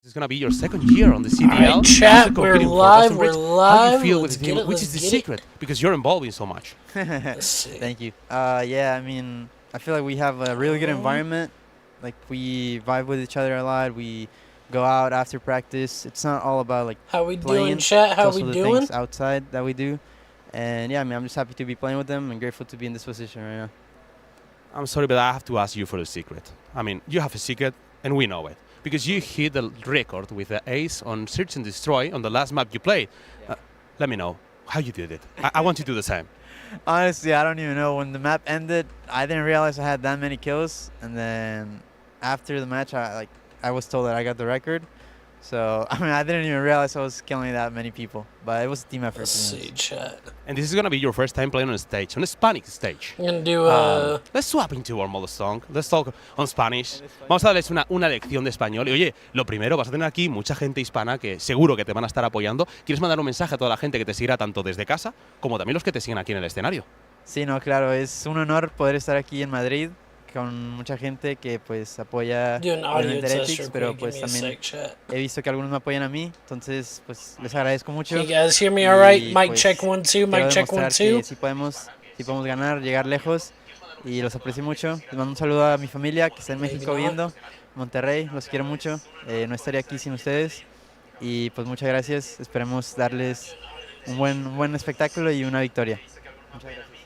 It's going to be your second year on the CDL. All right, chat, we're live. How do you feel Let's with the team? Which is the secret? Because you're involved in so much. Thank you. Yeah, I mean, I feel like we have a really good environment. Like, we vibe with each other a lot. We go out after practice. It's not all about, like, how we playing. doing, chat? How it's we also doing? the things outside that we do. And, yeah, I mean, I'm just happy to be playing with them and grateful to be in this position right now. I'm sorry, but I have to ask you for the secret. I mean, you have a secret, and we know it. Because you hit the record with the ace on Search and Destroy on the last map you played. Yeah. Let me know how you did it. I want you to do the same. Honestly, I don't even know. When the map ended, I didn't realize I had that many kills. And then after the match, I was told that I got the record. So, I mean, I didn't even realize I was killing that many people. But it was a team effort. Let's see, chat. And this is going to be your first time playing on a stage, on a Spanish stage. I'm going to do Let's swap into our mother song. Let's talk on Spanish. Vamos a darles una lección de español. Y oye, lo primero, vas a tener aquí mucha gente hispana que seguro que te van a estar apoyando. ¿Quieres mandar un mensaje a toda la gente que te seguirá tanto desde casa como también los que te siguen aquí en el escenario? Sí, no, claro. Es un honor poder estar aquí en Madrid con mucha gente que pues apoya Heretics, pero pues también he visto que algunos me apoyan a mí, entonces pues les agradezco mucho. Can you guys hear me all right? Mic check 1 2, mic check 1 2. Sí podemos ganar, llegar lejos y los aprecio mucho. Les mando un saludo a mi familia que está en México viendo, Monterrey, los quiero mucho. No estaría aquí sin ustedes y pues muchas gracias. Esperemos darles un buen espectáculo y una victoria. Muchas gracias.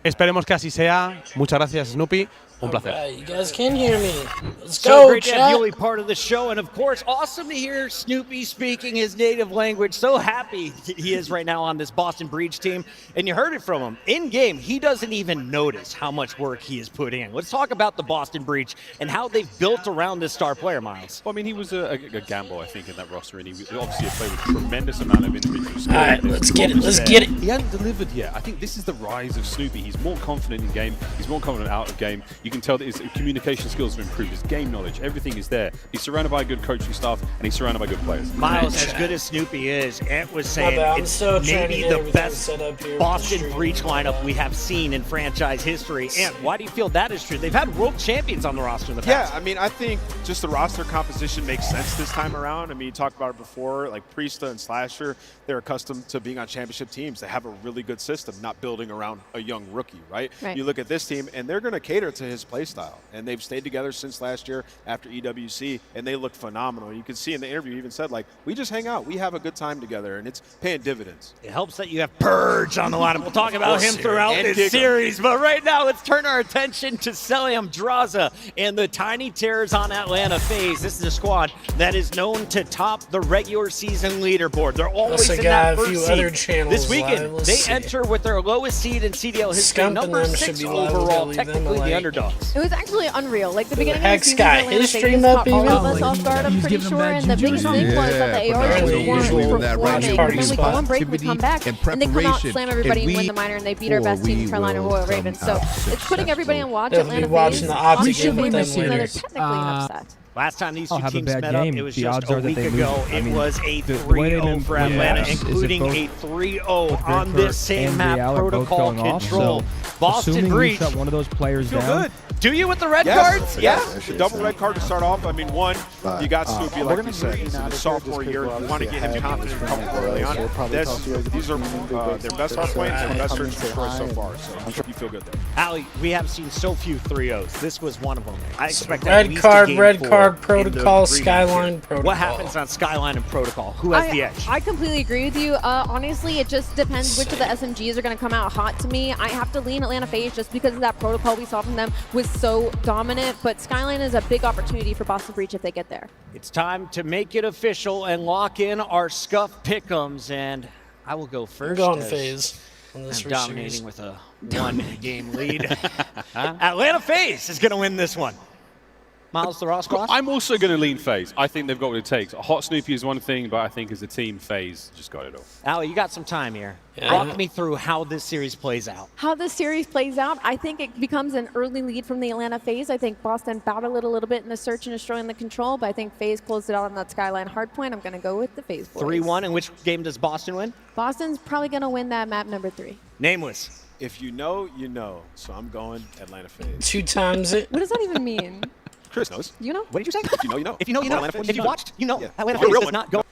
Esperemos que así sea. Muchas gracias, Snoopy. Un placer. Right, you guys can hear me. Let's so go, great chat. to have Yuli part of the show, and of course, awesome to hear Snoopy speaking his native language. So happy he is right now on this Boston Breach team, and you heard it from him. In game, he doesn't even notice how much work he has put in. Let's talk about the Boston Breach and how they've built around this star player, Miles. Well, I mean, he was a gamble, I think, in that roster, and he was obviously a player with a tremendous amount of individual skill. All right, let's get it. Let's get it. He hadn't delivered yet. I think this is the rise of Snoopy. He's more confident in game. He's more confident out of game. You can tell that his communication skills have improved. His game knowledge, everything is there. He's surrounded by good coaching staff, and he's surrounded by good players. Miles, as good as Snoopy is, Ant was saying it's maybe the best Boston Breach lineup we have seen in franchise history. Ant, why do you feel that is true? They've had world champions on the roster in the past. Yeah, I mean, I think just the roster composition makes sense this time around. I mean, you talked about it before, like Priesta and Slasher, they're accustomed to being on championship teams. They have a really good system, not building around a young rookie, right? You look at this team, and they're going to cater to his play style. And they've stayed together since last year after EWC, and they look phenomenal. You can see in the interview, he even said, like, we just hang out. We have a good time together, and it's paying dividends. It helps that you have Purge on the line. We'll talk about him throughout this series. But right now, let's turn our attention to Selim Draza and the Tiny Terrors on Atlanta FaZe. This is a squad that is known to top the regular season leaderboard. They're always in that first seed. This weekend, they enter with their lowest seed in CDL history, number 6 overall, technically the underdogs. It was actually unreal. Like the beginning of the Hex season, guy, Atlanta his FaZe stream caught up all even. of us off guard, I'm pretty sure. And the biggest thing was that the ARs weren't performing. And then we go on break, we come back, and they come out, slam everybody, and win the minor, and they beat our best team, Carolina Royal Ravens. So it's putting everybody on watch. Atlanta FaZe, honestly, favorites, even though they're technically an upset. Last time these two teams met up, it was just a week ago. It was a 3-0 for Atlanta, including a 3-0 on this same map, protocol control. Boston Breach. One of those players feel down. good. Do you with the red cards? Yeah. The double red card to start off. I mean, one, you got Snoopy, like you said. He's in his sophomore year. You want to get him confident coming early on. These are their best hard points and best search destroy so far. So you feel good there. Ali, we have seen so few 3-0s. This was one of them. I expect red card, protocol, Skyline, protocol. What happens on Skyline and protocol? Who has the edge? I completely agree with you. Honestly, it just depends which of the SMGs are going to come out hot to me. I have to lean Atlanta FaZe just because of that protocol we saw from them was so dominant, but Skyline is a big opportunity for Boston Breach if they get there. It's time to make it official and lock in our Scuff pick'ems, and I will go first. We're going FaZe. I'm dominating with a one-game lead. Atlanta FaZe is going to win this one. Miles, the Ross squad? I'm also going to lean FaZe. I think they've got what it takes. A hot Snoopy is one thing, but I think as a team, FaZe just got it all. Ali, you got some time here. Walk me through how this series plays out. How this series plays out, I think it becomes an early lead from the Atlanta FaZe. I think Boston battled it a little bit in the search and destroying the control, but I think FaZe closed it out on that Skyline hardpoint. I'm going to go with the FaZe boys. 3-1, and which game does Boston win? Boston's probably going to win that map number 3. Nameless. If you know, you know. So I'm going Atlanta FaZe. 2 times it. What does that even mean? Chris knows. You know? What did you say? If you know, you know. If you know, you know. Atlanta Face, If you watched, you know. Yeah. Atlanta You're a Face real does one. not go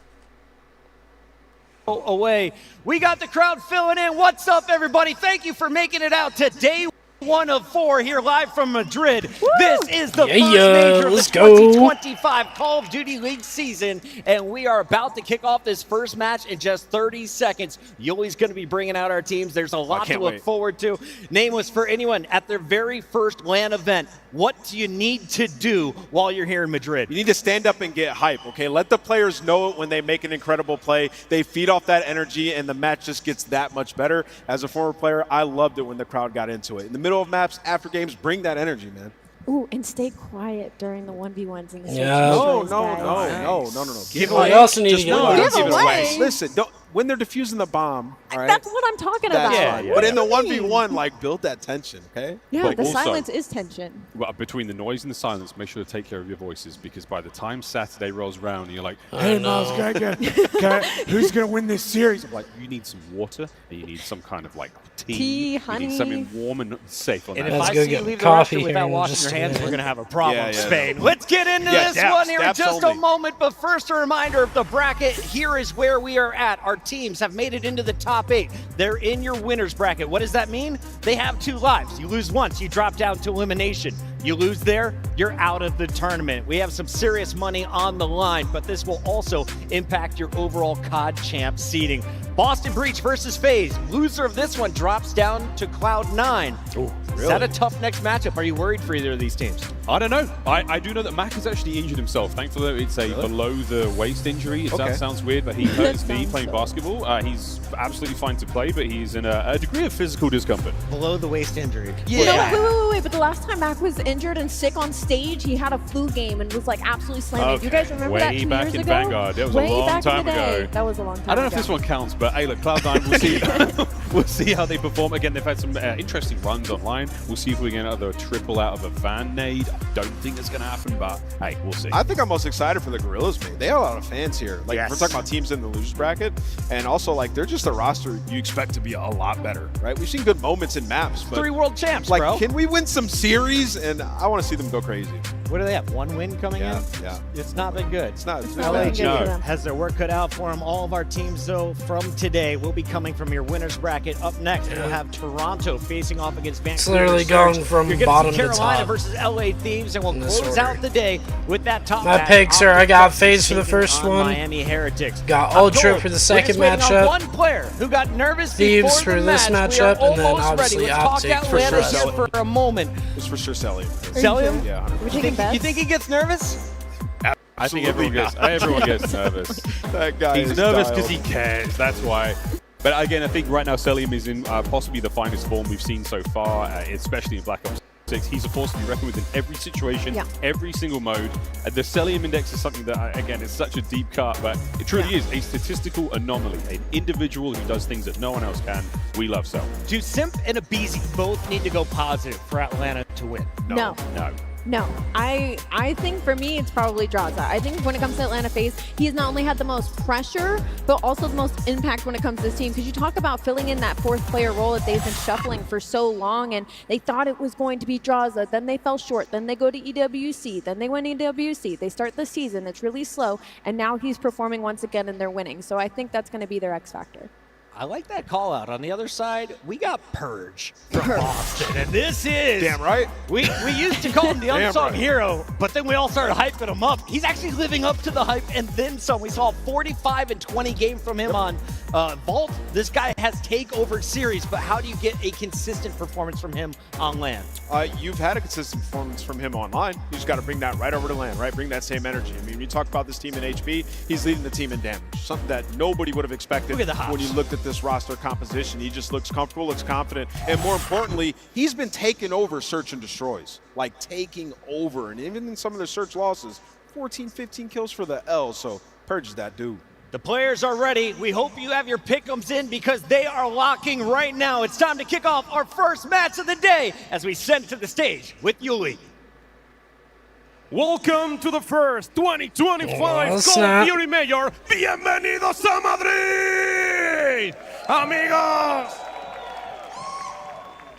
away. We got the crowd filling in. What's up, everybody? Thank you for making it out to day 1 of 4 here live from Madrid. Woo! This is the Yeah, first major of let's the go. 2025 Call of Duty League season, and we are about to kick off this first match in just 30 seconds. Yuli's going to be bringing out our teams. There's a lot to look forward to. Nameless, for anyone at their very first LAN event, what do you need to do while you're here in Madrid? You need to stand up and get hype, okay? Let the players know it when they make an incredible play. They feed off that energy, and the match just gets that much better. As a former player, I loved it when the crowd got into it. In the middle of maps, after games, bring that energy, man. Ooh, and stay quiet during the 1v1s in the Yeah. No. Give away. Also need to get Giveaway. Listen, when they're defusing the bomb, all right? That's what I'm talking That's about. fine. But in the 1v1, like, build that tension, okay? Yeah, But the also- silence is tension. Well, between the noise and the silence, make sure to take care of your voices, because by the time Saturday rolls around and you're like, I know. who's going to win this series? I'm like, you need some water, and you need some kind of like tea. Honey. You need something warm and safe on And that. if Let's I go see you get leave the coffee restroom here without in washing just your a hands, minute. we're going to have a problem, Yeah, yeah. Spain. Let's get into Yeah, this dabs, one here in dabs just only. a moment. But first, a reminder of the bracket. Here is where we are at. Our teams have made it into the top 8. They're in your winner's bracket. What does that mean? They have 2 lives. You lose once, you drop down to elimination. You lose there, you're out of the tournament. We have some serious money on the line, but this will also impact your overall COD champ seeding. Boston Breach versus FaZe. Loser of this one drops down to Cloud9. Oh, Is that a tough next matchup? Are you worried for either of these teams? I don't know. I do know that Mac has actually injured himself. Thankfully, it's a below the waist injury. That sounds weird, but he hurt his knee playing basketball. He's absolutely fine to play, but he's in a degree of physical discomfort. Below the waist injury. No, wait. But the last time Mac was injured and sick on stage, he had a flu game and was like absolutely slamming. Do you guys remember that 2 back years in ago? Vanguard. That was Way a long back time in the day. ago. That was a long time I don't know ago. if this one counts, but hey, look, Cloud9, we'll see. We'll see how they perform. Again, they've had some interesting runs online. We'll see if we get another triple out of a Van nade. I don't think it's going to happen, but hey, we'll see. I think I'm most excited for the Gorillas, man. They have a lot of fans here. Like, we're talking about teams in the losers bracket, and also, like, they're just a roster you expect to be a lot better, right? We've seen good moments in maps, but 3 world champs, like, bro. can we win some series? And I want to see them go crazy. What do they have? 1 win coming in? Yeah. It's not been good. It's not not bad. looking good for them. Has their work cut out for them. All of our teams, though, from today will be coming from your winners bracket. Up next, we'll have Toronto facing off against Vancouver. It's literally Surge. going from You're gonna bottom see to Carolina top. versus LA Thieves, and we'll In this close order. out the day with that top My match. picks are I got Austin FaZe for the taking first on one. Miami Heretics. Got I'm Ultra told for the we're second just waiting on matchup. one player who got nervous Thieves before for the this match. We are matchup, and then almost obviously ready. Let's talk Optic for Atlanta sure. here for a moment. It's for sure Selly. Celium? Yeah, 100%. We're taking bets. You think he gets nervous? I think everyone gets nervous. That guy He's is nervous dialed. because he cares. That's why. But again, I think right now Celium is in possibly the finest form we've seen so far, especially in Black Ops 6. He's a force to be reckoned with in every situation, every single mode. The Celium Index is something that, again, it's such a deep cut, but it truly is a statistical anomaly, an individual who does things that no one else can. We love Celium. Do Simp and Abizi both need to go positive for Atlanta to win? No. No, I think for me it's probably Draza. I think when it comes to Atlanta FaZe, he's not only had the most pressure, but also the most impact when it comes to this team. Because you talk about filling in that 4th player role that they've been shuffling for so long, and they thought it was going to be Draza. Then they fell short. Then they go to EWC. Then they win EWC. They start the season. It's really slow, and now he's performing once again, and they're winning. So I think that's going to be their X factor. I like that call out. On the other side, we got Purge from Boston, and this is Damn right. We used to call him the Damn unsung right. hero, but then we all started hyping him up. He's actually living up to the hype and then some. We saw a 45 and 20 game from him on Vault. This guy has takeover series, but how do you get a consistent performance from him on LAN? You've had a consistent performance from him online. You just got to bring that right over to LAN, right? Bring that same energy. I mean, when you talk about this team in HP, he's leading the team in damage, something that nobody would have expected Look at the hops. when you looked at this roster composition. He just looks comfortable, looks confident, and more importantly, he's been taking over search and destroys, like taking over. And even in some of the search losses, 14, 15 kills for the L, so Purge is that dude. The players are ready. We hope you have your pick'ems in because they are locking right now. It's time to kick off our first match of the day as we send to the stage with Yuli. Welcome to the first 2025 Call of Duty Major. Bienvenidos a Madrid, amigos.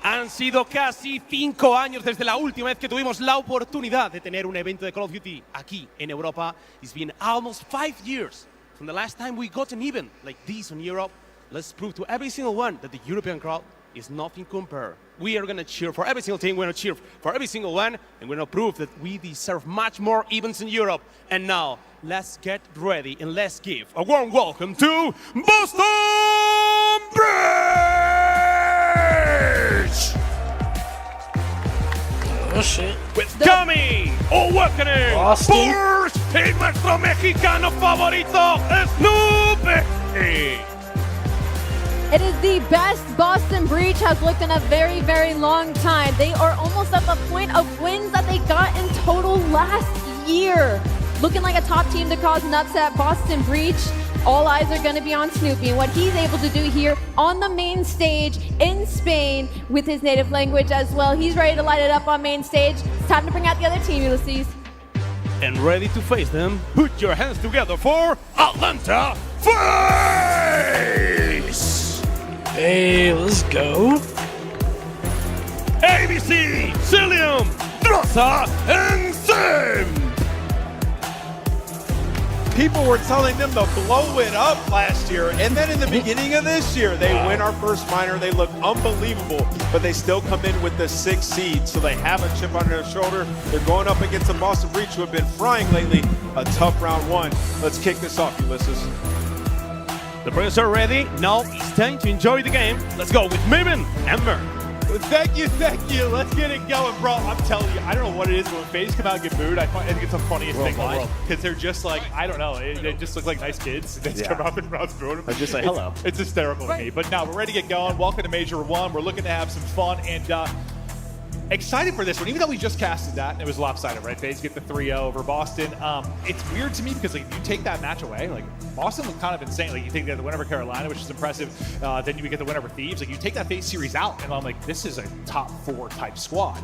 Han sido casi 5 años desde la última vez que tuvimos la oportunidad de tener un evento de Call of Duty aquí en Europa. It's been almost 5 years from the last time we got an event like this in Europe. Let's prove to every single one that the European crowd is nothing compared. We are going to cheer for every single team, we're going to cheer for every single one, and we're going to prove that we deserve much more events in Europe. And now, let's get ready and let's give a warm welcome to Boston Bridge! Oh shit. With Tommy, awakening, Boston. Burst, y nuestro mexicano favorito, Snoopy! It is the best Boston Breach has looked in a very, very long time. They are almost at the point of wins that they got in total last year. Looking like a top team to cause an upset, Boston Breach. All eyes are going to be on Snoopy and what he's able to do here on the main stage in Spain with his native language as well. He's ready to light it up on main stage. It's time to bring out the other team, Ulysses. And ready to face them, put your hands together for Atlanta FaZe! Hey, let's go. ABC, Cillian, Drosa, and Sim! People were telling them to blow it up last year, and then in the beginning of this year, they win our first minor. They look unbelievable, but they still come in with the 6th seed, so they have a chip on their shoulder. They're going up against the Boston Breach, who have been frying lately. A tough round 1. Let's kick this off, Ulysses. The players are ready. Now it's time to enjoy the game. Let's go with Maven and Mer. Thank you. Let's get it going, bro. I'm telling you, I don't know what it is, but when FaZe come out and get booed, I think it's the funniest thing in the world. Because they're just like, I don't know, they just look like nice kids. They just come up and round booing them. I just say hello. It's hysterical to me. But now we're ready to get going. Welcome to Major 1. We're looking to have some fun and excited for this one, even though we just casted that and it was lopsided, right? FaZe get the 3-0 over Boston. It's weird to me because like, if you take that match away, like Boston was kind of insane. Like you take the win over Carolina, which is impressive. Then you get the win over Thieves. Like you take that FaZe series out, and I'm like, this is a top 4 type squad.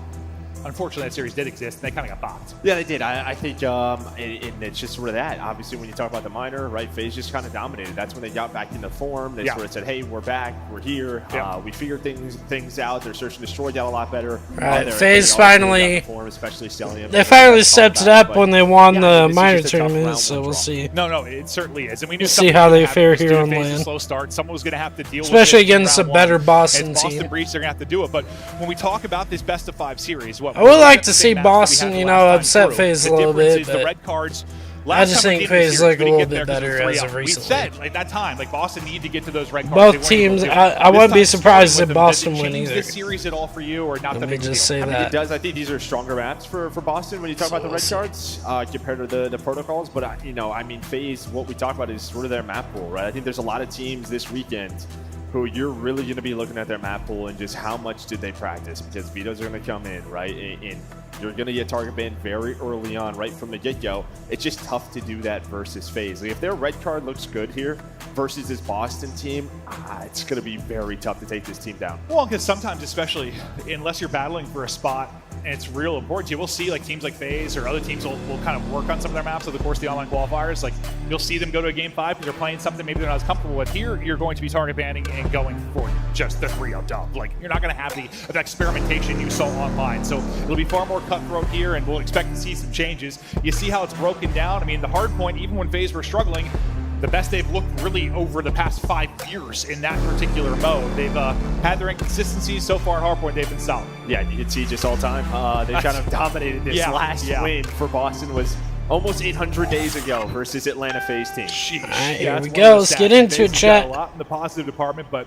Unfortunately, that series did exist, and they kind of got bopped. Yeah, they did. I think and it's just sort of that. Obviously, when you talk about the minor, right, FaZe just kind of dominated. That's when they got back into form. They sort of said, hey, we're back. We're here. We figured things out. Their search and destroy got a lot better. Right, FaZe finally, especially Stellium. they finally stepped it up when they won the minor tournament, so we'll see. No, it certainly is. And we knew We'll see how they fare here on LAN. LAN. Slow start. Someone was going to have to deal Especially with it against a better Boston Boston team. Breach, they're going to have to do it. But when we talk about this best of 5 series, I would like to see Boston, you know, upset FaZe a little bit, the but red cards. I just think FaZe look a little bit better as of We recently. said at that time, like Boston needed to get to those red cards. Both teams, I wouldn't be surprised if Boston win either. This series at all for you, or not? Let me just say I mean, that. it does. I think these are stronger maps for Boston when you talk about the red cards compared to the protocols. But I mean, FaZe, what we talk about is sort of their map pool, right? I think there's a lot of teams this weekend who you're really going to be looking at their map pool and just how much did they practice, because Vito's are going to come in, right? And you're going to get target banned very early on, right from the get-go. It's just tough to do that versus FaZe. Like if their red card looks good here versus this Boston team, it's going to be very tough to take this team down. Well, because sometimes, especially unless you're battling for a spot and it's real important to you, we'll see like teams like FaZe or other teams will kind of work on some of their maps over the course of the online qualifiers. Like you'll see them go to a game 5 because they're playing something maybe they're not as comfortable with. Here, you're going to be target banning and going for just the 3-0 dub. Like you're not going to have the experimentation you saw online. So it'll be far more cutthroat here, and we'll expect to see some changes. You see how it's broken down. I mean, the hard point, even when FaZe were struggling, the best they've looked really over the past 5 years in that particular mode. They've had their inconsistencies. So far at Hardpoint, they've been solid. Yeah, you can see just all time. They kind of dominated this last win for Boston was almost 800 days ago versus Atlanta FaZe team. All right, here we go. Let's get into it, chat. A lot in the positive department, but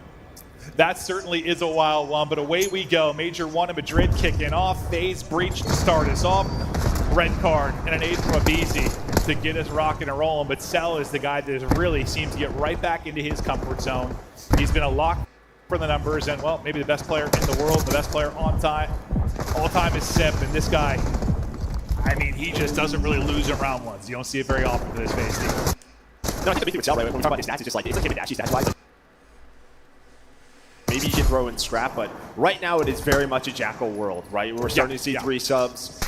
that certainly is a wild one. But away we go. Major 1 in Madrid kicking off. FaZe Breach to start us off. Red card and an 8 from Abizi to get us rocking and rolling. But Cell is the guy that really seems to get right back into his comfort zone. He's been a lock for the numbers, and well, maybe the best player in the world, the best player on time, all time is Sip, and this guy, I mean, he just doesn't really lose in round 1s. You don't see it very often for this FaZe team. No, I think the big thing with Cell, right, when we talk about his stats, it's just like, it's a timid dashy stats-wise. Maybe you can throw in Scrap, but right now it is very much a Jackal world, right? We're starting to see 3 subs.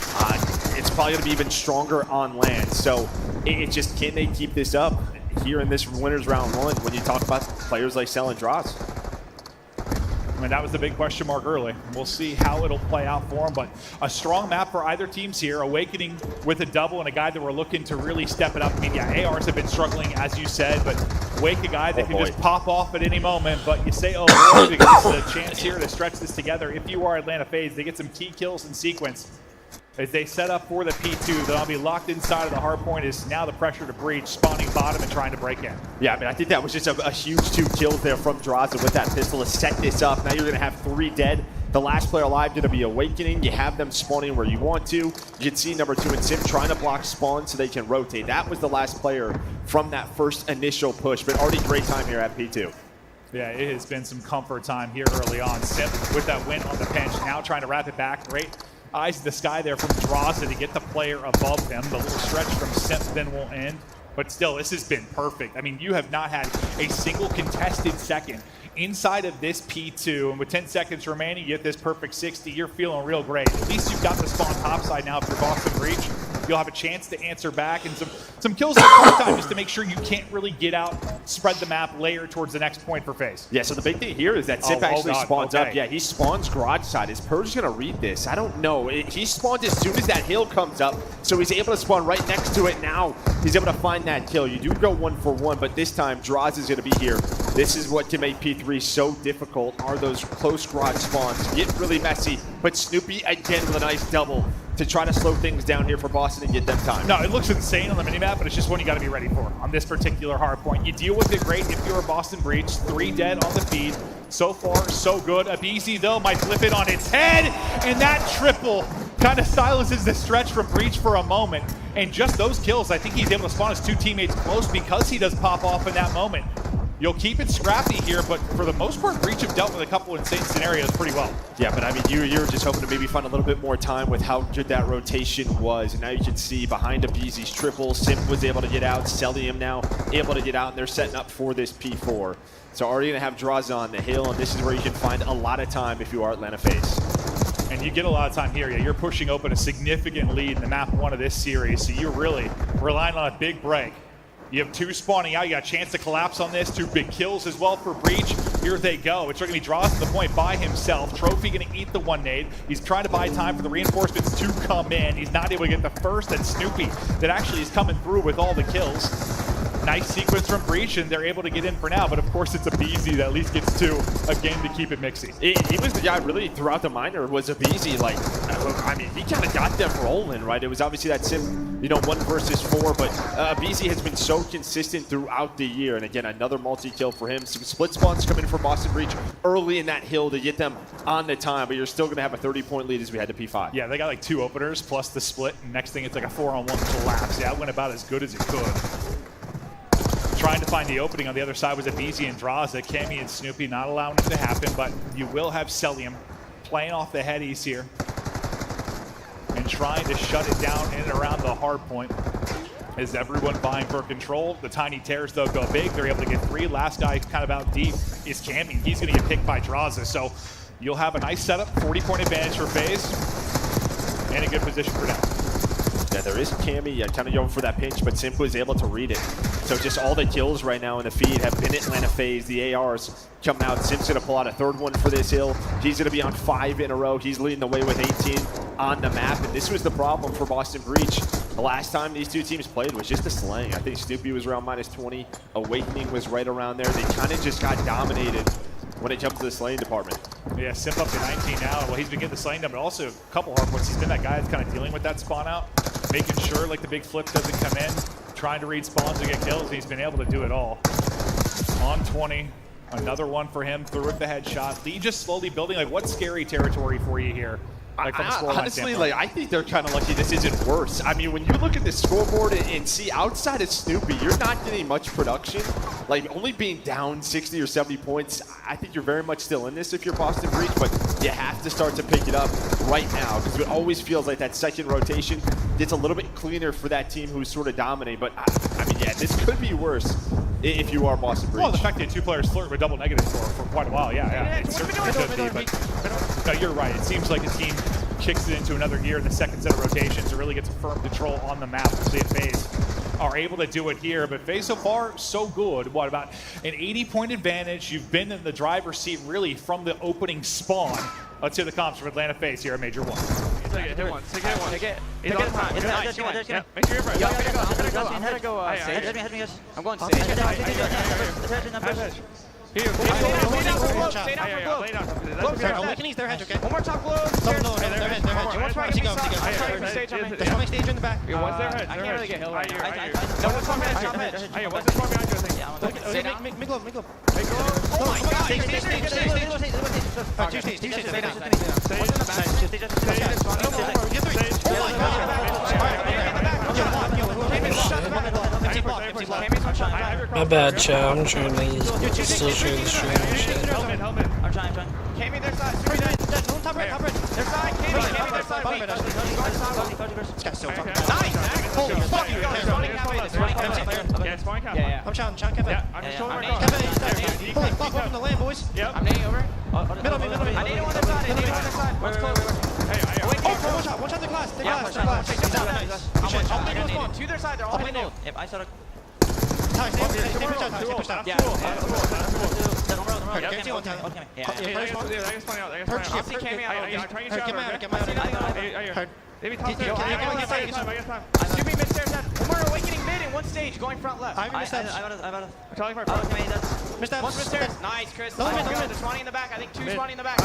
It's probably going to be even stronger on LAN. So it's just, can they keep this up here in this winners round 1 when you talk about players like Cell and Dross? mean, that was the big question mark early. We'll see how it'll play out for him, but a strong map for either teams here. Awakening with a double and a guy that we're looking to really step it up. I mean, yeah, ARs have been struggling, as you said, but Wake, a guy that can just pop off at any moment. But you say, oh boy, because it's a chance here to stretch this together. If you are Atlanta FaZe, they get some key kills in sequence. As they set up for the P2, they'll be locked inside of the hard point. Is now the pressure to breach, spawning bottom and trying to break in. Yeah, I mean, I think that was just a huge 2 kills there from Draza with that pistol to set this up. Now you're going to have 3 dead. The last player alive going to be Awakening. You have them spawning where you want to. You can see number 2 and Sim trying to block spawn so they can rotate. That was the last player from that first initial push, but already great time here at P2. Yeah, it has been some comfort time here early on. Sim with that win on the bench, now trying to wrap it back. Great eyes in the sky there from Draza to get the player above them. The little stretch from Simp then will end. But still, this has been perfect. I mean, you have not had a single contested second inside of this P2. And with 10 seconds remaining, you get this perfect 60. You're feeling real great. At least you've got the spawn topside now if you're Boston Breach. You'll have a chance to answer back and some kills at the time just to make sure you can't really get out, spread the map, layer towards the next point for FaZe. Yeah, so the big thing here is that Simp actually spawns up. Yeah, he spawns garage side. Is Purge going to read this? I don't know. He spawns as soon as that hill comes up, so he's able to spawn right next to it now. He's able to find that kill. You do go 1 for 1, but this time Draza is going to be here. This is what can make P3 so difficult, are those close garage spawns. Get really messy, but Snoopy again with a nice double to try to slow things down here for Boston and get them time. No, it looks insane on the minimap, but it's just one you got to be ready for on this particular hard point. You deal with it great if you're a Boston Breach. 3 dead on the feed. So far, so good. Abizi, though, might flip it on its head, and that triple kind of silences the stretch from Breach for a moment. And just those kills, I think he's able to spawn his 2 teammates close because he does pop off in that moment. You'll keep it scrappy here, but for the most part, Breach have dealt with a couple insane scenarios pretty well. Yeah, but I mean, you're just hoping to maybe find a little bit more time with how good that rotation was. And now you can see behind Abizi's triple, Simp was able to get out, Celium now able to get out, and they're setting up for this P4. So already going to have Draza on the hill, and this is where you can find a lot of time if you are Atlanta FaZe. And you get a lot of time here. Yeah, you're pushing open a significant lead in the map 1 of this series, so you're really relying on a big break. You have 2 spawning out. You got a chance to collapse on this. 2 big kills as well for Breach. Here they go. It's going to be Draws to the point by himself. Trophy going to eat the 1 nade. He's trying to buy time for the reinforcements to come in. He's not able to get the first. That's Snoopy that actually is coming through with all the kills. Nice sequence from Breach, and they're able to get in for now. But of course, it's Abizi that at least gets 2 again to keep it mixy. He was the guy really throughout the minor was Abizi. Like, I mean, he kind of got them rolling, right? It was obviously that Sim, 1 versus 4, but Abizi has been so consistent throughout the year. And again, another multi-kill for him. Some split spawns coming for Boston Breach early in that hill to get them on the time, but you're still going to have a 30-point lead as we head to P5. Yeah, they got like 2 openers plus the split. And next thing, it's like a 4-on-1 collapse. Yeah, it went about as good as it could. Trying to find the opening on the other side was Abizi and Draza. Cammy and Snoopy not allowing it to happen, but you will have Celium playing off the headies here and trying to shut it down in and around the hard point. Is everyone vying for control? The Tiny Terrors, though, go big. They're able to get 3. Last guy kind of out deep is Cammy. He's going to get picked by Draza, so you'll have a nice setup, 40-point advantage for FaZe, and a good position for them. Yeah, there is Cammy kind of going for that pinch, but Simp was able to read it. So just all the kills right now in the feed have been Atlanta FaZe. The ARs come out. Simp's going to pull out a 3rd one for this hill. He's going to be on 5 in a row. He's leading the way with 18 on the map. And this was the problem for Boston Breach. The last time these 2 teams played was just a slaying. I think Snoopy was around -20. Awakening was right around there. They kind of just got dominated when it comes to the slaying department. Yeah, Simp up to 19 now. Well, he's been getting the slaying done, but also a couple hard points. He's been that guy that's kind of dealing with that spawn out, making sure like the big flip doesn't come in, trying to read spawns to get kills. He's been able to do it all. On 20, another one for him through with the headshot. Lee just slowly building. Like, what's scary territory for you here? Like honestly, like I think they're kind of lucky this isn't worse. I mean, when you look at the scoreboard and see outside of Snoopy, you're not getting much production. Like only being down 60 or 70 points, I think you're very much still in this if you're Boston Breach, but you have to start to pick it up right now because it always feels like that second rotation gets a little bit cleaner for that team who's sort of dominating. But I mean, yeah, this could be worse if you are Boston Breach. Well, the fact that 2 players flirt with double negatives for quite a while, yeah. It certainly could be, but no, you're right. It seems like a team kicks it into another gear in the second set of rotations and really gets a firm control on the map. We'll see if FaZe are able to do it here, but FaZe so far, so good. What, about an 80-point advantage? You've been in the driver's seat really from the opening spawn. Let's hear the comps from Atlanta FaZe here at Major 1. Take it. He's on time. Make sure you're fresh. I'm going stage. Here, I'm weakening their hedge, okay? One more top close. Their hedge. One's right stage on me. There's one stage in the back. One's their hedge. I can't really get hill right here. No, one's on hedge. Hey, what's this one behind you, I think? Stay down. Make low. Oh my god! Stay low. My bad, chat. I'm trying to still share the stream and shit. Helmet. I'm trying. Cammy, their side. Top right. Their side. Cammy, their side. This guy's so fucking nice. Holy fuck, you guys. Yeah, it's fine. Yeah. I'm trying Kevin. Yeah, I'm just showing my car. Holy fuck, open the land, boys. Yep. I'm nading over. Middle me. I need on the side. What's close? Watch out the glass. The glass. I'm nading to their side. They're all nading. Yep, I saw it. We're awakening mid in one stage, going front left. I missed that. Nice, Chris. There's spawning in the back. I think two spawning in the back. Go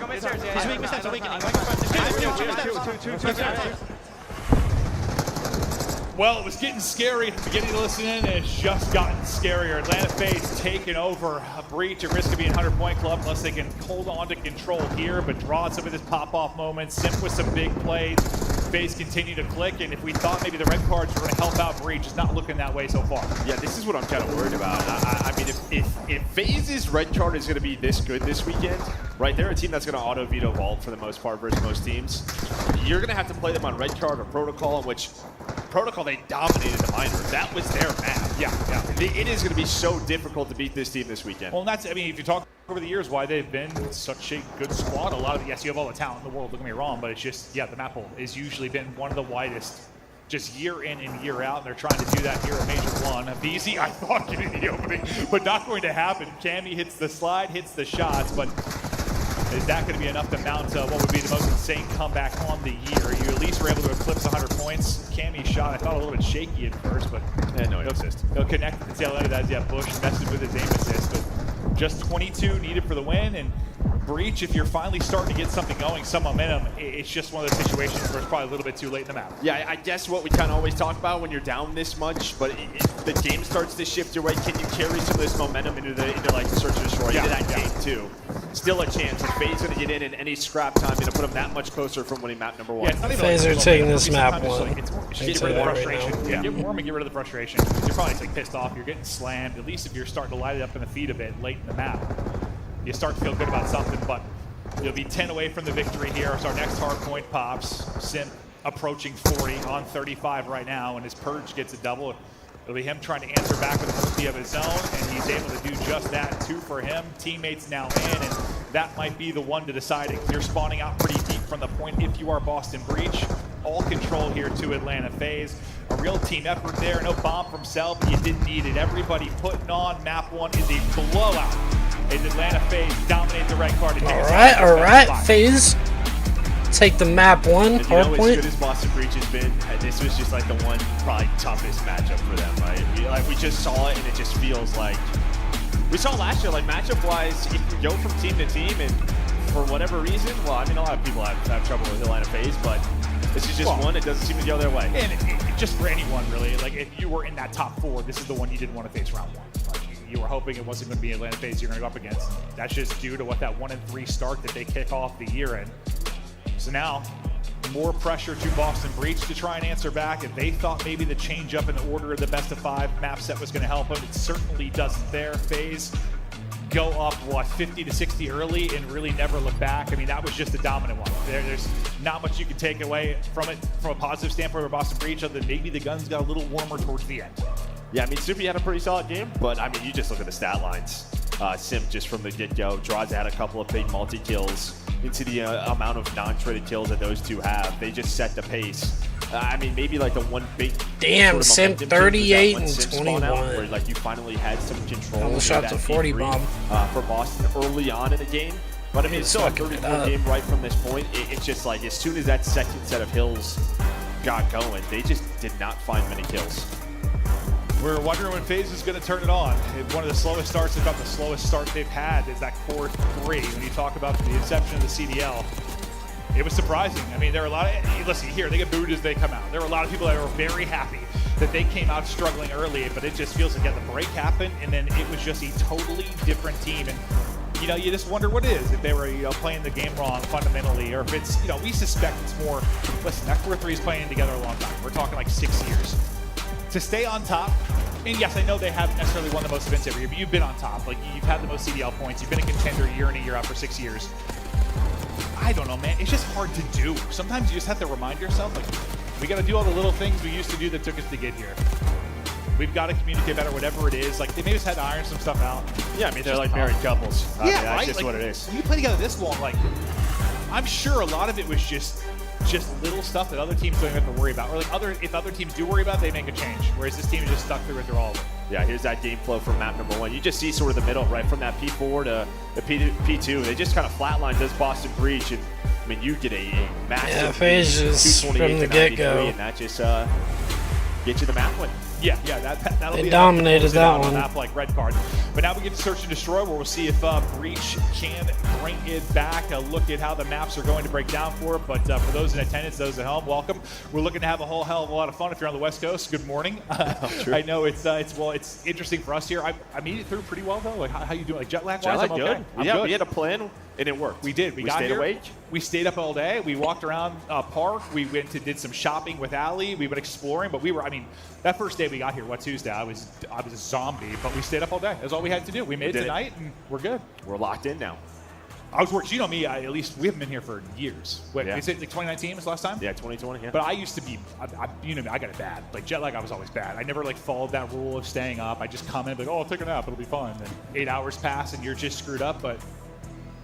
mid-stairs. He's weak, mid-steps, awakening. Two. Well, it was getting scary at the beginning to listen in, and it's just gotten scarier. Atlanta FaZe taking over a Breach at risk of being 100-point club unless they can hold on to control here, but draw some of this pop-off moments. Simp with some big plays. FaZe continue to click, and if we thought maybe the red cards were going to help out Breach, it's not looking that way so far. Yeah, this is what I'm kind of worried about. I mean, if FaZe's red card is going to be this good this weekend, right, they're a team that's going to auto-veto Vault for the most part versus most teams. You're going to have to play them on red card or protocol, in which protocol they dominated the minor. That was their map. Yeah. It is going to be so difficult to beat this team this weekend. Well, and that's, I mean, if you talk over the years why they've been such a good squad, a lot of, yes, you have all the talent in the world, don't get me wrong, but it's just, yeah, the map pool has usually been one of the widest just year in and year out, and they're trying to do that here at Major 1. BZ, I thought getting the opening, but not going to happen. Cammy hits the slide, hits the shots, but is that going to be enough to mount what would be the most insane comeback on the year? You at least were able to eclipse 100 points. Cammy's shot, I thought a little bit shaky at first, but no assist. He'll connect at the tail end of that. Yeah, Bush messed with his aim assist, but just 22 needed for the win. And Breach, if you're finally starting to get something going, some momentum, it's just one of those situations where it's probably a little bit too late in the map. Yeah, I guess what we kind of always talk about when you're down this much, but the game starts to shift your way. Can you carry some of this momentum into like the search and destroy, into that game too? Still a chance. If FaZe going to get in any scrap time, going to put them that much closer from winning map number 1. Yeah, FaZe are taking this map 1. It's get rid of the frustration. Get warm and get rid of the frustration. You're probably like pissed off. You're getting slammed. At least if you're starting to light it up in the feet a bit late in the map, you start to feel good about something. But you'll be 10 away from the victory here as our next hard point pops. Simp approaching 40 on 35 right now, and his Purge gets a double. It'll be him trying to answer back with a multi of his own, and he's able to do just that. 2 for him. Teammates now in, and that might be the one to decide it. You're spawning out pretty deep from the point if you are Boston Breach. All control here to Atlanta FaZe. A real team effort there. No bomb from Self. You didn't need it. Everybody putting on. Map 1 is a blowout. As Atlanta FaZe dominate the red card. All right, FaZe. Take the map 1, hard point. As good as Boston Breach has been, this was just like the one probably toughest matchup for them, right? We just saw it, and it just feels like we saw last year. Like matchup-wise, if you go from team to team, and for whatever reason, well, I mean, a lot of people have trouble with Atlanta FaZe, but this is just one that doesn't seem to go their way. And just for anyone, really, like if you were in that top 4, this is the one you didn't want to face round 1. Like, you were hoping it wasn't going to be Atlanta FaZe you're going to go up against. That's just due to what that 1-3 start that they kick off the year in. So now, more pressure to Boston Breach to try and answer back. If they thought maybe the change up in the order of the best of 5 map set was going to help them, it certainly doesn't there. FaZe go up, 50 to 60 early and really never look back. I mean, that was just a dominant one. There's not much you can take away from it from a positive standpoint for Boston Breach, other than maybe the guns got a little warmer towards the end. Yeah, I mean, Soupy had a pretty solid game, but I mean, you just look at the stat lines. Simp just from the get-go. Draws had a couple of big multi-kills. into the amount of non-traded kills that those two have. They just set the pace. I mean, maybe like the one big damn Sim 38 and 21. Where like you finally had some control. Almost shot the 40 bomb for Boston early on in the game. But I mean, it's still a 30-point game right from this point. It's just like as soon as that second set of hills got going, they just did not find many kills. We're wondering when FaZe is going to turn it on. One of the slowest starts, if not the slowest start they've had, is that core 3. When you talk about the inception of the CDL, it was surprising. I mean, there are a lot of, listen, here, they get booed as they come out. There were a lot of people that were very happy that they came out struggling early, but it just feels like the break happened, and then it was just a totally different team. And you know, you just wonder what it is, if they were, you know, playing the game wrong fundamentally, or if it's, you know, we suspect it's more, listen, that core 3 is playing together a long time. We're talking like 6 years. To stay on top, and yes, I know they haven't necessarily won the most events every year, but you've been on top. Like, you've had the most CDL points. You've been a contender year in and year out for 6 years. I don't know, man. It's just hard to do. Sometimes you just have to remind yourself, like, we got to do all the little things we used to do that took us to get here. We've got to communicate better, whatever it is. Like, they may just had to iron some stuff out. Yeah, I mean, they're like married couples. Yeah, I mean, that's right? just like, what it is. When you play together this long, like, I'm sure a lot of it was just little stuff that other teams don't have to worry about. Or like if other teams do worry about it, they make a change. Whereas this team is just stuck through it through all of it. Yeah, here's that game flow from map number 1. You just see sort of the middle, right from that P4 to the P2. They just kind of flatline this Boston breach, and I mean, you get a massive FaZe just from the get-go, and that just gets you the map win. Yeah, that'll they be dominated that on one. a map like Red Card. But now we get to Search and Destroy, where we'll see if Breach can bring it back. A look at how the maps are going to break down for it. But for those in attendance, those at home, welcome. We're looking to have a whole hell of a lot of fun. If you're on the West Coast, good morning. I know it's interesting for us here. I made it through pretty well though. Like how you doing? Like jet lag wise, I'm good. okay. I'm good. We had a plan and it worked. We did. We got stayed here. awake. We stayed up all day. We walked around park. We did some shopping with Allie. We went exploring. But that first day we got here, Tuesday? I was a zombie, but we stayed up all day. That's all we had to do. We made it tonight, and we're good. We're locked in now. I was working. You know me. At least we haven't been here for years. Wait, is it like 2019 was the last time? Yeah, 2020. Yeah. But I used to be. You know me. I got it bad. Like jet lag, I was always bad. I never like followed that rule of staying up. I just come in, like, oh, I'll take a nap. It'll be fine. Then 8 hours pass, and you're just screwed up. But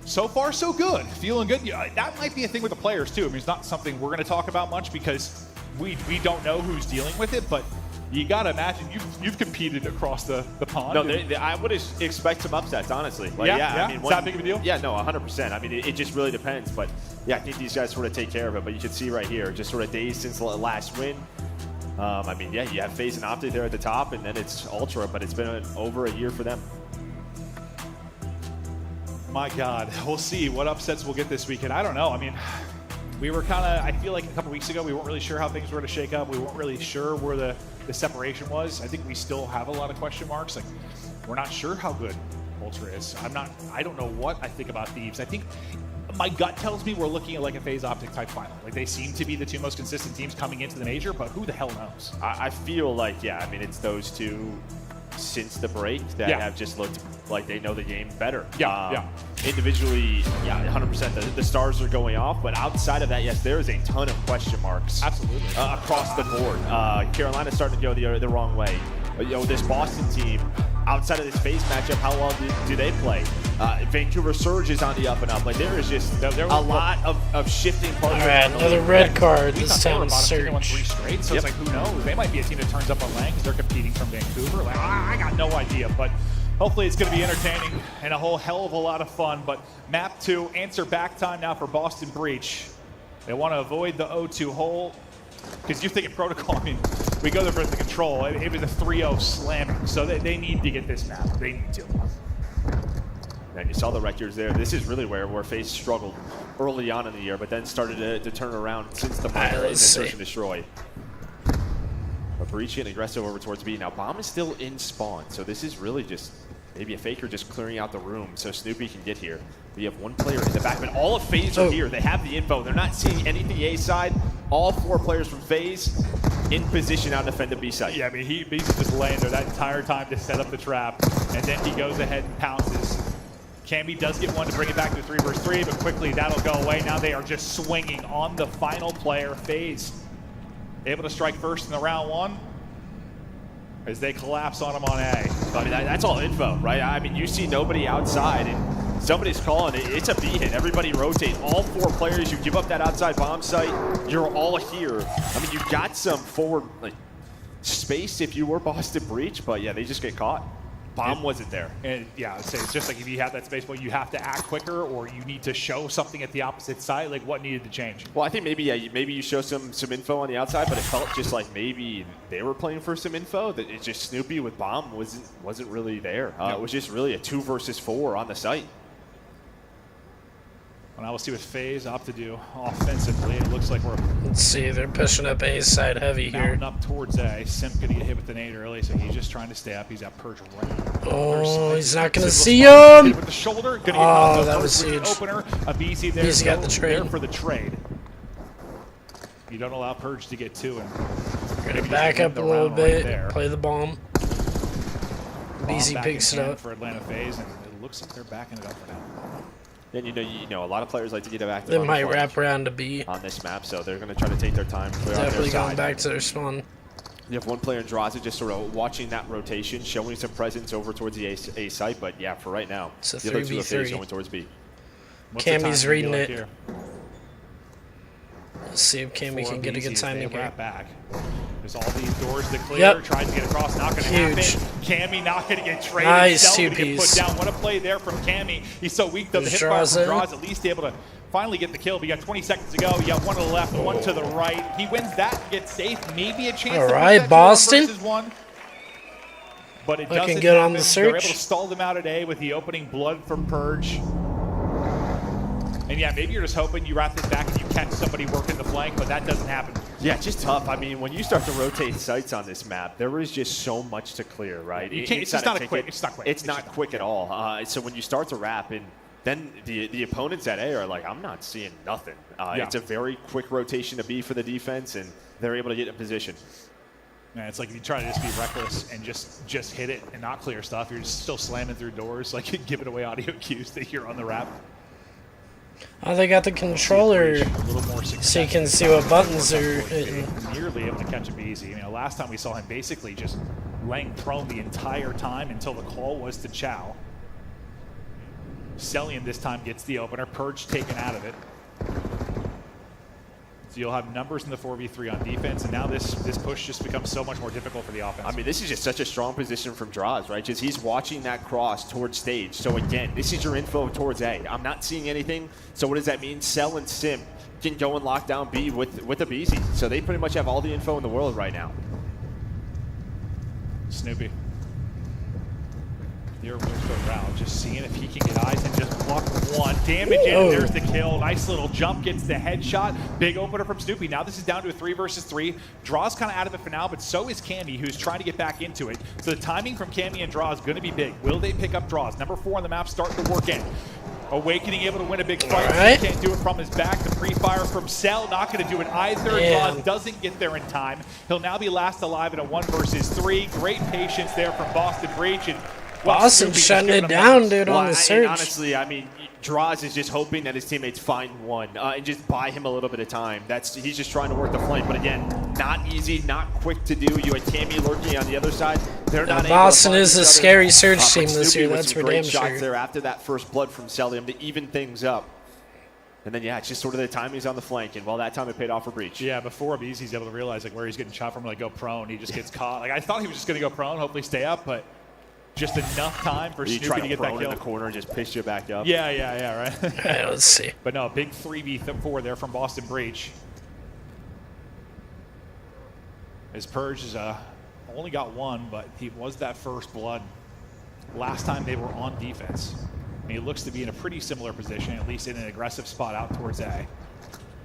so far, so good. Feeling good. Yeah, that might be a thing with the players too. I mean, it's not something we're going to talk about much because we don't know who's dealing with it, but. You gotta imagine you've competed across the pond. No, I would expect some upsets, honestly. Like, yeah. I mean, is that big of a deal? Yeah, no, 100%. I mean, it just really depends. But yeah, I think these guys sort of take care of it. But you can see right here, just sort of days since the last win. I mean, yeah, you have FaZe and Optic there at the top, and then it's Ultra, but it's been over a year for them. My God, we'll see what upsets we'll get this weekend. I don't know. I mean, we were kind of, I feel like a couple weeks ago, we weren't really sure how things were going to shake up. We weren't really sure where the separation was. I think we still have a lot of question marks. Like, we're not sure how good Ultra is. I don't know what I think about Thieves. I think my gut tells me we're looking at like a FaZe Optic type final. Like, they seem to be the two most consistent teams coming into the major, but who the hell knows? I feel like, yeah, I mean, it's those two since the break that have just looked like they know the game better. Individually, 100%. The stars are going off, but outside of that, yes, there is a ton of question marks. Absolutely. Across the board. Carolina's starting to go the wrong way. This Boston team, outside of this FaZe matchup, how well do they play? Vancouver Surge is on the up and up. Like, there is just a lot of shifting parts. All right, another red card. This town Surge. 3 straight, so it's like, who knows? They might be a team that turns up on lane because they're competing from Vancouver. Like, I got no idea, but hopefully it's going to be entertaining and a whole hell of a lot of fun. But map 2, answer back time now for Boston Breach. They want to avoid the O2 hole because you're thinking protocol. I mean, we go there for the control. It was a 3-0 slamming, so they need to get this map. They need to. And you saw the records there. This is really where FaZe struggled early on in the year, but then started to turn around since the minor in the Search and Destroy. But Breach getting aggressive over towards B. Now, Bomb is still in spawn, so this is really just maybe a Faker just clearing out the room so Snoopy can get here. We have one player in the back, but all of FaZe are here. They have the info. They're not seeing anything A side. All 4 players from FaZe in position now to defend the B side. Yeah, I mean, he's just laying there that entire time to set up the trap, and then he goes ahead and pounces. Cammy does get one to bring it back to 3 versus 3, but quickly that'll go away. Now they are just swinging on the final player. FaZe able to strike first in the round 1 as they collapse on him on A. I mean, that's all info, right? I mean, you see nobody outside, and Somebody's calling it. It's a B hit. Everybody rotate. All 4 players. You give up that outside bomb site. You're all here. I mean, you got some forward space if you were Boston Breach, but yeah, they just get caught. Bomb wasn't there. And yeah, I'd say it's just like if you have that space, well, you have to act quicker, or you need to show something at the opposite side. Like, what needed to change? Well, I think maybe you show some info on the outside, but it felt just like maybe they were playing for some info. That it's just Snoopy with Bomb wasn't really there. It was just really a 2 versus 4 on the site. And I will see what FaZe opt to do offensively. It looks like we're Let's see, they're pushing up A side heavy here. mounting up towards A. Simp gonna get hit with the nade early, so he's just trying to stay up. He's got Purge right. Oh, he's not gonna see him. With the shoulder, gonna Oh, get that was with the huge. opener. A BZ there. BZ got the trade. There for the trade. You don't allow Purge to get 2, and Gonna back up a little bit, play the bomb. BZ back picks in it hand up. for Atlanta FaZe, and it looks like they're backing it up for now. And you know, a lot of players like to get it back. They might wrap around to B. On this map, so they're going to try to take their time. Clear out Definitely their going side. back to their spawn. You have one player in Draza just sort of watching that rotation, showing some presence over towards the A site. But yeah, for right now, It's a the other 2 3v3. going towards B. Cammy's reading it. Here? Let's see if Cammy can get a good timing here. Back. There's all these doors to clear. Yep. Tries to get across. Not going to happen. Cammy not going to get traded. Nice Cell gonna get 2-piece. put down. What a play there from Cammy. He's so weak though. The There's hitbox from Draza. Draws at least able to finally get the kill. But you got 20 seconds to go. You got 1 to the left, 1 to the right. He wins that, gets safe. Maybe a chance. All to right, push that Boston. 2 versus 1. But it Looking doesn't good on happen. the They're able search. to stall them out at A with the opening blood from Purge. And yeah, maybe you're just hoping you wrap this back and you catch somebody working the flank, but that doesn't happen. Yeah, it's just tough. I mean, when you start to rotate sites on this map, there is just so much to clear, right? It's just not quick. It's not quick. It's not quick at all. So when you start to wrap, and then the opponents at A are like, I'm not seeing nothing. It's a very quick rotation to B for the defense, and they're able to get in position. Man, it's like if you try to just be reckless and just hit it and not clear stuff, you're just still slamming through doors, like giving away audio cues that you're on the wrap. Oh, they got the controller A little more success. so you can see what buttons are hitting. Nearly able to catch him easy. Last time we saw him basically just laying prone the entire time until the call was to Chow. Cellium this time gets the opener. Purge taken out of it. So you'll have numbers in the 4v3 on defense, and now this push just becomes so much more difficult for the offense. I mean, this is just such a strong position from Draws, right? Just he's watching that cross towards stage. So again, this is your info towards A. I'm not seeing anything. So what does that mean? Cell and Simp can go and lock down B with a BZ. So they pretty much have all the info in the world right now. Snoopy. Here moves the route, just seeing if he can get eyes and just block 1. Damage in, and there's the kill. Nice little jump, gets the headshot. Big opener from Snoopy. Now this is down to a 3 versus 3. Draws kind of out of it for now, but so is Cammy, who's trying to get back into it. So the timing from Cammy and Draw is going to be big. Will they pick up Draws? Number 4 on the map starting to work in. Awakening able to win a big fight. Right. He can't do it from his back. The pre-fire from Cell not going to do it either. Yeah. Draws doesn't get there in time. He'll now be last alive in a 1 versus 3. Great patience there from Boston Breach. And Boston shutting it down, dude, on the search. Honestly, I mean, Draws is just hoping that his teammates find one and just buy him a little bit of time. He's just trying to work the flank, but again, not easy, not quick to do. You had Cammy lurking on the other side. They're not able Boston to is a scary search team this year. That's for damn shots sure. there after that first blood from Cellium to even things up. And then, yeah, it's just sort of the timing's on the flank, and well, that time it paid off for Breach. Yeah, before he's able to realize like where he's getting shot from, like go prone. He just gets caught. Like I thought he was just going to go prone, hopefully stay up, but just enough time for Snoopy to get that kill. In the corner and just pitch you back up. Yeah, right. All right, let's see. But no, big 3v4 there from Boston Breach. His Purge is only got 1, but he was that first blood last time they were on defense. And he looks to be in a pretty similar position, at least in an aggressive spot out towards A.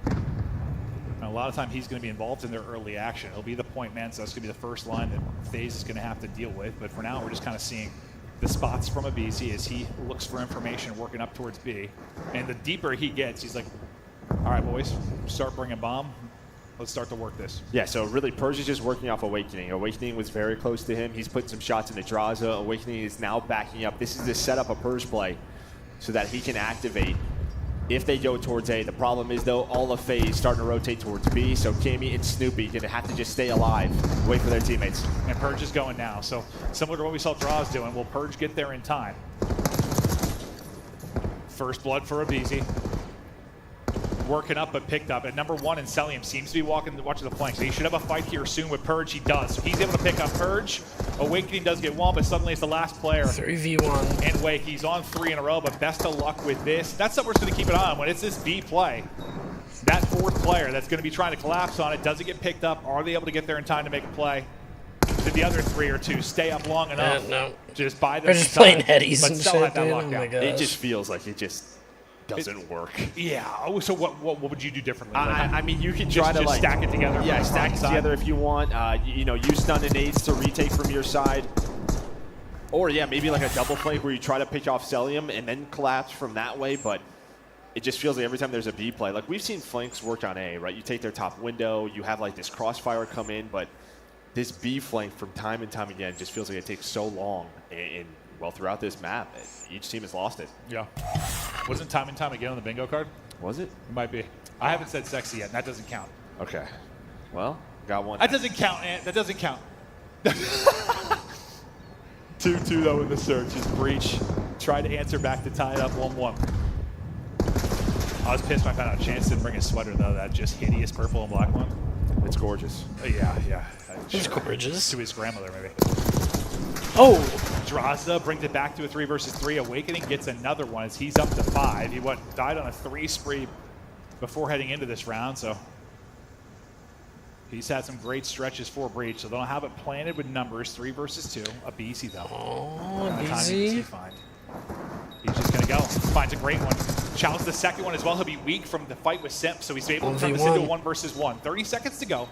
And a lot of time he's going to be involved in their early action. He'll be the point man, so that's going to be the first line that FaZe is going to have to deal with. But for now, we're just kind of seeing the spots from a BZ as he looks for information working up towards B. And the deeper he gets, he's like, all right, boys, start bringing bomb. Let's start to work this. Yeah, so really Purge is just working off Awakening. Awakening was very close to him. He's putting some shots into Draza. Awakening is now backing up. This is the setup of Purge play so that he can activate if they go towards A. The problem is, though, all of FaZe starting to rotate towards B, so Cammy and Snoopy going to have to just stay alive, wait for their teammates. And Purge is going now. So similar to what we saw Draws doing, will Purge get there in time? First blood for Abizi. Working up but picked up. And number 1 in Celium seems to be watching the flank. So he should have a fight here soon with Purge. He does. So he's able to pick up Purge. Awakening does get 1, but suddenly it's the last player. 3v1. And Wake, he's on 3 in a row, but best of luck with this. That's something we're going to keep an eye on. When it's this B play, that 4th player that's going to be trying to collapse on it, does it get picked up? Are they able to get there in time to make a play? Did the other 3 or 2 stay up long enough? No. Just buy them They're just playing headies but and still shit, have that dude. lockdown. Oh my God. It just feels like it just doesn't work. Yeah. Oh, so what would you do differently? I mean, you can try to just like stack it together. Yeah, from the stack front it side. together if you want. You know, use stun and nades to retake from your side. Or yeah, maybe like a double flank where you try to pick off Celium and then collapse from that way. But it just feels like every time there's a B play, like we've seen flanks work on A, right? You take their top window, you have like this crossfire come in, but this B flank from time and time again just feels like it takes so long. And well, throughout this map, each team has lost it. Yeah. Wasn't time and time again on the bingo card? Was it? It might be. I haven't said sexy yet, and that doesn't count. Okay. Well, got one. That doesn't count, Ant. That doesn't count. 2-2 though in the search is Breach. Tried to answer back to tie it up 1-1. I was pissed when I found out Chance didn't bring his sweater though. That just hideous purple and black one. It's gorgeous. Yeah. It's gorgeous. To his grandmother, maybe. Oh! Drazda brings it back to a 3 versus 3. Awakening gets another one as he's up to 5. He died on a 3 spree before heading into this round, so he's had some great stretches for Breach. So they'll have it planted with numbers 3 versus 2. Abizi though. Oh, Abizi. He's just gonna go. Finds a great one. Chow's the second one as well. He'll be weak from the fight with Simp, so he's able to turn this into a 1 versus 1. 30 seconds to go.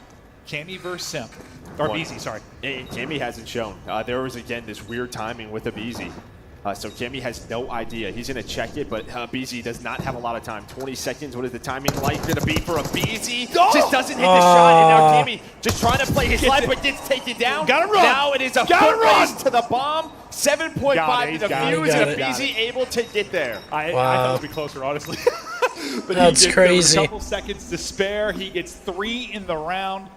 Cammy versus Simp. Or Abizi, sorry. Cammy hasn't shown. There was, again, this weird timing with Abizi. So Cammy has no idea. He's going to check it, but Abizi does not have a lot of time. 20 seconds. What is the timing like going to be for Abizi? Oh! Just doesn't hit the shot, and now Cammy just trying to play his life, but gets taken down. Gotta run. Now it is a foot race to the bomb. 7.5 to the fuse, and Abizi able to get there. I thought it would be closer, honestly. But That's crazy. A couple seconds to spare. He gets 3 in the round.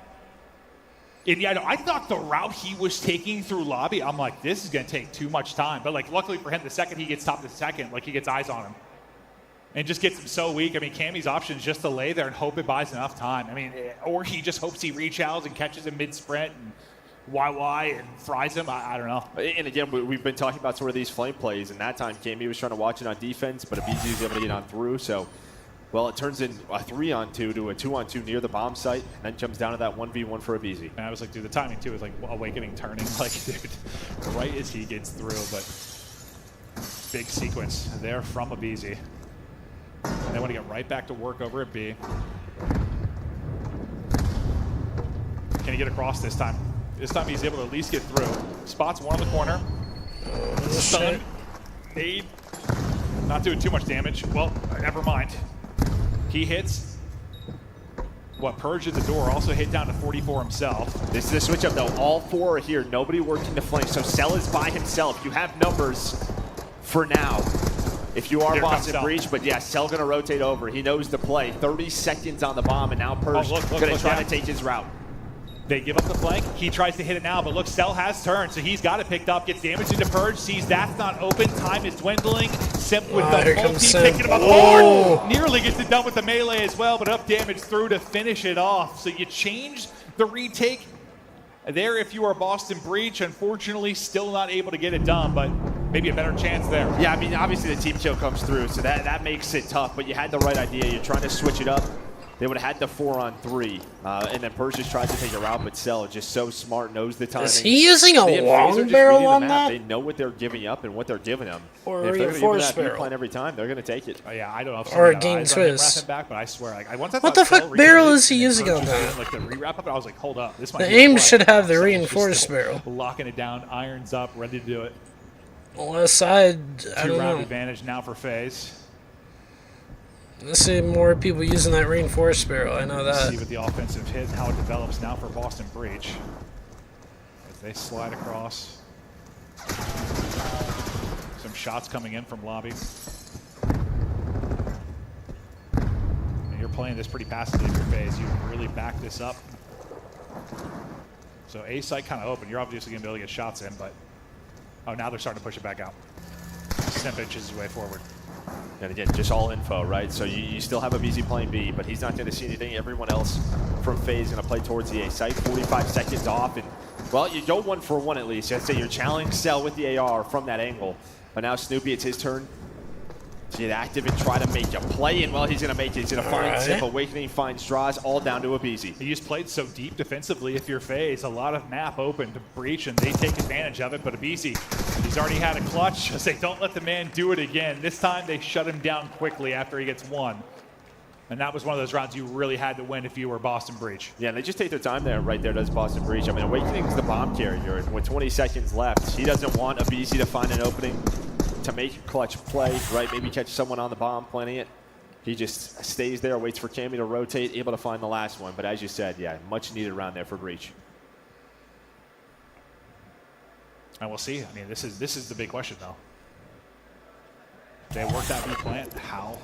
And yeah, I thought the route he was taking through lobby, I'm like, this is going to take too much time. But like, luckily for him, the second he gets top to second, like he gets eyes on him. And just gets him so weak. I mean, Cammy's option is just to lay there and hope it buys enough time. I mean, or he just hopes he reach out and catches him mid-sprint and YY and fries him. I don't know. And again, we've been talking about sort of these flame plays, and that time Cammy was trying to watch it on defense, but Abizi was able to get on through. So, well, it turns in a 3-on-2 to a 2-on-2 near the bomb site, and then comes down to that 1v1 for Abizi. And I was like, dude, the timing too is like Awakening turning, like, dude, right as he gets through. But big sequence there from Abizi. They want to get right back to work over at B. Can he get across this time? This time he's able to at least get through. Spots one on the corner. Stun. Aid. Not doing too much damage. Well, never mind. He hits. What, Purge at the door, also hit down to 44 himself. This is a switch up though. All 4 are here. Nobody working the flank. So Cell is by himself. You have numbers for now. If you are Boston Breach, but yeah, Cell gonna rotate over. He knows the play. 30 seconds on the bomb, and now Purge gonna try to take his route. They give up the flank. He tries to hit it now, but look, Cell has turned, so he's got it picked up. Gets damage into Purge, sees that's not open. Time is dwindling. Simp with the multi, picking him up hard. Nearly gets it done with the melee as well, but up damage through to finish it off. So you change the retake there if you are Boston Breach. Unfortunately, still not able to get it done, but maybe a better chance there. Yeah, I mean, obviously the team kill comes through, so that makes it tough, but you had the right idea. You're trying to switch it up. They would have had the 4-on-3, and then Purge just tries to take a route, but Cell just so smart, knows the timing. Is he using a long barrel on that? They know what they're giving up and what they're giving them. Or a reinforced barrel. Plan every time, they're going to take it. Oh, yeah, I don't know if or a game twist. Back, but I swear, like, once I what the fuck barrel is he using on that? Like the re-wrap up, I was like, hold up, this might the be aim should have the reinforced barrel. Locking it down, irons up, ready to do it. Left side, I don't know. 2-round advantage now for FaZe. Let's see more people using that reinforced barrel. I know that. See what the offensive hit and how it develops now for Boston Breach. As they slide across. Some shots coming in from lobby. And you're playing this pretty passively in your phase. You really back this up. So A site kind of open. You're obviously going to be able to get shots in, but oh, now they're starting to push it back out. Simp inches his way forward. And again, just all info, right? So you still have a BZ playing B, but he's not going to see anything. Everyone else from FaZe going to play towards the A site. 45 seconds off, and well, you go 1 for 1 at least. I'd say you're challenging Cell with the AR from that angle. But now Snoopy, it's his turn to get active and try to make a play. And well, he's going to make it. He's going to find Zip. Awakening finds Draws, all down to a BZ. He just played so deep defensively. If you're FaZe, a lot of map open to breach, and they take advantage of it. But a BZ, he's already had a clutch. I say, don't let the man do it again. This time they shut him down quickly after he gets 1. And that was one of those rounds you really had to win if you were Boston Breach. Yeah, and they just take their time there. Right there does Boston Breach. I mean, Awakening's the bomb carrier, and with 20 seconds left, he doesn't want a BZ to find an opening to make a clutch play, right? Maybe catch someone on the bomb planning it. He just stays there, waits for Cammy to rotate, able to find the last one. But as you said, yeah, much needed round there for Breach. And we'll see. I mean, this is the big question, though. They work that B plant. How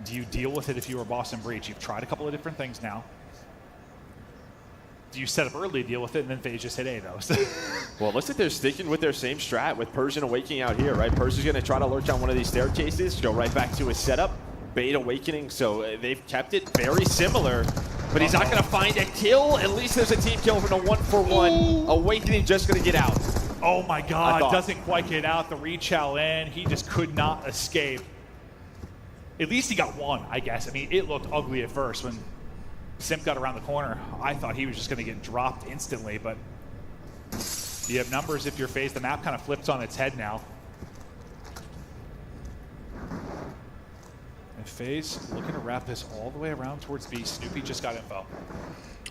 do you deal with it if you were Boston Breach? You've tried a couple of different things now. Do you set up early, deal with it, and then FaZe just hit A, though? Well, it looks like they're sticking with their same strat with Persian Awakening out here, right? Persian's going to try to lurch on one of these staircases, go right back to his setup. Bait Awakening, so they've kept it very similar. But he's not going to find a kill. At least there's a team kill from a 1 for 1. Awakening just going to get out. Oh, my God. Doesn't quite get out. The reach-out in. He just could not escape. At least he got 1, I guess. I mean, it looked ugly at first when Simp got around the corner. I thought he was just going to get dropped instantly, but you have numbers if you're FaZe. The map kind of flips on its head now. And FaZe looking to wrap this all the way around towards B. Snoopy just got info.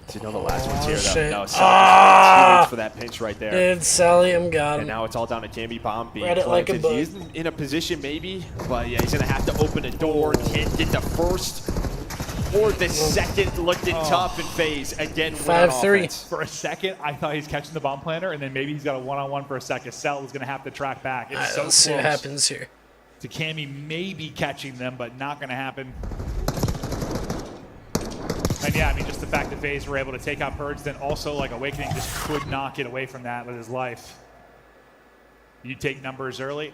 So you know the last one's here, though. No, Sally for that pinch right there. Dude, Sally, I'm got him. And now it's all down to Cammy Bomb being Read it like a book. He's in a position maybe, but yeah, he's going to have to open a door. Can't get the first or the second. Looking tough in FaZe. Again, 5-3. For a second, I thought he's catching the bomb planter, and then maybe he's got a one-on-one for a second. Cell is going to have to track back. It's so let's see what close happens here. to Cammy maybe catching them, but not going to happen. And yeah, I mean, just the fact that FaZe were able to take out Purge, then also like Awakening just could not get away from that with his life. You take numbers early,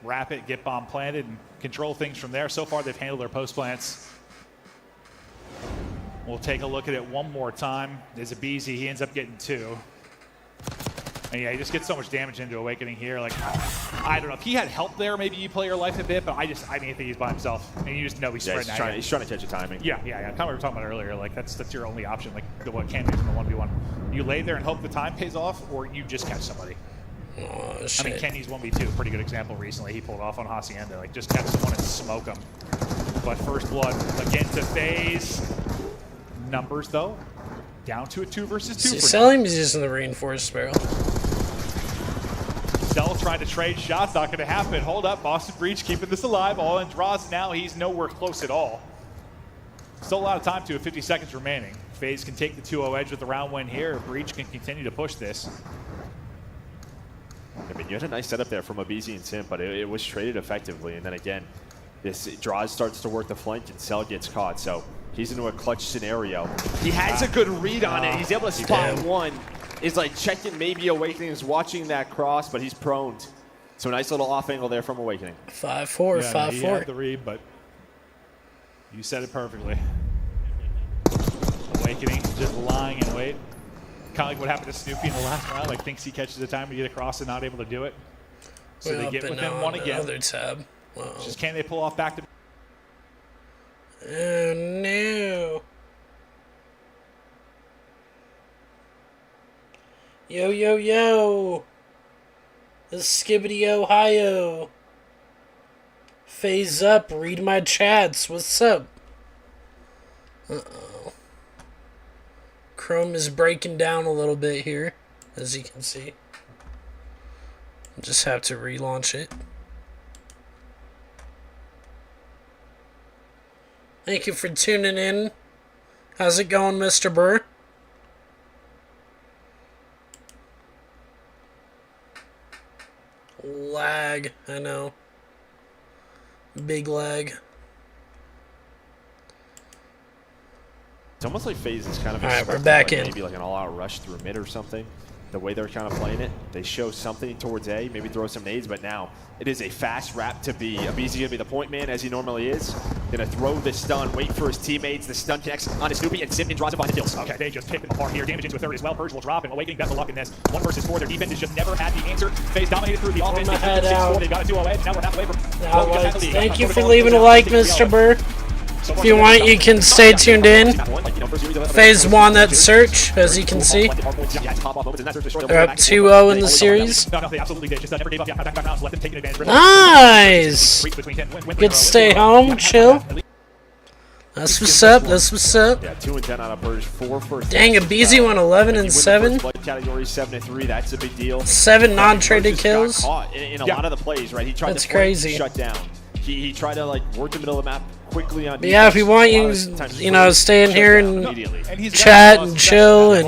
wrap it, get bomb planted, and control things from there. So far, they've handled their post plants. We'll take a look at it one more time. There's a BZ, he ends up getting 2. And yeah, he just gets so much damage into Awakening here. Like, I don't know. If he had help there, maybe you play your life a bit, but I think he's by himself. And you just know he's spreading out. He's trying to catch a timing. Yeah. Kind of what we were talking about earlier. Like, that's your only option. Like, the what can do in the 1v1. You lay there and hope the time pays off, or you just catch somebody. Oh, shit. I mean, Kenny's 1v2, pretty good example recently. He pulled off on Hacienda. Like, just catch someone and smoke them. But first blood again to FaZe. Numbers, though, down to a 2 versus 2. Salim's using the reinforced barrel. Cell trying to trade shots, not going to happen. Hold up, Boston Breach keeping this alive. All in draws now. He's nowhere close at all. Still a lot of time to it, 50 seconds remaining. FaZe can take the 2-0 edge with the round win here. Breach can continue to push this. I mean, you had a nice setup there from a BZ and Simp, but it was traded effectively. And then again, this Draws starts to work the flank and Cell gets caught. So he's into a clutch scenario. He has a good read on it. He's able to spot one. Is like checking maybe Awakening is watching that cross, but he's prone. So nice little off angle there from Awakening. 5-4, 5-4. He had the read, but you said it perfectly. Awakening just lying in wait. Kind of like what happened to Snoopy in the last round. Like thinks he catches the time to get across and not able to do it. So they get within one again. Other tab. Wow. Just can they pull off back to? Oh no. Yo, yo, yo. This is Skibbity Ohio. FaZe up, read my chats. What's up? Uh-oh. Chrome is breaking down a little bit here, as you can see. Just have to relaunch it. Thank you for tuning in. How's it going, Mr. Burr? Lag, I know. Big lag. It's almost like FaZe is kind of Alright, we're back in. Maybe like an all-out rush through mid or something. the way they're kind of playing it, they show something towards A, maybe throw some nades, but now it is a fast wrap to B. Abizi's going to be the point man as he normally is. Going to throw the stun, wait for his teammates. The stun connects onto Snoopy, and Simpson draws it behind the kills. Okay, they just pick them apart here. Damage into a third as well. Purge will drop, and Awakening best of luck in this. 1 versus 4. Their defense has just never had the answer. FaZe dominated through the offense. They've got a 2-0 edge. Now we're halfway from... Thank you for leaving a like, Mr. Burr. If you want, you can stay tuned in. FaZe won that search, as you can see. They're up 2-0 in the series. Nice! Good stay home, chill. That's what's up, that's what's up. Yeah, 2 and 10 on a Purge, 4 for... Dang, Abizi went 11 and 7. Category 7-3, that's a big deal. 7 non-traded kills. Caught in a lot of the plays, right? He tried That's to crazy. shut down. He tried to like work the middle of the map quickly on. Yeah, if you want, you know, stay in here and chat and chill. And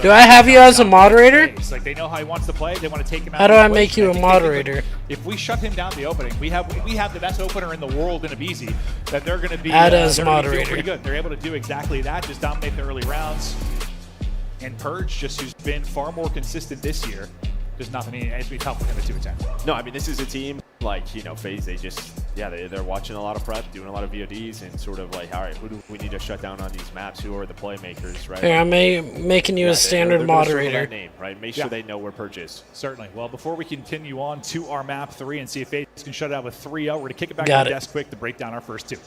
do I have you as a moderator? Like they know how he wants to play. They want to take him out. How do I make you a moderator? If we shut him down the opening, we have the best opener in the world in Abizi. That they're going to be add as they're moderator. Pretty good. They're able to do exactly that. Just dominate the early rounds. And Purge, just who's been far more consistent this year. There's nothing. It's been tough for him at 2 and 10. No, I mean this is a team like, you know, FaZe. They just they're watching a lot of prep, doing a lot of VODs, and sort of like, all right, who do we need to shut down on these maps? Who are the playmakers, right? Here, I'm making you a standard moderator. That name, right? Make sure they know where Purge is. Certainly. Well, before we continue on to our map 3 and see if FaZe can shut it out with 3-0, we're gonna kick it back to the desk quick to break down our first 2.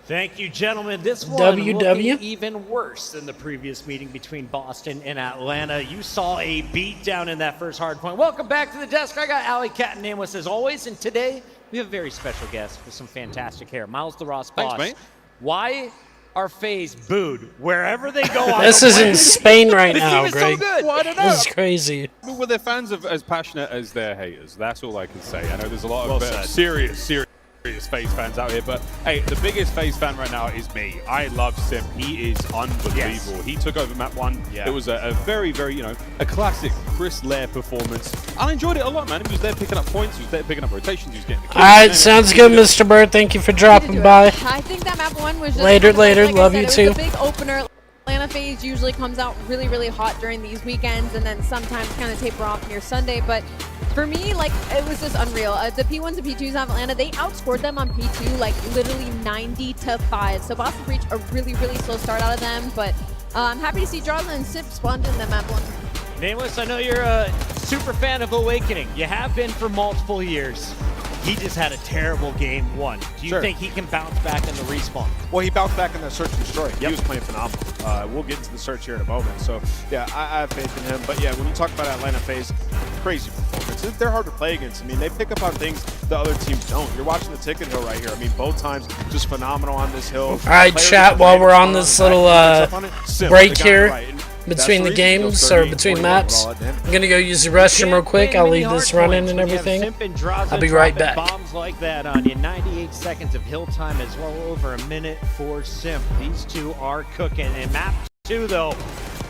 Thank you, gentlemen. This one WW? looking even worse than the previous meeting between Boston and Atlanta. You saw a beatdown in that first hard point. Welcome back to the desk. I got Alley Cat and Nameless as always, and today we have a very special guest with some fantastic hair. Miles the Ross Boss. Thanks, mate. Why are FaZe booed wherever they go on This is in Spain right now, This team Greg. is so good. Well, I don't know. This is crazy. Well, they're fans of as passionate as their haters. That's all I can say. I know there's a lot of Well serious FaZe fans out here, but hey, the biggest FaZe fan right now is me. I love Sim. He is unbelievable. Yes. He took over map 1. Yeah. It was a very, very, you know, a classic Chris Lair performance. I enjoyed it a lot, man. He was there picking up points. He was there picking up rotations. He was getting the kills. All right, sounds good, Mr. Bird. Thank you for dropping by. I think that map 1 was just later. Like Love I said, you it too. was a big opener. Atlanta FaZe usually comes out really, really hot during these weekends, and then sometimes kind of taper off near Sunday. But for me, like, it was just unreal. The P1s and P2s of Atlanta, they outscored them on P2 like literally 90-5. So Boston Breach a really, really slow start out of them. But I'm happy to see Draza and Sip spawned in the map 1. Nameless, I know you're a super fan of Awakening. You have been for multiple years. He just had a terrible game 1. Do you think he can bounce back in the respawn? Well, he bounced back in the search and destroy. He was playing phenomenal. We'll get into the search here in a moment. So, yeah, I have faith in him. But, yeah, when you talk about Atlanta FaZe, crazy performance. They're hard to play against. I mean, they pick up on things the other teams don't. You're watching the ticket hill right here. I mean, both times just phenomenal on this hill. All right, chat, while we're on this little break here between the games or between maps, I'm going to go use the restroom real quick. I'll leave this running and everything. I'll be right back. Bombs like that on you. 98 seconds of hill time as well, over a minute for Simp. These two are cooking. And map 2, though,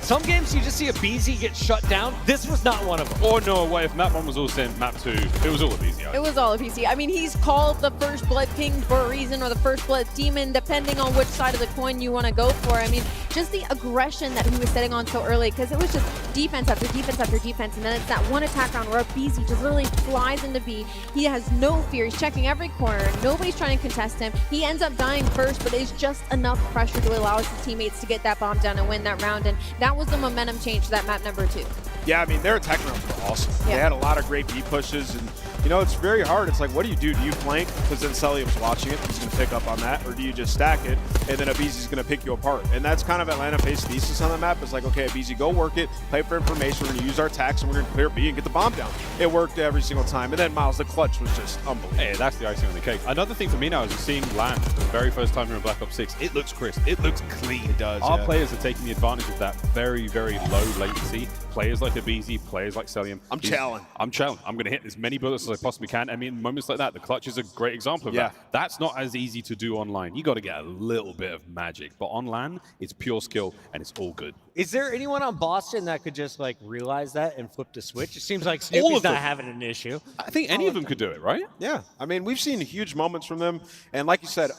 some games you just see a BZ get shut down. This was not one of them. Or no way, if map 1 was all Sim, map 2, it was all a BZ. It was all a PC. I mean, he's called the First Blood King for a reason, or the First Blood Demon, depending on which side of the coin you want to go for. I mean, just the aggression that he was setting on so early, because it was just defense after defense after defense, and then it's that one attack round where BZ just literally flies into B. He has no fear. He's checking every corner. Nobody's trying to contest him. He ends up dying first, but it's just enough pressure to allow his teammates to get that bomb down and win that round, and that was the momentum change to that map number 2. Yeah, I mean, their attack rounds were awesome. Yeah. They had a lot of great B pushes, and, you know, it's very hard. It's like, what do? Do you flank? Because then Celium's watching it. He's going to pick up on that. Or do you just stack it, and then Abizi's going to pick you apart? And that's kind of Atlanta FaZe thesis on the map. It's like, okay, Abizi, go work it, play for information. We're going to use our attacks, and we're going to clear B and get the bomb down. It worked every single time. And then Miles, the clutch was just unbelievable. Hey, that's the icing on the cake. Another thing for me now is seeing land for the very first time here in Black Ops 6. It looks crisp. It looks clean. It does, Our players are taking the advantage of that very, very low latency. Players like Abizi, players like Celium. I'm challenging. I'm going to hit as many bullets as I possibly can. I mean, moments like that, the clutch is a great example of that. That's not as easy to do online. You got to get a little bit of magic. But on LAN, it's pure skill, and it's all good. Is there anyone on Boston that could just like realize that and flip the switch? It seems like Snoopy's not having an issue. I think any of them could do it, right? Yeah, I mean, we've seen huge moments from them, and like you said,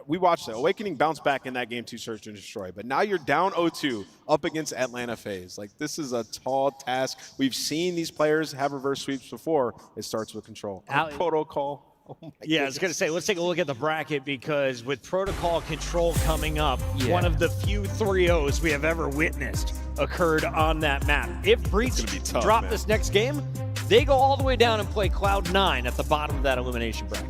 we watched it. Awakening bounce back in that game to Search and Destroy, but now you're down 0-2 up against Atlanta FaZe. Like, this is a tall task. We've seen these players have reverse sweeps before. It starts with control. Protocol. Oh my yeah, I was going to say, let's take a look at the bracket because with Protocol Control coming up, one of the few 3-0s we have ever witnessed occurred on that map. If Breach drop this next game, they go all the way down and play Cloud9 at the bottom of that elimination bracket.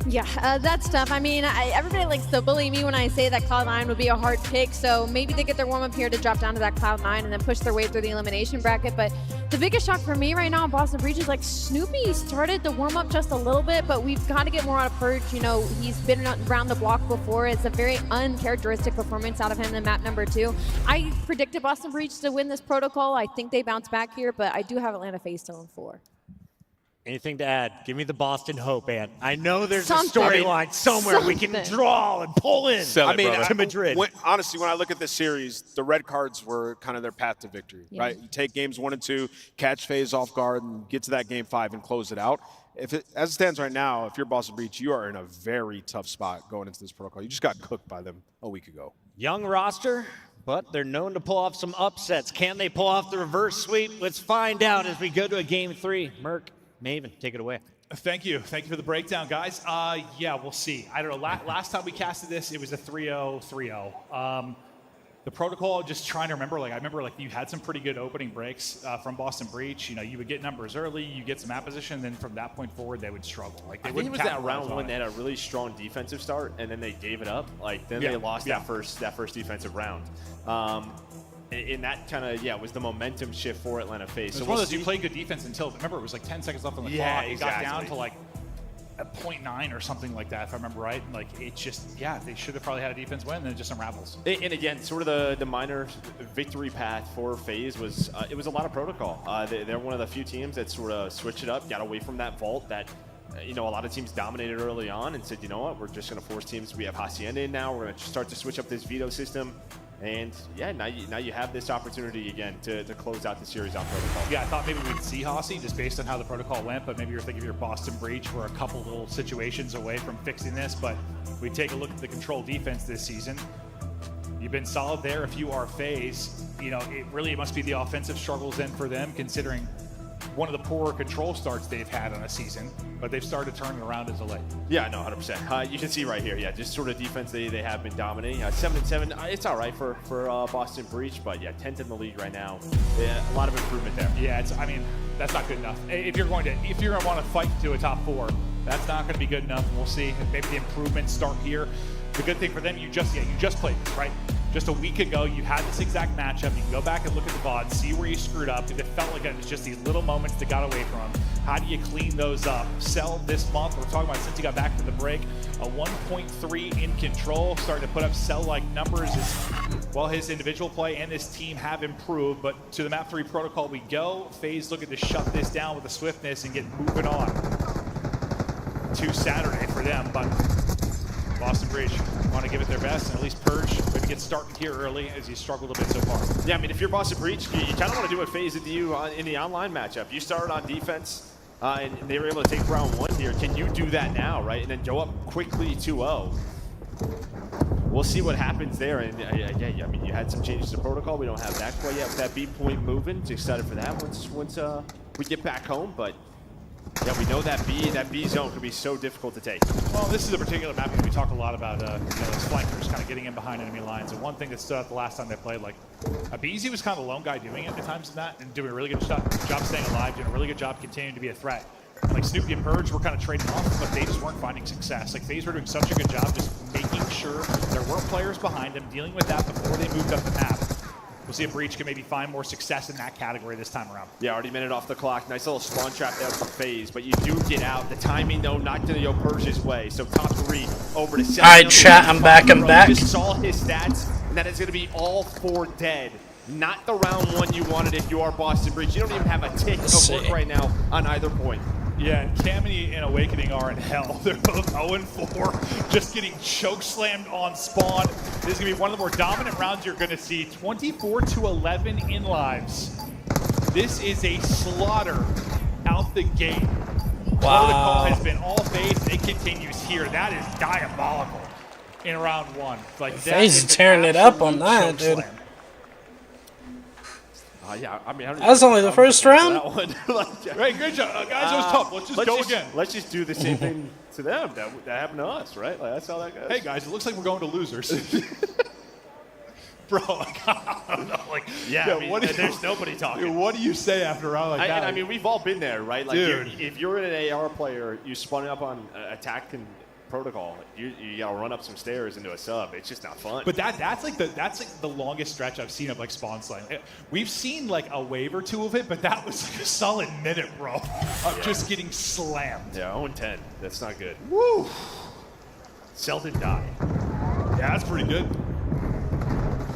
Yeah, that's tough. I mean, everybody likes to bully me when I say that Cloud9 would be a hard pick, so maybe they get their warm-up here to drop down to that Cloud9 and then push their way through the elimination bracket. But the biggest shock for me right now in Boston Breach is like Snoopy started the warm-up just a little bit, but we've got to get more out of Purge. You know, he's been around the block before. It's a very uncharacteristic performance out of him in map number 2. I predicted Boston Breach to win this protocol. I think they bounce back here, but I do have Atlanta FaZe still in 4. Anything to add? Give me the Boston hope, Ann. I know there's a storyline somewhere we can draw and pull in to Madrid. Honestly, when I look at this series, the red cards were kind of their path to victory, right? You take games 1 and 2, catch FaZe off guard, and get to that game 5 and close it out. As it stands right now, if you're Boston Breach, you are in a very tough spot going into this protocol. You just got cooked by them a week ago. Young roster, but they're known to pull off some upsets. Can they pull off the reverse sweep? Let's find out as we go to a game 3. Merc, Maven, take it away. Thank you. Thank you for the breakdown, guys. Yeah, we'll see. I don't know. Last time we casted this, it was a 3-0, 3-0. The protocol, just trying to remember, like I remember like you had some pretty good opening breaks from Boston Breach. You know, you would get numbers early, you get some map position, then from that point forward, they would struggle. Like they I think it was that round when they had a really strong defensive start, and then they gave it up. Like then they lost that first defensive round. And that kind of, was the momentum shift for Atlanta FaZe. So one of those, you played good defense until, remember, it was like 10 seconds left on the clock. It got down to like a 0.9 or something like that, if I remember right. Like, it's just, they should have probably had a defense win, and then it just unravels. And again, sort of the minor victory path for FaZe was, it was a lot of protocol. They're one of the few teams that sort of switched it up, got away from that vault that, a lot of teams dominated early on and said, you know what, we're just going to force teams. We have Hacienda in now. We're going to start to switch up this veto system. And now you have this opportunity again to close out the series on protocol. Yeah, I thought maybe we'd see Hossie just based on how the protocol went, but maybe you're thinking of your Boston Breach. We're a couple little situations away from fixing this, but we take a look at the control defense this season. You've been solid there. If you are FaZe, it must be the offensive struggles then for them, considering one of the poorer control starts they've had on a season, but they've started turning around as of late. Yeah, no, 100%. You can see right here, just sort of defense they have been dominating. 7-7, it's all right for Boston Breach, but 10th in the league right now. A lot of improvement there. Yeah, that's not good enough. If you're going to want to fight to a top 4, that's not going to be good enough. We'll see. Maybe the improvements start here. The good thing for them, you just played this, right? Just a week ago, you had this exact matchup. You can go back and look at the VOD, see where you screwed up. It felt like it was just these little moments that got away from them. How do you clean those up? Cell this month, we're talking about since he got back from the break, a 1.3 in control, starting to put up Cell-like numbers as his individual play and his team have improved. But to the map 3 protocol we go. FaZe looking to shut this down with the swiftness and get moving on to Saturday for them. But Boston Breach want to give it their best and at least Purge maybe get started here early as he struggled a bit so far. Yeah, I mean, if you're Boston Breach, you kind of want to do what FaZe did to you in the online matchup. You started on defense, and they were able to take round 1 here. Can you do that now, right? And then go up quickly 2-0. We'll see what happens there. And I mean, you had some changes to protocol. We don't have that quite yet. With that B point moving, just excited for that once we get back home. But yeah, we know that B zone can be so difficult to take. Well, this is a particular map because we talk a lot about those flankers kind of getting in behind enemy lines. And one thing that stood out the last time they played, like BZ was kind of the lone guy doing it at times in that and doing a really good job staying alive, doing a really good job continuing to be a threat. Like Snoopy and Purge were kind of trading off, but they just weren't finding success. Like FaZe were doing such a good job just making sure there weren't players behind them, dealing with that before they moved up the map. We'll see if Breach can maybe find more success in that category this time around. Yeah, already a minute off the clock. Nice little spawn trap there from FaZe, but you do get out. The timing, though, not going to go Purge's way. So top 3 over to 7. All right, chat, I'm back. Just saw his stats, and that is going to be all 4 dead. Not the round 1 you wanted if you are Boston Breach. You don't even have a tick of work right now on either point. Yeah, and Cammy and Awakening are in hell. They're both 0-4, just getting choke slammed on spawn. This is going to be one of the more dominant rounds you're going to see. 24-11 in lives. This is a slaughter out the gate. Wow. Protocol has been all FaZe. It continues here. That is diabolical in round 1. Like, FaZe is tearing it up on that, dude. Yeah, I mean, That's only the first round? That one. Like, Right, good job. Guys, it was tough. Let's just go again. Let's just do the same thing to them that happened to us, right? Like, that's how that goes. Hey, guys, it looks like we're going to losers. Bro, I don't know. Like, yeah, I mean, there's nobody talking. What do you say after a round like that? I mean, we've all been there, right? Like, Dude. if you're an AR player, you spun up on attack and protocol, you gotta run up some stairs into a sub. It's just not fun. But that's like the longest stretch I've seen of like spawn slam. We've seen like a wave or two of it, but that was like a solid minute, bro, of just getting slammed. Yeah, 0-10. That's not good. Woo! Selden die. Yeah, that's pretty good.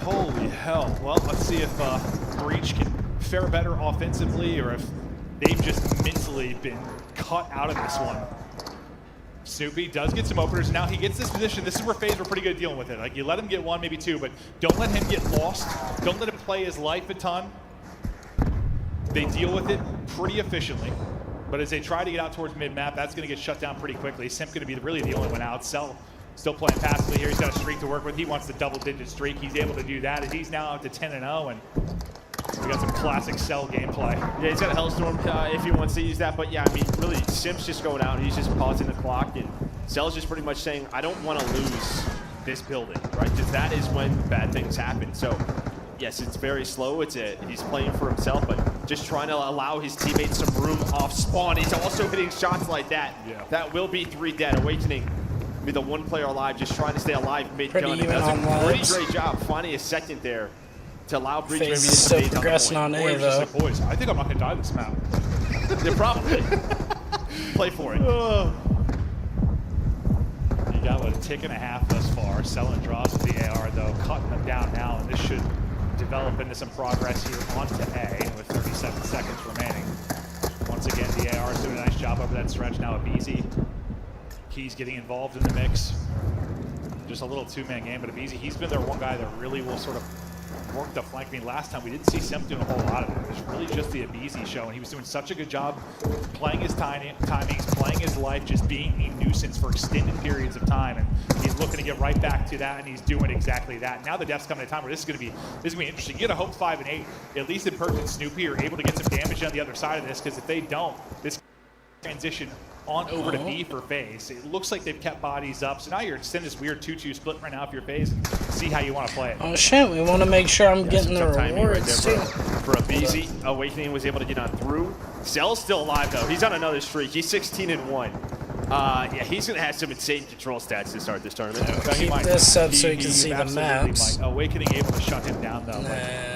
Holy hell. Well, let's see if Breach can fare better offensively or if they've just mentally been cut out of this one. Snoopy does get some openers. Now he gets this position. This is where FaZe were pretty good at dealing with it. Like, you let him get one, maybe two, but don't let him get lost. Don't let him play his life a ton. They deal with it pretty efficiently. But as they try to get out towards mid-map, that's going to get shut down pretty quickly. Simp's going to be really the only one out. Cell still playing passively here. He's got a streak to work with. He wants the double-digit streak. He's able to do that, and he's now out to 10-0, and we got some classic Cell gameplay. Yeah, he's got a Hellstorm if he wants to use that. But yeah, I mean, really, Sim's just going out. He's just pausing the clock, and Cell's just pretty much saying, I don't want to lose this building, right? Because that is when bad things happen. So, yes, it's very slow. He's playing for himself, but just trying to allow his teammates some room off spawn. He's also hitting shots like that. Yeah. That will be 3 dead. Awakening be the one player alive, just trying to stay alive mid-gun. He does a pretty great job finding a second there to allow Breach maybe to still progressing on A, though. Like, boys, I think I'm not going to die this map. Yeah, probably. Play for it. You got, what, a tick and a half thus far. Selling draws with the AR, though, cutting them down now, and this should develop into some progress here onto A with 37 seconds remaining. Once again, the AR is doing a nice job over that stretch now at BZ. Key's getting involved in the mix. Just a little two-man game, but Abizi, he's been their one guy that really will sort of work the flank. I mean, last time we didn't see Simp doing a whole lot of it. It was really just the Abizi show, and he was doing such a good job playing his timings, playing his life, just being a nuisance for extended periods of time, and he's looking to get right back to that, and he's doing exactly that. Now the death's coming at a time where this is going to be interesting. You gotta hope 5 and 8, at least in Perch and Snoopy, are able to get some damage on the other side of this, because if they don't, this transition on over to B for FaZe. It looks like they've kept bodies up, so now you're sending this weird 2-2 split right now for your FaZe and see how you want to play it. Oh shit, we want to make sure I'm getting the rewards right for Abizi. Awakening was able to get on through. Cell's still alive though. He's on another streak. He's 16-1. Yeah, he's going to have some insane control stats to start this tournament. Keep this up so you can see the maps. Awakening able to shut him down though.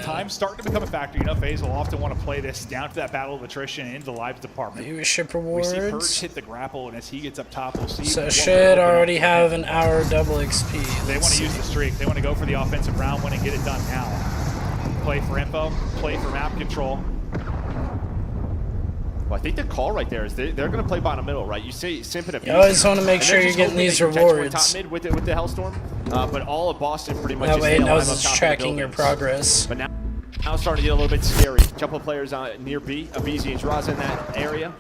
Time's starting to become a factor. You know, FaZe will often want to play this down to that battle of attrition into the lives department. Viewership rewards. We see Perch hit the grapple, and as he gets up top, we'll see. So should already have an hour double XP. They want to use the streak. They want to go for the offensive round win and get it done now. Play for info, play for map control. Well, I think the call right there is they're going to play bottom middle, right? You say Simp and Abizi. You always want to make sure you're getting these rewards. Top mid with the Hellstorm, but all of Boston pretty much. That way it knows it's tracking your progress. But now it's starting to get a little bit scary. A couple of players near B. Abizi and Draza in that area.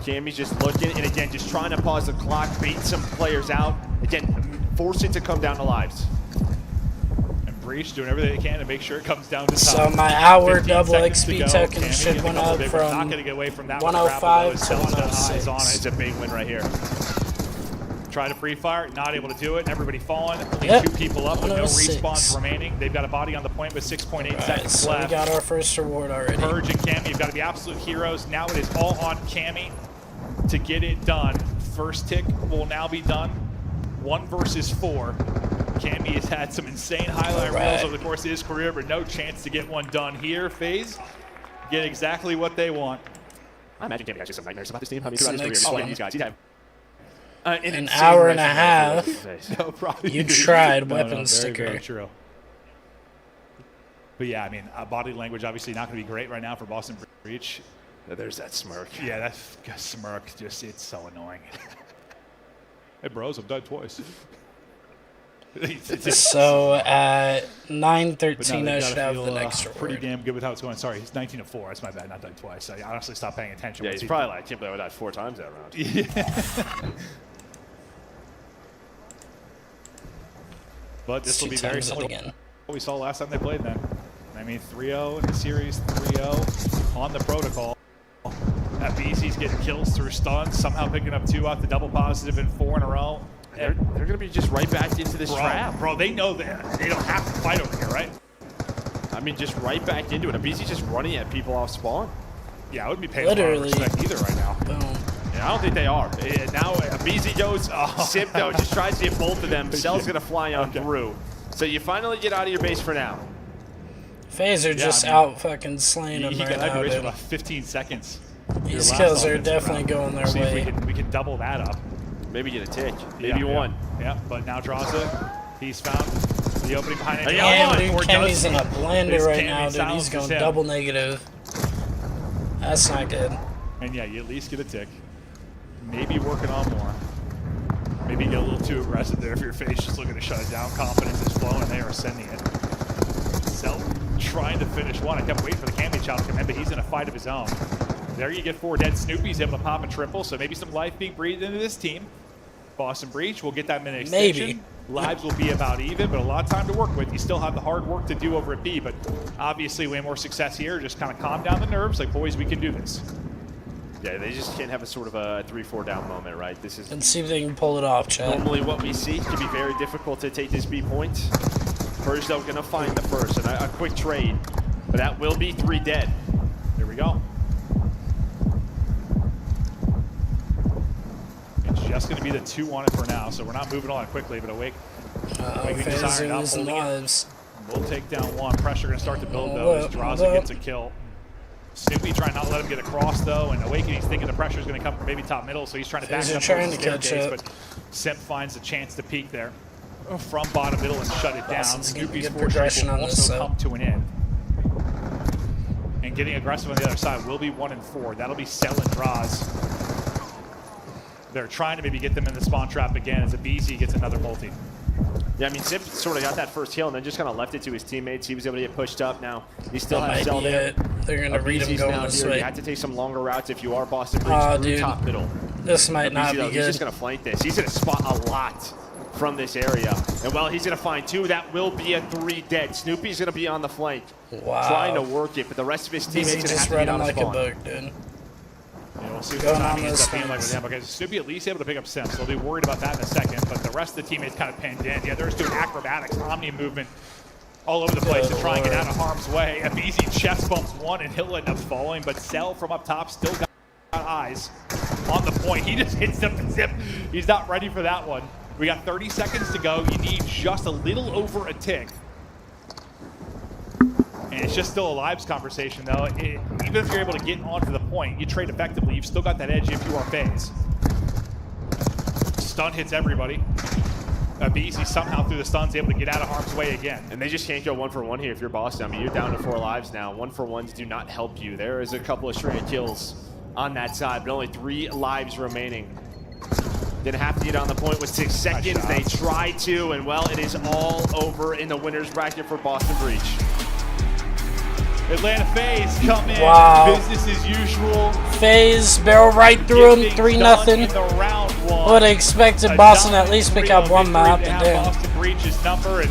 Cammy's just looking, and again, just trying to pause the clock, bait some players out. Again, force it to come down to lives. Breach doing everything they can to make sure it comes down to so top. my hour double XP token should went up from not going to get away from that 105 to 106. 106. It's a big win right here. Try to pre-fire, not able to do it. Everybody falling. Only 2 people up with no respawns remaining. They've got a body on the point with 6.8 seconds so left. We got our first reward already. Purge and Cammy have got to be absolute heroes. Now it is all on Cammy to get it done. First tick will now be done. 1 versus 4. Cammy has had some insane highlight reels over the course of his career, but no chance to get one done here. FaZe get exactly what they want. I imagine Cammy actually some nightmares about this team. I mean, throughout his career, these guys, he'd have an hour and a half. No, probably you tried weapon very, sticker. Very true. But yeah, I mean, body language obviously not going to be great right now for Boston Breach. There's that smirk. Yeah, that smirk, it's so annoying. Hey, bros, I've died twice. So at 9:13, I should have the next pretty damn good with how it's going. Sorry, he's 19-4. That's my bad. Not died twice. I honestly stopped paying attention. Yeah, he's probably like, I can't believe I died 4 times that round. Yeah. But this will be very similar to what we saw last time they played then. I mean, 3-0 in the series, 3-0 on the protocol. BZ's getting kills through stuns, somehow picking up 2 out the double positive in 4 in a row. They're going to be just right back into this trap. Bro, they know that they don't have to fight over here, right? I mean, just right back into it. BZ's just running at people off spawn. Yeah, I wouldn't be paying a lot of respect either right now. Boom. Yeah, I don't think they are. Now BZ goes, Sip though, just tries to get both of them. Cell's going to fly on through. So you finally get out of your base for now. Phaser just out fucking slaying him He right got out now, of base for dude. about 15 seconds. These kills are definitely going their See way. if we can double that up. Maybe get a tick. Maybe one. Yeah, but now Draza, he's found the opening behind it. Damn, dude, Kemi's in a blender right now, dude. He's going double negative. That's not good. And yeah, you at least get a tick. Maybe working on more. Maybe get a little too aggressive there if your face just looking to shut it down. Confidence is flowing and they are sending it. Self trying to finish one. I kept waiting for the Cammy shot to come in, but he's in a fight of his own. There you get 4 dead. Snoopy's able to pop a triple, so maybe some life being breathed into this team. Boston Breach will get that minute extension. Maybe. Lives will be about even, but a lot of time to work with. You still have the hard work to do over at B, but obviously way more success here. Just kind of calm down the nerves, like, boys, we can do this. Yeah, they just can't have a sort of a 3-4 down moment, right? This is And see if they can pull it off, Chad. normally what we see. It can be very difficult to take this B point. Purge, though, going to find the first, and a quick trade. But that will be 3 dead. Here we go. It's just going to be the 2 on it for now, so we're not moving all that quickly, but Awake. Phaser losing lives. We'll take down 1. Pressure going to start to build, though, as Draza gets a kill. Snoopy trying not to let him get across, though, and Awakening's thinking the pressure is going to come from maybe top middle, so he's trying to back up trying the to catch staircase, up. but Simp finds a chance to peek there from bottom middle and shut it down. Boston's getting Snoopy's good force progression will on this, also so. come to an end. And getting aggressive on the other side will be 1 and 4. That'll be Cell and Draws. They're trying to maybe get them in the spawn trap again as a BZ gets another multi. Yeah, I mean, Zip sort of got that first kill and then just kind of left it to his teammates. He was able to get pushed up. Now, he still has Cell there. They're going to read him going this way. You have to take some longer routes if you are Boston Breach through top middle. This might not be though, good. He's just going to flank this. He's going to spot a lot from this area. And, well, he's going to find 2. That will be a 3 dead. Snoopy's going to be on the flank. Wow. Trying to work it, but the rest of his team is going to have to read get him on like spawn. a book, dude. Yeah, we'll see what the timing ends up being like with him. Okay, Snoopy at least able to pick up Sims. They'll be worried about that in a second, but the rest of the teammates kind of pinned in. Yeah, they're just doing acrobatics, omni movement all over the place to try and get out of harm's way. FBZ chest bumps 1 and he'll end up falling, but Cell from up top still got eyes on the point. He just hits up and Zip. He's not ready for that one. We got 30 seconds to go. You need just a little over a tick. And it's just still a lives conversation, though. Even if you're able to get onto the point, you trade effectively. You've still got that edge if you are FaZe. Stun hits everybody. BZ somehow through the stuns able to get out of harm's way again. And they just can't go 1 for 1 here if you're Boston. I mean, you're down to 4 lives now. 1 for 1s do not help you. There is a couple of straight kills on that side, but only 3 lives remaining. Didn't have to get on the point with 6 seconds. They tried to, and well, it is all over in the winner's bracket for Boston Breach. Atlanta FaZe come in. Wow. Business as usual. FaZe barrel right through him, 3-0. Would have expected Boston at least pick up 1 map, and then. Boston Breach's number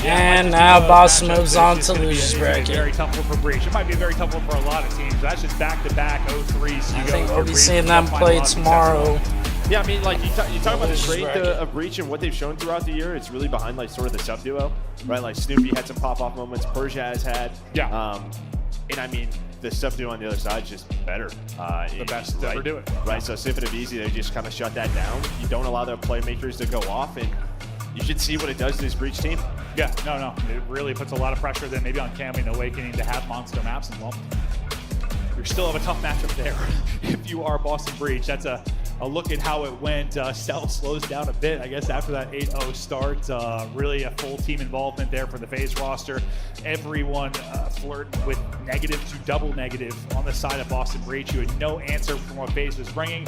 and now Boston moves on to losers bracket. Very tough one for Breach. It might be a very tough one for a lot of teams. That's just back-to-back 0-3. So I think we'll be seeing them play tomorrow. Yeah, I mean, like, you talk about the strength of Breach and what they've shown throughout the year. It's really behind, like, sort of the sub-duo, right? Like, Snoopy had some pop-off moments. Persia has had. Yeah. And, I mean, the sub-duo on the other side is just better. The best to ever do it. Right, so Sif and Avizi, they just kind of shut that down. You don't allow their playmakers to go off, and you should see what it does to this Breach team. Yeah, no. It really puts a lot of pressure then maybe on Cammy and Awakening to have monster maps, and well, you still have a tough matchup there if you are Boston Breach. That's a a look at how it went. Cell slows down a bit, I guess, after that 8-0 start. Really a full team involvement there for the FaZe roster. Everyone flirting with negative to double negative on the side of Boston Breach. You had no answer from what FaZe was bringing.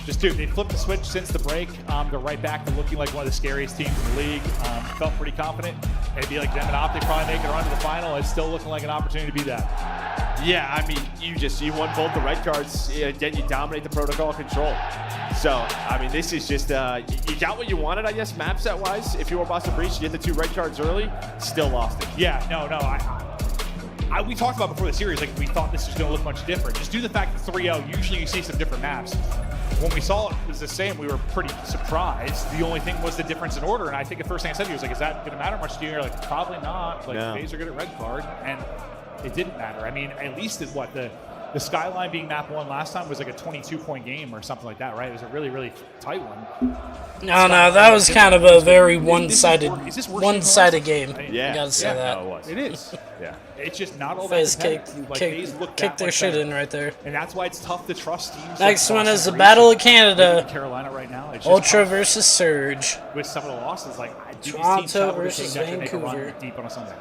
Just dude, they flipped the switch since the break. They're right back to looking like one of the scariest teams in the league. Felt pretty confident. It'd be like them and Optic probably making a run to the final. It's still looking like an opportunity to be that. Yeah, I mean, you won both the red cards, then you dominate the protocol control. So, I mean, this is just, you got what you wanted, I guess, map set wise. If you were Boston Breach, you get the 2 red cards early, still lost it. Yeah, no, we talked about before the series, like we thought this was going to look much different. Just due to the fact that 3-0, usually you see some different maps. When we saw it was the same, we were pretty surprised. The only thing was the difference in order, and I think the first thing I said to you was like, is that going to matter much to you? You're like, probably not. Like, no. FaZe are good at red card, and it didn't matter. I mean, at least it's what the Skyline being map 1 last time was like a 22-point game or something like that, right? It was a really, really tight one. No, that was kind of a very one-sided game. Yeah, You gotta say that. No, it was. It is. Yeah. It's just not all FaZe that competitive. FaZe look kicked their much shit better. in right there. And that's why it's tough to trust teams. Next like one is the Boston Battle of Breach, Canada. Carolina right now. It's just Ultra tough versus Surge. with some of the losses. Like, do these Toronto teams struggle to versus take make a Vancouver. run deep on a Sunday?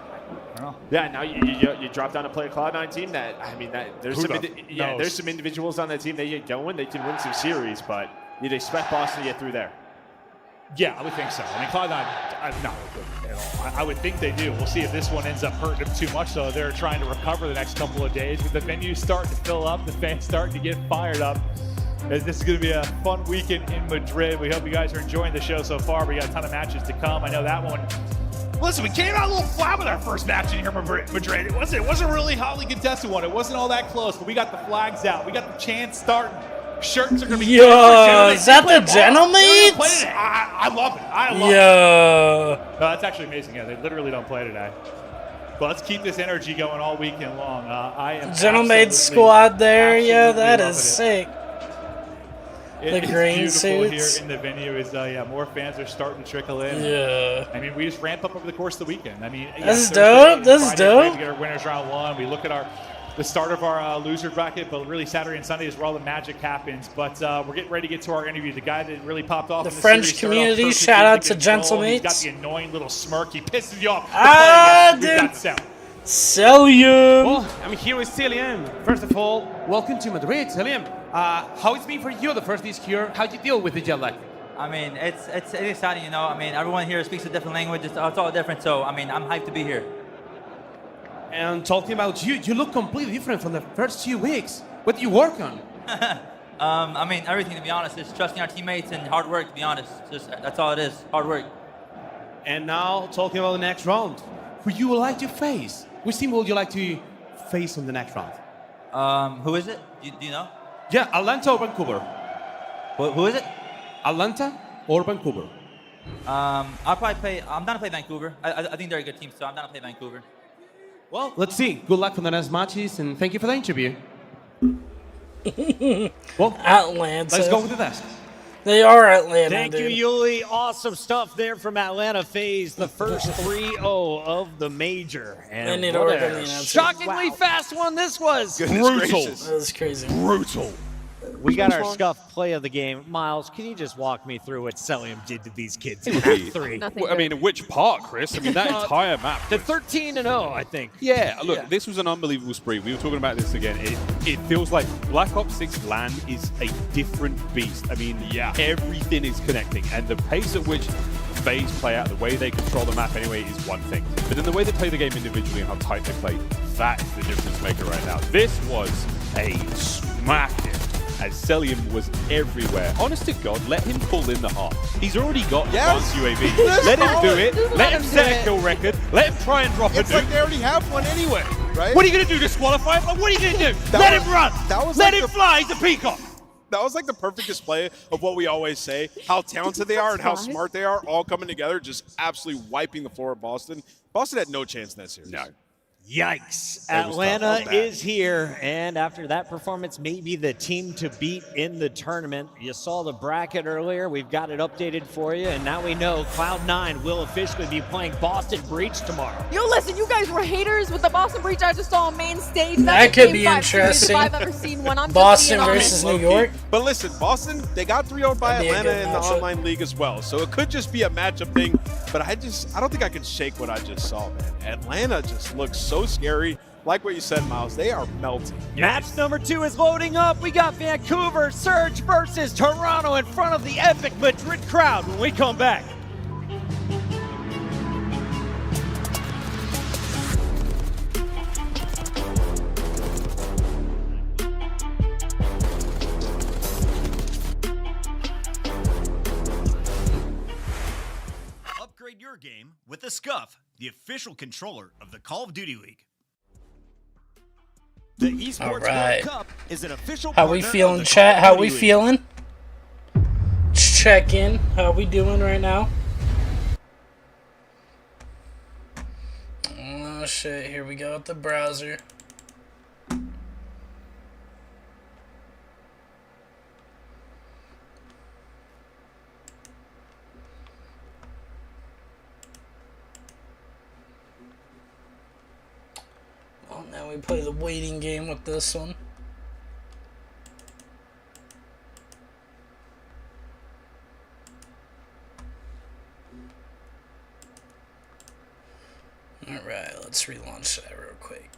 I don't know. Yeah, now you drop down to play a Cloud9 team that, I mean, there's knows? some individuals on that team that get going. They can win some series, but you'd expect Boston to get through there. Yeah, I would think so. I mean, Cloud9, not good at all. I would think they do. We'll see if this one ends up hurting them too much, though. They're trying to recover the next couple of days. With the venues starting to fill up, the fans starting to get fired up. This is going to be a fun weekend in Madrid. We hope you guys are enjoying the show so far. We got a ton of matches to come. I know that one. Listen, we came out a little flat with our first match in here in Madrid. It wasn't a really hotly contested one. It wasn't all that close, but we got the flags out. We got the chants starting. Shirts are going to be is that the Gentlemates? I love it. I love it. No, that's actually amazing. Yeah, they literally don't play today. But let's keep this energy going all weekend long. I am Gentlemates squad there. Yeah, that is loving it. sick. The It's green beautiful suits. here in the venue. Is more fans are starting to trickle in. Yeah. I mean, we just ramp up over the course of the weekend. I mean, This is Thursday dope. and This is Friday, dope. We get our winners round 1. We look at the start of our loser bracket, but really Saturday and Sunday is where all the magic happens. But we're getting ready to get to our interview. The guy that really popped off The in French series, started off community, perfectly shout out with to control. He's got Gentlemates. the annoying little smirk. He pisses you off. Dude. We've got Sel. Celium. Well, I'm here with Celium. First of all, welcome to Madrid, Celium. How it's been for you the first days here? How do you deal with the jet lag? I mean, it's exciting, you know. I mean, everyone here speaks a different language. It's all different. So, I mean, I'm hyped to be here. And talking about you, you look completely different from the first 2 weeks. What do you work on? I mean, everything, to be honest. It's trusting our teammates and hard work, to be honest. Just that's all it is, hard work. And now talking about the next round. Who you would like to face? Which team would you like to face on the next round? Who is it? Do you know? Yeah, Atlanta or Vancouver? Who is it? Atlanta or Vancouver? I'm down to play Vancouver. I think they're a good team, so I'm down to play Vancouver. Well, let's see. Good luck for the next matches, and thank you for the interview. Well, Atlanta. let's go with the desk. They are Atlanta. Thank dude. you, Yuli. Awesome stuff there from Atlanta FaZe, the first 3-0 of the major. They And need to what work on a the announcers. shockingly fast one this was. Brutal. That was crazy. Brutal. We got our scuff play of the game. Miles, can you just walk me through what Celium did to these kids in half 3? Nothing I mean, which part, Chris? I mean, that entire map. The 13-0, I think. Yeah, look, this was an unbelievable spree. We were talking about this again. It feels like Black Ops 6 LAN is a different beast. I mean, everything is connecting, and the pace at which FaZe play out, the way they control the map anyway, is one thing. But then the way they play the game individually and how tight they play, that is the difference maker right now. This was a smacking, as Celium was everywhere. Honest to God, let him pull in the heart. He's already got advanced UAV. Let him do it. Let him set a kill record. Let him try and drop a It's like nuke. they already have one anyway, right? What are you going to do, disqualify him? What are you going to do? Let him run. Let him fly. He's a peacock. That was like the perfect display of what we always say, how talented they are and how smart they are, all coming together, just absolutely wiping the floor of Boston. Boston had no chance in that series. No. Yikes. That was tough. That Atlanta was bad. is here, and after that performance, maybe the team to beat in the tournament. You saw the bracket earlier. We've got it updated for you, and now we know Cloud9 will officially be playing Boston Breach tomorrow. Yo, listen, you guys were haters with the Boston Breach I just saw on main stage. That could be interesting. I've ever seen one. I'm Boston just being versus honest. New York. But listen, Boston, they got 3-0 by That'd be a Atlanta good in the matchup. online league as well. So it could just be a matchup thing. But I don't think I can shake what I just saw, man. Atlanta just looks so scary. Like what you said, Miles, they are melting. Match number 2 is loading up. We got Vancouver Surge versus Toronto in front of the epic Madrid crowd when we come back. Upgrade your game with the Scuff, the official controller of the Call of Duty League. The Esports All right. World Cup is an official How we partner of feeling, the chat? Call How of we Duty League. feeling? Check in. How we doing right now? Oh shit, here we go with the browser. Well, now we play the waiting game with this one. Alright, let's relaunch that real quick.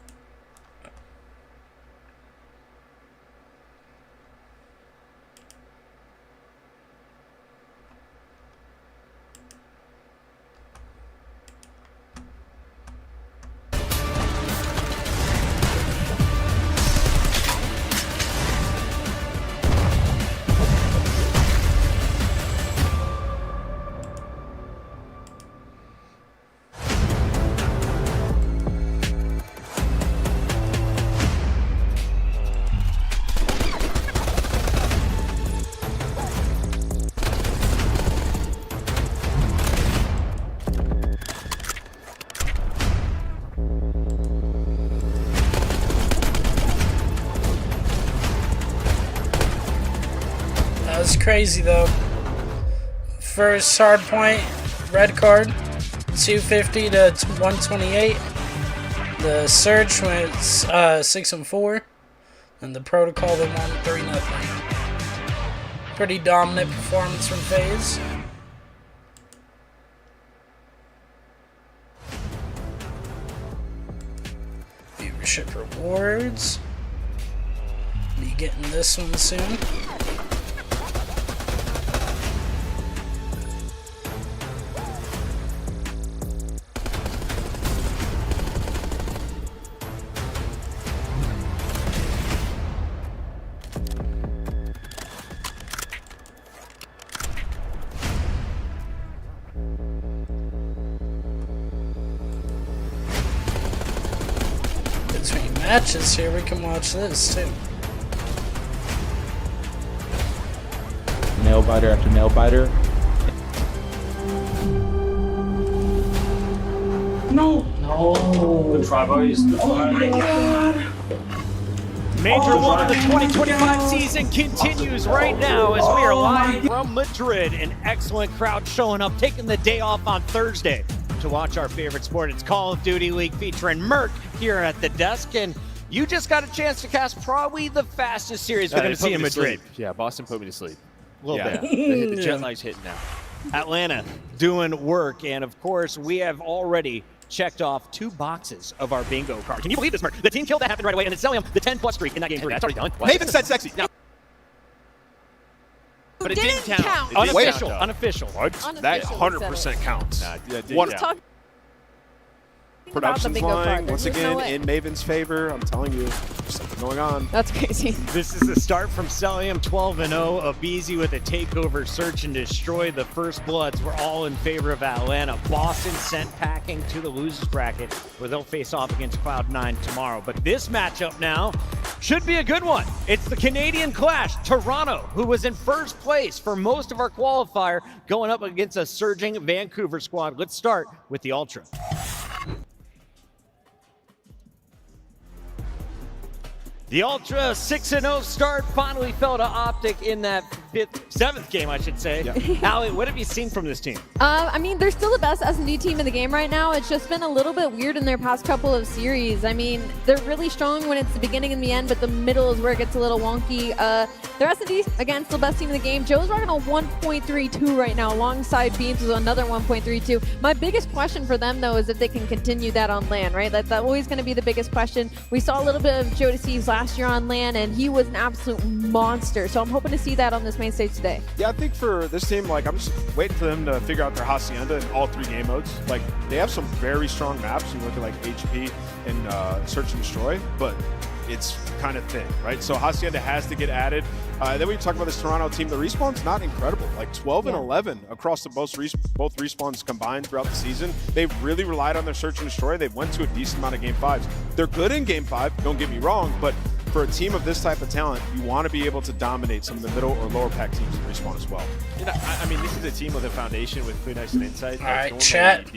That was crazy though. First hard point, red card, 250 to 128. The Surge went 6-4, and the Protocol they won 3-0. Pretty dominant performance from FaZe. Viewership rewards. Be getting this one soon. Between matches here, we can watch this too. Nail biter after nail biter. No. Good try, boys. Oh my god. Major one of the 2025 season continues right now as we are live from Madrid. An excellent crowd showing up, taking the day off on Thursday to watch our favorite sport. It's Call of Duty League featuring Merc here at the desk, and you just got a chance to cast probably the fastest series we're going to see in Madrid. Yeah, Boston put me to sleep. A little bit. The jet lag's hitting now. Atlanta doing work, and of course, we have already checked off 2 boxes of our bingo card. Can you believe this, Merc? The team killed that happened right away, and it's Celium, the 10+ streak in that game 3. That's already done. Maven said sexy. Now, But it didn't count. It didn't unofficial. count, unofficial. That 100% counts. Nah, that didn't One- count. Production's bingo card. lying once There's no again way. in Maven's favor. I'm telling you, there's something going on. That's crazy. This is the start from Celium 12-0. Abizi with a takeover search and destroy. The first bloods were all in favor of Atlanta. Boston sent packing to the losers bracket where they'll face off against Cloud9 tomorrow. But this matchup now should be a good one. It's the Canadian Clash. Toronto, who was in first place for most of our qualifier, going up against a surging Vancouver squad. Let's start with the Ultra. The Ultra 6-0 start finally fell to Optic in that 7th game, I should say. Yep. Allie, what have you seen from this team? I mean, they're still the best S&D team in the game right now. It's just been a little bit weird in their past couple of series. I mean, they're really strong when it's the beginning and the end, but the middle is where it gets a little wonky. Their S&D, again, still best team in the game. Joe's rocking a 1.32 right now, alongside Beams with another 1.32. My biggest question for them, though, is if they can continue that on LAN, right? That's always going to be the biggest question. We saw a little bit of Joe DeCeves last year on LAN, and he was an absolute monster. So I'm hoping to see that on this main stage today. Yeah, I think for this team, like, I'm just waiting for them to figure out their Hacienda in all 3 game modes. Like, they have some very strong maps. You look at like HP and Search and Destroy, but it's kind of thin, right? So Hacienda has to get added. Then we talk about this Toronto team. The respawn's not incredible. Like 12 and 11 across the both respawns combined throughout the season. They've really relied on their Search and Destroy. They've went to a decent amount of Game 5s. They're good in Game 5, don't get me wrong, but for a team of this type of talent, you want to be able to dominate some of the middle or lower pack teams in respawn as well. You know, I mean, this is a team with a foundation with Clue Nice and Insight. All right, chat.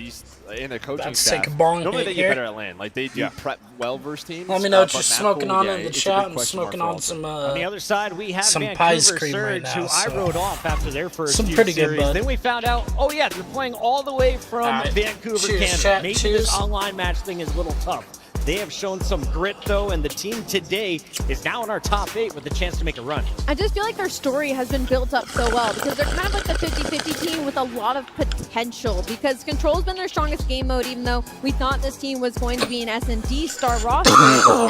In the coaching That's staff, sick bong normally they hit get here. better at LAN. Like they do prep well versus teams. Let me know what you're but map smoking pool, on yeah, in the it's a chat. big I'm question mark smoking for on Ultra. some On the other side, we have some Vancouver pies cream Surge, right now, who I so- wrote off after their first Some few pretty good, series. bud. Then we found out, oh yeah, they're playing all the way from right. Vancouver, Cheers, Canada. chat. Maybe Cheers. this online match thing is a little tough. They have shown some grit, though, and the team today is now in our top 8 with a chance to make a run. I just feel like their story has been built up so well because they're kind of like the 50-50 team with a lot of potential because Control's been their strongest game mode, even though we thought this team was going to be an S&D star roster.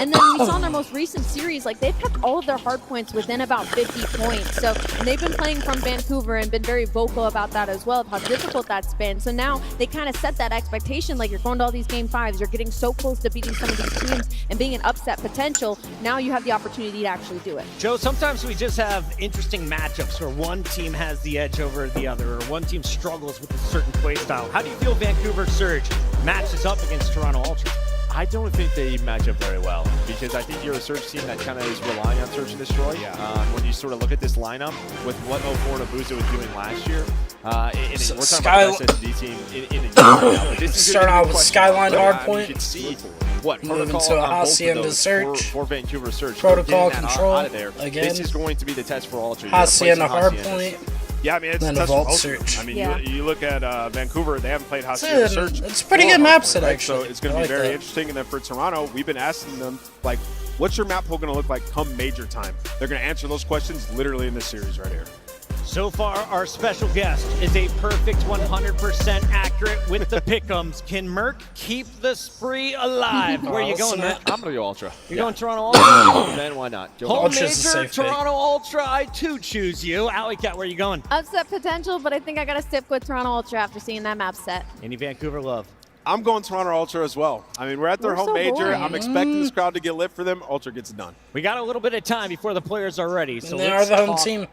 And then we saw in their most recent series, like they've kept all of their hard points within about 50 points. So and they've been playing from Vancouver and been very vocal about that as well, of how difficult that's been. So now they kind of set that expectation, like you're going to all these Game 5s, you're getting so close to beating some of these teams and being an upset potential. Now you have the opportunity to actually do it. Joe, sometimes we just have interesting matchups where one team has the edge over the other or one team struggles with a certain play style. How do you feel Vancouver Surge matches up against Toronto Ultra? I don't think they match up very well because I think you're a Surge team that kind of is relying on Search and Destroy. When you sort of look at this lineup with what 04 and Abuza was doing last year, and we're talking about this SSD team in a year now, but this is Start out with Skyline right? Hardpoint. You can see what Moving protocol to a on both of Hacienda those Search. for Vancouver Surge. Protocol Getting that Control out of there. again. This is going to be the test for Ultra. Hacienda Hardpoint. Yeah, I mean, it's Then a a test Vault for both. Search. I mean, Yeah. you look at Vancouver, they haven't played Hacienda Search. It's a pretty good or map Hardpoint, set, right? actually. So it's going I to like be very that. interesting. And then for Toronto, we've been asking them, like, what's your map pool going to look like come major time? They're going to answer those questions literally in this series right here. So far, our special guest is a perfect 100% accurate with the pick'ems. Can Merc keep the spree alive? Where are you going, Merc? I'm going to go Ultra. You're going Toronto Ultra? Then why not? Go Home Ultra's a major, safe pick. Toronto Ultra, I too choose you. Alley Cat, where are you going? Upset potential, but I think I got to stick with Toronto Ultra after seeing that map set. Any Vancouver love? I'm going Toronto Ultra as well. I mean, we're at their We're home so major. boring. I'm expecting this crowd to get lit for them. Ultra gets it done. We got a little bit of time before the players are ready. So And they are let's the home talk team.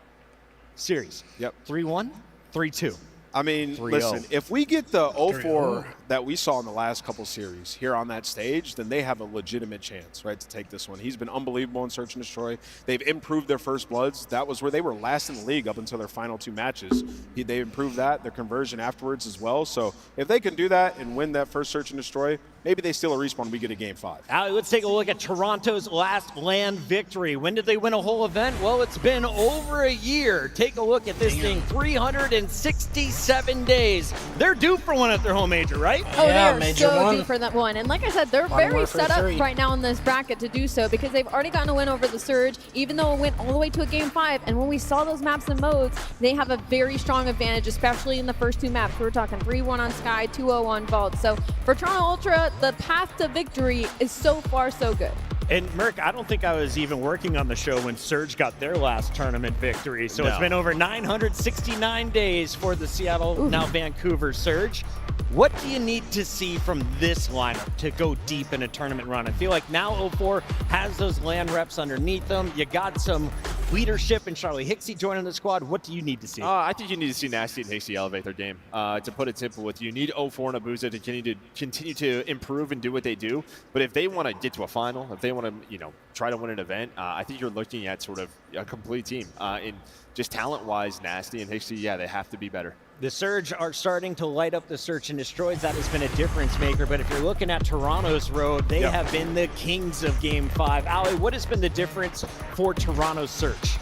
series. Yep. 3-1, 3-2. I mean, 3-0. listen, if we get the 04 3-0. that we saw in the last couple series here on that stage, then they have a legitimate chance, right, to take this one. He's been unbelievable in Search and Destroy. They've improved their first bloods. That was where they were last in the league up until their final 2 matches. They improved that, their conversion afterwards as well. So if they can do that and win that first Search and Destroy, maybe they steal a respawn and we get a Game 5. Allie, let's take a look at Toronto's last LAN victory. When did they win a whole event? Well, it's been over a year. Take a look at this thing, 367 days. They're due for one at their home major, right? Oh, Yeah, they are major so one. due for that one. And like I said, they're Modern very Warfare set up 3. right now in this bracket to do so because they've already gotten a win over the Surge, even though it went all the way to a Game 5. And when we saw those maps and modes, they have a very strong advantage, especially in the first 2 maps. We're talking 3-1 on Sky, 2-0 on Vault. So for Toronto Ultra, the path to victory is so far so good. And Merc, I don't think I was even working on the show when Surge got their last tournament victory. So it's been over 969 days for the Seattle, now Vancouver Surge. What do you need to see from this lineup to go deep in a tournament run? I feel like now 04 has those LAN reps underneath them. You got some leadership and Charlie Hixie joining the squad. What do you need to see? I think you need to see Nasty and Hixie elevate their game. To put it simple with you need 04 and Abuza to continue to improve and do what they do. But if they want to get to a final, if they want to, try to win an event, I think you're looking at sort of a complete team. And just talent-wise, Nasty and Hixie, yeah, they have to be better. The Surge are starting to light up the search and destroys. That has been a difference maker. But if you're looking at Toronto's road, they have been the kings of Game 5. Ali, what has been the difference for Toronto's search?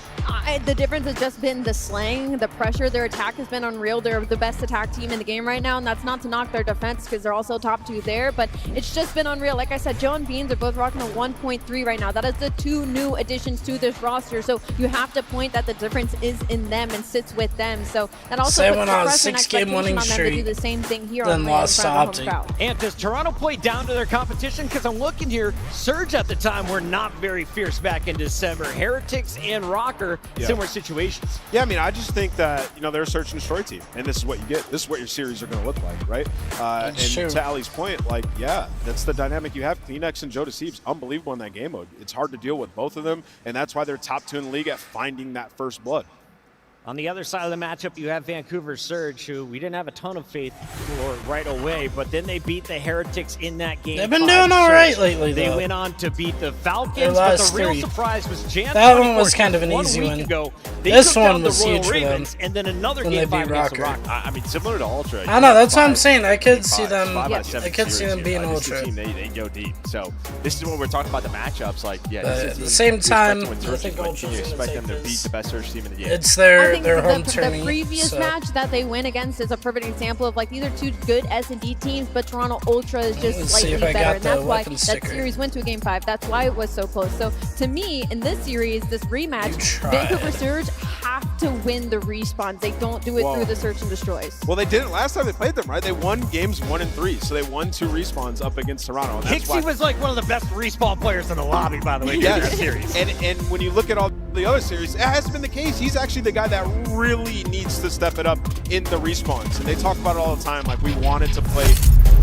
The difference has just been the slang, the pressure. Their attack has been unreal. They're the best attack team in the game right now, and that's not to knock their defense because they're also top 2 there, but it's just been unreal. Like I said, Joe and Beans are both rocking a 1.3 right now. That is the 2 new additions to this roster, so you have to point that the difference is in them and sits with them. So that also puts on a pressure and 6-game winning expectation on them to do streak, the same thing here then on lost the to home Opti. crowd. And does Toronto play down to their competition? Because I'm looking here, Surge at the time were not very fierce back in December. Heretics and Rocker, similar situations. Yeah, I mean, I just think that, they're a search and destroy team, and this is what you get. This is what your series are going to look like, right? And to Ali's point, that's the dynamic you have. Kleenex and Joe Deceiv's unbelievable in that game mode. It's hard to deal with both of them, and that's why they're top 2 in the league at finding that first blood. On the other side of the matchup, you have Vancouver Surge, who we didn't have a ton of faith for right away, but then they beat the Heretics in that game. They've been doing all right lately, They though. went on to beat the Falcons, but the real 3. surprise was Jan. That one was kind of an easy one. Ago, they this took one down was the Royal huge for them. Ravens, and then another when game they 5 beat against the Rocker. Rock. I mean, similar to Ultra. I know, that's what I'm saying. I could see them. I I could see them being Ultra. They go deep. So this is when we're talking about the matchups. At the same time, I think you Ultra's expect them to beat the best search team in the game. It's their home the tourney. previous match that they win against is a perfect example of these are 2 good S&D teams, but Toronto Ultra is just slightly better, and that's why that series went to a Game 5. That's why it was so close. So to me, in this series, this rematch, Vancouver Surge have to win the respawns. They don't do it through the search and destroys. Well, they didn't last time they played them, right? They won games 1 and 3, so they won 2 respawns up against Toronto. Hixie was one of the best respawn players in the lobby, by the way, in that series. And when you look at all the other series, it hasn't been the case. He's actually the guy that really needs to step it up in the respawns. And they talk about it all the time, we wanted to play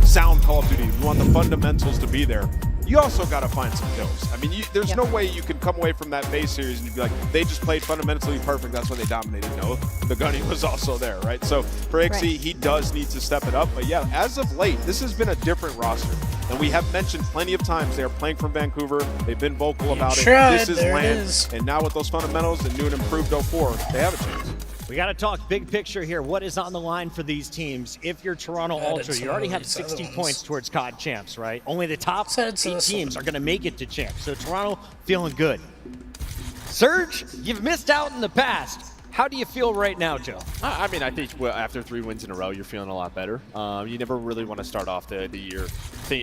sound Call of Duty. We want the fundamentals to be there. You also got to find some kills. I mean, there's no way you can come away from that base series and you'd be like, they just played fundamentally perfect. That's why they dominated. No, the gunning was also there, right? So for Ixie, he does need to step it up. But yeah, as of late, this has been a different roster. And we have mentioned plenty of times they are playing from Vancouver. They've been vocal about it. This is land. And now with those fundamentals and new and improved 04, they have a chance. We got to talk big picture here. What is on the line for these teams? If you're Toronto Ultra, you already have 60 points towards COD champs, right? Only the top 8 teams are going to make it to champs. So Toronto feeling good. Surge, you've missed out in the past. How do you feel right now, Joe? I mean, I think after 3 wins in a row, you're feeling a lot better. You never really want to start off the year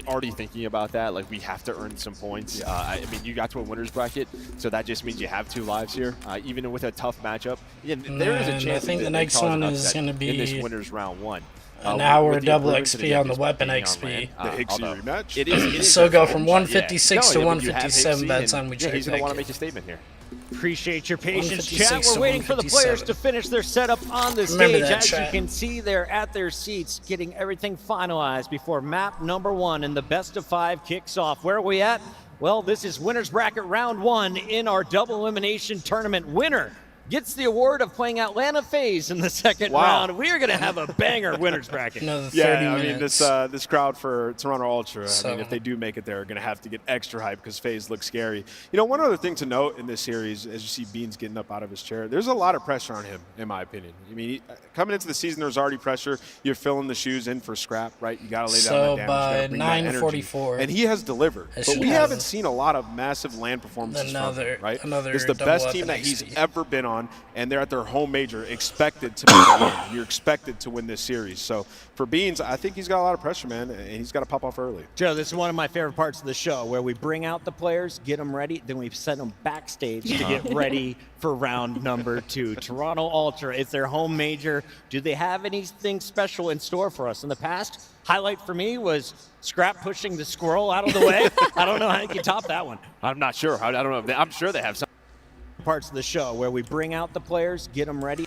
already thinking about that. We have to earn some points. I mean, you got to a winner's bracket, so that just means you have 2 lives here. Even with a tough matchup, there is a chance. I think the next one is going to be in this winner's round 1. An hour double XP on the weapon XP. The Hixie rematch? It is so go from 156 to 157 by the time we check. He's going to want to make a statement here. Appreciate your patience, chat. We're waiting for the players to finish their setup on the stage. As you can see, they're at their seats getting everything finalized before map number 1 and the best of 5 kicks off. Where are we at? Well, this is winner's bracket round 1 in our double elimination tournament. Winner gets the award of playing Atlanta FaZe in the second round. We are going to have a banger winner's bracket. Yeah, I mean, this crowd for Toronto Ultra, I mean, if they do make it there, are going to have to get extra hype because FaZe looks scary. One other thing to note in this series, as you see Beans getting up out of his chair, there's a lot of pressure on him, in my opinion. I mean, coming into the season, there's already pressure. You're filling the shoes in for scrap, right? You got to lay down that damage. So by 9:44. And he has delivered. But we haven't seen a lot of massive land performances from him, right? It's the best team that he's ever been on. And they're at their home major, expected to make a win. You're expected to win this series. So for Beans, I think he's got a lot of pressure, man, and he's got to pop off early. Joe, this is one of my favorite parts of the show, where we bring out the players, get them ready, then we send them backstage to get ready for round number 2. Toronto Ultra, it's their home major. Do they have anything special in store for us? In the past, highlight for me was Scrap pushing the squirrel out of the way. I don't know how you can top that one. I'm not sure. I don't know. I'm sure they have some parts of the show where we bring out the players, get them ready.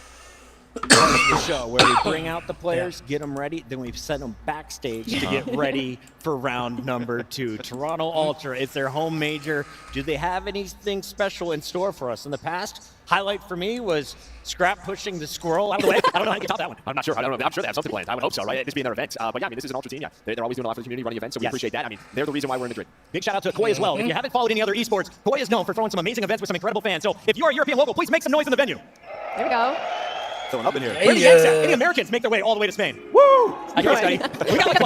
The show where we bring out the players, get them ready, then we send them backstage to get ready for round number 2. Toronto Ultra, it's their home major. Do they have anything special in store for us? In the past, highlight for me was Scrap pushing the squirrel out of the way. I don't know how you can top that one. I'm not sure. I don't know. I'm sure they have something planned. I would hope so, right? This being their event. But yeah, I mean, this is an Ultra team. Yeah, they're always doing a lot for the community, running events, so we appreciate that. I mean, they're the reason why we're in Madrid. Big shout out to Koi as well. If you haven't followed any other esports, Koi is known for throwing some amazing events with some incredible fans. So if you are a European local, please make some noise in the venue. There we go. Filling up in here. Hey, Where the Yanks at? And the Americans make their way all the way to Spain. Woo! I guess, Scotty. We got like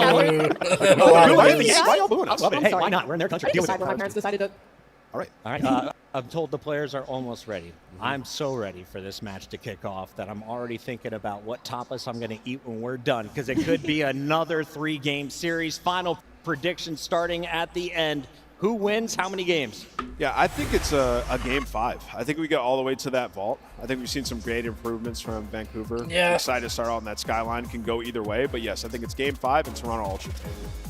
Why y'all booing us? Love it. Hey, why not? We're in their country. Deal with it. My parents decided to. All right. I'm told the players are almost ready. I'm so ready for this match to kick off that I'm already thinking about what tapas I'm going to eat when we're done, because it could be another 3-game series. Final prediction starting at the end. Who wins? How many games? Yeah, I think it's a game 5. I think we get all the way to that vault. I think we've seen some great improvements from Vancouver. Yeah. Excited to start out on that skyline. Can go either way, but yes, I think it's game 5 and Toronto Ultra.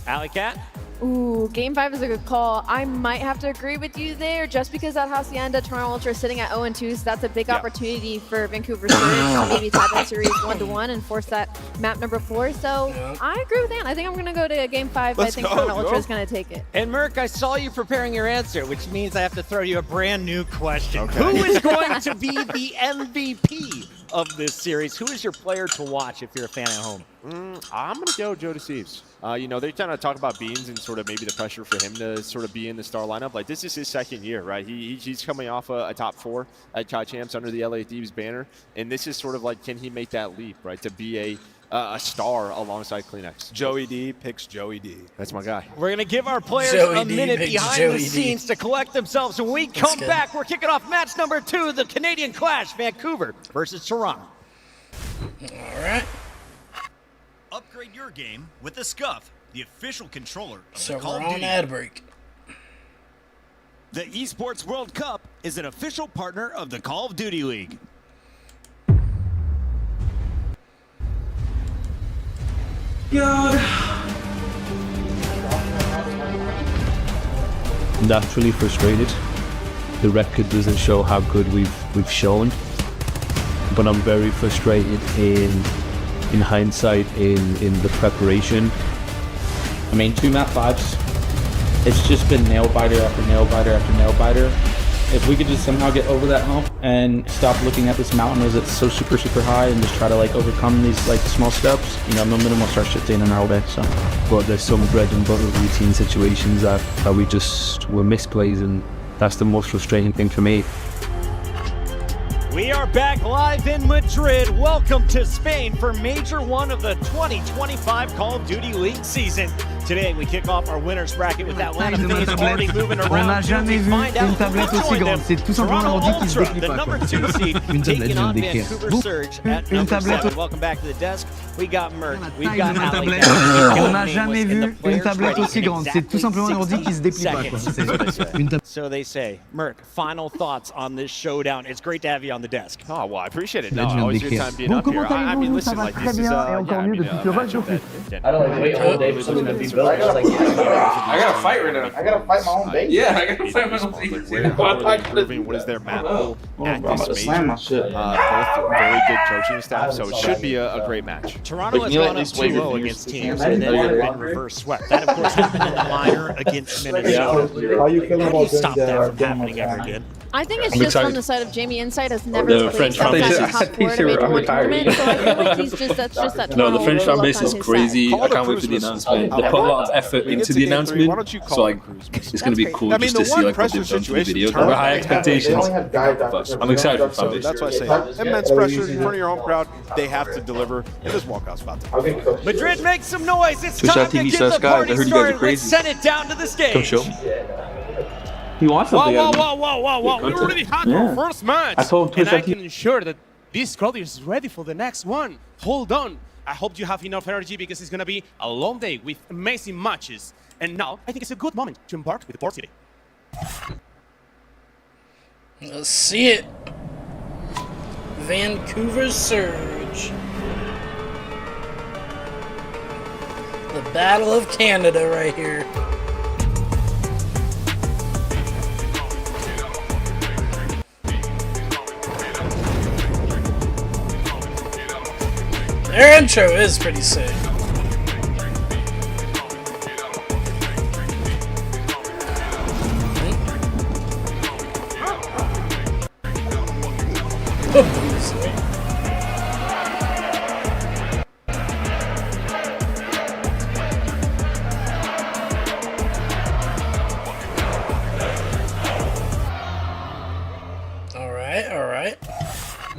Alley Cat? Ooh, game 5 is a good call. I might have to agree with you there, just because that Hacienda Toronto Ultra is sitting at 0-2, so that's a big opportunity for Vancouver Surge to maybe tie that series 1-1 and force that map number 4. So I agree with Dan. I think I'm going to go to game 5. I think Toronto Ultra is going to take it. And Merc, I saw you preparing your answer, which means I have to throw you a brand new question. Who is going to be the MVP of this series? Who is your player to watch if you're a fan at home? I'm going to go Joe DeCeves. You know, they kind of talk about Beans and sort of maybe the pressure for him to sort of be in the star lineup. Like, this is his second year, right? He's coming off a top 4 at CHI Champs under the LA Thieves banner. And this is sort of like, can he make that leap, right, to be a star alongside Kleenex? Joey D picks Joey D. That's my guy. We're going to give our players a minute behind the scenes to collect themselves. When we come back, we're kicking off match number 2, the Canadian Clash, Vancouver versus Toronto. All right. Upgrade your game with the Scuff, the official controller of So the Call we're of on Duty. ad break. The Esports World Cup is an official partner of the Call of Duty League. Naturally frustrated. The record doesn't show how good we've shown, but I'm very frustrated in hindsight in the preparation. I mean, 2 map 5s, it's just been nail biter after nail biter after nail biter. If we could just somehow get over that hump and stop looking at this mountain as it's so super high and just try to like overcome these like small steps, you know, no minimal start shit in our day. So, But there's some bread and butter routine situations that we just were misplays, and that's the most frustrating thing for me. We are back live in Madrid. Welcome to Spain for Major 1 of the 2025 Call of Duty League season. Today we kick off our winners bracket with Atlanta Phase already moving around. Find out who joined them. Toronto Ultra, the number 2 seed, taking on Vancouver Surge at number 7. Welcome back to the desk. We got Merc, we've got Ali. On n'a jamais vu une tablette aussi grande. C'est tout simplement un ordi qui se déplie pas, quoi. So they say. Merc, final thoughts on this showdown. It's great to have you on the desk. Oh, well, I appreciate it. No, always a good time being up here. I mean, listen, like, this is a matchup that I don't like wait all day for something to be built. I gotta fight right now. I gotta fight my own base. Yeah, I gotta fight my own base. What is their map goal at this major? Both very good coaching staff, so it should be a great match. Toronto has gone up 2-0 against teams and then been reverse swept. That, of course, happened in the minor against Minnesota. How you feeling about stop that from happening ever again? I think it's just from the side of Jamie Insight has never played outside the top 4 to make one tournament, so I feel like he's just, that's just that No, the French fan base is crazy. I can't wait for the announcement. They put a lot of effort into the announcement, so like, it's going to be cool just to see like what they've done to the video. There were high expectations. I'm excited for fan base. That's why I say immense pressure in front of your home crowd. They have to deliver, and this walkout's about to. Madrid, make some noise. It's time to get the party started. Let's send it down to the stage. He wants something. Whoa. We already had our first match. I told Twitch and I can ensure that this crowd is ready for the next one. Hold on. I hope you have enough energy because it's going to be a long day with amazing matches. And now, I think it's a good moment to embark with the Port City. Let's see it. Vancouver Surge. The Battle of Canada right here. Their intro is pretty sick.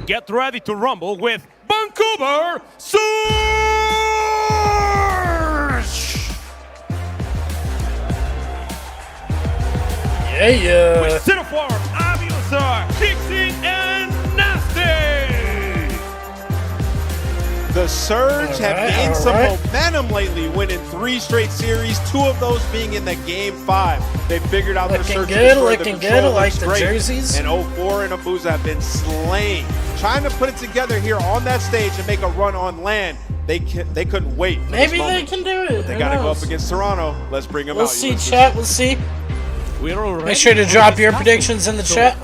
Get ready to rumble with Vancouver, Surge! Yeah. With Citiform, Aviosar, Dixie, and Nasty! The Surge have gained some momentum lately, winning 3 straight series, 2 of those being in the Game 5. They figured out their Surge looking good. I like the jerseys. And 04 and Abuza have been slain. Trying to put it together here on that stage and make a run on land. They couldn't wait. Maybe they can do it. But they got to go up against Toronto. Let's bring them out. We'll see, chat. We'll see. Make sure to drop your predictions in the chat.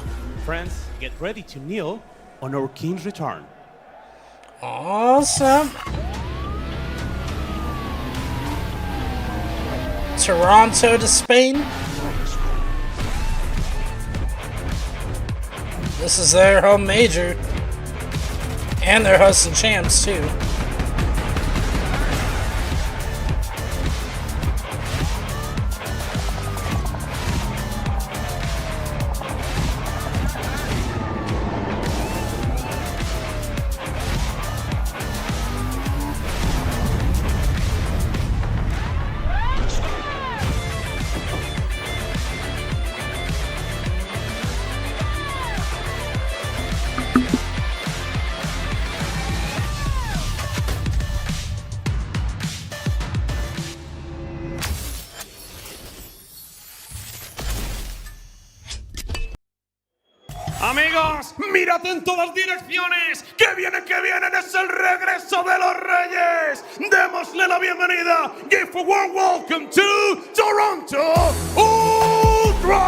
Friends, get ready to kneel on our king's return. Awesome. Toronto to Spain. This is their home major. And they're hosting champs too. Amigos, mírate en todas direcciones. ¡Que vienen, es el regreso de los Reyes! Démosle la bienvenida. Give a warm welcome to Toronto Ultra!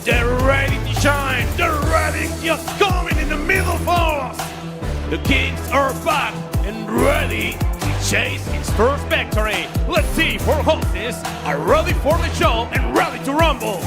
They're ready to shine. They're ready just coming in the middle for us. The Kings are back and ready to chase his first victory. Let's see if our hosts are ready for the show and ready to rumble.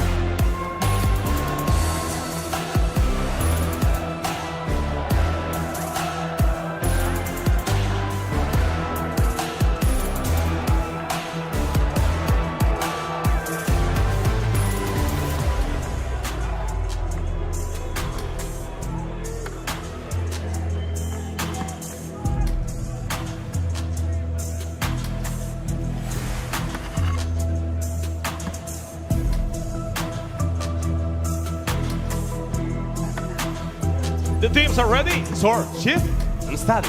The teams are ready. Sword, shift, and study.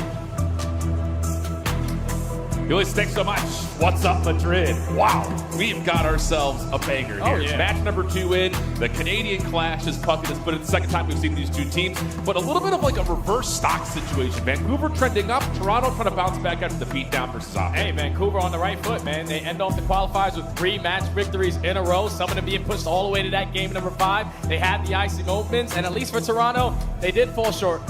Billy Sticks so much. What's up, Madrid? Wow, we've got ourselves a banger here. Yeah. Match number 2 in. The Canadian clash is pucking us, but it's the second time we've seen these two teams. But a little bit of like a reverse stock situation. Vancouver trending up, Toronto trying to bounce back after the beatdown versus Ottawa. Hey, Vancouver on the right foot, man. They end off the qualifiers with 3 match victories in a row. Some of them being pushed all the way to that game number 5. They had the icing opens, and at least for Toronto, they did fall short.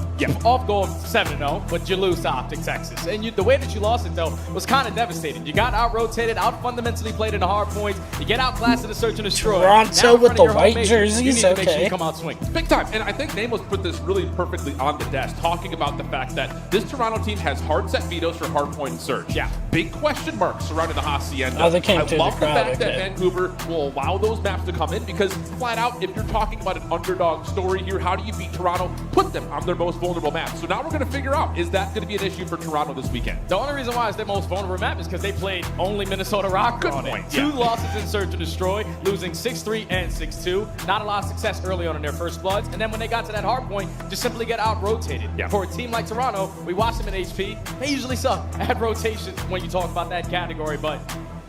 Off going 7-0, but you lose to Optic Texas. And the way that you lost it, though, was kind of devastating. You got out-rotated, out-fundamentally played in the hard points. You get outclassed in the search and destroy. Toronto with the white jerseys, you need to make sure okay. you come out swinging. Big time. And I think Namos put this really perfectly on the desk, talking about the fact that this Toronto team has hard set vetoes for hard point and surge. Yeah. Big question marks surrounding the Hacienda. Oh, they came I through love the the crowd, fact that okay. Vancouver will allow those maps to come in because flat out, if you're talking about an underdog story here, how do you beat Toronto? Put them on their most vulnerable map. So now we're going to figure out, is that going to be an issue for Toronto this weekend? The only reason why it's their most vulnerable map is because they played only Minnesota Rock on it. 2 losses in Search and Destroy, losing 6-3 and 6-2. Not a lot of success early on in their first bloods. And then when they got to that hard point, just simply get out-rotated. For a team like Toronto, we watched them in HP. They usually suck at rotations when you talk about that category. But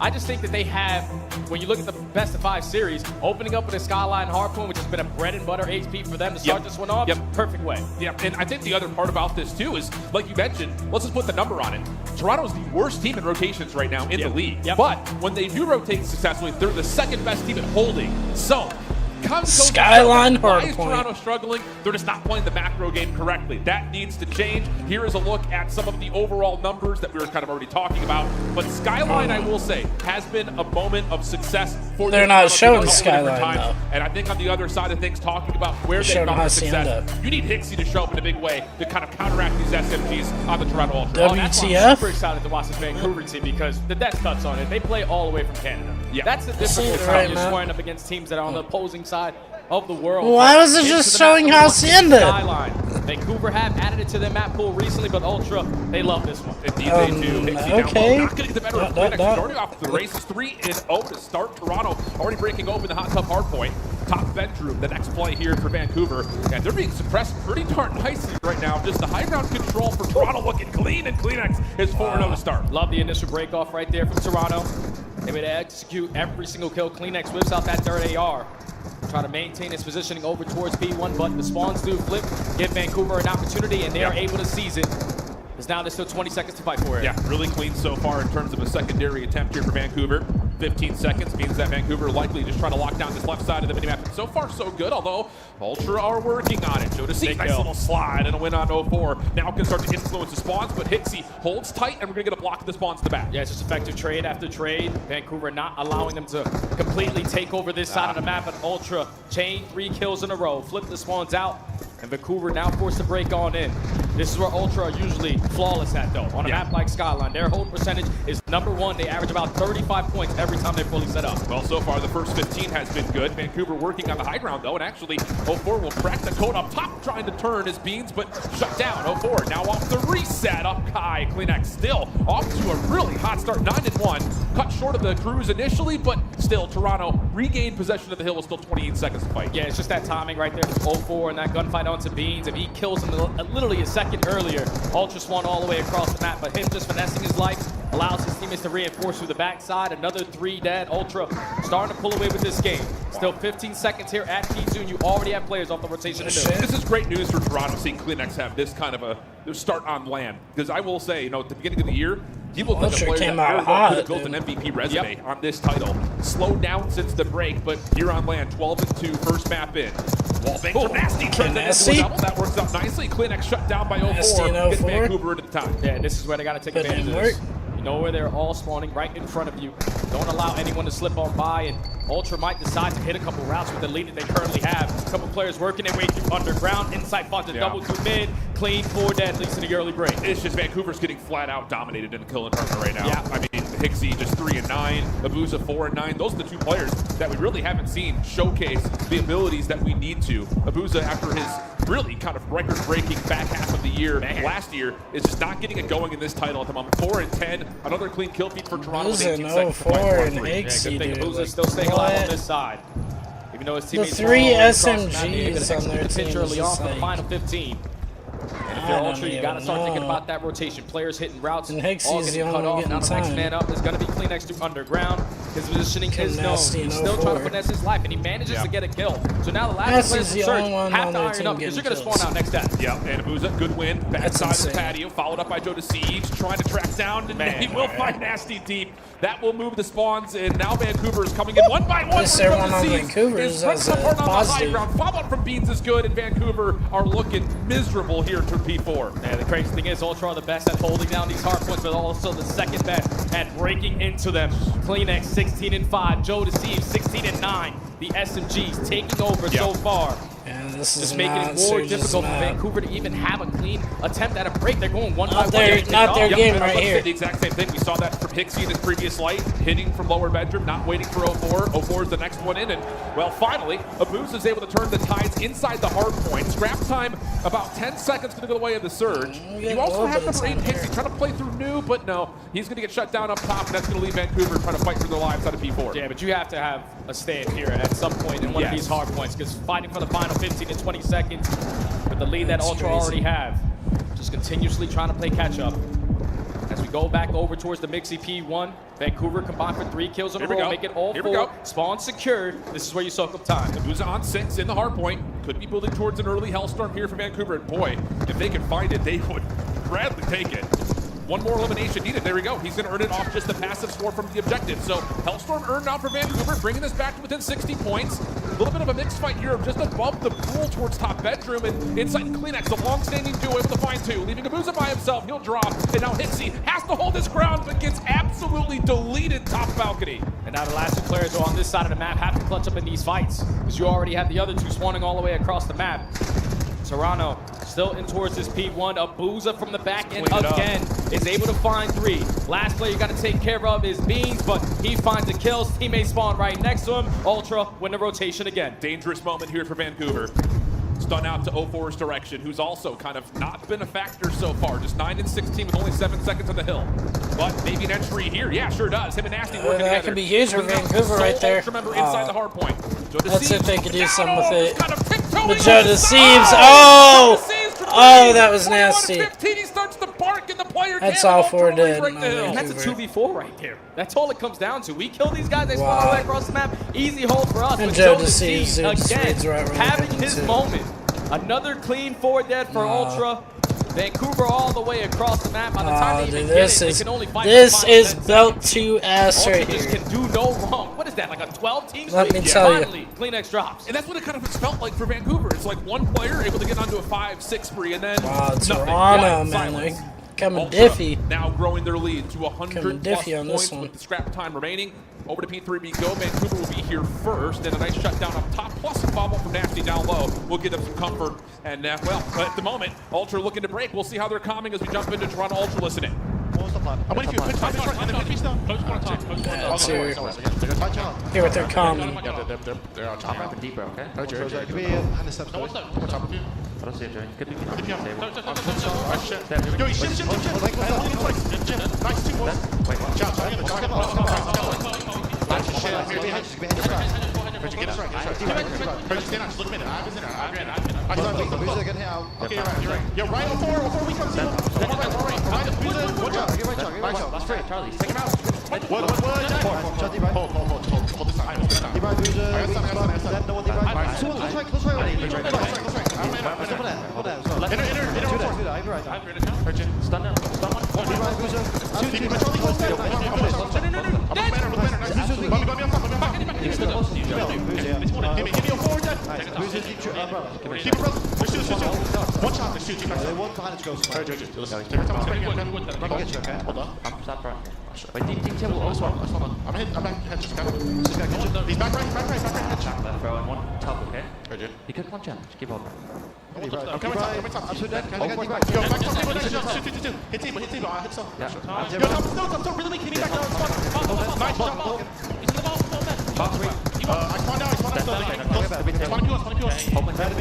I just think that they have, when you look at the best of 5 series, opening up with a Skyline hardpoint, which has been a bread and butter HP for them to start this one off, perfect way. Yeah, and I think the other part about this too is, like you mentioned, let's just put the number on it. Toronto's the worst team in rotations right now in the league. But when they do rotate successfully, they're the second best team at holding. So, Skyline why is hardpoint. Toronto struggling? They're just not playing the macro game correctly. That needs to change. Here is a look at some of the overall numbers that we were kind of already talking about. But Skyline, I will say, has been a moment of success for They're this not round showing a couple of different Skyline, times. And I think on the other side of things, talking about where they showing found the Hacienda. success, you need Hixie to show up in a big way to kind of counteract these SMGs on the Toronto Ultra. WTF? Oh, that's why I'm super excited to watch this Vancouver team because the death cuts on it. They play all the way from Canada. Yeah. That's the difference with how you're squaring up against teams that are on the opposing side of the world. Why was it just showing Hacienda? Skyline. Vancouver have added it to their map pool recently, but Ultra, they love this one. Indeed they do. Hixie okay. down low, not getting the better of Clinic. Starting off the races 3-0 to start. Toronto already breaking open the hot tub hard point. Top bedroom, the next play here for Vancouver. And they're being suppressed pretty darn nicely right now. Just the high ground control for Toronto looking clean, and Kleenex is 4-0 to start. Love the initial break off right there from Toronto. They would execute every single kill. Kleenex whips out that third AR. Try to maintain his positioning over towards B1, but the spawns do flip, give Vancouver an opportunity, and they are able to seize it. Because now there's still 20 seconds to fight for it. Yeah, really clean so far in terms of a secondary attempt here for Vancouver. 15 seconds means that Vancouver likely just trying to lock down this left side of the minimap. And so far, so good, although Ultra are working on it. Joe DeCease, nice little slide and a win on 04. Now can start to influence the spawns, but Hixie holds tight, and we're going to get a block of the spawns to the back. Yeah, it's just effective trade after trade. Vancouver not allowing them to completely take over this side of the map, but Ultra chain 3 kills in a row. Flip the spawns out, and Vancouver now forced to break on in. This is where Ultra are usually flawless at, though. On a map like Skyline, their hold percentage is #1. They average about 35 points every time they're fully set up. Well, so far, the first 15 has been good. Vancouver working on the high ground, though, and actually 04 will crack the code up top, trying to turn his beans, but shut down. 04 now off the reset. Up high. Kleenex still off to a really hot start, 9-1. Cut short of the cruise initially, but still, Toronto regained possession of the hill with still 28 seconds to fight. Yeah, it's just that timing right there from 04 and that gunfight onto Beans. If he kills him literally a second earlier, Ultra Swan all the way across the map, but him just finessing his life allows his teammates to reinforce through the backside. Another 3 dead. Ultra starting to pull away with this game. Still 15 seconds here at P2. You already have players off the rotation. This is great news for Toronto, seeing Kleenex have this kind of a start on land. Because I will say, at the beginning of the year, he looked like a player that very well could have built an MVP resume on this title. Slowed down since the break, but here on land, 12-2, first map in. Wallbang from Nasty turns it into a double. That works out nicely. Kleenex shut down by 04. Gets Vancouver into the time. Yeah, this is where they got to take advantage of this. You know where they're all spawning right in front of you. Don't allow anyone to slip on by, and Ultra might decide to hit a couple routes with the lead that they currently have. A couple players working their way through underground. Inside finds a double through mid. Clean 4 dead, leads to the early break. It's just Vancouver's getting flat out dominated in the kill tournament right now. Yeah. I mean, Hixie just 3-9, Abuza 4-9. Those are the 2 players that we really haven't seen showcase the abilities that we need to. Abuza, after his really kind of record-breaking back half of the year last year, is just not getting it going in this title at the moment. 4-10, another clean kill feed for Toronto. Abuza 04 and Hixie, dude. Abuza's still staying alive on this side. Even though his teammates the 3 SMGs on their team early on for the like, final 15. And if you're Ultra, you got to start thinking about that rotation. Players hitting routes, and all getting cut off. Now the next man up is going to be Kleenex through underground. His positioning is known. He's still trying to finesse his life, and he manages to get a kill. So now the last players from Surge have to iron up because you're going to spawn out next step. Yeah, and Abuza, good win. Backside of the patio, followed up by Joe DeCease, trying to track down, and he will find Nasty deep. That will move the spawns, and now Vancouver is coming in one by one. Everyone on Vancouver is positive. Follow-up from Beans is good, and Vancouver are looking miserable here to P4. Yeah, the crazy thing is Ultra are the best at holding down these hard points, but also the second best at breaking into them. Kleenex 16-5, Joe DeCease 16-9. The SMGs taking over so far. Yeah, this is just making it more difficult for Vancouver to even have a clean attempt at a break. They're going one by one. Not their game right here. The exact same thing. We saw that from Hixie in his previous light, hitting from lower bedroom, not waiting for 04. 04 is the next one in, and well, finally, Abuza is able to turn the tides inside the hard point. Scrap time about 10 seconds to go the way of the Surge. You also have number 8 Hixie trying to play through New, but no, he's going to get shut down up top, and that's going to leave Vancouver trying to fight for their lives out of P4. Yeah, but you have to have a stand here at some point in one of these hard points, because fighting for the final 15 to 20 seconds with the lead that Ultra already have, just continuously trying to play catch up. As we go back over towards the Mixie P1, Vancouver combined for 3 kills in a row, make it all 4. Spawn secured. This is where you soak up time. Abuza on 6 in the hard point. Could be building towards an early Hellstorm here for Vancouver. And boy, if they can find it, they would gladly take it. One more elimination needed. There we go. He's going to earn it off just the passive score from the objective. So Hellstorm earned out for Vancouver, bringing this back to within 60 points. A little bit of a mixed fight here, just above the pool towards top bedroom, and inside Kleenex, a long-standing duo able to find 2, leaving Abuza by himself. He'll drop, and now Hixie has to hold his ground, but gets absolutely deleted completed top balcony. And now the last two players are on this side of the map have to clutch up in these fights because you already have the other two spawning all the way across the map. Toronto still in towards this P1. Abuza from the back end again is able to find 3. Last player you got to take care of is Beans, but he finds the kills. Teammate spawn right next to him. Ultra win the rotation again. Dangerous moment here for Vancouver. Stun out to 04's direction, who's also kind of not been a factor so far. Just 9 and 16 with only 7 seconds on the hill. But maybe an entry here. Yeah, sure does. Him and Nasty working together. That could be huge for Vancouver right there. Remember inside the hard point. That's if they could do something with it. But Joe deceives. Oh! Oh, that was nasty. He starts to bark and the player That's all 4 dead. And that's a 2v4 right there. That's all it comes down to. We kill these guys, they spawn all the way across the map. Easy hold for us. And Joe deceives again, having his moment. Another clean 4 dead for Ultra. Vancouver all the way across the map. By the time they even get it, they can only fight. This is belt 2 ass right here. Ultra just can do no wrong. What is that, like a 12-team sweep? Let me tell you. Finally, Clean X drops. And that's what it kind of felt like for Vancouver. It's like one player able to get onto a 5-6 spree and then Toronto, man, they're coming diffy. Now growing their lead to 100 plus on points this one. with the scrap time remaining. Over to P3B go. Vancouver will be here first, and a nice shutdown up top, plus a follow from Nasty down low. We'll give them some comfort. And well, at the moment, Ultra looking to break. We'll see how they're calming as we jump into Toronto. Ultra listening. I'm waiting for you. Pitch right. And then pitch down. Close one on top. Here with their common. Yeah, they're on top. Up and deeper, okay? Give me a hand step. No, what's that? On top of you. I don't see it, Joey. Could be Yo, shift. Nice 2 boys. Yo, right on 4 we come That's great, Charlie. Take him out. What? Hold this time. Stun now. Stun one. Give me a forward dead. Keep it rolling. One shot. Shoot. They want behind the ghost. Take your time. Hold on. I'm stop right. Wait, team table. I'm back. Head just go. He's back right. Headshot left, bro, and one top, okay? He could one challenge. Keep holding. Okay, top. Absolute dead. Yo, back top. Shoot. Hit table. Hit so. Yo, top. Really weak. Hit me back down. Nice shot. He's in the ball. I spawned down. Spawn you. Open head.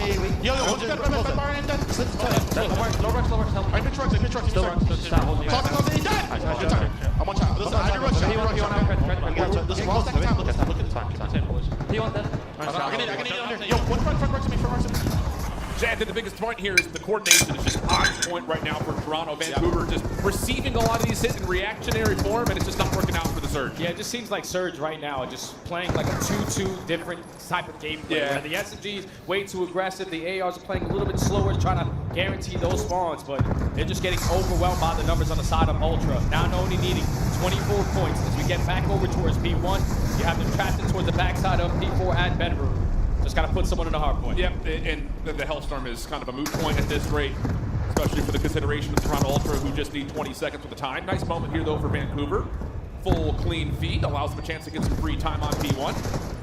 Yo, hold your dead. Bar in dead. Low rush. Help. I'm pitch rocks. Still rush. Stop holding you. He's dead. Good time. I'm on top. Listen, I did rush. Listen, look at time. He on that. I'm gonna need under. Yo, one front rush to me. I think the biggest point here is the coordination is just on point right now for Toronto. Vancouver just receiving a lot of these hits in reactionary form, and it's just not working out for the Surge. Yeah, it just seems like Surge right now are just playing like a 2-2 different type of gameplay. Yeah. Where the SMGs way too aggressive, the ARs are playing a little bit slower, trying to guarantee those spawns, but they're just getting overwhelmed by the numbers on the side of Ultra. Now only needing 24 points as we get back over towards P1. You have them trapped in towards the backside of P4 at bedroom. Just got to put someone in a hard point. Yep, and the Hellstorm is kind of a moot point at this rate, especially for the consideration of the Toronto Ultra, who just need 20 seconds with the time. Nice moment here, though, for Vancouver. Full clean feed allows them a chance to get some free time on P1.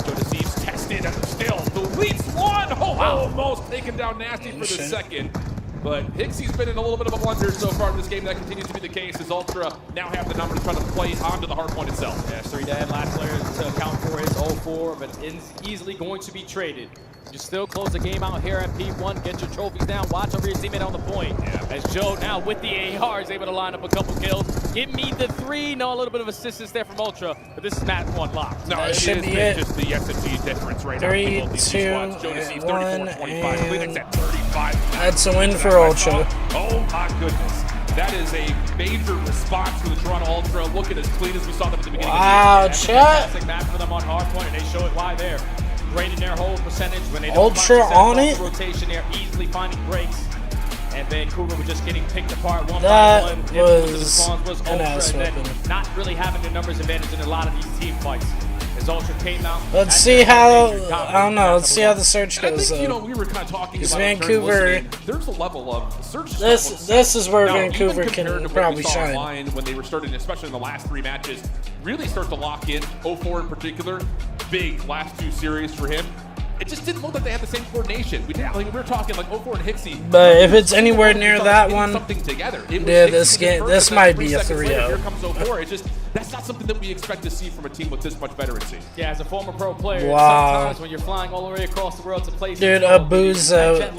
So Deceives tested and still deletes one. Oh, almost taken down Nasty for the second. But Hixie's been in a little bit of a blunder so far in this game. That continues to be the case as Ultra now have the numbers trying to play onto the hard point itself. Yeah, 3 dead. Last player to account for is 0-4, but it's easily going to be traded. You still close the game out here at P1. Get your trophies down. Watch over your teammate on the point. Yeah. As Joe now with the AR is able to line up a couple kills. Give me the 3. No, a little bit of assistance there from Ultra, but this is Mat 1 locked. No, it should be just the SMG difference right now. 3, 2, Joe Deceives 34-25. Cleanix at 35. That's a win for Ultra. Oh my goodness. That is a major response for the Toronto Ultra. Looking as clean as we saw them at the beginning of the game. Wow, chat. Fantastic map for them on hard point, and they show it why there. Great in their hold percentage when they don't Ultra on it. Rotation, they're easily finding breaks. And Vancouver were just getting picked apart one that by one. Was Ultra, and then not really having the numbers advantage in a lot of these team fights. As Ultra came out. Let's see how, I don't know, let's see how the search goes, You know, we were kind of talking about Vancouver, there's a level of search. this is where now, Vancouver even compared can to probably what we saw shine. online when they were starting, especially in the last 3 matches, really start to lock in. 0-4 in particular, big last 2 series for him. It just didn't look like they had the same coordination. We were talking like 0-4 and Hixie. But if it's anywhere near that one, something together. Yeah, this might be a 3-0. Here comes 0-4. It's just that's not something that we expect to see from a team with this much veterancy. Yeah, as a former pro player, wow. sometimes when you're flying all the way across the world to play, dude, Abuza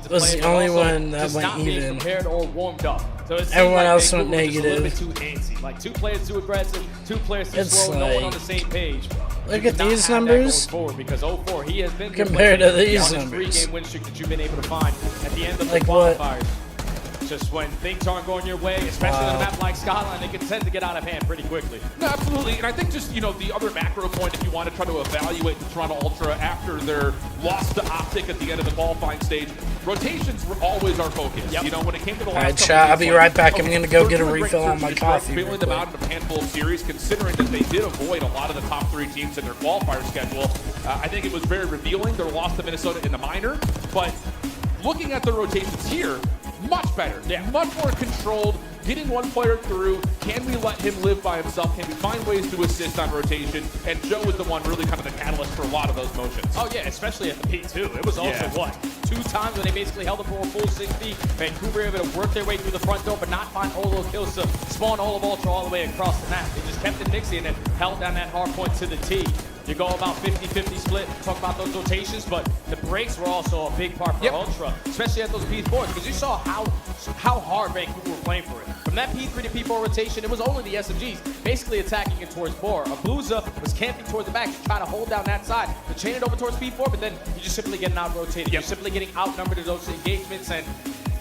was the only one that went not even. being prepared or warmed up. So it Everyone like else went was just negative. A little bit too antsy. Like 2 players too aggressive, 2 players too It's slow, no one on like- the same page. Look You at cannot these have that numbers. going forward because 0-4, he has been Compared to these on this numbers. 3-game win streak that you've been able to find at the end of Like the what? qualifiers. Just when things aren't going your way, especially on a map like Scotland, they can tend to get out of hand pretty quickly. No, absolutely. And I think just, you know, the other macro point, if you want to try to evaluate the Toronto Ultra after their loss to Optic at the end of the qualifying stage, rotations were always our focus. Yep. You know, when it came to the last Alright, couple chat, of I'll be games, right back. I'm okay, gonna go they're get a doing great refill on search my and destroy, coffee real bailing them quick. out in a handful of series, considering that they did avoid a lot of the top 3 teams in their qualifier schedule. I think it was very revealing. Their loss to Minnesota in the minor, but looking at the rotations here, much better. Yeah. Much more controlled. Getting one player through. Can we let him live by himself? Can we find ways to assist on rotation? And Joe was the one really kind of the catalyst for a lot of those motions. Oh yeah, especially at the peak too. It was also what? 2 times when they basically held it for a full 60. Vancouver able to work their way through the front door, but not find Olo kills to spawn all of Ultra all the way across the map. They just kept it mixing and held down that hard point to the T. You go about 50-50 split, talk about those rotations, but the breaks were also a big part for Ultra, especially at those P4s, because you saw how hard Vancouver were playing for it. From that P3 to P4 rotation, it was only the SMGs basically attacking it towards Bor. Abuza was camping towards the back to try to hold down that side, to chain it over towards P4, but then you're just simply getting out-rotated. You're simply getting outnumbered in those engagements, and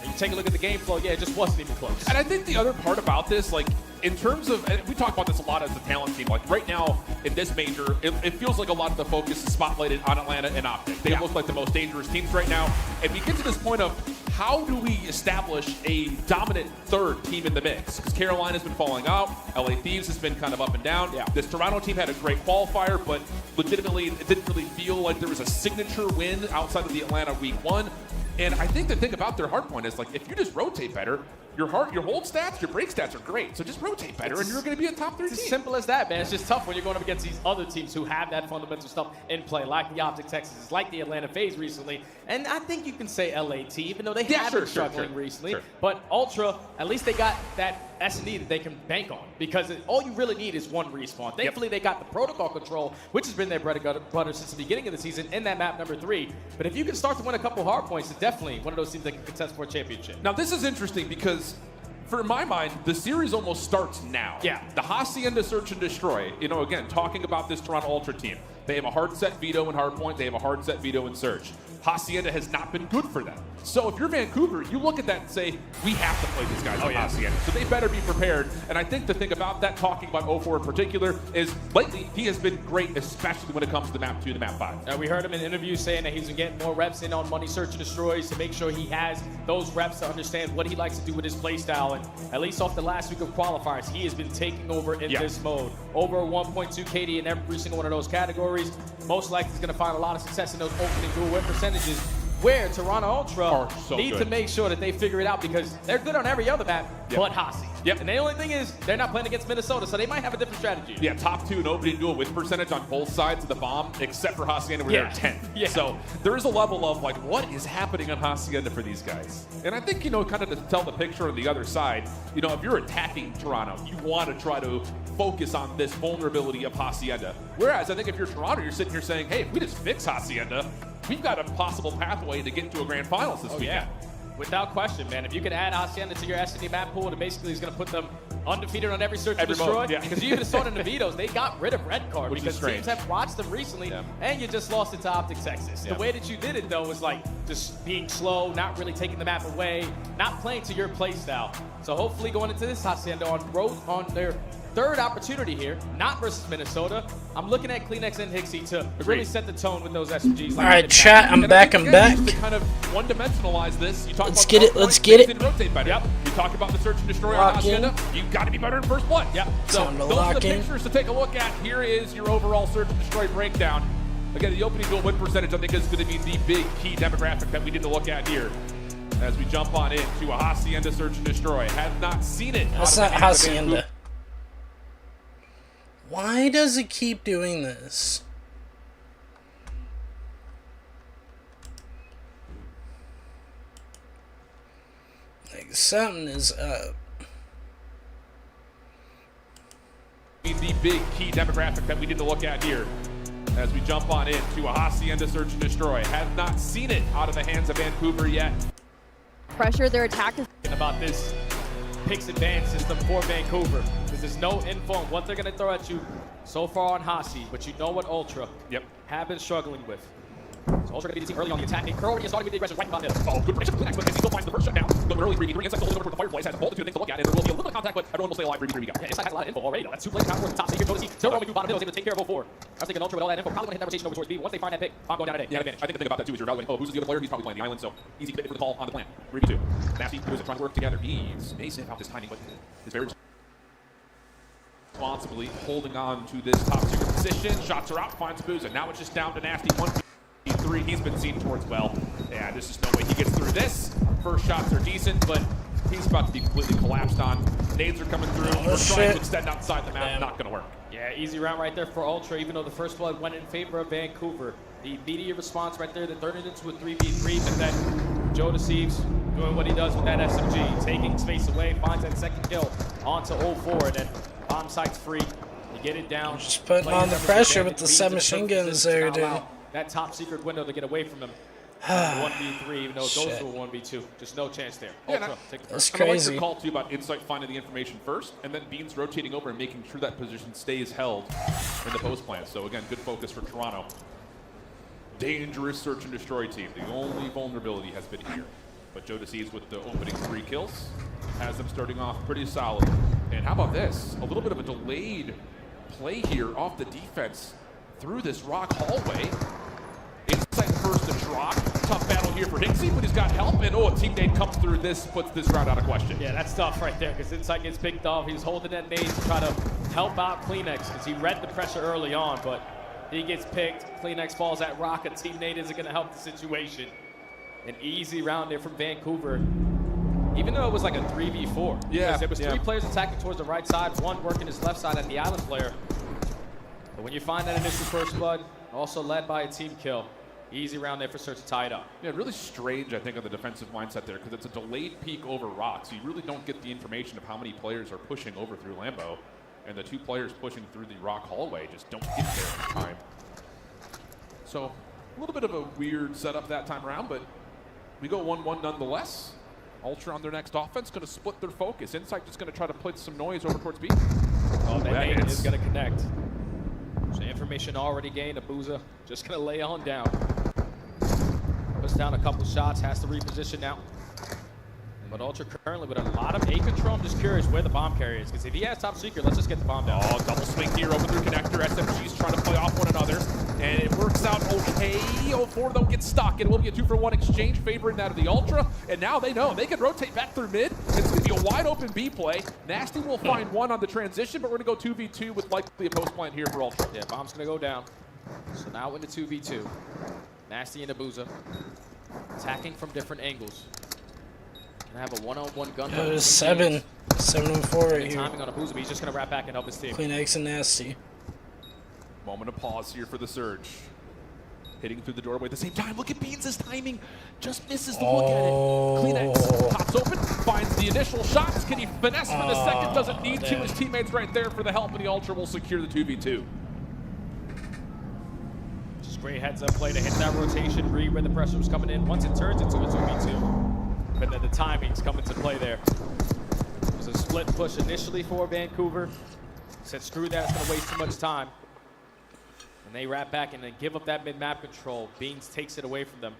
you take a look at the game flow, yeah, it just wasn't even close. And I think the other part about this, like, in terms of, and we talk about this a lot as a talent team, like right now in this major, it feels like a lot of the focus is spotlighted on Atlanta and Optic. They look like the most dangerous teams right now. And we get to this point of how do we establish a dominant 3rd team in the mix? Because Carolina's been falling out, LA Thieves has been kind of up and down. Yeah. This Toronto team had a great qualifier, but legitimately it didn't really feel like there was a signature win outside of the Atlanta week 1. And I think the thing about their hard point is, like, if you just rotate better, your hold stats, your break stats are great. So just rotate better, and you're going to be a top 3 team. It's as simple as that, man. It's just tough when you're going up against these other teams who have that fundamental stuff in play, like the Optic Texas, like the Atlanta FaZe recently. And I think you can say LAT, even though they have been struggling recently. But Ultra, at least they got that S&D that they can bank on, because all you really need is one respawn. Thankfully, they got the protocol control, which has been their bread and butter since the beginning of the season in that map number 3. But if you can start to win a couple hard points, it's definitely one of those teams that can contest for a championship. Now, this is interesting because, for my mind, the series almost starts now. Yeah. The Hacienda Search and Destroy, you know, again, talking about this Toronto Ultra team. They have a hard set veto in hardpoint. They have a hard set veto in search. Hacienda has not been good for them. So if you're Vancouver, you look at that and say, we have to play these guys on Hacienda. So they better be prepared. And I think the thing about that, talking about 0-4 in particular, is lately he has been great, especially when it comes to the map 2 and the map 5. We heard him in interviews saying that he's been getting more reps in on Money Search and Destroys to make sure he has those reps to understand what he likes to do with his playstyle. And at least off the last week of qualifiers, he has been taking over in this mode. Over 1.2 KD in every single one of those categories. Most likely he's going to find a lot of success in those opening dual win percentages, where Toronto Ultra need to make sure that they figure it out, because they're good on every other map but Hasi. And the only thing is, they're not playing against Minnesota, so they might have a different strategy. Yeah, top 2 in opening dual win percentage on both sides of the bomb, except for Hacienda, where they're 10. So there is a level of, like, what is happening on Hacienda for these guys? And I think, you know, kind of to tell the picture on the other side, you know, if you're attacking Toronto, you want to try to focus on this vulnerability of Hacienda. Whereas I think if you're Toronto, you're sitting here saying, hey, if we just fix Hacienda, we've got a possible pathway to get to a grand finals this weekend. Without question, man. If you can add Hacienda to your S&D map pool, it basically is going to put them undefeated on every search and destroy. Because you even saw it in the vetoes, they got rid of red card, Which because teams have watched them recently, and you just lost it to Optic Texas. The way that you did it, though, was like just being slow, not really taking the map away, not playing to your play style. So hopefully going into this Hacienda on their third opportunity here, not versus Minnesota. I'm looking at Kleenex and Hixie to really set the tone with those SMGs. All right, chat. I'm back. I'm back. To kind of one-dimensionalize this. You talk Let's about get it. Let's get it. Rotate better. Yep. You talk about the search and destroy on Hacienda. You got to be better in first blood. Yep. So those are the pictures to take a look at. Here is your overall search and destroy breakdown. Again, the opening goal win percentage, I think, is going to be the big key demographic that we need to look at here. As we jump on into a Hacienda search and destroy. Have not seen it. That's not Hacienda. Why does it keep doing this? Like, something is up. The big key demographic that we need to look at here. As we jump on into a Hacienda search and destroy. Have not seen it out of the hands of Vancouver yet. Pressure their attack is about this picks advance system for Vancouver, because there's no info on what they're going to throw at you so far on Hasi, but you know what Ultra have been struggling with. So Ultra going to be the team early on the attack. Curl already starting with the aggression right about this. Oh, good pressure. But he still finds the first shutdown. But early 3v3 inside, holding over the fireplace, has a multitude of things to look at, and there will be a little bit of contact, but everyone will stay alive. 3v3 we got. Yeah, Inside has a lot of info already, though. That's 2 plays down towards the top, so you can notice still roaming through bottom middle, is able to take care of 04. I was thinking Ultra with all that info, probably going to hit that rotation over towards B. Once they find that pick, I'm going down at A. Yeah, advantage. I think the thing about that, too, is you're evaluating, who's the other player? He's probably playing the island, so easy for the call on the plan. 3v2. Nasty, who is trying to work together. He's amazing about this timing, but is very responsibly holding on to this top secret position. Shots are out, finds Booza. Now it's just down to Nasty. 1v3, he's been seen towards well. Yeah, there's just no way he gets through this. First shots are decent, but he's about to be completely collapsed on. Nades are coming through. We're trying to extend outside the map. Not going to work. Yeah, easy round right there for Ultra, even though the first blood went in favor of Vancouver. The immediate response right there that turned it into a 3v3, but then Joe Deceives doing what he does with that SMG, taking space away, finds that second kill onto 04, and then bomb site's free. You get it down. Just putting on the pressure with the submachine guns there, dude. That top secret window to get away from him. 1v3, even though those were 1v2. Just no chance there. Ultra, that's crazy. I like crazy. your call, too, about Insight finding the information first, and then Beans rotating over and making sure that position stays held in the post plan. So, again, good focus for Toronto. Dangerous search and destroy team. The only vulnerability has been here. But Joe Deceives with the opening 3 kills has them starting off pretty solid. And how about this? A little bit of a delayed play here off the defense through this rock hallway. Insight first to drop. Tough battle here for Hixie, but he's got help. And a teammate comes through this, puts this round out of question. Yeah, that's tough right there, because Insight gets picked off. He's holding that nade to try to help out Kleenex, because he read the pressure early on, but he gets picked. Kleenex falls at rock. A teammate isn't going to help the situation. An easy round there from Vancouver, even though it was like a 3v4. Yeah. Because there was 3 players attacking towards the right side, 1 working his left side at the island player. But when you find that initial first blood, also led by a team kill, easy round there for Search to tie it up. Yeah, really strange, I think, on the defensive mindset there, because it's a delayed peek over rock, so you really don't get the information of how many players are pushing over through Lambo, and the 2 players pushing through the rock hallway just don't get there in time. So, a little bit of a weird setup that time around, but we go 1-1 nonetheless. Ultra on their next offense, going to split their focus. Insight just going to try to put some noise over towards B. Oh, that nade is going to connect. So information already gained. Abuza just going to lay on down. Puts down a couple shots, has to reposition now. But Ultra currently with a lot of A control. I'm just curious where the bomb carrier is, because if he has top secret, let's just get the bomb down. Oh, double swing here over through connector. SMG's trying to play off one another, and it works out okay. 04 though gets stuck. It will be a 2-for-1 exchange favoring that of the Ultra, and now they know they can rotate back through mid. It's going to be a wide open B play. Nasty will find 1 on the transition, but we're going to go 2v2 with likely a post plant here for Ultra. Yeah, bomb's going to go down. So now into 2v2. Nasty and Abuza attacking from different angles. Gonna have a one-on-one gun. There's 7-on-4 right here. Timing on Abuza, but he's just gonna wrap back and help his team. Kleenex and Nasty. Moment of pause here for the surge. Hitting through the doorway at the same time. Look at Beans' timing. Just misses the look at it. Kleenex pops open, finds the initial shots. Can he finesse for the second? Doesn't need to. His teammates right there for the help, and the Ultra will secure the 2v2. Just great heads-up play to hit that rotation, read where the pressure was coming in. Once it turns into a 2v2. But then the timing's come into play there. It was a split push initially for Vancouver. Said, screw that, it's going to waste too much time. And they wrap back and then give up that mid-map control. Beans takes it away from them.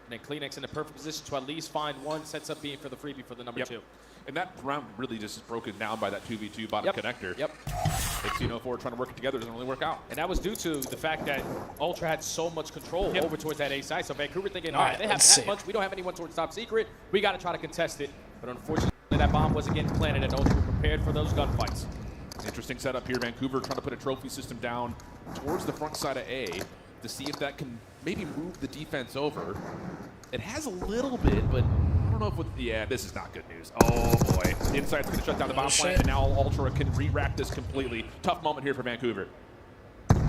And then Kleenex in the perfect position to at least find 1, sets up Bean for the freebie for the number 2. And that round really just is broken down by that 2v2 bottom connector. Yep. It's, you know, for trying to work it together doesn't really work out. And that was due to the fact that Ultra had so much control over towards that A side. So Vancouver thinking, all right, they have that much. We don't have anyone towards top secret. We got to try to contest it. But unfortunately, that bomb wasn't getting planted, and Ultra were prepared for those gunfights. Interesting setup here. Vancouver trying to put a trophy system down towards the front side of A to see if that can maybe move the defense over. It has a little bit, but I don't know if with this is not good news. Oh boy. Inside's going to shut down the bomb plant, and now Ultra can re-rack this completely. Tough moment here for Vancouver. Inside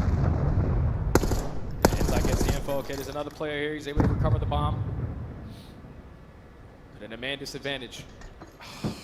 gets the info. Okay, there's another player here. He's able to recover the bomb. But in a man disadvantage.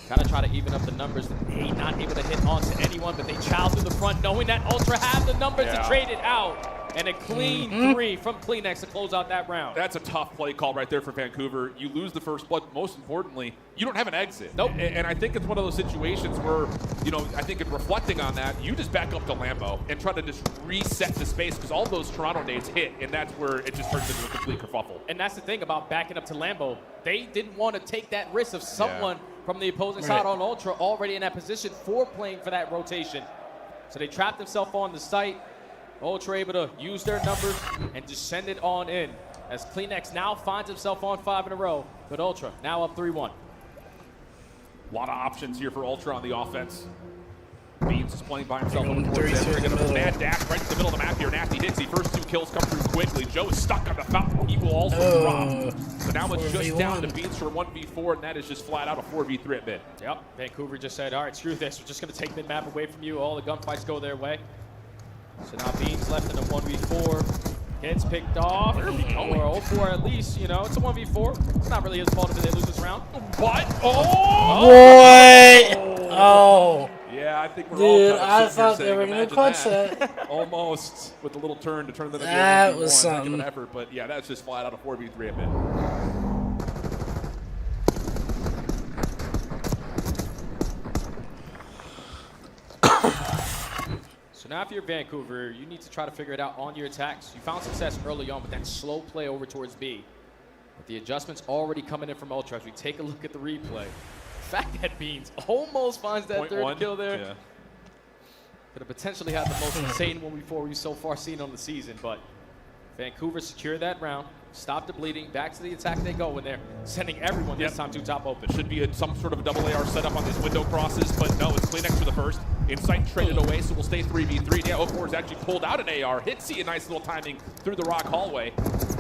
Kind of try to even up the numbers. A not able to hit onto anyone, but they chow through the front, knowing that Ultra have the numbers to trade it out. And a clean 3 from Kleenex to close out that round. That's a tough play call right there for Vancouver. You lose the first blood. Most importantly, you don't have an exit. Nope. And I think it's one of those situations where, you know, I think in reflecting on that, you just back up to Lambo and try to just reset the space because all those Toronto nades hit, and that's where it just turns into a complete kerfuffle. And that's the thing about backing up to Lambo. They didn't want to take that risk of someone from the opposing side on Ultra already in that position for playing for that rotation. So they trapped themselves on the site. Ultra able to use their numbers and just send it on in. As Kleenex now finds himself on 5 in a row, but Ultra now up 3-1. A lot of options here for Ultra on the offense. Beans is playing by himself over towards center. Going to mad dash right to the middle of the map here. Nasty Dixie. First 2 kills come through quickly. Joe is stuck on the fountain. He will also drop. So now it's just down to Beans for 1v4, and that is just flat out a 4v3 at mid. Yep. Vancouver just said, all right, screw this. We're just going to take mid map away from you. All the gunfights go their way. So now Beans left in a 1v4. Gets picked off. Or 0-4 at least, you know, it's a 1v4. It's not really his fault if they lose this round. But, yeah, I think we're all kind of thought they were going to clutch that. Almost with a little turn to turn the game. That was something. An effort, but yeah, that's just flat out a 4v3 at mid. So now if you're Vancouver, you need to try to figure it out on your attacks. You found success early on, but then slow play over towards B. But the adjustments already coming in from Ultra as we take a look at the replay. The fact that Beans almost finds that third kill there. Yeah. Could have potentially had the most insane 1v4 we've so far seen on the season, but Vancouver secured that round. Stop the bleeding. Back to the attack they go when they're sending everyone this time to top open. Should be some sort of a double AR setup on these window crosses, but no, it's Kleenex for the first. Insight traded away, so we'll stay 3v3. Yeah, 0-4 is actually pulled out an AR. Hitsy, a nice little timing through the rock hallway.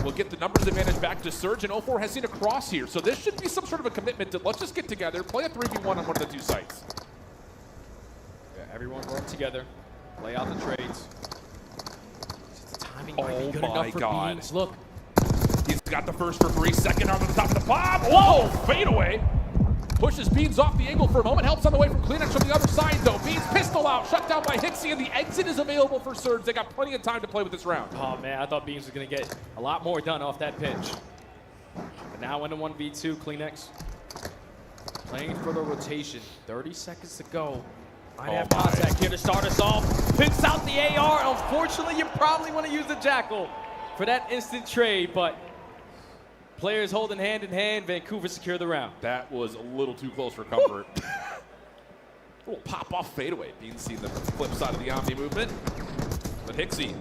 We'll get the numbers advantage back to Surge, and 0-4 has seen a cross here. So this should be some sort of a commitment to let's just get together, play a 3v1 on one of the 2 sites. Yeah, everyone work together, play out the trades. The timing might be good enough for Beans. Look. He's got the first for 3, second on the top of the bomb. Whoa, fade away. Pushes Beans off the angle for a moment. Helps on the way from Kleenex from the other side, though. Beans pistol out, shut down by Hitsy, and the exit is available for Surge. They got plenty of time to play with this round. Oh, man, I thought Beans was going to get a lot more done off that pinch. But now in the 1v2, Kleenex playing for the rotation. 30 seconds to go. Might have contact here to start us off. Picks out the AR. Unfortunately, you probably want to use the Jackal for that instant trade, but players holding hand in hand. Vancouver secure the round. That was a little too close for comfort. A little pop-off fadeaway. Beans seeing the flip side of the Omni movement. But Hixie,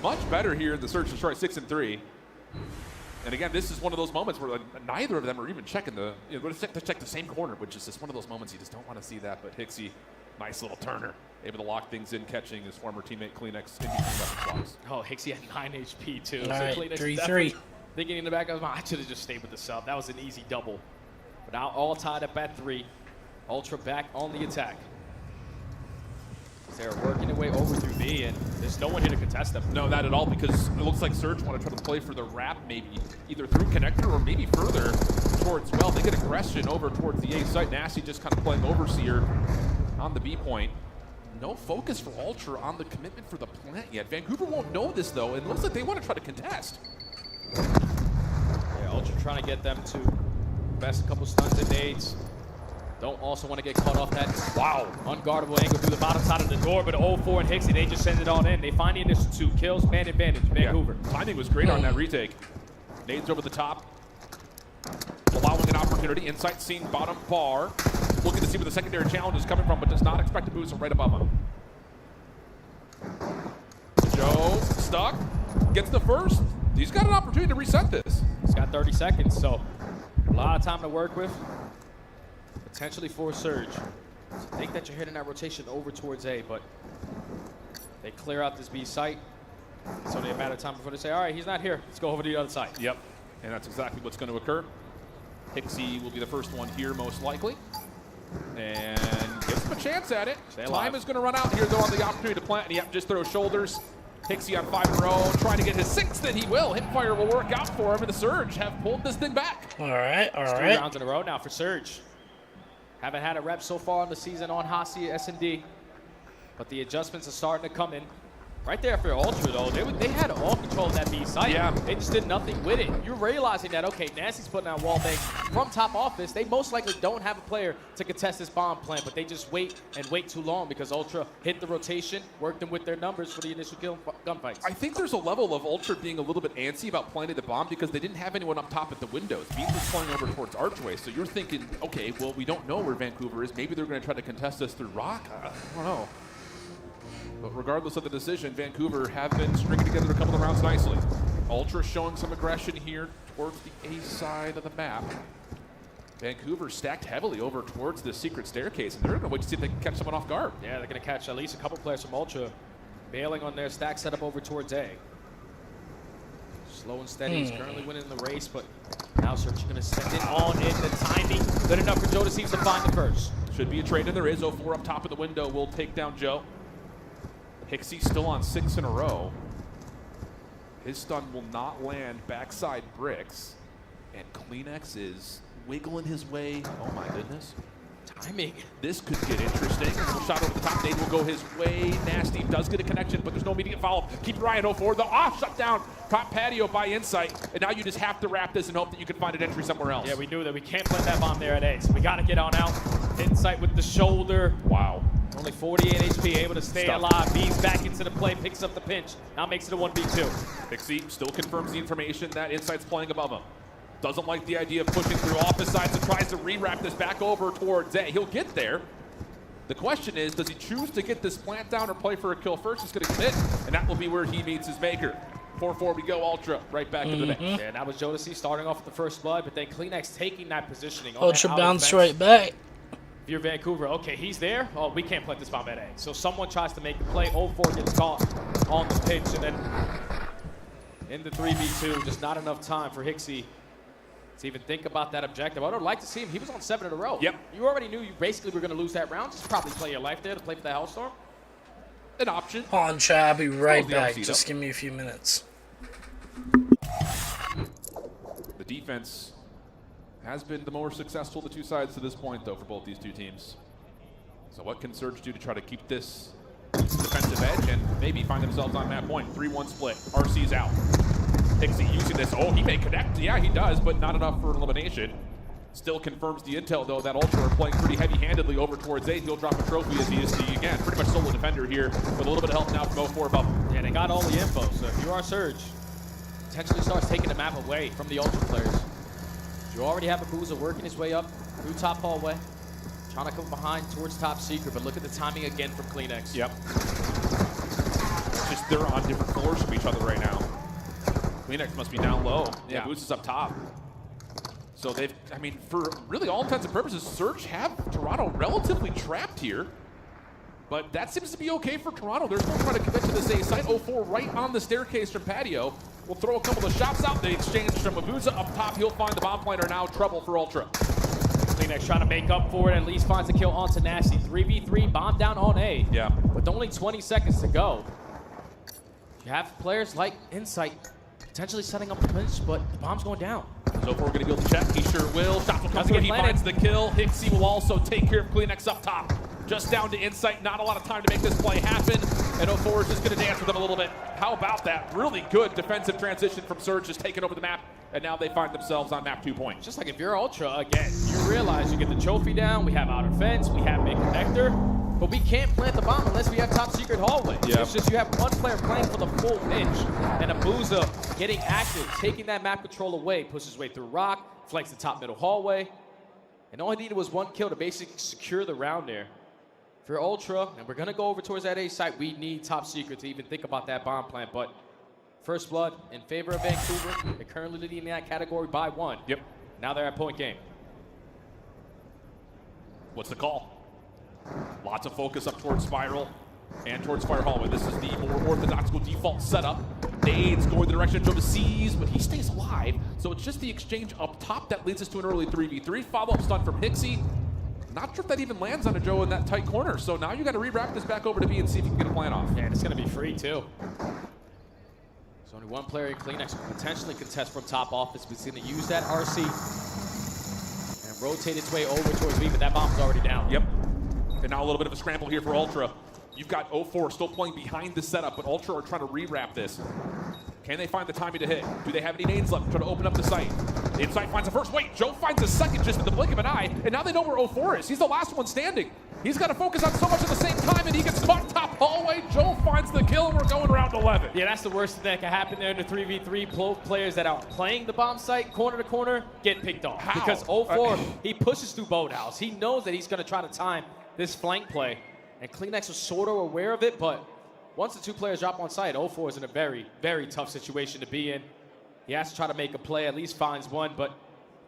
much better here in the Search and Destroy 6 and 3. And again, this is one of those moments where neither of them are even checking the, you know, to check the same corner, which is just one of those moments you just don't want to see that. But Hixie, nice little turner, able to lock things in, catching his former teammate Kleenex in between weapon swaps. Oh, Hixie had 9 HP too. All right, 3-3. Thinking in the back of his mind, I should have just stayed with the sub. That was an easy double. But now all tied up at 3. Ultra back on the attack. They're working their way over through B, and there's no one here to contest them. No, not at all, because it looks like Surge want to try to play for the wrap, maybe either through connector or maybe further towards, well, they get aggression over towards the A site. Nasty just kind of playing Overseer on the B point. No focus for Ultra on the commitment for the plant yet. Vancouver won't know this, though, and it looks like they want to try to contest. Yeah, Ultra trying to get them to invest a couple stuns and nades. Don't also want to get caught off that, unguardable angle through the bottom side of the door, but 0-4 and Hixie, they just send it on in. They find the initial 2 kills, man advantage, Vancouver. Yeah. Timing was great on that retake. Nades over the top, allowing an opportunity. Insight seen bottom bar. looking to see where the secondary challenge is coming from, but does not expect to boost him right above him. Joe stuck, gets the first. He's got an opportunity to reset this. He's got 30 seconds, so a lot of time to work with. Potentially for Surge. So think that you're hitting that rotation over towards A, but they clear out this B site. It's only a matter of time before they say, all right, he's not here. Let's go over to the other side. Yep, and that's exactly what's going to occur. Hixie will be the first one here, most likely. And gives him a chance at it. Time is going to run out here, though, on the opportunity to plant, and yep, just throws shoulders. Hixie on 5 in a row, trying to get his 6th, and he will. Hipfire will work out for him, and the Surge have pulled this thing back. All right, all right. 3 rounds in a row now for Surge. Haven't had a rep so far in the season on Hasi at S&D, but the adjustments are starting to come in. Right there for Ultra, though, they had all control of that B site. Yeah. They just did nothing with it. You're realizing that, okay, Nasty's putting out wall bank from top office. They most likely don't have a player to contest this bomb plant, but they just wait and wait too long because Ultra hit the rotation, worked them with their numbers for the initial kill gunfights. I think there's a level of Ultra being a little bit antsy about planting the bomb because they didn't have anyone up top at the windows. Beans was flying over towards Archway, so you're thinking, okay, well, we don't know where Vancouver is. Maybe they're going to try to contest us through Rock. I don't know. But regardless of the decision, Vancouver have been stringing together a couple of rounds nicely. Ultra showing some aggression here towards the A side of the map. Vancouver stacked heavily over towards the secret staircase, and they're going to wait to see if they can catch someone off guard. Yeah, they're going to catch at least a couple players from Ultra bailing on their stack setup over towards A. Slow and steady. He's currently winning the race, but now Search going to send it on in the timing. Good enough for Joe to see to find the first. Should be a trade, and there is. 04 up top of the window will take down Joe. Hixie still on 6 in a row. His stun will not land backside bricks. And Kleenex is wiggling his way. Oh my goodness. Timing. This could get interesting. A little shot over the top. Nade will go his way. Nasty does get a connection, but there's no immediate follow. Keep your eye on 04. The off shut down. Top patio by Insight. And now you just have to wrap this and hope that you can find an entry somewhere else. Yeah, we knew that we can't plant that bomb there at A, so we got to get on out. Insight with the shoulder. Wow. Only 48 HP, able to stay alive. B's back into the play, picks up the pinch. Now makes it a 1v2. Hixie still confirms the information that Insight's playing above him. Doesn't like the idea of pushing through office sides and tries to re-wrap this back over towards A. He'll get there. The question is, does he choose to get this plant down or play for a kill first? He's going to commit, and that will be where he meets his maker. 4-4 we go, Ultra right back into the bench. Yeah, that was Jodeci starting off with the first blood, but then Kleenex taking that positioning. Ultra bounce right back. If you're Vancouver, okay, he's there. Oh, we can't plant this bomb at A. So someone tries to make the play. 04 gets caught on the pitch, and then in the 3v2, just not enough time for Hixie to even think about that objective. I would like to see him. He was on 7 in a row. Yep. You already knew you basically were going to lose that round. Just probably play your life there to play for the Hellstorm. An option. On chat, I'll be right back. Just give me a few minutes. The defense has been the more successful of the two sides to this point, though, for both these two teams. So what can Surge do to try to keep this defensive edge and maybe find themselves on that point? 3-1 split. RC's out. Hixie using this. Oh, he may connect. Yeah, he does, but not enough for an elimination. Still confirms the intel, though, that Ultra are playing pretty heavy-handedly over towards A. He'll drop a trophy as he is the, again, pretty much solo defender here with a little bit of help now from 04 above him. Yeah, they got all the info, so if you are Surge, potentially starts taking the map away from the Ultra players. You already have a Boozer working his way up through top hallway, trying to come behind towards top secret, but look at the timing again from Kleenex. Yep. It's just they're on different floors from each other right now. Kleenex must be down low. Yeah, Boost is up top. So they've, I mean, for really all intents and purposes, Surge have Toronto relatively trapped here. But that seems to be okay for Toronto. There's no trying to commit to this A site. 04 right on the staircase from patio. We'll throw a couple of shots out. They exchange from Abuza up top. He'll find the bomb planter. Now trouble for Ultra. Kleenex trying to make up for it. At least finds a kill onto Nasty. 3v3, bomb down on A. Yeah. With only 20 seconds to go. You have players like Insight potentially setting up the pinch, but the bomb's going down. So if we're going to be able to check, he sure will. Shots will come through. He finds the kill. Hixie will also take care of Kleenex up top. Just down to Insight. Not a lot of time to make this play happen. And 04 is just going to dance with them a little bit. How about that? Really good defensive transition from Surge, just taking over the map. And now they find themselves on map 2 point. Just like if you're Ultra, again, you realize you get the trophy down. We have outer fence. We have mid connector. But we can't plant the bomb unless we have top secret hallway. Yep. It's just you have one player playing for the full pinch. And Abuza getting active, taking that map control away, pushes his way through rock, flanks the top middle hallway. And all he needed was 1 kill to basically secure the round there. For Ultra, and we're going to go over towards that A site, we need Top Secret to even think about that bomb plant. But first blood in favor of Vancouver. They're currently leading that category by 1. Yep. Now they're at point game. What's the call? Lots of focus up towards Spiral and towards Fire Hallway. This is the more orthodox default setup. Nades going the direction of Joe sees, but he stays alive. So it's just the exchange up top that leads us to an early 3v3. Follow-up stun from Hixie. Not sure if that even lands on a Joe in that tight corner. So now you got to rewrap this back over to B and see if you can get a plan off. Yeah, and it's going to be free too. There's only 1 player in Kleenex who can potentially contest from top office, but he's going to use that RC and rotate its way over towards B, but that bomb's already down. Yep. And now a little bit of a scramble here for Ultra. You've got 04 still playing behind the setup, but Ultra are trying to rewrap this. Can they find the timing to hit? Do they have any nades left? Try to open up the site. Inside finds the first. Wait, Joe finds a second just in the blink of an eye, and now they know where 04 is. He's the last one standing. He's got to focus on so much at the same time, and he gets caught top hallway. Joe finds the kill, and we're going round 11. Yeah, that's the worst thing that can happen there in the 3v3. Both players that are playing the bomb site, corner to corner, get picked off. How? Because 04, he pushes through Boathouse. He knows that he's going to try to time this flank play, and Kleenex was sort of aware of it, but once the 2 players drop on site, 04 is in a very, very tough situation to be in. He has to try to make a play, at least finds one, but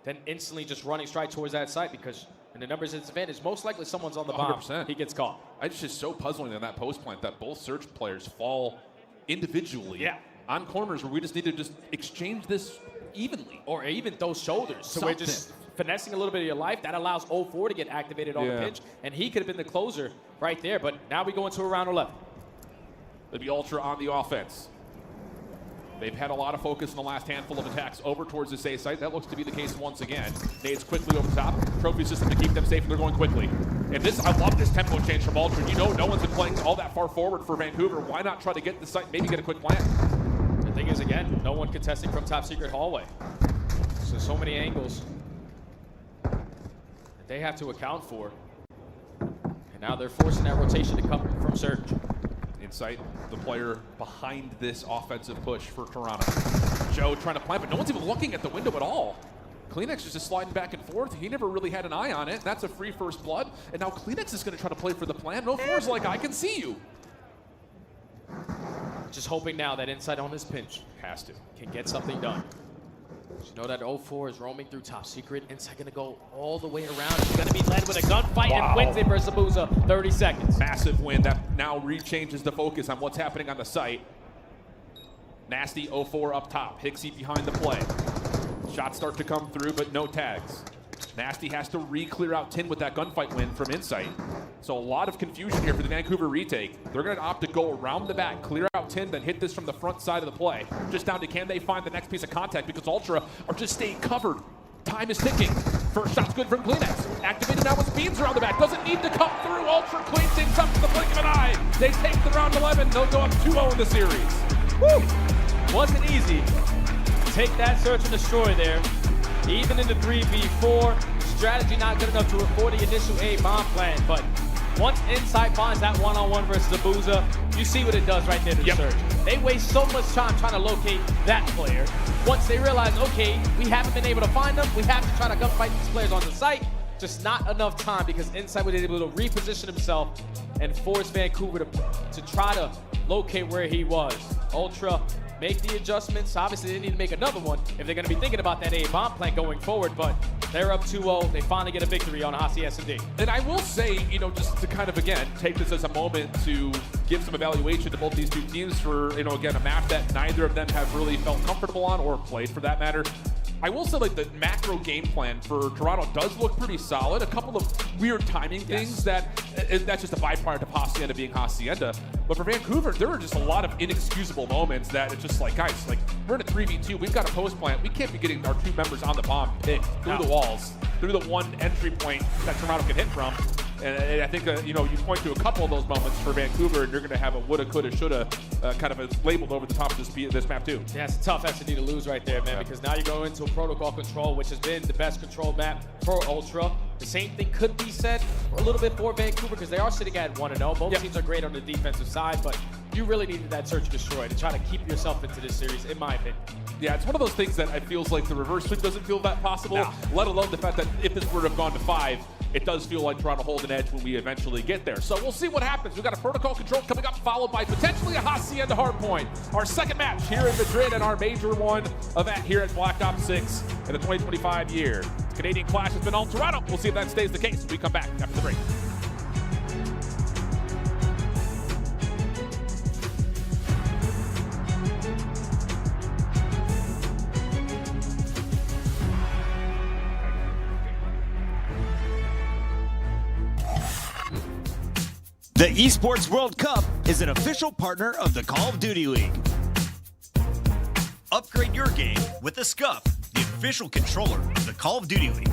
then instantly just running straight towards that site because in the numbers disadvantage, most likely someone's on the bomb. 100%. He gets caught. It's just so puzzling in that post plant that both Surge players fall individually on corners where we just need to just exchange this evenly. Or even those shoulders. So we're just finessing a little bit of your life. That allows 04 to get activated on the pinch, and he could have been the closer right there, but now we go into a round 11. It'll be Ultra on the offense. They've had a lot of focus in the last handful of attacks over towards this A site. That looks to be the case once again. Nades quickly over the top. Trophy system to keep them safe, and they're going quickly. And this, I love this tempo change from Ultra. You know, no one's been playing all that far forward for Vancouver. Why not try to get the site, maybe get a quick plant? The thing is, again, no one contesting from top secret hallway. So many angles that they have to account for. And now they're forcing that rotation to come from Surge. Insight, the player behind this offensive push for Toronto. Joe trying to plant, but no one's even looking at the window at all. Kleenex is just sliding back and forth. He never really had an eye on it. That's a free first blood. And now Kleenex is going to try to play for the plan. 04's like, I can see you. Just hoping now that Insight on this pinch has to can get something done. You know that 04 is roaming through top secret. Insight gonna go all the way around. He's gonna be led with a gunfight and wins it versus Abuza. 30 seconds. Massive win that now rechanges the focus on what's happening on the site. Nasty 04 up top. Hixie behind the play. Shots start to come through, but no tags. Nasty has to re-clear out Tin with that gunfight win from Insight. So a lot of confusion here for the Vancouver retake. They're going to opt to go around the back, clear out Tin, then hit this from the front side of the play. Just down to can they find the next piece of contact because Ultra are just staying covered. Time is ticking. First shot's good from Kleenex. Activated now with Beans around the back. Doesn't need to come through. Ultra clean things up to the blink of an eye. They take the round 11. They'll go up 2-0 in the series. Woo! Wasn't easy. Take that search and destroy there. Even in the 3v4, strategy not good enough to avoid the initial A bomb plan, but once Insight finds that one-on-one versus Abuza, you see what it does right there to the Surge. They waste so much time trying to locate that player. Once they realize, okay, we haven't been able to find them, we have to try to gunfight these players on the site, just not enough time because Insight was able to reposition himself and force Vancouver to try to locate where he was. Ultra make the adjustments. Obviously, they need to make another one if they're going to be thinking about that A bomb plan going forward, but they're up 2-0. They finally get a victory on Hasi S&D. And I will say, you know, just to kind of, again, take this as a moment to give some evaluation to both these two teams for, you know, again, a map that neither of them have really felt comfortable on or played for that matter. I will say, like, the macro game plan for Toronto does look pretty solid. A couple of weird timing things that's just a byproduct of Hacienda being Hacienda. But for Vancouver, there are just a lot of inexcusable moments that it's just like, guys, like, we're in a 3v2. We've got a post plant. We can't be getting our 2 members on the bomb picked through the walls, through the one entry point that Toronto can hit from. And I think, you know, you point to a couple of those moments for Vancouver, and you're going to have a woulda, coulda, shoulda kind of labeled over the top of this map, too. Yeah, it's a tough S&D to lose right there, man, because now you're going into a protocol control, which has been the best controlled map for Ultra. The same thing could be said a little bit for Vancouver, because they are sitting at 1-0. Both teams are great on the defensive side, but you really needed that search and destroy to try to keep yourself into this series, in my opinion. Yeah, it's one of those things that it feels like the reverse sweep doesn't feel that possible, let alone the fact that if this were to have gone to 5, it does feel like trying to hold an edge when we eventually get there. So we'll see what happens. We've got a protocol control coming up, followed by potentially a Hacienda Hardpoint. Our second match here in Madrid and our Major 1 event here at Black Ops 6 in the 2025 year. Canadian Clash has been all Toronto. We'll see if that stays the case when we come back after the break. The Esports World Cup is an official partner of the Call of Duty League. Upgrade your game with the SCUF, the official controller of the Call of Duty League.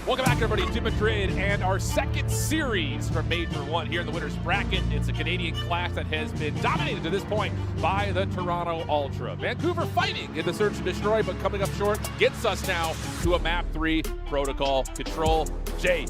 Welcome back, everybody, to Madrid and our second series from Major 1 here in the winner's bracket. It's a Canadian Clash that has been dominated to this point by the Toronto Ultra. Vancouver fighting in the search and destroy, but coming up short gets us now to a map 3 protocol control. Jay,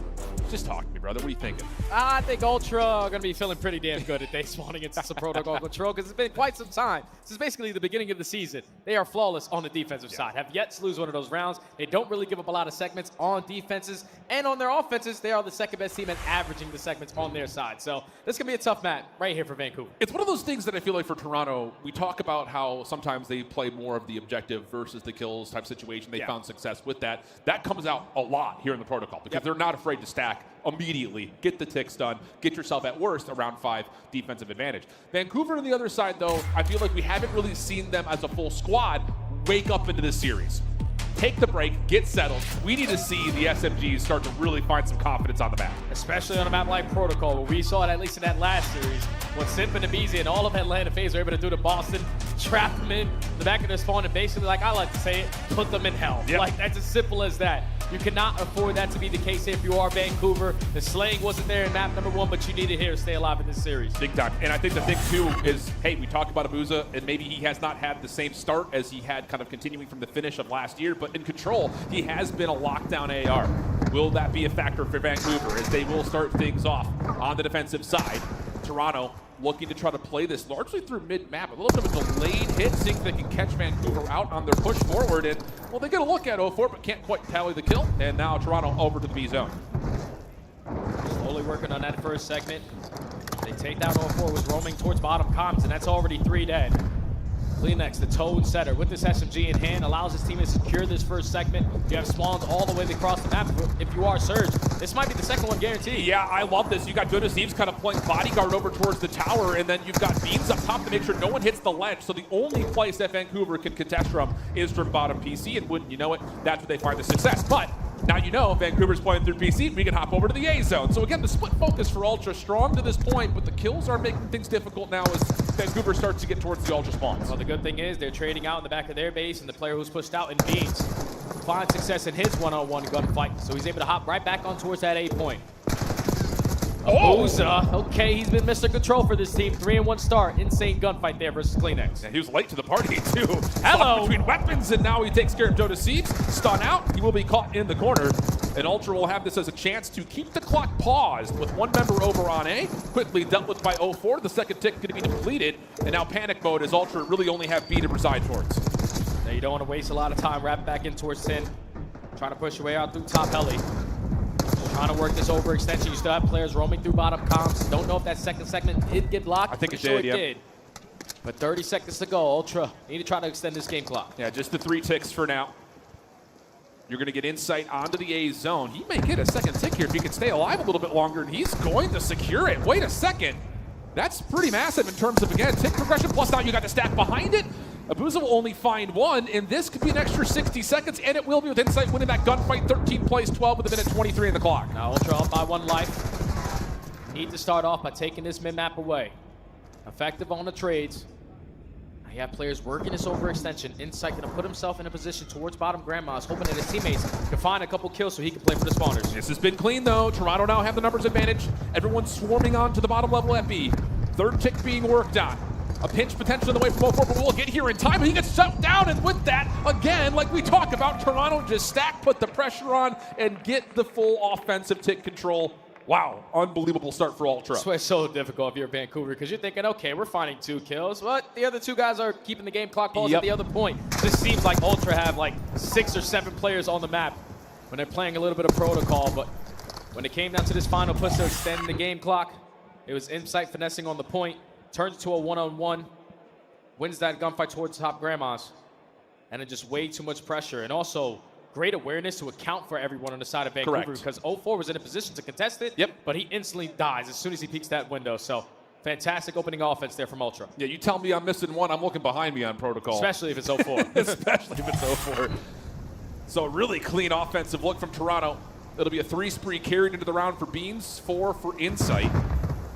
just talk to me, brother. What are you thinking? I think Ultra are going to be feeling pretty damn good if they spawn against some protocol control, because it's been quite some time. This is basically the beginning of the season. They are flawless on the defensive side, have yet to lose one of those rounds. They don't really give up a lot of segments on defenses, and on their offenses, they are the second best team at averaging the segments on their side. So this is going to be a tough match right here for Vancouver. It's one of those things that I feel like for Toronto, we talk about how sometimes they play more of the objective versus the kills type situation. They found success with that. That comes out a lot here in the protocol because they're not afraid to stack immediately, get the ticks done, get yourself at worst around 5 defensive advantage. Vancouver on the other side, though, I feel like we haven't really seen them as a full squad wake up into this series. take the break, get settled. We need to see the SMGs start to really find some confidence on the map. Especially on a map like Protocol, where we saw it at least in that last series, when Simp and Abizi and all of Atlanta FaZe were able to do to Boston, trap them in the back of their spawn, and basically, like I like to say it, put them in hell. Yep. Like, that's as simple as that. You cannot afford that to be the case if you are Vancouver. The slaying wasn't there in map number 1, but you need it here to stay alive in this series. Big time. And I think the thing, too, is, hey, we talked about Abuza, and maybe he has not had the same start as he had kind of continuing from the finish of last year, but in Control, he has been a lockdown AR. Will that be a factor for Vancouver as they will start things off on the defensive side? Toronto looking to try to play this largely through mid-map. A little bit of a delayed hit, seeing if they can catch Vancouver out on their push forward. And, well, they get a look at 0-4, but can't quite tally the kill. And now Toronto over to the B zone. Slowly working on that first segment. They take down 0-4, was roaming towards bottom comms, and that's already 3 dead. Kleenex, the Toad setter, with this SMG in hand, allows his team to secure this first segment. You have spawns all the way across the map. If you are Surge, this might be the second one guaranteed. Yeah, I love this. You got Goodness Eves kind of playing bodyguard over towards the tower, and then you've got Beans up top to make sure no one hits the ledge. So the only place that Vancouver can contest from is from bottom PC, and wouldn't you know it, that's where they find the success. But now you know Vancouver's playing through PC, we can hop over to the A zone. So again, the split focus for Ultra strong to this point, but the kills are making things difficult now as Vancouver starts to get towards the Ultra spawns. Well, the good thing is they're trading out in the back of their base, and the player who's pushed out in Beans finds success in his one-on-one gunfight, so he's able to hop right back on towards that A point. Oza, okay, he's been Mr. Control for this team. 3-1 start. Insane gunfight there versus Kleenex. And he was late to the party, too. Hello. Between weapons, and now he takes care of Dota Seeds. Stun out. He will be caught in the corner. And Ultra will have this as a chance to keep the clock paused with one member over on A. Quickly dealt with by 0-4. The second tick going to be depleted. And now panic mode as Ultra really only have B to reside towards. Now you don't want to waste a lot of time. Wrap back in towards 10. Trying to push your way out through top heli. Trying to work this overextension. You still have players roaming through bottom comms. Don't know if that second segment did get locked. I think it sure did, yeah. It did. But 30 seconds to go. Ultra need to try to extend this game clock. Yeah, just the 3 ticks for now. You're going to get insight onto the A zone. He may get a second tick here if he can stay alive a little bit longer, and he's going to secure it. Wait a second. That's pretty massive in terms of, again, tick progression, plus now you got the stack behind it. Abuza will only find 1, and this could be an extra 60 seconds, and it will be with Insight winning that gunfight. 13 plays 12 with a minute 23 in the clock. Now Ultra up by 1 life. Need to start off by taking this mid-map away. Effective on the trades. Now you have players working this overextension. Insight going to put himself in a position towards bottom grandmas, hoping that his teammates can find a couple kills so he can play for the spawners. This has been clean, though. Toronto now have the numbers advantage. Everyone's swarming on to the bottom level at B. Third tick being worked on. A pinch potentially in the way from 0-4, but we'll get here in time. He gets shut down, and with that, again, like we talk about, Toronto just stack, put the pressure on, and get the full offensive tick control. Wow, unbelievable start for Ultra. It's so difficult if you're Vancouver, because you're thinking, okay, we're finding 2 kills, but the other 2 guys are keeping the game clock paused at the other point. This seems like Ultra have like 6 or 7 players on the map when they're playing a little bit of protocol, but when it came down to this final push to extend the game clock, it was Insight finessing on the point. Turns into a one-on-one, wins that gunfight towards top grandmas, and then just way too much pressure. And also, great awareness to account for everyone on the side of Vancouver. Correct. Because 0-4 was in a position to contest it, but he instantly dies as soon as he peeks that window. So, fantastic opening offense there from Ultra. Yeah, you tell me I'm missing 1, I'm looking behind me on protocol. Especially if it's 0-4. Especially if it's 0-4. So, really clean offensive look from Toronto. It'll be a 3 spree carried into the round for Beans, 4 for Insight.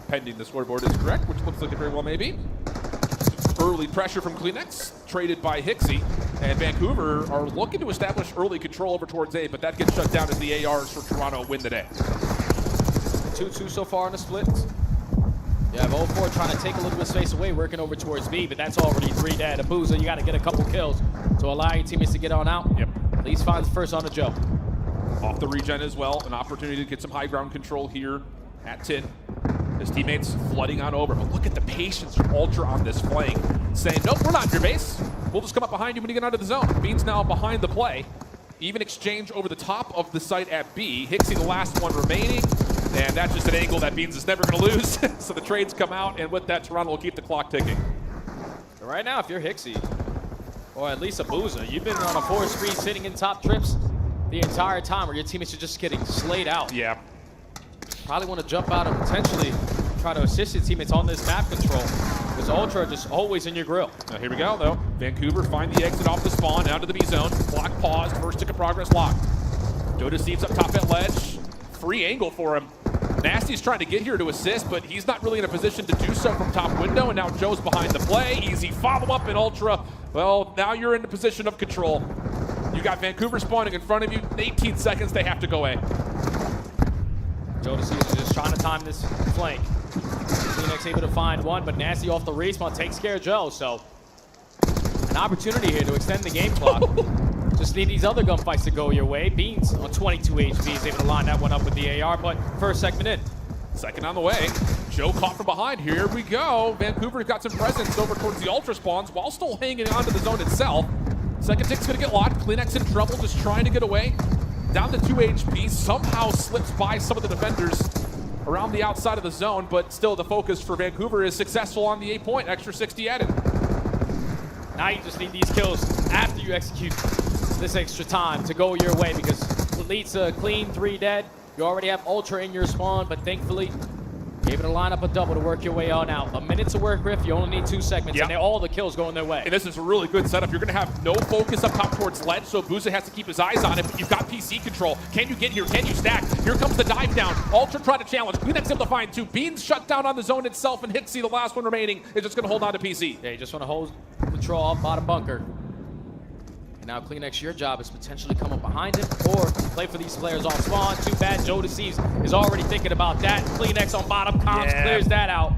Pending the scoreboard is correct, which looks like it very well may be. Early pressure from Kleenex, traded by Hixie, and Vancouver are looking to establish early control over towards A, but that gets shut down as the ARs for Toronto win the day. 2-2 so far in the split. You have 0-4 trying to take a little bit of space away, working over towards B, but that's already 3 dead. Abuza, you got to get a couple kills to allow your teammates to get on out. Yep. At least finds first on the Joe. Off the regen as well, an opportunity to get some high ground control here at 10. His teammates flooding on over. But look at the patience from Ultra on this flank, saying, nope, we're not in your base. We'll just come up behind you when you get out of the zone. Beans now behind the play. Even exchange over the top of the site at B. Hixie the last one remaining. And that's just an angle that Beans is never going to lose. So the trades come out, and with that, Toronto will keep the clock ticking. But right now, if you're Hixie, or at least Abuza, you've been on a 4 spree sitting in top trips the entire time where your teammates are just getting slayed out. Yeah. Probably want to jump out and potentially try to assist your teammates on this map control. because Ultra are just always in your grill. Now here we go, though. Vancouver find the exit off the spawn, out to the B zone. Block paused, first tick of progress locked. Joe Deceives up top at ledge. Free angle for him. Nasty's trying to get here to assist, but he's not really in a position to do so from top window, and now Joe's behind the play. Easy follow-up in Ultra. Well, now you're in the position of control. You got Vancouver spawning in front of you. In 18 seconds, they have to go A. Joe Deceives is just trying to time this flank. Phoenix able to find one, but Nasty off the respawn takes care of Joe, so an opportunity here to extend the game clock. Just need these other gunfights to go your way. Beans on 22 HP is able to line that one up with the AR, but first segment in. Second on the way. Joe caught from behind. Here we go. Vancouver's got some presence over towards the Ultra spawns while still hanging onto the zone itself. Second tick's going to get locked. Kleenex in trouble, just trying to get away. Down to 2 HP. Somehow slips by some of the defenders around the outside of the zone, but still the focus for Vancouver is successful on the 8 point. Extra 60 added. Now you just need these kills after you execute this extra time to go your way, because it leads to a clean 3 dead. You already have Ultra in your spawn, but thankfully you're able to line up a double to work your way on out. A minute to work, Griff. You only need 2 segments, and all the kills going their way. And this is a really good setup. You're going to have no focus up top towards ledge, so Booza has to keep his eyes on it, but you've got PC control. Can you get here? Can you stack? Here comes the dive down. Ultra try to challenge. Kleenex able to find 2. Beans shut down on the zone itself, and Hixie, the last one remaining, is just going to hold on to PC. Yeah, you just want to hold control off bottom bunker. And now Kleenex, your job is potentially come up behind him or play for these players on spawn. Too bad Joe Deceives is already thinking about that. Kleenex on bottom, comms clears that out.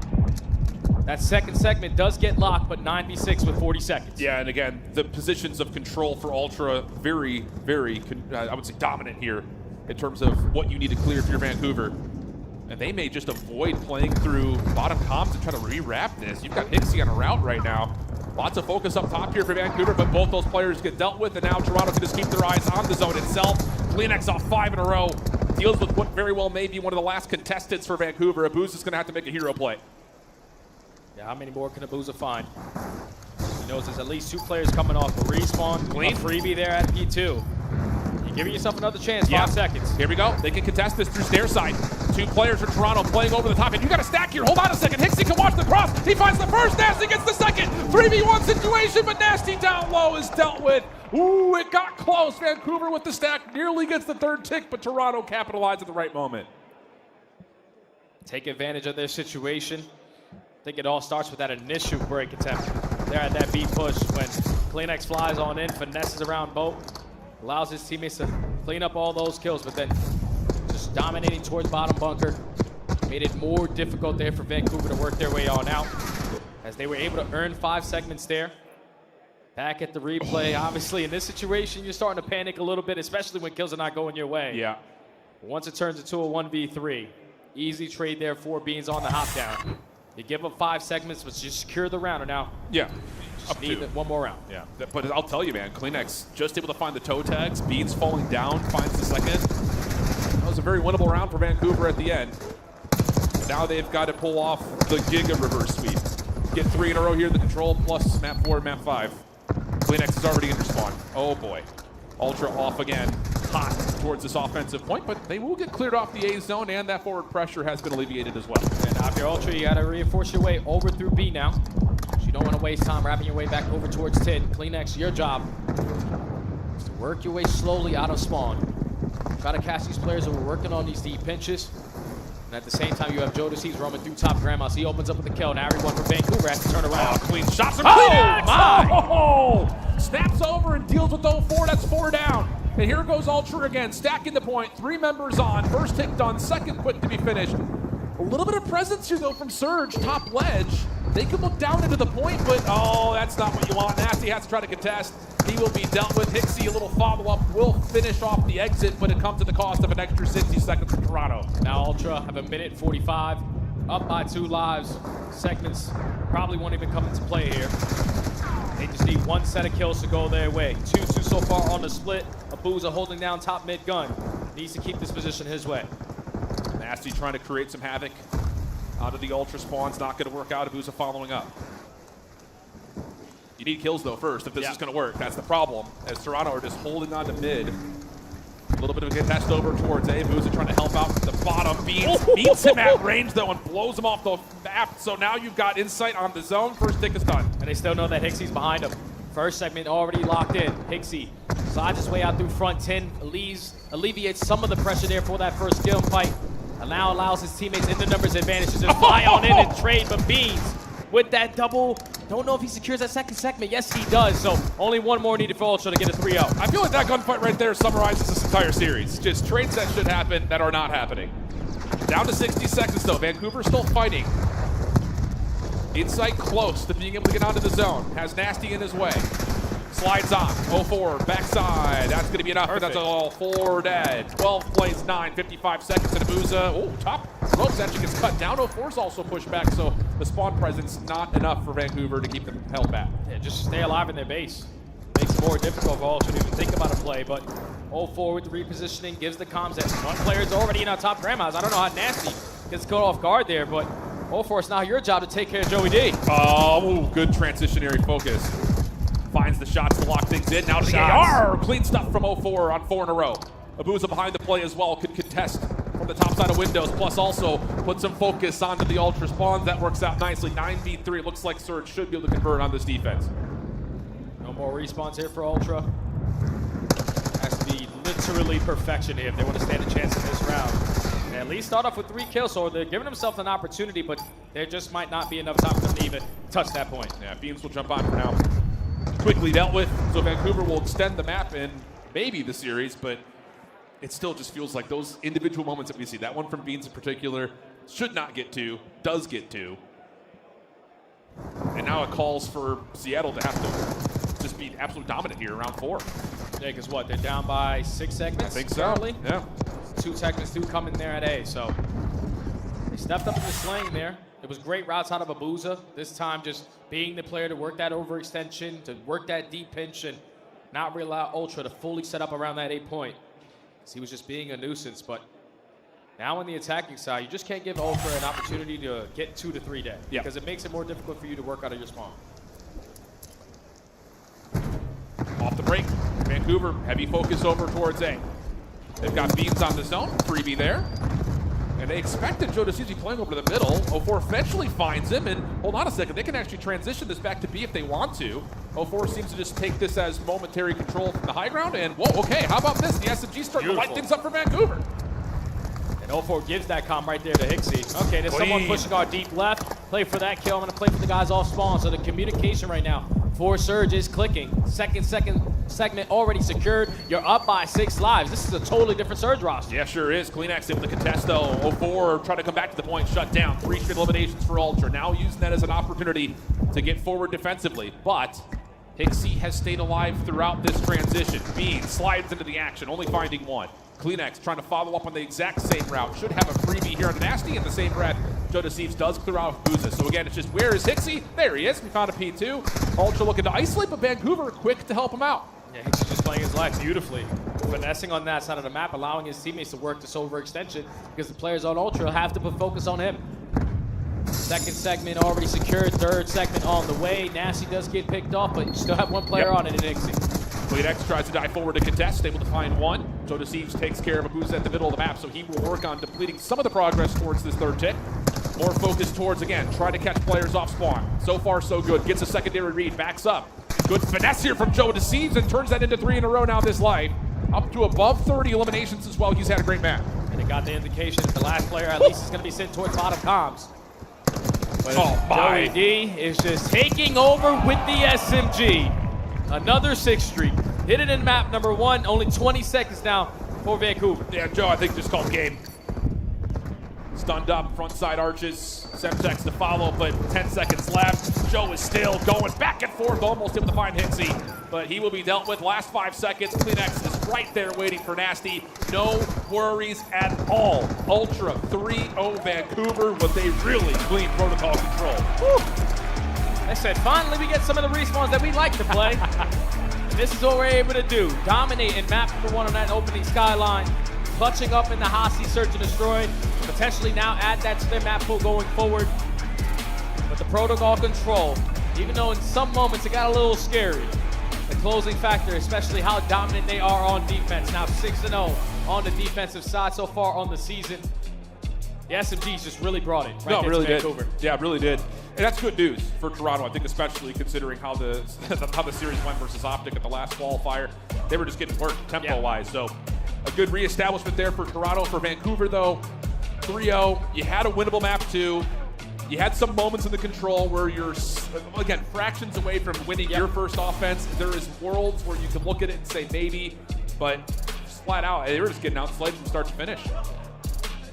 That second segment does get locked, but 9v6 with 40 seconds. Yeah, and again, the positions of control for Ultra very, very, I would say, dominant here in terms of what you need to clear if you're Vancouver. And they may just avoid playing through bottom comms and try to rewrap this. You've got Hixie on a route right now. Lots of focus up top here for Vancouver, but both those players get dealt with, and now Toronto can just keep their eyes on the zone itself. Kleenex off 5 in a row. Deals with what very well may be one of the last contestants for Vancouver. Abuza is going to have to make a hero play. Yeah, how many more can Abuza find? He knows there's at least 2 players coming off a respawn. Clean. A freebie there at P2. You're giving yourself another chance, 5 seconds. Here we go. They can contest this through stair side. 2 players for Toronto playing over the top, and you got a stack here. Hold on a second. Hixie can watch the cross. He finds the first. Nasty gets the second. 3v1 situation, but Nasty down low is dealt with. Ooh, it got close. Vancouver with the stack nearly gets the 3rd tick, but Toronto capitalized at the right moment. Take advantage of their situation. I think it all starts with that initial break attempt there at that B push when Kleenex flies on in, finesses around boat, allows his teammates to clean up all those kills, but then just dominating towards bottom bunker made it more difficult there for Vancouver to work their way on out, as they were able to earn 5 segments there. Back at the replay, obviously in this situation, you're starting to panic a little bit, especially when kills are not going your way. Yeah. Once it turns into a 1v3, easy trade there for Beans on the hop down. You give up 5 segments, but you secure the round, and now up need to 1 more round. Yeah, but I'll tell you, man, Kleenex just able to find the toe tags. Beans falling down, finds the second. That was a very winnable round for Vancouver at the end. Now they've got to pull off the Giga reverse sweep. Get 3 in a row here, the control plus map 4 and map 5. Kleenex is already in respawn. Oh boy. Ultra off again, hot towards this offensive point, but they will get cleared off the A zone, and that forward pressure has been alleviated as well. And now if you're Ultra, you got to reinforce your way over through B now. You don't want to waste time wrapping your way back over towards 10. Kleenex, your job is to work your way slowly out of spawn. Try to catch these players who are working on these deep pinches. And at the same time, you have Joe Deceives roaming through top grandmas. He opens up with a kill. Now everyone from Vancouver has to turn around. Clean shots from Kleenex! My! Snaps over and deals with 0-4. That's 4 down. And here goes Ultra again, stacking the point. 3 members on. First tick done, second quick to be finished. A little bit of presence here, though, from Surge, top ledge. They can look down into the point, but that's not what you want. Nasty has to try to contest. He will be dealt with. Hixie, a little follow-up, will finish off the exit, but it comes at the cost of an extra 60 seconds for Toronto. Now Ultra have a minute 45, up by 2 lives. Segments probably won't even come into play here. They just need 1 set of kills to go their way. 2-2 so far on the split. Abuza holding down top mid gun. Needs to keep this position his way. Nasty trying to create some havoc out of the Ultra spawns. Not going to work out. Abuza following up. You need kills, though, first, if this is going to work. That's the problem, as Toronto are just holding on to mid. little bit of a contest over towards A. Booza trying to help out from the bottom. Beans meets him at range, though, and blows him off the map. So now you've got insight on the zone. First tick is done. And they still know that Hixie's behind him. First segment already locked in. Hixie slides his way out through front 10, alleviates some of the pressure there for that first skill fight. And now allows his teammates in the numbers advantage to just fly on in and trade. But Beans with that double, don't know if he secures that second segment. Yes, he does. So only one more needed for Ultra to get a 3-0. I feel like that gunfight right there summarizes this entire series. Just trades that should happen that are not happening. Down to 60 seconds, though. Vancouver still fighting. Insight close to being able to get onto the zone. Has Nasty in his way. Slides on. 0-4. Backside. That's going to be enough. But that's all 4 dead. 12 plays 9. 55 seconds to Booza. Oh, top ropes actually gets cut down. 0-4's also pushed back. So the spawn presence not enough for Vancouver to keep them held back. Yeah, just stay alive in their base. Makes it more difficult for Ultra to even think about a play. But 0-4 with the repositioning gives the comms that one player's already in our top grandmas. I don't know how Nasty gets caught off guard there, but 0-4, it's now your job to take care of Joey D. Oh, good transitionary focus. Finds the shots to lock things in. Now to the AR. Clean stuff from 0-4 on 4 in a row. Abuza behind the play as well. Could contest from the top side of windows. Plus also put some focus onto the Ultra spawns. That works out nicely. 9v3. It looks like Surge should be able to convert on this defense. No more respawns here for Ultra. Has to be literally perfection here if they want to stand a chance in this round. They at least start off with 3 kills, so they're giving themselves an opportunity, but there just might not be enough time for them to even touch that point. Yeah, Beams will jump on for now. Quickly dealt with, so Vancouver will extend the map and maybe the series, but it still just feels like those individual moments that we see, that one from Beans in particular, should not get to, does get to. And now it calls for Seattle to have to just be absolutely dominant here around 4. Yeah, because what, they're down by 6 segments? I think so, currently? yeah. 2 segments do come in there at A, so they stepped up in the slaying there. It was great routes out of Abuza. This time just being the player to work that overextension, to work that deep pinch, and not really allow Ultra to fully set up around that 8 point. He was just being a nuisance, but now on the attacking side, you just can't give Ultra an opportunity to get 2 to 3 dead, because it makes it more difficult for you to work out of your spawn. Off the break, Vancouver, heavy focus over towards A. They've got Beans on the zone, freebie there. And they expected Joe DeCizzi playing over to the middle. 0-4 eventually finds him, and hold on a second, they can actually transition this back to B if they want to. 0-4 seems to just take this as momentary control from the high ground, and whoa, okay, how about this? The SMG starting to light things up for Vancouver. And 0-4 gives that comm right there to Hixie. Okay, there's someone pushing our deep left. Play for that kill. I'm going to play for the guys off spawn. So the communication right now for Surge is clicking. Second segment already secured. You're up by 6 lives. This is a totally different Surge roster. Yeah, sure is. Kleenex able to contest though. 0-4 trying to come back to the point, shut down. 3 straight eliminations for Ultra. Now using that as an opportunity to get forward defensively. But Hixie has stayed alive throughout this transition. Bean slides into the action, only finding 1. Kleenex trying to follow up on the exact same route. Should have a freebie here on Nasty in the same breath. Joe DeCeves does clear out Booza. So again, it's just, where is Hixie? There he is. We found a P2. Ultra looking to isolate, but Vancouver quick to help him out. Yeah, Hixie just playing his life beautifully. Finessing on that side of the map, allowing his teammates to work this overextension because the players on Ultra have to put focus on him. Second segment already secured. Third segment on the way. Nasty does get picked off, but you still have 1 player on it in Hixie. Kleenex tries to dive forward to contest, able to find 1. Joe DeCeves takes care of Abuza at the middle of the map, so he will work on depleting some of the progress towards this 3rd tick. More focus towards, again, trying to catch players off spawn. So far, so good. Gets a secondary read, backs up. Good finesse here from Joe DeCeves and turns that into 3 in a row now this life. Up to above 30 eliminations as well. He's had a great match. And it got the indication that the last player at least is going to be sent towards bottom comms. But Joey D is just taking over with the SMG. Another 6 streak. Hit it in map number 1. Only 20 seconds now for Vancouver. Yeah, Joe, I think just called game. Stunned up, front side arches. Semtex to follow, but 10 seconds left. Joe is still going back and forth, almost able to find Hixie, but he will be dealt with. Last 5 seconds. Kleenex is right there waiting for Nasty. No worries at all. Ultra 3-0 Vancouver with a really clean protocol control. Whew. I said, finally we get some of the respawns that we like to play. And this is what we're able to do. Dominate in map number 1 on that opening skyline. Clutching up in the Hossie search and destroy. Potentially now add that to their map pool going forward. But the protocol control, even though in some moments it got a little scary, the closing factor, especially how dominant they are on defense. Now 6-0 on the defensive side so far on the season. The SMGs just really brought it. No, really did. Yeah, really did. And that's good news for Toronto, I think, especially considering how the series went versus Optic at the last qualifier. They were just getting worked tempo-wise. So a good reestablishment there for Toronto. For Vancouver, though, 3-0. You had a winnable map, too. You had some moments in the control where you're, again, fractions away from winning your first offense. There is worlds where you can look at it and say maybe, but just flat out, they were just getting outplayed from start to finish.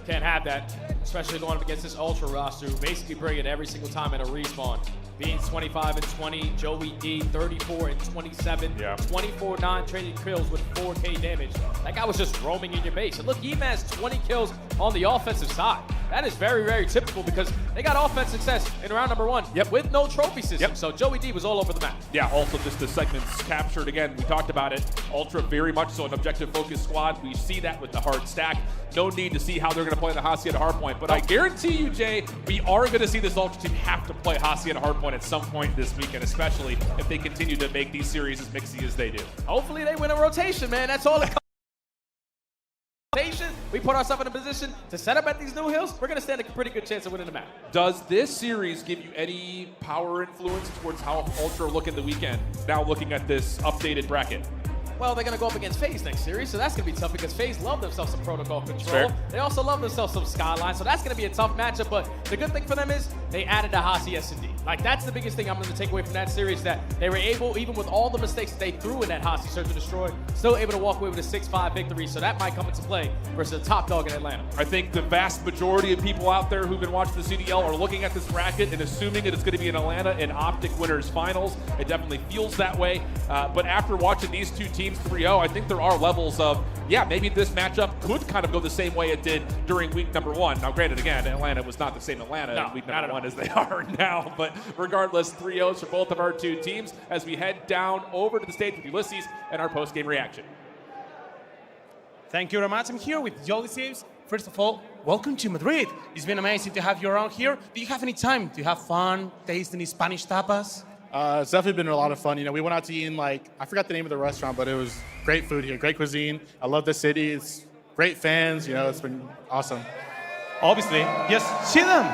Can't have that, especially going up against this Ultra roster who basically bring it every single time in a respawn. Being 25-20, Joey D 34-27, 24 non-traded kills with 4K damage. That guy was just roaming in your base. And look, he even has 20 kills on the offensive side. That is very, very typical because they got offense success in round number 1 with no trophy system. So Joey D was all over the map. Yeah, also just the segments captured. Again, we talked about it. Ultra very much so an objective-focused squad. We see that with the hard stack. No need to see how they're going to play the Hacienda hardpoint. But I guarantee you, Jay, we are going to see this Ultra team have to play Hacienda hardpoint at some point this weekend, especially if they continue to make these series as mixy as they do. Hopefully they win a rotation, man. That's all it comes. We put ourselves in a position to set up at these new hills. We're going to stand a pretty good chance of winning the map. Does this series give you any power influence towards how Ultra look in the weekend, now looking at this updated bracket? Well, they're going to go up against FaZe next series, so that's going to be tough because FaZe love themselves some protocol control. Fair. They also love themselves some Skyline, so that's going to be a tough matchup, but the good thing for them is they added a Hasi S&D. Like, that's the biggest thing I'm going to take away from that series, that they were able, even with all the mistakes that they threw in that Hasi Search and Destroy, still able to walk away with a 6-5 victory, so that might come into play versus the top dog in Atlanta. I think the vast majority of people out there who've been watching the CDL are looking at this bracket and assuming that it's going to be in Atlanta in Optic Winners Finals. It definitely feels that way, but after watching these two teams 3-0, I think there are levels of, yeah, maybe this matchup could kind of go the same way it did during week number 1. Now, granted, again, Atlanta was not the same Atlanta in week number 1 as they are now, but regardless, 3-0s for both of our two teams as we head down over to the stage with Ulysses and our post-game reaction. Thank you very much. I'm here with Ulysses. First of all, welcome to Madrid. It's been amazing to have you around here. Do you have any time to have fun, taste any Spanish tapas? It's definitely been a lot of fun. You know, we went out to eat in, like, I forgot the name of the restaurant, but it was great food here, great cuisine. I love the city. It's great fans. You know, it's been awesome. Obviously, just see them.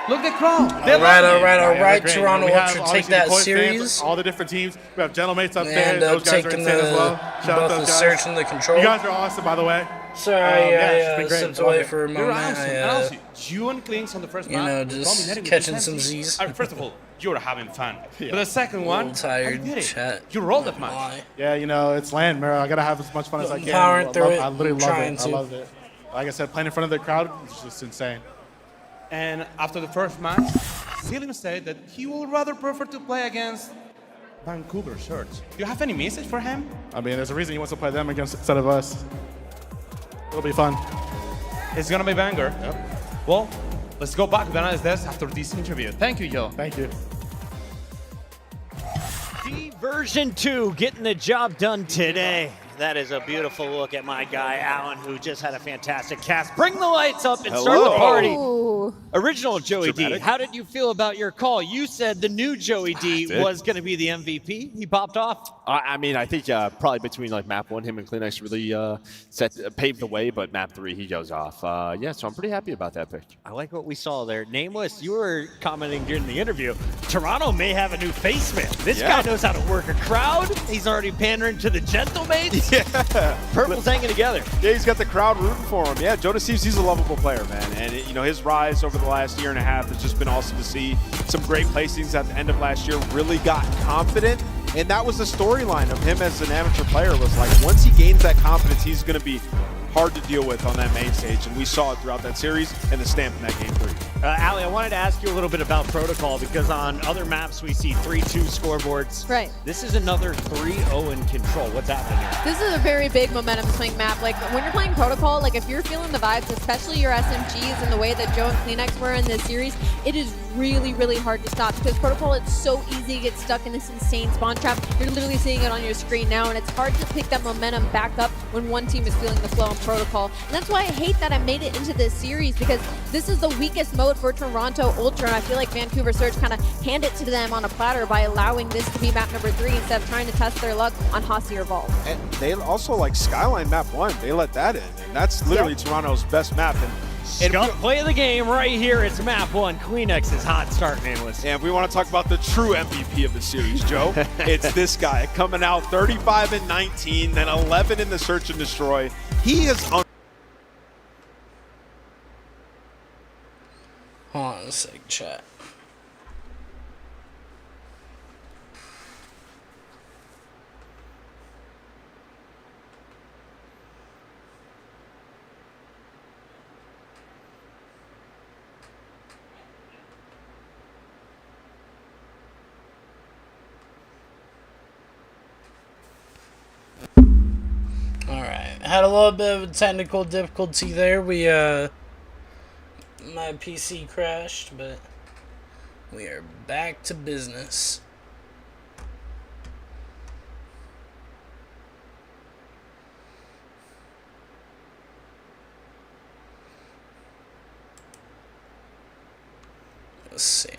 Look at the crowd. All right. Toronto Ultra take that series. Fans, all the different teams. We have Gentlemates up there. And those guys are insane as well. Shout out both those the guys. Search and the Control. You guys are awesome, by the way. Sorry, I stepped away for a moment. You're awesome. And also, you and Clinks on the first map. You know, just catching some Z's. First of all, you're having fun. But the second one, tired you did it. Chat. You rolled that much. Yeah, you know, it's land, bro. I got to have as much fun as I can. Powering through it. I literally love it. To. I love it. Like I said, playing in front of the crowd is just insane. And after the first match, Selim said that he would rather prefer to play against Vancouver Search. Do you have any message for him? I mean, there's a reason he wants to play them against instead of us. It'll be fun. It's gonna be banger. Yep. Well, let's go back to the analysis desk after this interview. Thank you, Joe. Thank you. Version 2 getting the job done today. That is a beautiful look at my guy, Alan, who just had a fantastic cast. Bring the lights up and start the party. Ooh. Original Joey Dramatic. D, how did you feel about your call? You said the new Joey D was going to be the MVP. He popped off. I mean, I think probably between like map 1, him and Kleenex really paved the way, but map 3, he goes off. Yeah, so I'm pretty happy about that pick. I like what we saw there. Nameless, you were commenting during the interview, Toronto may have a new faceman. This guy knows how to work a crowd. He's already pandering to the gentlemates. Yeah. Purple's hanging together. Yeah, he's got the crowd rooting for him. Yeah, Jonas Seeves, he's a lovable player, man. And, you know, his rise over the last year and a half has just been awesome to see. Some great placings at the end of last year, really got confident. And that was the storyline of him as an amateur player, was like, once he gains that confidence, he's going to be hard to deal with on that main stage. And we saw it throughout that series and the stamp in that game 3. Ali, I wanted to ask you a little bit about protocol, because on other maps we see 3-2 scoreboards. Right. This is another 3-0 in control. What's happening here? This is a very big momentum swing map. Like, when you're playing protocol, like, if you're feeling the vibes, especially your SMGs and the way that Joe and Kleenex were in this series, it is really, really hard to stop because Protocol, it's so easy to get stuck in this insane spawn trap. You're literally seeing it on your screen now, and it's hard to pick that momentum back up when one team is feeling the flow on Protocol. And that's why I hate that I made it into this series, because this is the weakest mode for Toronto Ultra, and I feel like Vancouver Surge kind of hand it to them on a platter by allowing this to be map number 3 instead of trying to test their luck on Hossie or Vault. And they also like Skyline map 1, they let that in, and that's literally Toronto's best map. And play of the game right here. It's map 1. Queenex's hot start, Nameless. And if we want to talk about the true MVP of the series, Joe, it's this guy coming out 35 and 19, then 11 in the Search and Destroy. He is Hold on a sec, chat. Alright, had a little bit of a technical difficulty there. My PC crashed, but we are back to business. Let's see.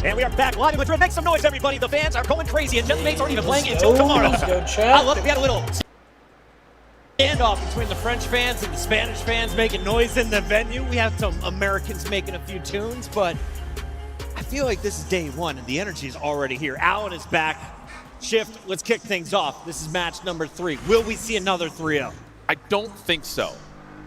And we are back live in Madrid. Make some noise, everybody. The fans are going crazy, and Jetmates aren't even playing until tomorrow. I love it. We had a little standoff between the French fans and the Spanish fans making noise in the venue. We have some Americans making a few tunes, but I feel like this is day one, and the energy is already here. Alan is back. Shift, let's kick things off. This is match number 3. Will we see another 3-0? I don't think so,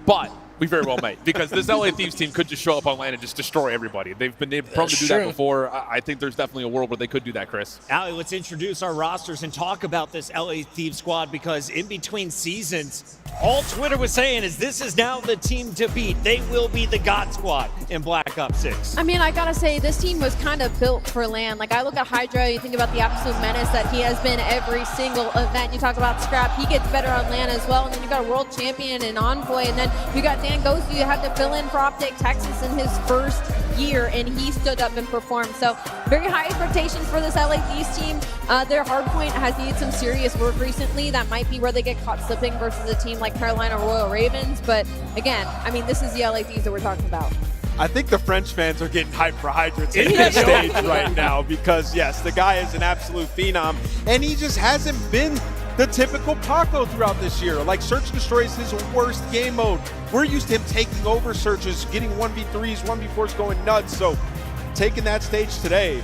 but we very well may, because this LA Thieves team could just show up on land and just destroy everybody. They've been prone to do that before. I think there's definitely a world where they could do that, Chris. Ali, let's introduce our rosters and talk about this LA Thieves squad, because in between seasons, all Twitter was saying is this is now the team to beat. They will be the God Squad in Black Ops 6. I mean, I gotta say, this team was kind of built for LAN. Like, I look at Hydra, you think about the absolute menace that he has been every single event. You talk about Scrap, he gets better on LAN as well. And then you got a world champion in Envoy, and then you got Dan Ghost, you had to fill in for Optic Texas in his first year, and he stood up and performed. So very high expectations for this LA Thieves team. Their hardpoint has needed some serious work recently. That might be where they get caught slipping versus a team like Carolina Royal Ravens. But again, I mean, this is the LA Thieves that we're talking about. I think the French fans are getting hyped for Hydra taking the stage right now, because yes, the guy is an absolute phenom, and he just hasn't been the typical Paco throughout this year. Like, Search and Destroy is his worst game mode. We're used to him taking over searches, getting 1v3s, 1v4s going nuts. So taking that stage today,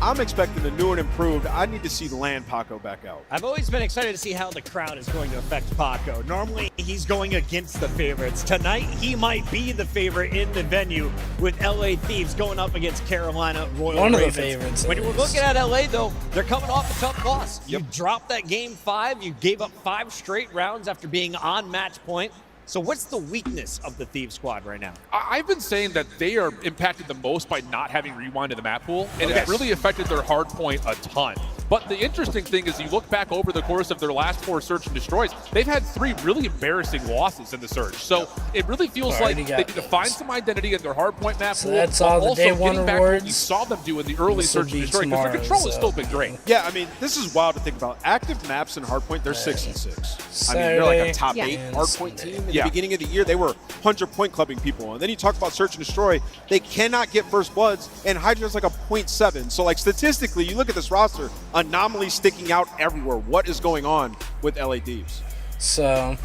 I'm expecting the new and improved. I need to see LAN Paco back out. I've always been excited to see how the crowd is going to affect Paco. Normally, he's going against the favorites. Tonight, he might be the favorite in the venue with LA Thieves going up against Carolina Royal Ravens. One of the favorites. When you were looking at LA, though, they're coming off a tough loss. You dropped that game 5. You gave up 5 straight rounds after being on match point. So what's the weakness of the Thieves squad right now? I've been saying that they are impacted the most by not having rewind in the map pool, and it's really affected their hard point a ton. But the interesting thing is, you look back over the course of their last 4 Search and Destroys, they've had 3 really embarrassing losses in the Search. So it really feels like they need to find some identity in their hard point map pool. That's all the day one getting back rewards. to what you saw them do in the early Search and Destroy, because their control has still been great. Yeah, I mean, this is wild to think about. Active maps in hardpoint, they're 6-6. I mean, they're like a top 8 hardpoint team. In the beginning of the year, they were 100-point clubbing people. And then you talk about Search and Destroy, they cannot get first bloods, and Hydra's like a 0.7. So, like, statistically, you look at this roster, anomalies sticking out everywhere. What is going on with LA Thieves? So,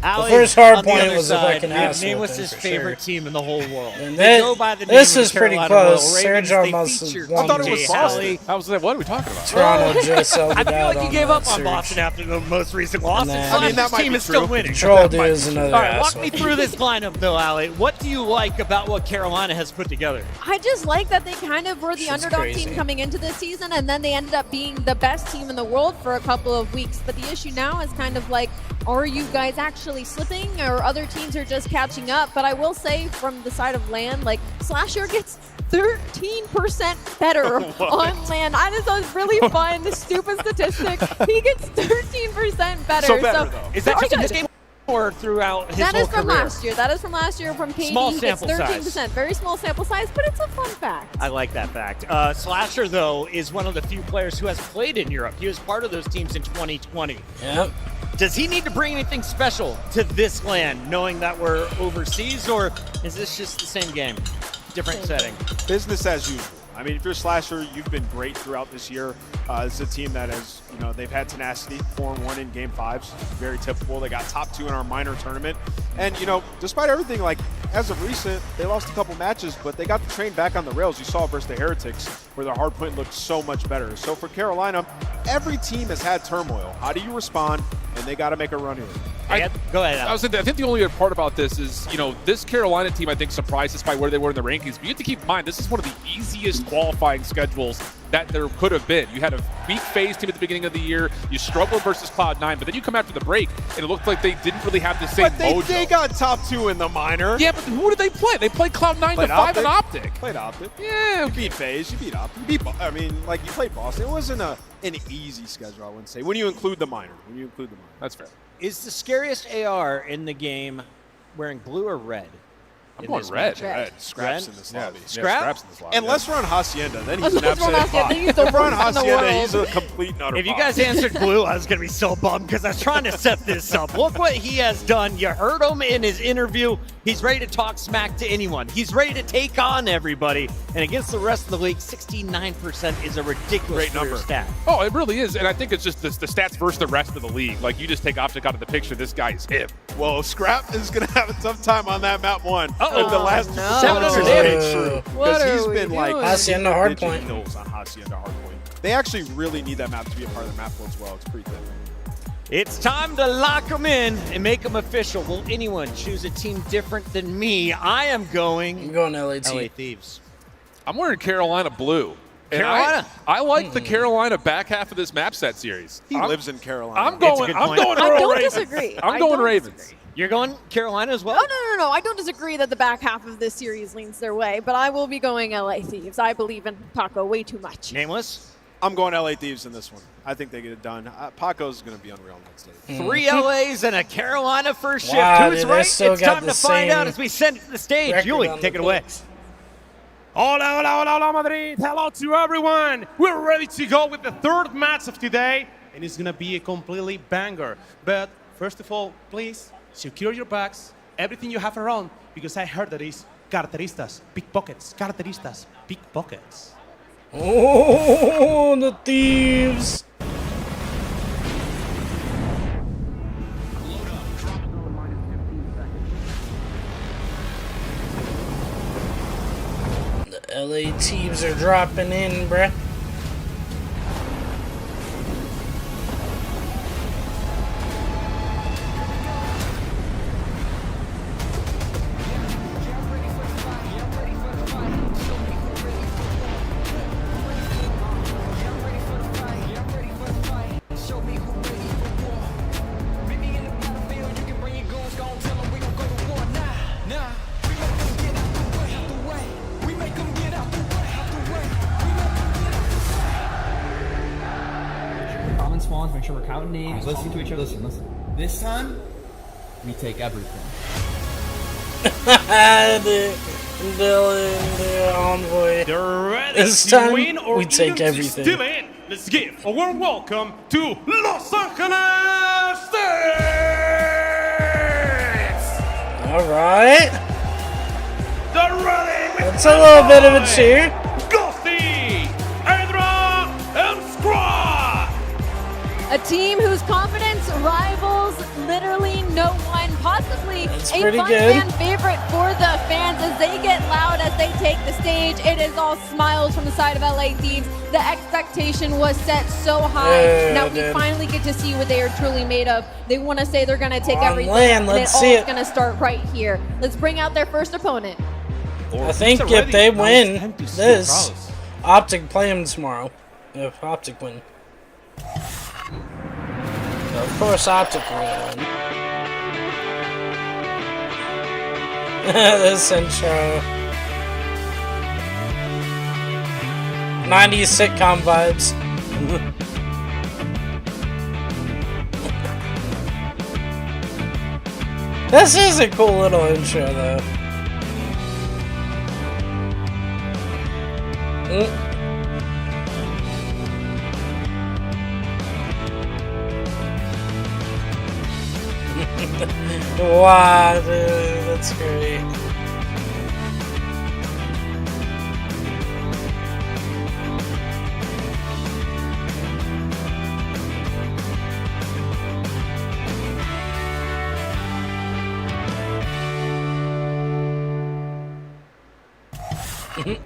Ali, first hard on the point other was a side, fucking we have ass Nameless's whooping for favorite sure. team in the whole world. And They go by the name this of is the pretty Carolina Royal close. Ravens. Sergio They must feature have won. I thought it was TJ Boston. Haley. I was like, what are we talking about? Toronto just sold I it feel out like you on gave that up on search. Boston after the most recent loss. And then- I mean, that might team be is still true. winning. Troll dude is another All right, walk asshole. me through this lineup, though, Ali. What do you like about what Carolina has put together? I just like that they kind of were the Shit's underdog crazy. team coming into this season, and then they ended up being the best team in the world for a couple of weeks. But the issue now is kind of like, are you guys actually slipping, or other teams are just catching up? But I will say, from the side of LAN, like, Slasher gets 13% better on LAN. That is a really fun, stupid statistic. He gets 13% better. So better, though. Is that very just in this good. game or throughout his That whole is from career? last year. That is from last year from Katie. Small He gets sample size. 13%. Very small sample size, but it's a fun fact. I like that fact. Slasher, though, is one of the few players who has played in Europe. He was part of those teams in 2020. Yep. Does he need to bring anything special to this land, knowing that we're overseas, or is this just the same game, different setting? Business as usual. I mean, if you're Slasher, you've been great throughout this year. This is a team that has, they've had tenacity, 4-1 in Game 5s. Very typical. They got top 2 in our minor tournament. And, despite everything, like, as of recent, they lost a couple matches, but they got the train back on the rails. You saw versus the Heretics, where their hardpoint looked so much better. So for Carolina, every team has had turmoil. How do you respond? And they got to make a run here. Go ahead, Alex. I think the only other part about this is, this Carolina team, I think, surprised us by where they were in the rankings. But you have to keep in mind, this is one of the easiest qualifying schedules that there could have been. You had a weak phase team at the beginning of the year. You struggled versus Cloud9, but then you come after the break, and it looked like they didn't really have the same mojo. They got top 2 in the minor. Yeah, but who did they play? They played Cloud9 to 5 and Optic. Played Optic. Yeah. You beat FaZe. You beat Optic. You played Boston. It wasn't an easy schedule, I wouldn't say, when you include the minor. That's fair. Is the scariest AR in the game wearing blue or red? I'm going red. Scraps in this lobby. Scraps in this lobby. Unless we're on Hacienda, then he's an Unless we're on absolute Hacienda, bot. he's the If we're on worst in the Hacienda, world. he's a complete nutter If you bot. guys answered blue, I was going to be so bummed because I was trying to set this up. Look what he has done. You heard him in his interview. He's ready to talk smack to anyone. He's ready to take on everybody. And against the rest of the league, 69% is a ridiculous number stat. Oh, it really is. And I think it's just the stats versus the rest of the league. Like, you just take Optic out of the picture, this guy is him. Well, Scrap is going to have a tough time on that map 1. Uh-oh. The last 700 damage. What Because are he's we been like doing? Hacienda hard digit point. kills on Hacienda hardpoint. They actually really need that map to be a part of the map pool as well. It's pretty thin. It's time to lock them in and make them official. Will anyone choose a team different than me? I am going I'm going LAT. LA Thieves. I'm wearing Carolina blue. And Carolina. I like the Carolina back half of this map set series. He lives in Carolina. I'm going I don't Ravens. disagree. I'm I going don't Ravens. disagree. You're going Carolina as well? Oh, no. I don't disagree that the back half of this series leans their way, but I will be going LA Thieves. I believe in Paco way too much. Nameless? I'm going LA Thieves in this one. I think they get it done. Paco's going to be unreal next day. 3 LAs and a Carolina first shift. Wow, Who's dude, they right? still It's got time the to find out same as we send it to the stage. record Julie, on take the it away. books. Hola, hola, hola, hola, Madrid. Hello to everyone. We're ready to go with the third match of today, and it's going to be a completely banger. But first of all, please secure your bags, everything you have around, because I heard that is carteristas, pickpockets, carteristas, pickpockets. Oh, the thieves. The LA teams are dropping in, bruh. Common spawns, make sure we're counting names, talking to each other. Listen. This time, we take everything. the envoy. They're ready This to time, win or we take even to everything. steal it. Let's give a warm welcome to Los Angeles States! All right. They're ready! That's a little bit of a cheer. Ghosty, Hydra, and Squad! A team whose confidence rivals literally no one possibly a pretty fun good. fan favorite for the fans as they get loud as they take the stage. It is all smiles from the side of LA Thieves. The expectation was set so high. Yeah, now we dude. finally get to see what they are truly made of. They want to say they're going to take On everything, land, and let's it all see is it. going to start right here. Let's bring out their first opponent. I think if they win this, Optic play him tomorrow. If Optic win. So of course Optic will win. This intro. 90s sitcom vibes. This is a cool little intro though. Wow, dude, that's great.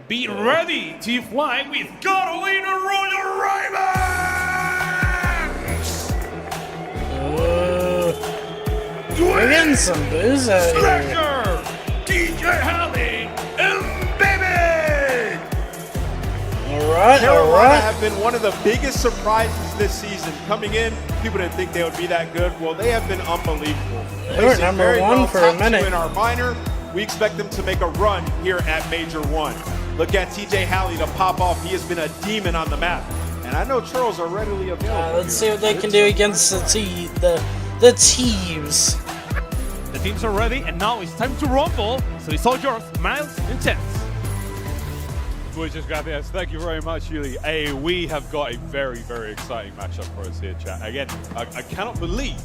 Be ready to fly with Carolina Royal Ravens! We're getting some booze out here. Slacker, DJ Halley, and Baby! Alright, Carolina alright. have been one of the biggest surprises this season. Coming in, people didn't think they would be that good. Well, they have been unbelievable. They were number very one well, for a top two minute. in our minor. We expect them to make a run here at Major 1. Look at TJ Halley to pop off. He has been a demon on the map. And I know churls are readily available. Let's see what they can do against the Thieves. The teams are ready, and now it's time to rumble. So it's all yours, Miles and Chance. Muchas gracias. Thank you very much, Yuli. Hey, we have got a very, very exciting matchup for us here, chat. Again, I cannot believe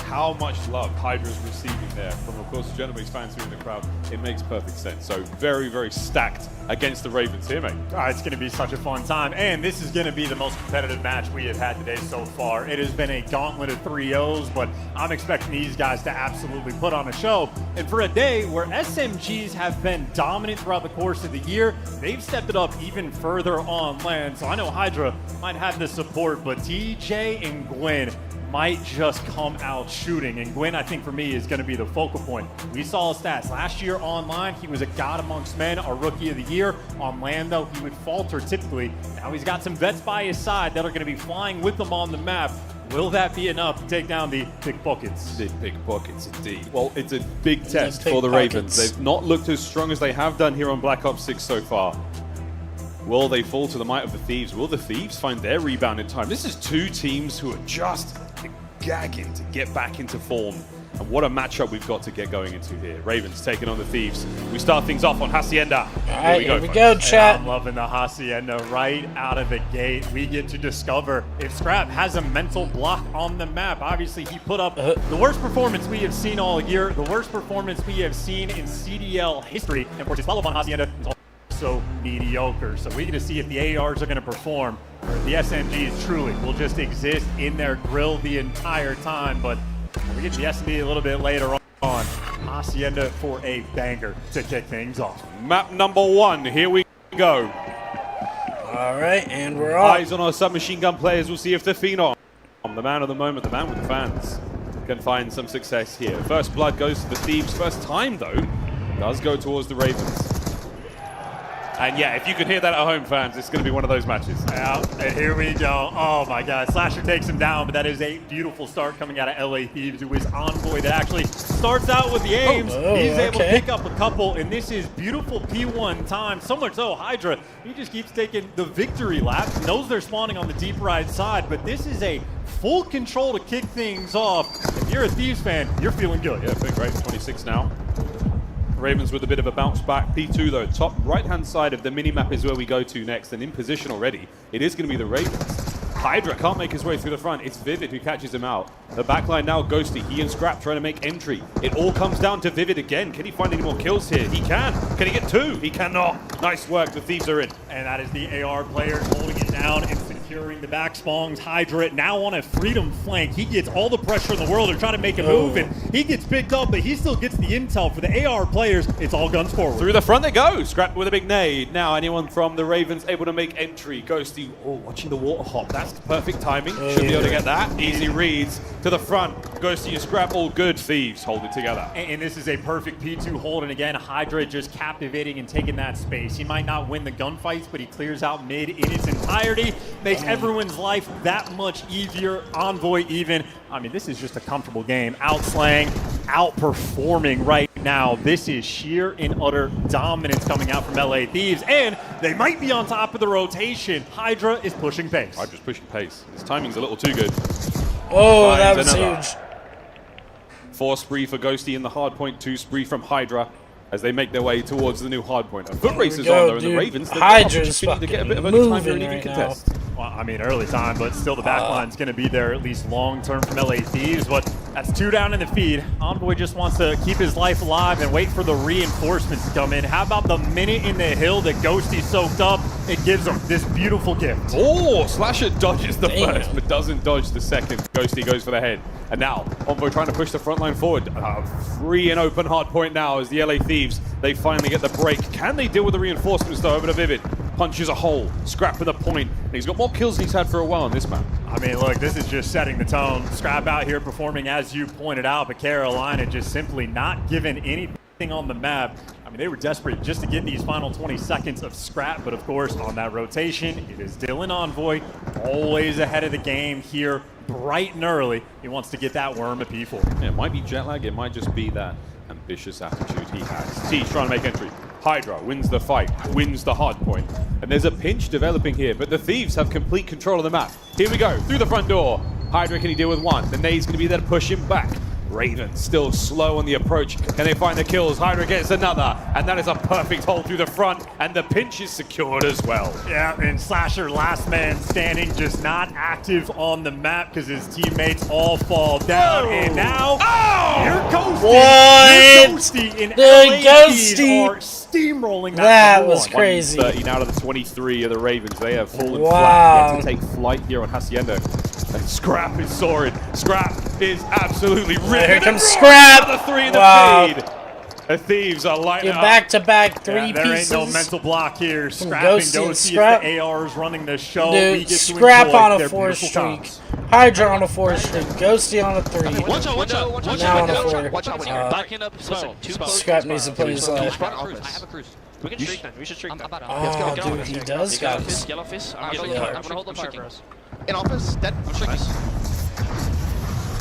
how much love Hydra's receiving there from, of course, the Genovese fans who are in the crowd. It makes perfect sense. So very, very stacked against the Ravens here, mate. It's going to be such a fun time, and this is going to be the most competitive match we have had today so far. It has been a gauntlet of 3-0s, but I'm expecting these guys to absolutely put on a show. And for a day where SMGs have been dominant throughout the course of the year, they've stepped it up even further on land. So I know Hydra might have the support, but TJ and Gwen might just come out shooting. And Gwen, I think for me, is going to be the focal point. We saw his stats. Last year online, he was a god amongst men, our rookie of the year. On land, though, he would falter typically. Now he's got some vets by his side that are going to be flying with him on the map. Will that be enough to take down the big buckets? The big buckets, indeed. Well, it's a big test for the Ravens. They've not looked as strong as they have done here on Black Ops 6 so far. Will they fall to the might of the Thieves? Will the Thieves find their rebound in time? This is two teams who are just gagging to get back into form. And what a matchup we've got to get going into here. Ravens taking on the Thieves. We start things off on Hacienda. Alright, here we go, chat. I'm loving the Hacienda right out of the gate. We get to discover if Scrap has a mental block on the map. Obviously, he put up the worst performance we have seen all year, the worst performance we have seen in CDL history. And of course, his follow-up on Hacienda is also mediocre. So we get to see if the ARs are going to perform, or if the SMGs truly will just exist in their grill the entire time. But we get to the SMG a little bit later on. Hacienda for a banger to kick things off. Map number 1, here we go. Alright, and we're off. Eyes on our submachine gun players. We'll see if the Phenom, the man of the moment, the man with the fans, can find some success here. First blood goes to the Thieves. First time, though, does go towards the Ravens. And yeah, if you can hear that at home, fans, it's going to be one of those matches. Yeah, and here we go. Oh my God, Slasher takes him down, but that is a beautiful start coming out of LA Thieves, who is Envoy that actually starts out with the aims. He's able to pick up a couple, and this is beautiful P1 time. Similar to Hydra, he just keeps taking the victory lap, knows they're spawning on the deep right side, but this is a full control to kick things off. If you're a Thieves fan, you're feeling good. Yeah, big rate, 26 now. Ravens with a bit of a bounce back. P2 though, top right-hand side of the mini-map is where we go to next, and in position already, it is going to be the Ravens. Hydra can't make his way through the front. It's Vivid who catches him out. The backline now, Ghosty. He and Scrap trying to make entry. It all comes down to Vivid again. Can he find any more kills here? He can. Can he get 2? He cannot. Nice work. The Thieves are in. And that is the AR players holding it down. And securing the back spawns. Hydra now on a freedom flank. He gets all the pressure in the world. They're trying to make a move, and he gets picked up, but he still gets the intel. For the AR players, it's all guns forward. Through the front they go. Scrap with a big nade. Now anyone from the Ravens able to make entry. Ghosty, watching the water hop. That's perfect timing. Should be able to get that. Easy reads to the front. Ghosty and Scrap all good. Thieves hold it together. And this is a perfect P2 hold, and again, Hydra just captivating and taking that space. He might not win the gunfights, but he clears out mid in its entirety. Makes everyone's life that much easier. Envoy even. I mean, this is just a comfortable game. Outslaying, outperforming right now. This is sheer and utter dominance coming out from LA Thieves, and they might be on top of the rotation. Hydra is pushing pace. Hydra's pushing pace. His timing's a little too good. Oh, that was huge. 4 spree for Ghosty in the hard point, 2 spree from Hydra as they make their way towards the new hard point. A foot race is on there, and the Ravens, they've got Hydra's opportunity to get a bit of a time here and even contest. Well, I mean, early time, but still the back line's going to be there at least long-term from LA Thieves, but that's 2 down in the feed. Envoy just wants to keep his life alive and wait for the reinforcements to come in. How about the minute in the hill that Ghosty soaked up? It gives him this beautiful gift. Oh, Slasher dodges the first, but doesn't dodge the second. Ghosty goes for the head. And now, Envoy trying to push the front line forward. Free and open hard point now as the LA Thieves, they finally get the break. Can they deal with the reinforcements though over to Vivid? Punches a hole, Scrap with a point. And he's got more kills than he's had for a while on this map. I mean, look, this is just setting the tone. Scrap out here performing as you pointed out, but Carolina just simply not given anything on the map. I mean, they were desperate just to get these final 20 seconds of Scrap, but of course, on that rotation, it is Dylan Envoy, always ahead of the game here, bright and early. He wants to get that worm at P4. Yeah, it might be jet lag, it might just be that ambitious attitude he has. T's trying to make entry. Hydra wins the fight, wins the hard point. And there's a pinch developing here, but the Thieves have complete control of the map. Here we go, through the front door. Hydra, can he deal with one? The nade's going to be there to push him back. Raven still slow on the approach. Can they find the kills? Hydra gets another, and that is a perfect hold through the front, and the pinch is secured as well. Yeah, and Slasher, last man standing, just not active on the map because his teammates all fall down. And now, here Ghosty and LA Thieves are steamrolling that was crazy. 13 out of the 23 of the Ravens. They have fallen flat. Yet to take flight here on Hacienda. And Scrap is soaring. Scrap is absolutely ripping. Here comes Scrap. The 3 in the feed. The Thieves are lighting up. Back-to-back 3 there pieces. Ain't no mental block here. Scrap Ghosty and Ghosty as the ARs running the show. Dude, Scrap on a 4 streak. Hydra on a 4 streak. Ghosty on a 3. Watch out, watch out, watch out. Now on a 4. Watch out, backing up. Scrap needs to play his life. I have a cruise. We can streak then. We should streak then. Oh, dude, he does got it. Yellow fist. I'm gonna hold the fire for us. In office, dead. I'm streaking.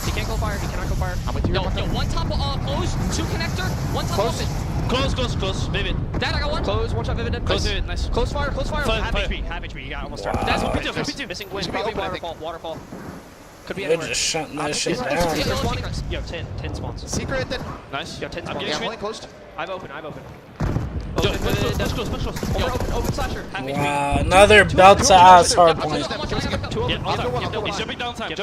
He can't go fire. He cannot go fire. I'm with you. Yo, one top close, 2 connector, 1 top open. Close. Vivid. Dad, I got 1. Close. Watch out, Vivid. Close, Vivid. Nice. Close fire. Half HP. You got almost turned. That's what P2. Missing wind. Probably waterfall. Could be They're anywhere. just shutting that shit down. Yo, 10 spawns. Secret. Nice. Yo, 10 spawns. I'm getting closed. I've opened. That's close. Open Slasher. Wow, another belt to ass hard point. He's jumping down time.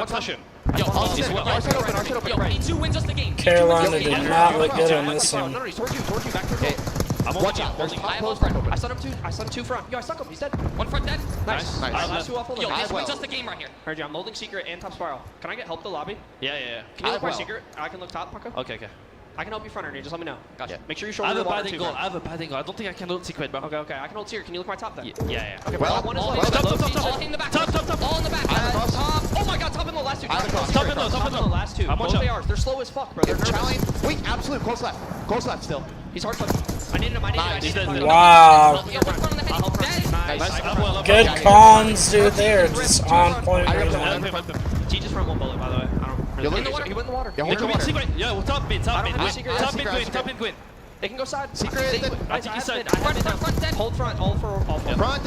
Slasher. Yo, P2 wins us the game. Carolina did not look good on this one. Watch out. I stunned 2 front. Yo, I stuck him. He's dead. 1 front dead. Nice. Last 2 off. Yo, this wins us the game right here. Heard you. I'm loading secret and top spiral. Can I get help the lobby? Yeah. Can you look my secret? I can look top, Marco? Okay. I can help you front or just let me know. Gotcha. Make sure you show me the water too. I have a bad angle. I don't think I can hold secret, bro. Okay. I can hold secret. Can you look my top then? Yeah. Okay, well, one is low. All in the back. Top. All in the back. Top. Oh my god, top in the last 2. Top in the last 2. Both ARs. They're slow as fuck, bro. They're nervous. Wait, absolute. Close left still. He's hard flipping. I need him. Wow. Nice. Good cons, dude. They're just on point right now. He just ran 1 bullet, by the way. He went in the water. Yo, top mid, Gwyn. They can go side. Secret. I think he's side. Front dead. Hold front. All for front.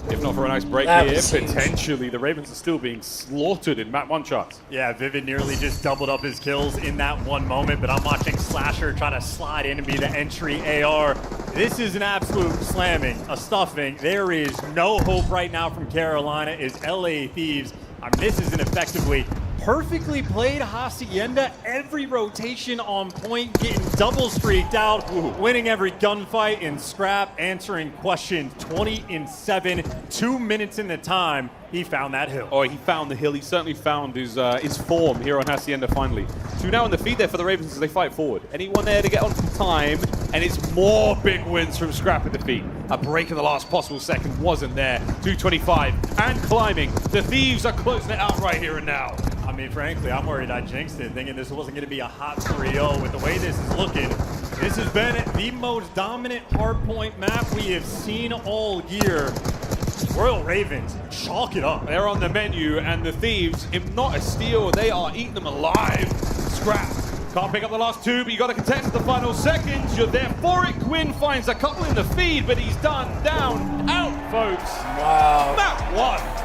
If not for a nice break here, potentially the Ravens are still being slaughtered in map 1 shots. Yeah, Vivid nearly just doubled up his kills in that one moment, but I'm watching Slasher try to slide in and be the entry AR. This is an absolute slamming, a stuffing. There is no hope right now from Carolina as LA Thieves. I mean, this is an effectively Perfectly played Hacienda, every rotation on point, getting double streaked out, winning every gunfight in scrap, answering questions 20-7, 2 minutes in the time. He found that hill. Oh, he found the hill. He certainly found his form here on Hacienda finally. 2 now in the feed there for the Ravens as they fight forward. Anyone there to get on time, and it's more big wins from Scrap at the feet. A break in the last possible second wasn't there. 225 and climbing. The Thieves are closing it out right here and now. I mean, frankly, I'm worried I jinxed it, thinking this wasn't going to be a hot 3-0. With the way this is looking, this has been the most dominant hardpoint map we have seen all year. Royal Ravens, chalk it up. They're on the menu, and the Thieves, if not a steal, they are eating them alive. Scrap. Can't pick up the last 2, but you got to contest the final seconds. You're there for it. Quinn finds a couple in the feed, but he's down, out, folks. Wow. Map 1.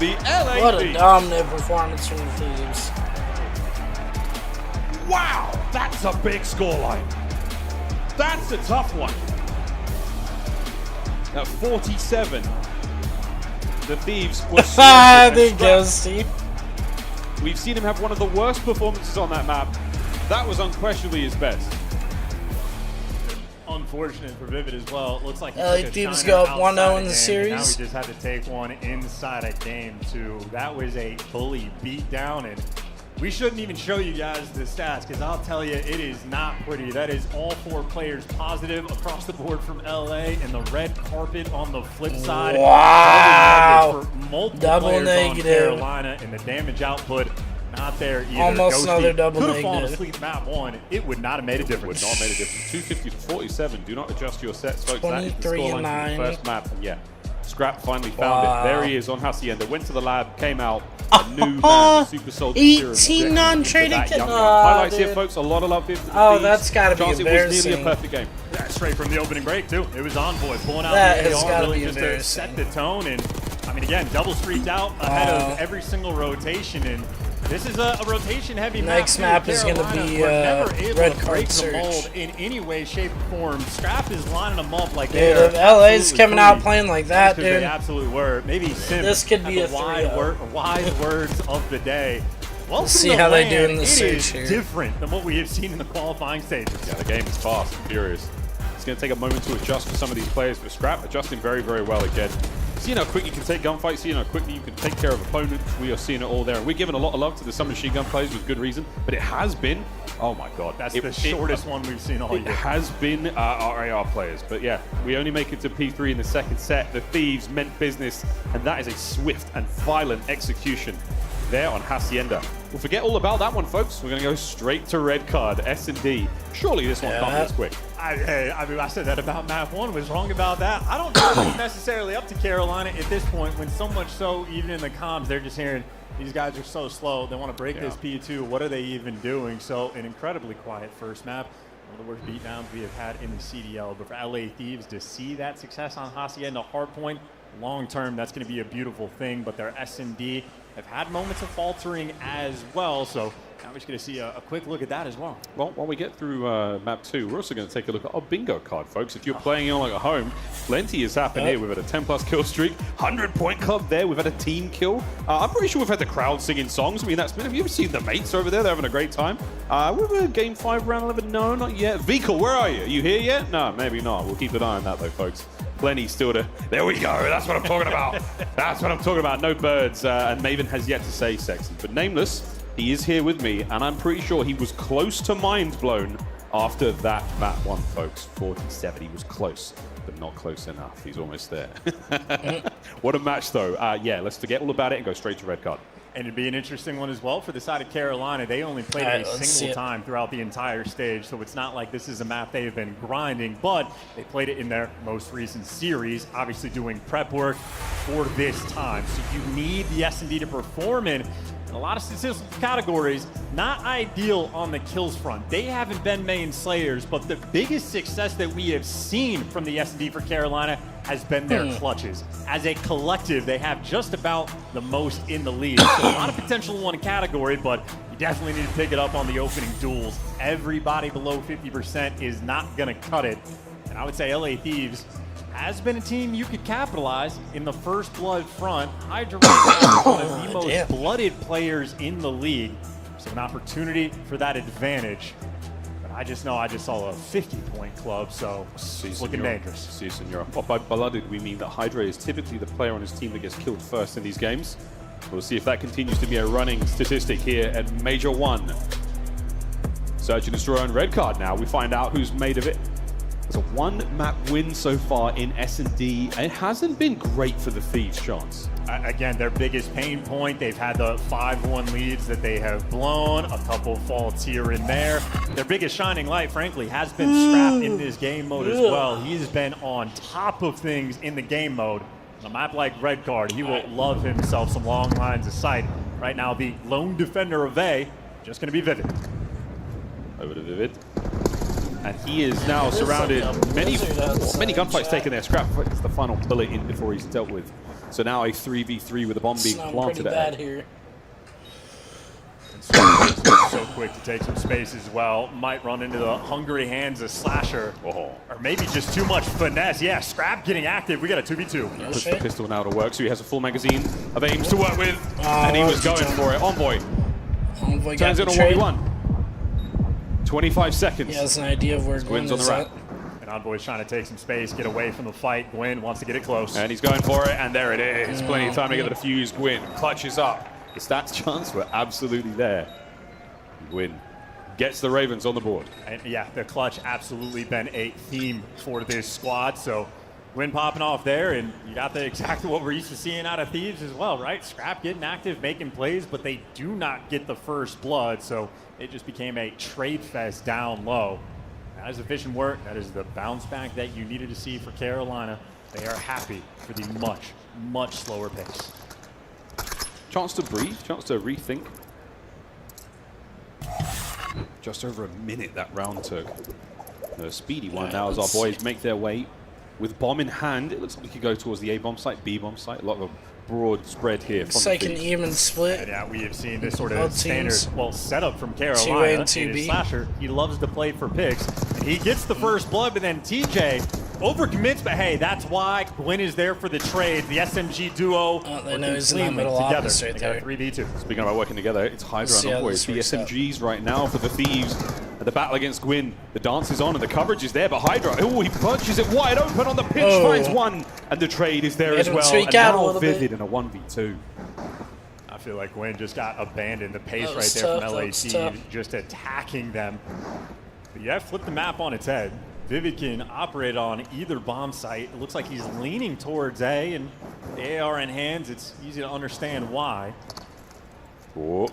The LA What a Thieves. dominant performance from the Thieves. Wow, that's a big scoreline. That's a tough one. At 47, the Thieves were there goes Steve. We've seen him have one of the worst performances on that map. That was unquestionably his best. Unfortunate for Vivid as well. It looks like he LA took a Thieves shiner go up 1-0 in the outside game, series. and now he just had to take one inside a game too. That was a bully beatdown, and we shouldn't even show you guys the stats because I'll tell you, it is not pretty. That is all 4 players positive across the board from LA, and the red carpet on the flip side. Wow. For multiple Double players negative. on Carolina, and the damage output not there either. Almost Ghosty another double could have fallen negative. asleep map 1. It would not have made a difference. Would not have made a difference. 250 to 47. Do not adjust your sets, folks. That is the 23 scoreline and from the 9. first map. And yeah, Scrap finally found Wow. it. There he is on Hacienda. Went to the lab, came out. A new man, Super Soldier 18 non-trading. Highlights here, folks. A lot of love here for the Oh, Thieves. that's got to be Chance embarrassing. It was nearly a perfect game. Yeah, straight from the opening break, too. It was Envoy pulling out That the has AR gotta really be just to embarrassing. set the tone. And, I mean, again, double streaked out ahead of every single rotation. And this is a rotation-heavy map. Next map is going to be red card break the search. mold in any way, shape, or form. Scrap is lining them up like Dude, they're if LA's absolutely coming out free. playing like that, Because dude. They absolutely were. Maybe Sim This could be had a the 3-0. wise words of the day. Welcome see to how they do land. in the It search is here. different than what we have seen in the qualifying stages. Yeah, the game is fast and furious. It's going to take a moment to adjust for some of these players, but Scrap adjusting very, very well again. Seeing how quick you can take gunfights, seeing how quickly you can take care of opponents, we are seeing it all there. And we're giving a lot of love to the submachine gun players with good reason, but it has been, oh my god. That's the shortest one we've seen all It year. has been our AR players, but yeah, we only make it to P3 in the second set. The Thieves meant business, and that is a swift and violent execution there on Hacienda. We'll forget all about that one, folks. We're going to go straight to red card, S&D. Surely this one can't be as quick. I mean, I said that about map 1. Was wrong about that. I don't know if it's necessarily up to Carolina at this point, when so much so, even in the comms, they're just hearing, these guys are so slow. They want to break this P2. What are they even doing? So an incredibly quiet first map. One of the worst beatdowns we have had in the CDL. But for LA Thieves to see that success on Hacienda Hardpoint, long term, that's going to be a beautiful thing. But their S&D have had moments of faltering as well. So now we're just going to see a quick look at that as well. Well, while we get through map 2, we're also going to take a look at our bingo card, folks. If you're playing on like at home, plenty has happened here. We've had a 10+ kill streak, 100-point club there. We've had a team kill. I'm pretty sure we've had the crowd singing songs. I mean, that's been. Have you ever seen the mates over there? They're having a great time. We're game 5, round 11. No, not yet. Vehicle, where are you? Are you here yet? No, maybe not. We'll keep an eye on that though, folks. Plenty still to. There we go. That's what I'm talking about. That's what I'm talking about. No birds. And Maven has yet to say sexy, but Nameless. He is here with me, and I'm pretty sure he was close to mind blown after that map 1, folks. 47. He was close, but not close enough. He's almost there. What a match, though. Yeah, let's forget all about it and go straight to red card. And it'd be an interesting one as well for the side of Carolina. They only played it a single time throughout the entire stage, so it's not like this is a map they've been grinding, but they played it in their most recent series, obviously doing prep work for this time. So you need the S&D to perform in a lot of statistical categories. Not ideal on the kills front. They haven't been main slayers, but the biggest success that we have seen from the S&D for Carolina has been their clutches. As a collective, they have just about the most in the league. So a lot of potential in one category, but you definitely need to pick it up on the opening duels. Everybody below 50% is not going to cut it. And I would say LA Thieves, has been a team you could capitalize in the first blood front. Hydra right now is one of the most blooded players in the league. So an opportunity for that advantage. But I just know I just saw a 50-point club, so it's looking dangerous. Si, senor. Well, by blooded, we mean that Hydra is typically the player on his team that gets killed first in these games. We'll see if that continues to be a running statistic here at Major 1. Search and destroy on red card now. We find out who's made of it. It's a one-map win so far in S&D. It hasn't been great for the Thieves, Chance. Again, their biggest pain point, they've had the 5-1 leads that they have blown, a couple faults here and there. Their biggest shining light, frankly, has been Scrap in this game mode as well. He's been on top of things in the game mode. On a map like red card, he will love himself some long lines of sight. Right now, the lone defender of A, just going to be Vivid. Over to Vivid. And he is now surrounded. Many gunfights taken there. Scrap gets the final bullet in before he's dealt with. So now a 3v3 with a bomb being planted at here. So quick to take some space as well. Might run into the hungry hands of Slasher. Or maybe just too much finesse. Yeah, Scrap getting active. We got a 2v2. Puts the pistol now to work, so he has a full magazine of aims to work with. And he was going for it. Envoy turns it on 1v1. 25 seconds. He has an idea of where Gwyn's on the rack. And Envoy's trying to take some space, get away from the fight. Gwyn wants to get it close. And he's going for it, and there it is. Plenty of time to get the defuse. Gwyn clutches up. The stats chance were absolutely there. Gwyn gets the Ravens on the board. And yeah, the clutch absolutely been a theme for this squad. So Gwyn popping off there, and you got exactly what we're used to seeing out of Thieves as well, right? Scrap getting active, making plays, but they do not get the first blood. So it just became a trade fest down low. That is efficient work. That is the bounce back that you needed to see for Carolina. They are happy for the much, much slower pace. Chance to breathe, chance to rethink. Just over a minute that round took. A speedy one now as our boys make their way with bomb in hand. It looks like we could go towards the A bomb site, B bomb site. A lot of broad spread here. It's like an even split. Yeah, we have seen this sort of standard, setup from Carolina. 2A and 2B. Slasher, he loves to play for picks. And he gets the first blood, but then TJ overcommits, but hey, that's why Gwyn is there for the trade. The SMG duo working cleanly together. Right there. 3v2. Speaking about working together, it's Hydra and Envoy. It's the SMGs right now for the Thieves. And the battle against Gwyn, the dance is on and the coverage is there, but Hydra, oh, he punches it wide open on the pitch, finds one, and the trade is there as well. And now Vivid in a 1v2. I feel like Gwyn just got abandoned. The pace right there from LAC, just attacking them. But yeah, flip the map on its head. Vivid can operate on either bomb site. It looks like he's leaning towards A, and AR in hands, it's easy to understand why. Oh.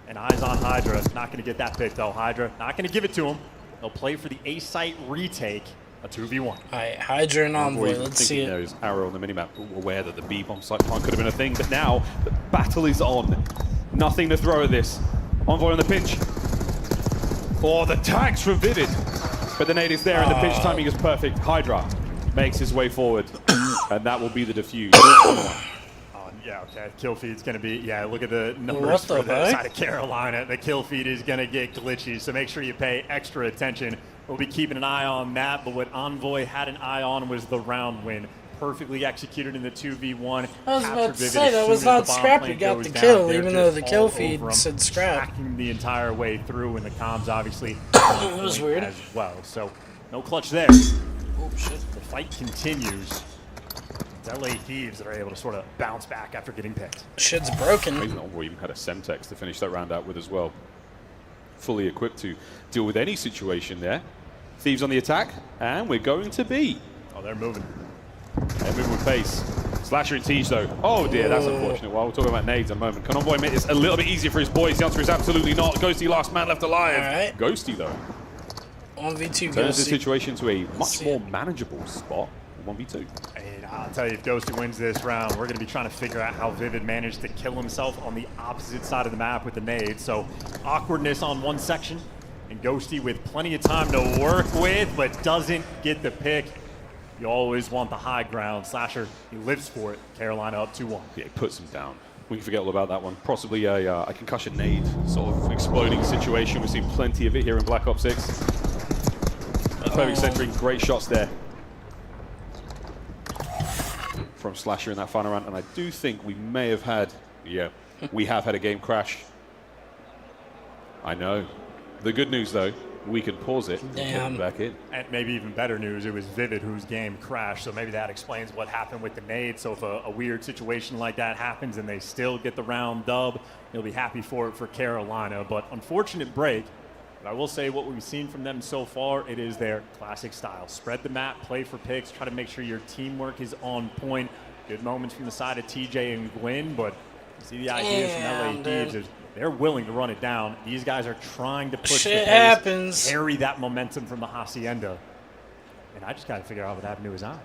And eyes on Hydra. Not going to get that pick, though. Hydra not going to give it to him. They'll play for the A site retake, a 2v1. All right, Hydra and Envoy, let's see it. There's arrow on the minimap, aware that the B bomb site plan could have been a thing, but now the battle is on. Nothing to throw at this. Envoy on the pinch. Oh, the tags from Vivid. But the nade is there, and the pitch timing is perfect. Hydra makes his way forward, and that will be the defuse. Yeah, okay. Kill feed's going to be, yeah, look at the numbers for the side of Carolina. The kill feed is going to get glitchy, so make sure you pay extra attention. We'll be keeping an eye on that, but what Envoy had an eye on was the round win. Perfectly executed in the 2v1. I was about to say, that was not Scrap who got the kill, even though the kill feed said Scrap. Tracking the entire way through, and the comms obviously it was weird as well. So no clutch there. Oh, shit. The fight continues. It's LA Thieves that are able to sort of bounce back after getting picked. Shit's broken. We even had a Semtex to finish that round out with as well. Fully equipped to deal with any situation there. Thieves on the attack, and we're going to B. Oh, they're moving. They're moving with pace. Slasher and Teach though. Oh dear, that's unfortunate. Well, we're talking about nades in a moment. Can Envoy make this a little bit easier for his boys? The answer is absolutely not. Ghosty last man left alive. Right. Ghosty though. 1v2 turns the situation to a much more manageable spot. 1v2. And I'll tell you, if Ghosty wins this round, we're going to be trying to figure out how Vivid managed to kill himself on the opposite side of the map with the nade. So awkwardness on one section, and Ghosty with plenty of time to work with, but doesn't get the pick. You always want the high ground. Slasher, he lives for it. Carolina up 2-1. Yeah, he puts him down. We can forget all about that one. Possibly a concussion nade sort of exploding situation. We've seen plenty of it here in Black Ops 6. Perfect centering, great shots there. from Slasher in that final round, and I do think we may have had, we have had a game crash. I know. The good news, though, we can pause it and get them back in. And maybe even better news, it was Vivid whose game crashed, so maybe that explains what happened with the nade. So if a weird situation like that happens and they still get the round dub, you'll be happy for it for Carolina. But unfortunate break. But I will say what we've seen from them so far, it is their classic style. Spread the map, play for picks, try to make sure your teamwork is on point. Good moments from the side of TJ and Gwyn, but you see the ideas from LA Thieves is they're willing to run it down. These guys are trying to push the pace, carry that momentum from the Hacienda. And I just got to figure out what happened to his eye.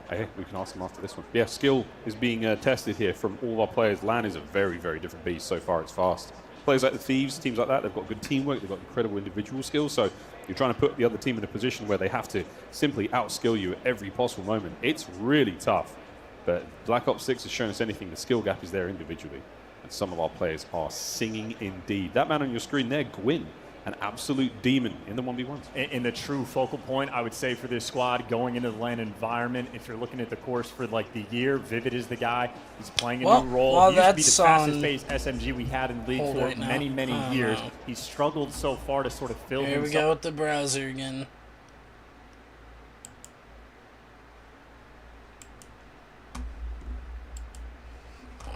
Hey, we can ask him after this one. Yeah, skill is being tested here from all our players. LAN is a very, very different beast. So far, it's fast. Players like the Thieves, teams like that, they've got good teamwork, they've got incredible individual skills. So you're trying to put the other team in a position where they have to simply outskill you at every possible moment. It's really tough. But Black Ops 6 has shown us anything. The skill gap is there individually. And some of our players are singing indeed. That man on your screen there, Gwyn, an absolute demon in the 1v1s. In the true focal point, I would say, for this squad going into the LAN environment, if you're looking at the course for like the year, Vivid is the guy. He's playing a new role. He used to be the fastest-paced SMG we had in League for many, many years. He's struggled so far to sort of fill himself. Here we go with the browser again.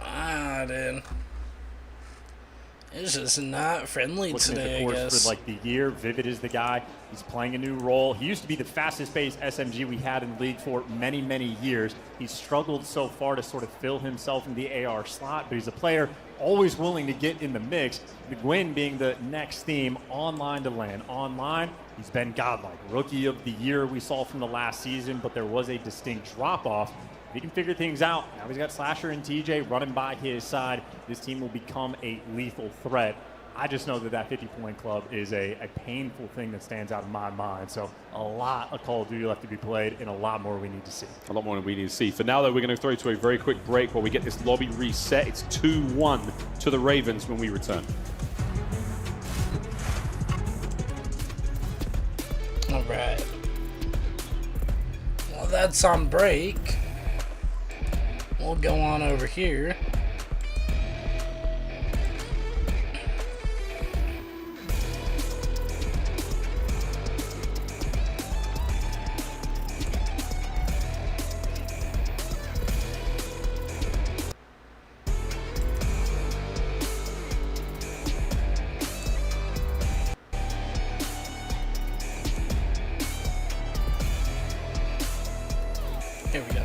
Ah, dude. It's just not friendly today, I guess. For like the year, Vivid is the guy. He's playing a new role. He used to be the fastest-paced SMG we had in League for many, many years. He's struggled so far to sort of fill himself in the AR slot, but he's a player always willing to get in the mix. The Gwyn being the next theme, online to LAN. Online, he's been godlike. Rookie of the year we saw from the last season, but there was a distinct drop-off. If he can figure things out, now he's got Slasher and TJ running by his side. This team will become a lethal threat. I just know that 50-point club is a painful thing that stands out in my mind. So a lot of Call of Duty left to be played and a lot more we need to see. A lot more than we need to see. For now, though, we're going to throw to a very quick break while we get this lobby reset. It's 2-1 to the Ravens when we return. All right. Well, that's on break. We'll go on over here. Here we go.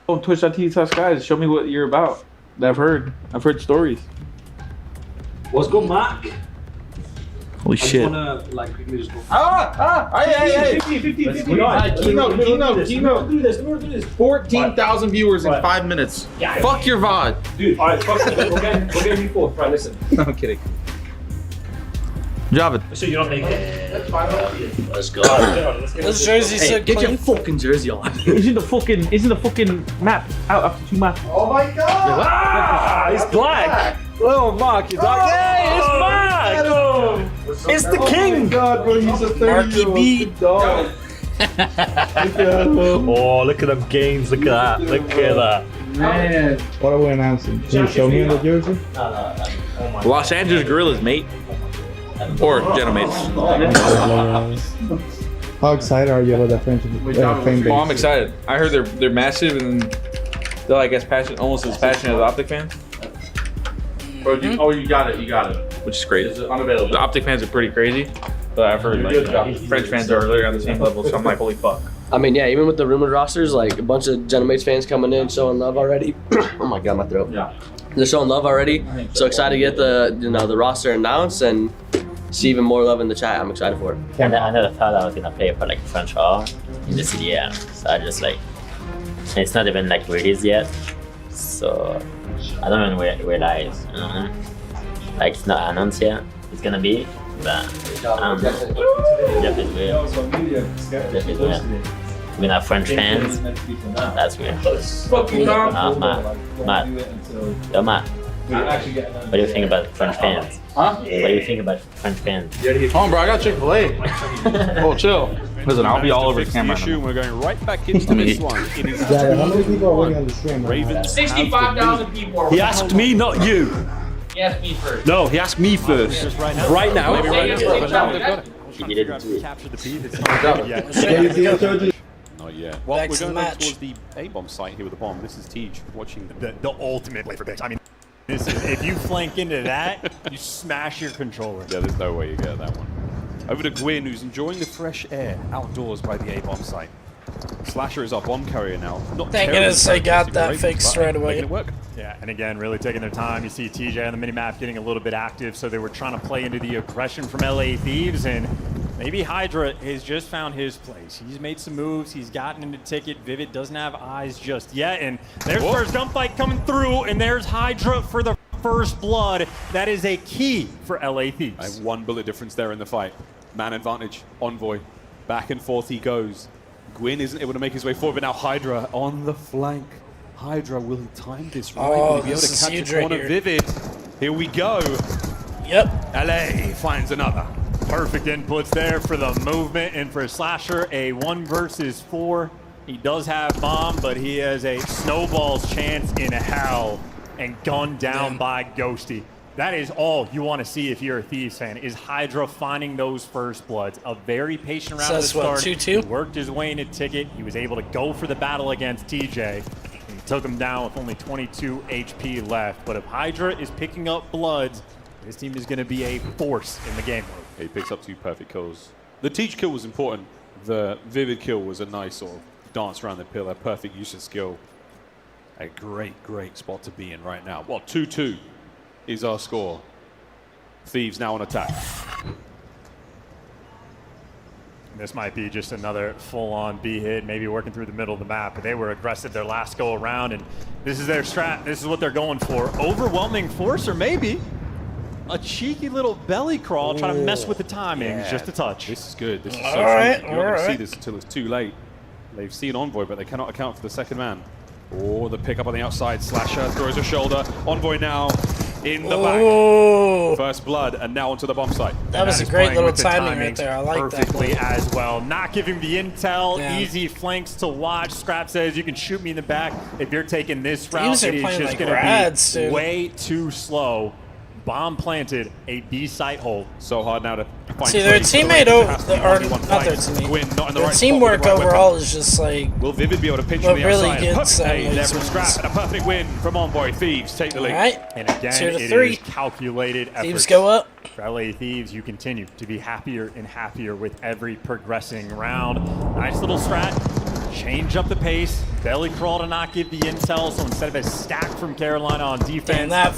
Oh, Twitch.tv/guys, show me what you're about. I've heard stories. What's good, Mark? Holy shit. I just wanna, like, quickly just go. 50. Keynote. Do this. 14,000 viewers in 5 minutes. Yeah. Fuck your VOD. Dude, alright, fuck it. We'll get V4. Right, listen. I'm kidding. Javid. So you don't make it. Let's go. This jersey's so get clean. your fucking jersey on. Isn't the fucking map out after 2 maps? Oh my god! It's black. Oh, Mark, you're like, hey, it's Mark! It's the king! Oh my god, bro, he's a 30-year-old dog. Oh, look at them gains. Look at that. Look at that. Man. What are we announcing? Can you show me the jersey? Los Angeles Gorillas, mate. Or Genomates. How excited are you about that fan base? Oh, I'm excited. I heard they're massive and they're, I guess, almost as passionate as Optic fans. Bro, you got it. Which is great. Unavailable. The Optic fans are pretty crazy, but I've heard French fans are literally on the same level, so I'm like, holy fuck. I mean, yeah, even with the rumored rosters, like a bunch of Genomates fans coming in, showing love already. Oh my god, my throat. Yeah. They're showing love already. So excited to get the roster announced and see even more love in the chat. I'm excited for it. And I never thought I was gonna play for like French R in the CDM. So I just like, it's not even like released yet. So I don't even realize. Like it's not announced yet. It's gonna be, but definitely will. We have French fans. That's weird. Matt. Yo, Matt. What do you think about French fans? Huh? What do you think about French fans? Hold on, bro. I got Chick-fil-A. Oh, chill. Listen, I'll be all over camera. We're going right back into this one. It is Yeah, how many people are working on the stream? Ravens. 65,000 people are He asked me, not you. He asked me first. No, he asked me first. Right now. Right now. Maybe right now. He didn't capture the P. It's not good yet. Not yet. Well, we're going towards the A-bomb site here with the bomb. This is Tej watching The ultimate play for picks. I mean, this is, if you flank into that, you smash your controller. Yeah, there's no way you get that one. Over to Gwyn, who's enjoying the fresh air outdoors by the A-bomb site. Slasher is our bomb carrier now. Not Thank goodness they got that fixed right away. Making it work. Yeah, and again, really taking their time. You see TJ on the minimap getting a little bit active, so they were trying to play into the aggression from LA Thieves, and maybe Hydra has just found his place. He's made some moves. He's gotten into ticket. Vivid doesn't have eyes just yet, and there's first gunfight coming through, and there's Hydra for the first blood. That is a key for LA Thieves. One bullet difference there in the fight. Man advantage. Envoy. Back and forth he goes. Gwyn isn't able to make his way forward, but now Hydra on the flank. Hydra, will he time this right? Will he be able to catch a corner? Here. Vivid. Here we go. Yep. LA finds another. Perfect inputs there for the movement, and for Slasher, a 1 versus 4. He does have bomb, but he has a snowball's chance in hell, and gunned down by Ghosty. That is all you want to see if you're a Thieves fan, is Hydra finding those first bloods. A very patient round at the start. 2-2? He worked his way into ticket. He was able to go for the battle against TJ. He took him down with only 22 HP left. But if Hydra is picking up bloods, this team is going to be a force in the game. He picks up 2 perfect kills. The Teach kill was important. The Vivid kill was a nice sort of dance around the pillar. Perfect use of skill. A great, great spot to be in right now. Well, 2-2 is our score. Thieves now on attack. This might be just another full-on B hit, maybe working through the middle of the map, but they were aggressive their last go around, and this is their strat. This is what they're going for. Overwhelming force, or maybe a cheeky little belly crawl, trying to mess with the timing, just a touch. This is good. This is so All right, You're not going to see this until it's too late. They've seen Envoy, but they cannot account for the second man. Oh, the pickup on the outside. Slasher throws a shoulder. Envoy now in the back. First blood, and now onto the bomb site. That was a great little timing right there. I like that. Perfectly as well. Not giving the intel. Easy flanks to watch. Scrap says you can shoot me in the back if you're taking this route. It is just going to be way too slow. Bomb planted, a B site hold. So hard now to find. See, their teammate their teamwork overall is just like. Will Vivid be able to pinch from the outside? Hey, there from Scrap, and a perfect win from Envoy. Thieves take the lead. And again, it is calculated efforts. Thieves go up. For LA Thieves, you continue to be happier and happier with every progressing round. Nice little strat. Change up the pace, belly crawl to not give the intel, so instead of a stack from Carolina on defense, and that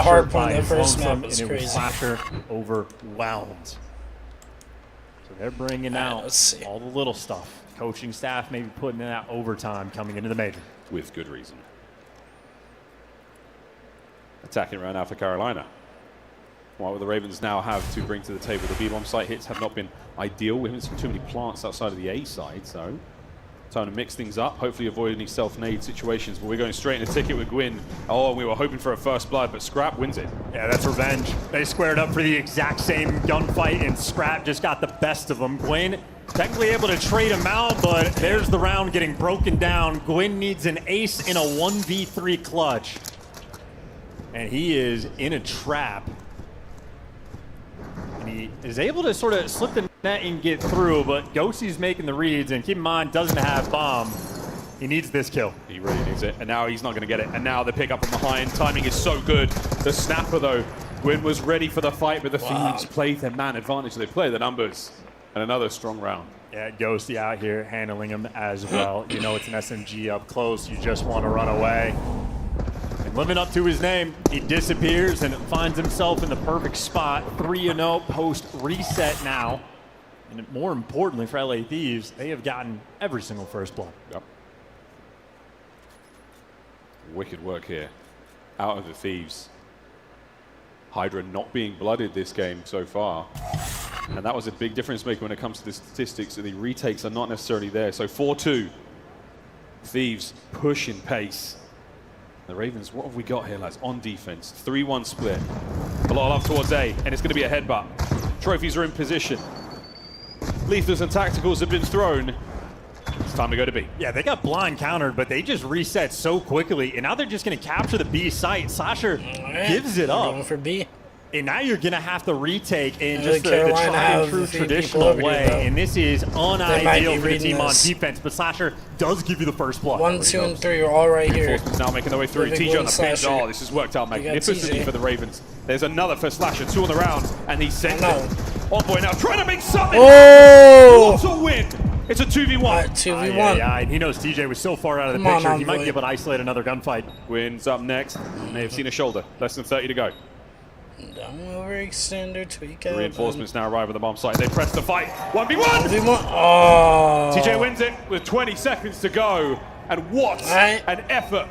hard point, that first map was crazy. Slasher overwhelmed. So they're bringing out all the little stuff. Coaching staff maybe putting in that overtime coming into the major. With good reason. Attacking right now for Carolina. What will the Ravens now have to bring to the table? The B-bomb site hits have not been ideal. We haven't seen too many plants outside of the A side, so time to mix things up, hopefully avoid any self-nade situations, but we're going straight in the ticket with Gwyn. Oh, we were hoping for a first blood, but Scrap wins it. Yeah, that's revenge. They squared up for the exact same gunfight, and Scrap just got the best of them. Gwyn technically able to trade him out, but there's the round getting broken down. Gwyn needs an ace in a 1v3 clutch. And he is in a trap. And he is able to sort of slip the net and get through, but Ghosty's making the reads, and keep in mind, doesn't have bomb. He needs this kill. He really needs it, and now he's not going to get it. And now the pick up from behind. Timing is so good. The snapper, though, Gwyn was ready for the fight, but the Thieves played their man advantage. They play the numbers. And another strong round. Yeah, Ghosty out here handling him as well. You know it's an SMG up close. You just want to run away. And living up to his name, he disappears and finds himself in the perfect spot. 3-0 post reset now. And more importantly for LA Thieves, they have gotten every single first blood. Yep. Wicked work here. Out of the Thieves. Hydra not being blooded this game so far. And that was a big difference maker when it comes to the statistics. The retakes are not necessarily there. So 4-2. Thieves pushing pace. The Ravens, what have we got here, lads? On defense, 3-1 split. A lot of love towards A, and it's going to be a headbutt. Trophies are in position. Lethals and tacticals have been thrown. It's time to go to B. Yeah, they got blind countered, but they just reset so quickly, and now they're just going to capture the B site. Slasher gives it up. Going for B. And now you're going to have to retake in Yeah, just the Carolina tried and have true a few traditional people over here, way. though. And this is They might unideal be for the reading team on this. defense, but Slasher does give you the first blood. 1, 2, and 3 are all right here. Reinforcements now making their way through. Big TJ on win, the pinch. Slasher. Oh, this has worked out You got magnificently TJ. for the Ravens. There's another for Slasher, 2 on the round, and he sent No. it. Envoy now trying to make something. Oh! What a win! It's a 2v1. 2v1. Yeah, and he knows TJ was so far out of the Come on, picture, he might Envoy. be able to isolate another gunfight. Gwyn's up next. May have seen a shoulder. Less than 30 to go. Don't overextend or tweak out. Reinforcements now arrive at the bomb site. They press the fight. 1v1! 1v1. Oh! TJ wins it with 20 seconds to go. And what an effort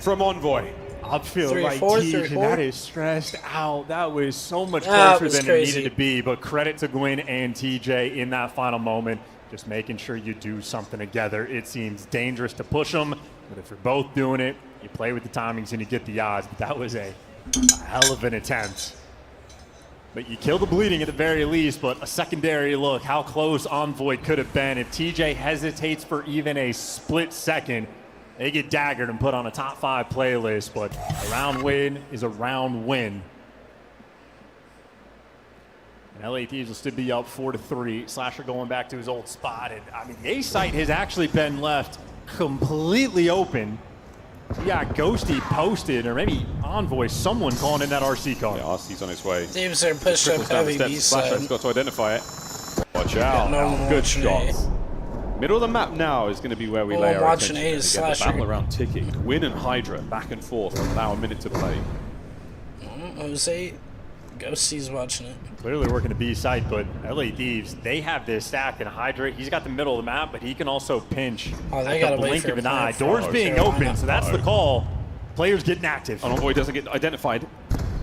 from Envoy. I feel 3, like 4, TJ, 3, 4. that is stressed out. That was so much That closer was than crazy. it needed to be. But credit to Gwyn and TJ in that final moment. Just making sure you do something together. It seems dangerous to push them, but if you're both doing it, you play with the timings and you get the odds. But that was a hell of an attempt. But you kill the bleeding at the very least, but a secondary look, how close Envoy could have been. If TJ hesitates for even a split second, they get daggered and put on a top 5 playlist, but a round win is a round win. And LA Thieves will still be up 4-3. Slasher going back to his old spot. And I mean, the A site has actually been left completely open. You got Ghosty posted, or maybe Envoy, someone calling in that RC call. Yeah, RC's on his way. Thieves are pushed up Trickles down the heavy steps. B Slasher's side. got to identify it. Watch out. no one Good watching shots. Middle of the map now is going to be where we No lay one our watching attention. A is To get the Slasher. battle around ticking. Gwyn and Hydra back and forth with now a minute to play. Jose, Ghosty's watching it. Clearly working the B site, but LA Thieves, they have this stack and Hydra. He's got the middle of the map, but he can also pinch Oh, they at gotta the wait blink for of an a eye. plan Doors for being Carolina. open, so that's the call. Players getting active. And Envoy doesn't get identified.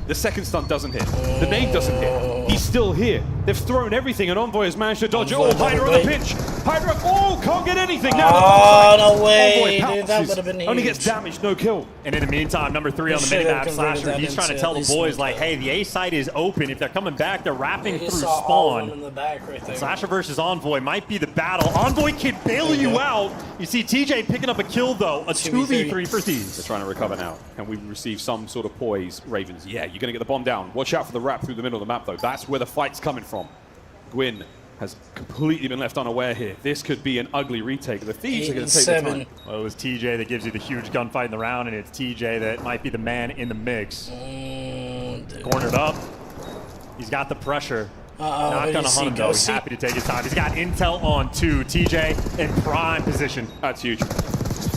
The second stunt doesn't hit. The nade doesn't hit. He's still here. They've thrown everything, and Envoy has managed to dodge it all. Hydra on the pinch. Hydra, can't get anything. Now Oh, the no way, Envoy dude. That pounces. would have been Only huge. gets damage, no kill. And in the meantime, number 3 on the They should have minimap, converted Slasher, that he's trying to into tell at the least boys, one like, kill. hey, the A site is open. If they're coming back, they're wrapping You through saw all of them spawn. in the back right there. Slasher versus Envoy might be the battle. Envoy can bail you out. You see TJ picking up a kill, though. A 2v3 for Thieves. They're trying to recover now. Can we receive some sort of poise, Ravens? Yeah, you're going to get the bomb down. Watch out for the wrap through the middle of the map, though. That's where the fight's coming from. Gwyn has completely been left unaware here. This could be an ugly retake. The Thieves are going to take the time. Well, it was TJ that gives you the huge gunfight in the round, and it's TJ that might be the man in the mix. Cornered up. He's got the pressure. Not who do going you to see, hunt him, though. He's Ghosty? happy to take his time. He's got intel on 2. TJ in prime position. That's huge.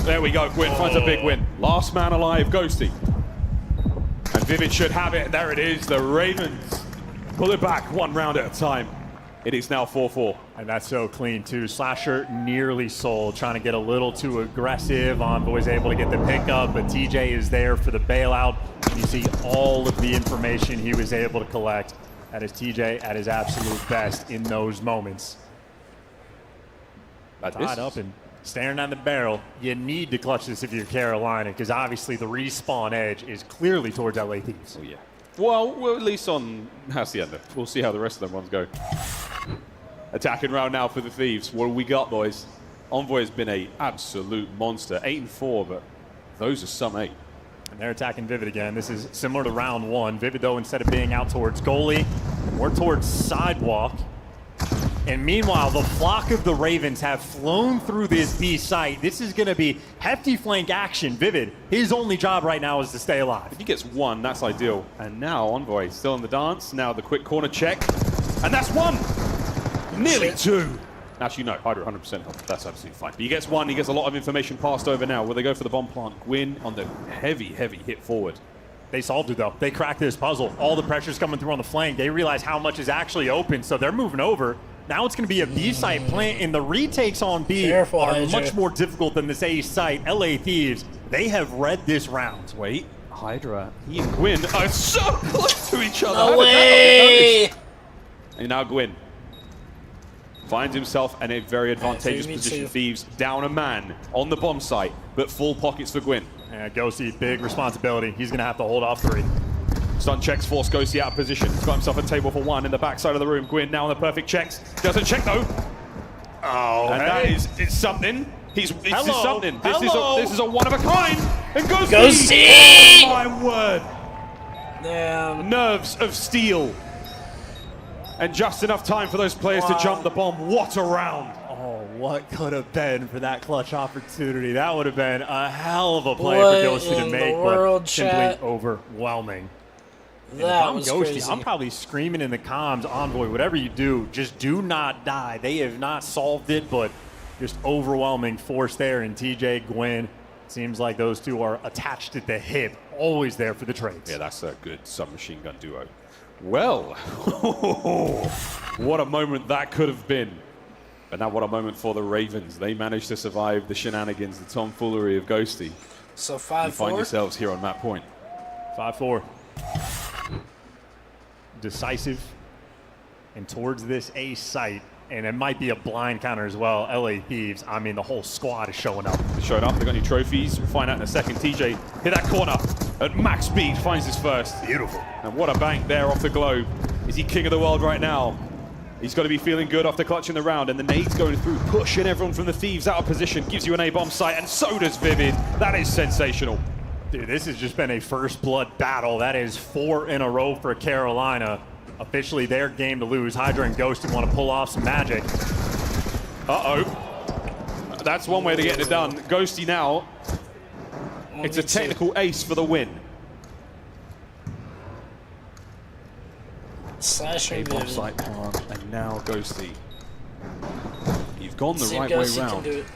There we go. Gwyn finds a big win. Last man alive, Ghosty. And Vivid should have it. There it is. The Ravens pull it back 1 round at a time. It is now 4-4. And that's so clean, too. Slasher nearly sold, trying to get a little too aggressive. Envoy's able to get the pickup, but TJ is there for the bailout. And you see all of the information he was able to collect. That is TJ at his absolute best in those moments. Tied up and staring down the barrel. You need to clutch this if you're Carolina, because obviously the respawn edge is clearly towards LA Thieves. Oh, yeah. Well, we're at least on Hacienda. We'll see how the rest of them ones go. Attacking round now for the Thieves. What do we got, boys? Envoy has been an absolute monster. 8-4, but those are some 8. And they're attacking Vivid again. This is similar to round 1. Vivid, though, instead of being out towards goalie, more towards sidewalk. And meanwhile, the flock of the Ravens have flown through this B site. This is going to be hefty flank action. Vivid, his only job right now is to stay alive. If he gets 1, that's ideal. And now Envoy still in the dance. Now the quick corner check. And that's 1. Nearly 2. Actually, no, Hydra 100% help. That's absolutely fine. But he gets 1. He gets a lot of information passed over now. Will they go for the bomb plant? Gwyn on the heavy hit forward. They solved it, though. They cracked this puzzle. All the pressure's coming through on the flank. They realize how much is actually open, so they're moving over. Now it's going to be a B site plant, and the retakes on B Careful, are Hydra. much more difficult than this A site. LA Thieves, they have read this round. Wait, Hydra, he and Gwyn are so close to each other. No How did that not way! get noticed? And now Gwyn finds himself in a very advantageous 3v2. position. Thieves down a man on the bomb site, but full pockets for Gwyn. And Ghosty, big responsibility. He's going to have to hold off 3. Stun checks force Ghosty out of position. He's got himself a table for 1 in the backside of the room. Gwyn now on the perfect checks. Doesn't check though. Oh, and hey. that is something. It's Hello. something. This Hello. is a one of a kind. And Ghosty! Ghosty! Oh my word. Damn. Nerves of steel. And just enough time for those players to jump the bomb. What a round. Oh, what could have been for that clutch opportunity? That would have been a hell of a play What for Ghosty to in make, the world, but simply chat? overwhelming. And if That I'm was Ghosty, crazy. I'm probably screaming in the comms, Envoy, whatever you do, just do not die. They have not solved it, but just overwhelming force there. And TJ, Gwyn, seems like those two are attached at the hip, always there for the trades. Yeah, that's a good submachine gun duo. Well, what a moment that could have been. But now what a moment for the Ravens. They managed to survive the shenanigans, the tomfoolery of Ghosty. So You find 5-4. yourselves here on that point. 5-4. Decisive and towards this A site, and it might be a blind counter as well. LA Thieves, I mean, the whole squad is showing up. They showed up, they got any trophies. We'll find out in a second. TJ hit that corner at max speed, finds his first. Beautiful. And what a bank there off the globe. Is he king of the world right now? He's got to be feeling good after clutching the round, and the nades going through, pushing everyone from the Thieves out of position, gives you an A-bomb site, and so does Vivid. That is sensational. Dude, this has just been a first blood battle. That is 4 in a row for Carolina. Officially their game to lose. Hydra and Ghosty want to pull off some magic. Uh-oh. That's one way to get it done. Ghosty now. It's a technical ace for the win. Slashing A-bomb Vivid. site palm, and now Ghosty. You've gone the See if right way Ghosty can round. do it.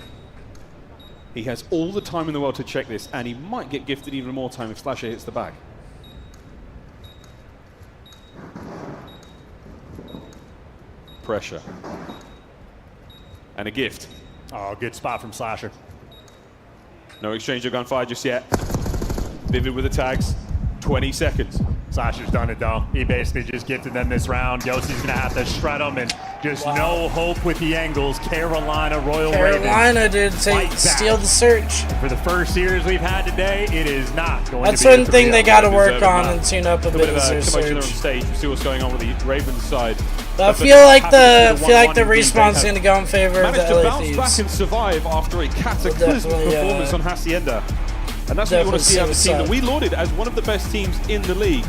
He has all the time in the world to check this, and he might get gifted even more time if Slasher hits the bag. Pressure. And a gift. Oh, good spot from Slasher. No exchange of gunfire just yet. Vivid with the tags. 20 seconds. Slasher's done it though. He basically just gifted them this round. Ghosty's gonna have to shred them, and just no hope with the angles. Carolina Royal Carolina Ravens did steal the search. For the first series we've had today, it is not going That's to be one thing they got to work on enough. and tune up a A bit. bit of Is a their commotion there on surge. stage. You see what's going on with the Ravens side. But I But feel like happy to the the 1-1 respawn's indeed. going to go in favor of Managed the to LA bounce Thieves. back and survive after a cataclysmic definitely, performance on Hacienda. And that's what you want to see out of a team that we lauded as one of the best teams in the league.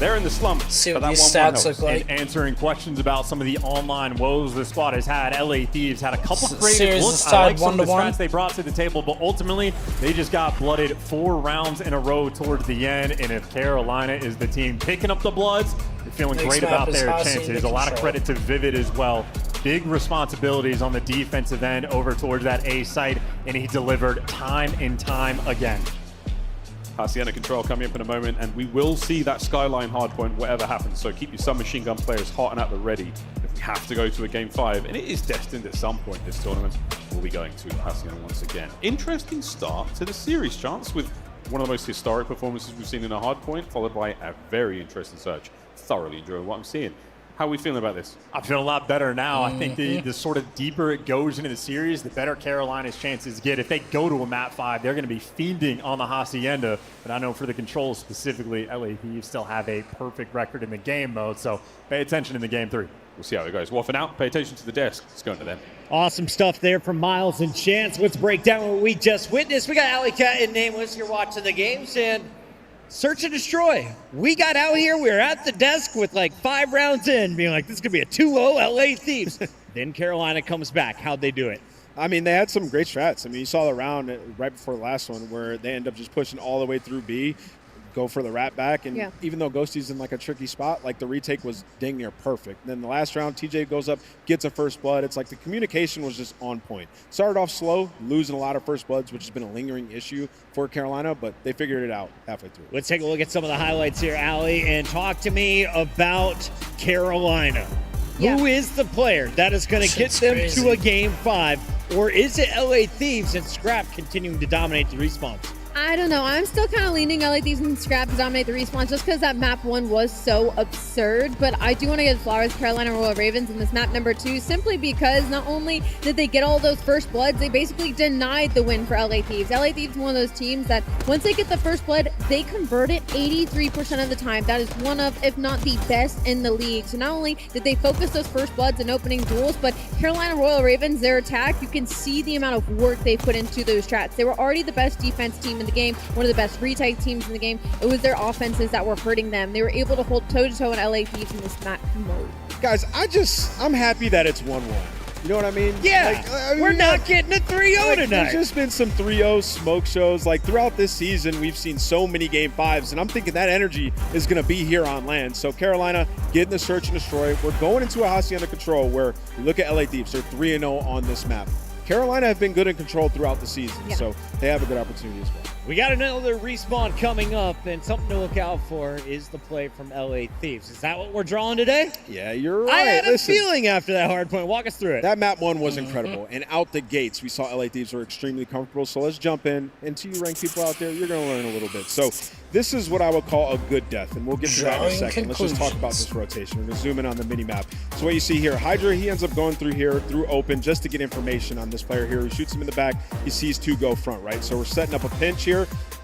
They're in the slump. See but what that these 1-1 stats helps. look like. And answering questions about some of the online woes the squad has had. LA Thieves had a couple creative Series looks. is I like tied some of the 1-1. strats they brought to the table, but ultimately they just got blooded 4 rounds in a row towards the end. And if Carolina is the team picking up the bloods, they're feeling Next great map about is their Hacienda chances. A lot of control. credit to Vivid as well. Big responsibilities on the defensive end over towards that A site, and he delivered time and time again. Hacienda control coming up in a moment, and we will see that Skyline hardpoint, whatever happens. So keep your submachine gun players hot and at the ready. If we have to go to a game 5, and it is destined at some point this tournament, we'll be going to Hacienda once again. Interesting start to the series, Chance, with one of the most historic performances we've seen in a hardpoint, followed by a very interesting search. Thoroughly enjoying what I'm seeing. How are we feeling about this? I feel a lot better now. I think the sort of deeper it goes into the series, the better Carolina's chances get. If they go to a map 5, they're going to be feeding on the Hacienda. But I know for the controls specifically, LA Thieves still have a perfect record in the game mode. So pay attention in the game 3. We'll see how it goes. Well, for now, pay attention to the desk. Let's go to them. Awesome stuff there from Miles and Chance. Let's break down what we just witnessed. We got Alley Cat and Nameless. You're watching the games, and search and destroy. We got out here. We were at the desk with like 5 rounds in, being like, this is going to be a 2-0 LA Thieves. Then Carolina comes back. How'd they do it? I mean, they had some great strats. I mean, you saw the round right before the last one where they end up just pushing all the way through B, go for the rat back. And even though Ghosty's in like a tricky spot, like the retake was dang near perfect. And then the last round, TJ goes up, gets a first blood. It's like the communication was just on point. Started off slow, losing a lot of first bloods, which has been a lingering issue for Carolina, but they figured it out halfway through. Let's take a look at some of the highlights here, Allie, and talk to me about Carolina. Who is the player that is going to get them crazy. to a game 5? Or is it LA Thieves and Scrap continuing to dominate the respawns? I don't know. I'm still kind of leaning LA Thieves and Scrap to dominate the respawns just because that map 1 was so absurd. But I do want to give flowers to Carolina Royal Ravens in this map number 2 simply because not only did they get all those first bloods, they basically denied the win for LA Thieves. LA Thieves is one of those teams that once they get the first blood, they convert it 83% of the time. That is one of, if not the best in the league. So not only did they focus those first bloods and opening duels, but Carolina Royal Ravens, their attack, you can see the amount of work they put into those strats. They were already the best defense team in the game, one of the best retake teams in the game. It was their offenses that were hurting them. They were able to hold toe-to-toe in LA Thieves in this map mode. Guys, I'm happy that it's 1-1. You know what I mean? Yeah, we're not getting a 3-0 tonight. There's just been some 3-0 smoke shows. Like throughout this season, we've seen so many Game 5s, and I'm thinking that energy is going to be here on land. So Carolina getting the search and destroy. We're going into a Hacienda control where we look at LA Thieves. They're 3-0 on this map. Carolina have been good in control throughout the season, so they have a good opportunity as well. We got another respawn coming up, and something to look out for is the play from LA Thieves. Is that what we're drawing today? Yeah, you're right. I had a feeling after that hard point. Walk us through it. That map 1 was incredible, and out the gates, we saw LA Thieves were extremely comfortable. So let's jump in. And to you ranked people out there, you're going to learn a little bit. So this is what I would call a good death, and we'll get to that in a second. Let's just talk about this rotation. We're going to zoom in on the mini-map. So what you see here, Hydra, he ends up going through here, through open, just to get information on this player here. He shoots him in the back. He sees 2 go front, right? So we're setting up a pinch here.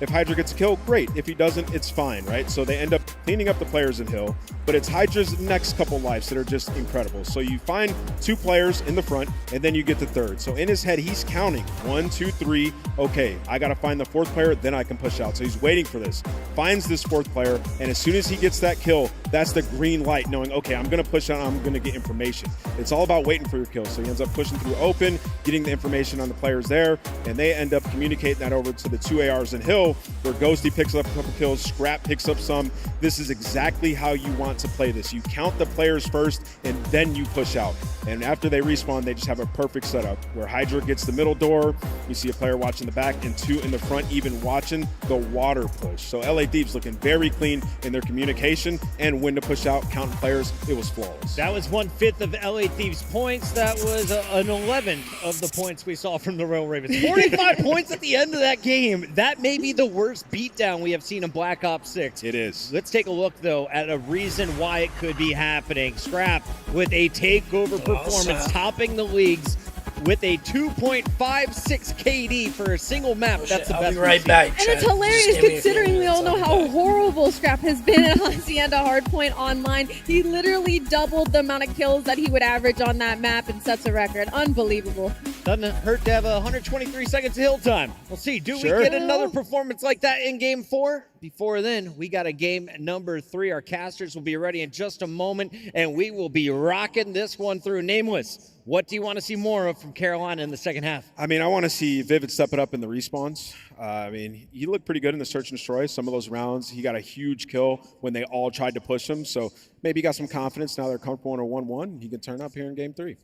If Hydra gets a kill, great. If he doesn't, it's fine, right? So they end up cleaning up the players in Hill, but it's Hydra's next couple lives that are just incredible. So you find 2 players in the front, and then you get the third. So in his head, he's counting 1, 2, 3. Okay, I got to find the 4th player, then I can push out. So he's waiting for this, finds this 4th player, and as soon as he gets that kill, that's the green light, knowing, okay, I'm going to push out, I'm going to get information. It's all about waiting for your kill. So he ends up pushing through open, getting the information on the players there, and they end up communicating that over to the 2 ARs in Hill, where Ghosty picks up a couple kills, Scrap picks up some. This is exactly how you want to play this. You count the players first, and then you push out. And after they respawn, they just have a perfect setup where Hydra gets the middle door, you see a player watching the back, and 2 in the front even watching the water push. So LA Thieves looking very clean in their communication and when to push out, counting players. It was flawless. That was 1/5 of LA Thieves' points. That was an 11th of the points we saw from the Royal Ravens. 45 points at the end of that game. That may be the worst beatdown we have seen in Black Ops 6. It is. Let's take a look, though, at a reason why it could be happening. Scrap with a takeover performance, topping the leagues with a 2.56 KD for a single map. That's the best. I'll be right back. And it's hilarious considering we all know how horrible Scrap has been at Hacienda Hardpoint online. He literally doubled the amount of kills that he would average on that map and sets a record. Unbelievable. Doesn't hurt to have 123 seconds of hill time. We'll see. Do we get another performance like that in Game 4? Before then, we got a game number 3. Our casters will be ready in just a moment, and we will be rocking this one through. Nameless, what do you want to see more of from Carolina in the second half? I mean, I want to see Vivid step it up in the respawns. I mean, he looked pretty good in the search and destroy. Some of those rounds, he got a huge kill when they all tried to push him. So maybe he got some confidence. Now they're comfortable in a 1-1. He can turn up here in Game 3.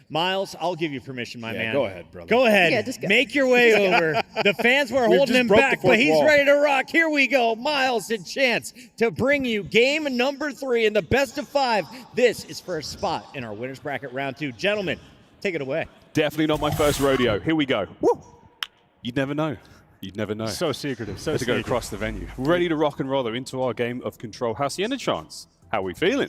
Miles, I'll give you permission, my man. Go ahead, brother. Go ahead. Yeah, just go. Make your way over. The fans were holding him back, but he's ready to rock. Here we go. Miles and Chance to bring you game number 3 in the best of 5. This is for a spot in our winners bracket round 2. Gentlemen, take it away. Definitely not my first rodeo. Here we go. Woo! You'd never know. You'd never know. So secretive. So to go across the venue. Ready to rock and roll though into our game of Control Hacienda Chance. How are we feeling?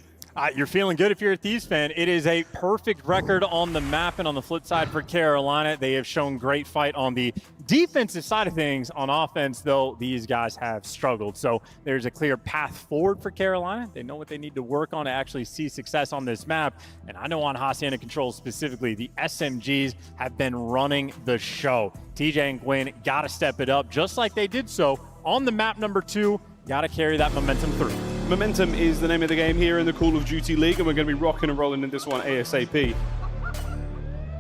You're feeling good if you're a Thieves fan. It is a perfect record on the map, and on the flip side for Carolina, they have shown great fight on the defensive side of things. On offense, though, these guys have struggled. So there's a clear path forward for Carolina. They know what they need to work on to actually see success on this map. And I know on Hacienda Control specifically, the SMGs have been running the show. TJ and Gwyn got to step it up just like they did so on the map number 2. Got to carry that momentum through. Momentum is the name of the game here in the Call of Duty League, and we're going to be rocking and rolling in this one ASAP.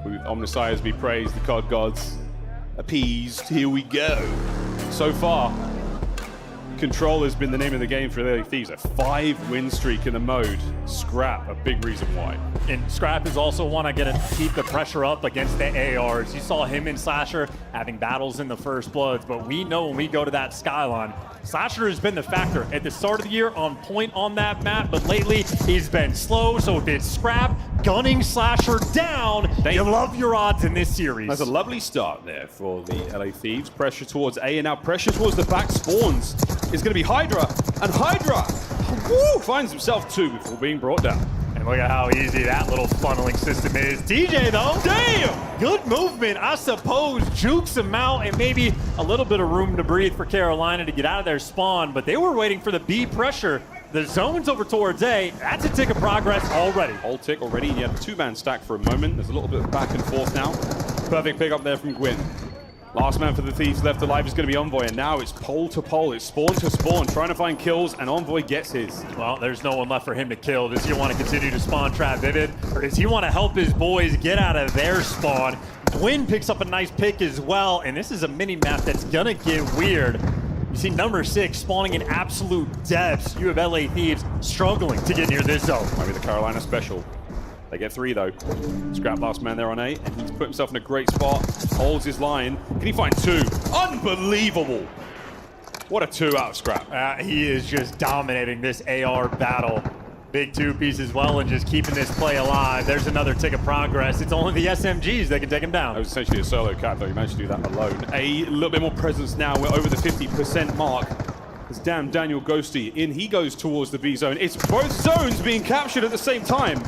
With Omnisires be praised, the COD gods appeased. Here we go. So far, Control has been the name of the game for the Thieves. A 5-win streak in the mode. Scrap, a big reason why. And Scrap is also one I gotta keep the pressure up against the ARs. You saw him and Slasher having battles in the First Bloods, but we know when we go to that Skyline, Slasher has been the factor at the start of the year, on point on that map, but lately he's been slow. So if it's Scrap gunning Slasher down, you love your odds in this series. That's a lovely start there for the LA Thieves. Pressure towards A, and now pressure towards the back spawns. It's going to be Hydra, and Hydra finds himself 2 before being brought down. And look at how easy that little funneling system is. TJ, though, damn! Good movement, I suppose. Jukes him out, and maybe a little bit of room to breathe for Carolina to get out of their spawn, but they were waiting for the B pressure. The zone's over towards A. That's a tick of progress already. Whole tick already, and you have a 2-man stack for a moment. There's a little bit of back and forth now. Perfect pick up there from Gwyn. Last man for the Thieves left alive is going to be Envoy, and now it's pole to pole. It's spawn to spawn, trying to find kills, and Envoy gets his. Well, there's no one left for him to kill. Does he want to continue to spawn trap Vivid, or does he want to help his boys get out of their spawn? Gwyn picks up a nice pick as well, and this is a mini-map that's going to get weird. You see number 6 spawning in absolute depths. You have LA Thieves struggling to get near this zone. Might be the Carolina special. They get 3 though. Scrap last man there on A, and he's put himself in a great spot. Holds his line. Can he find 2? Unbelievable! What a 2 out of Scrap. He is just dominating this AR battle. Big 2-piece as well, and just keeping this play alive. There's another tick of progress. It's only the SMGs that can take him down. That was essentially a solo cap, though. He managed to do that alone. A little bit more presence now. We're over the 50% mark. As damn Daniel Ghosty in, he goes towards the B zone. It's both zones being captured at the same time.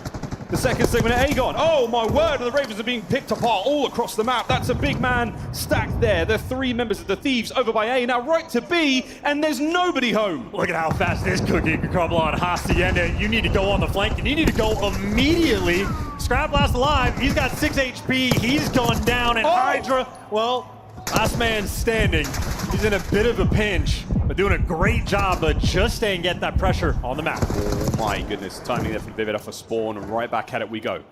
The second segment at Aegon. Oh my word, the Ravens are being picked apart all across the map. That's a big man stacked there. The 3 members of the Thieves over by A, now right to B, and there's nobody home. Look at how fast this cookie can crumble on Hacienda. You need to go on the flank, and you need to go immediately. Scrap last alive, he's got 6 HP, he's gone down, and Hydra, well, last man standing. He's in a bit of a pinch, but doing a great job of just staying, get that pressure on the map. Oh my goodness, timing there from Vivid off a spawn, and right back at it we go.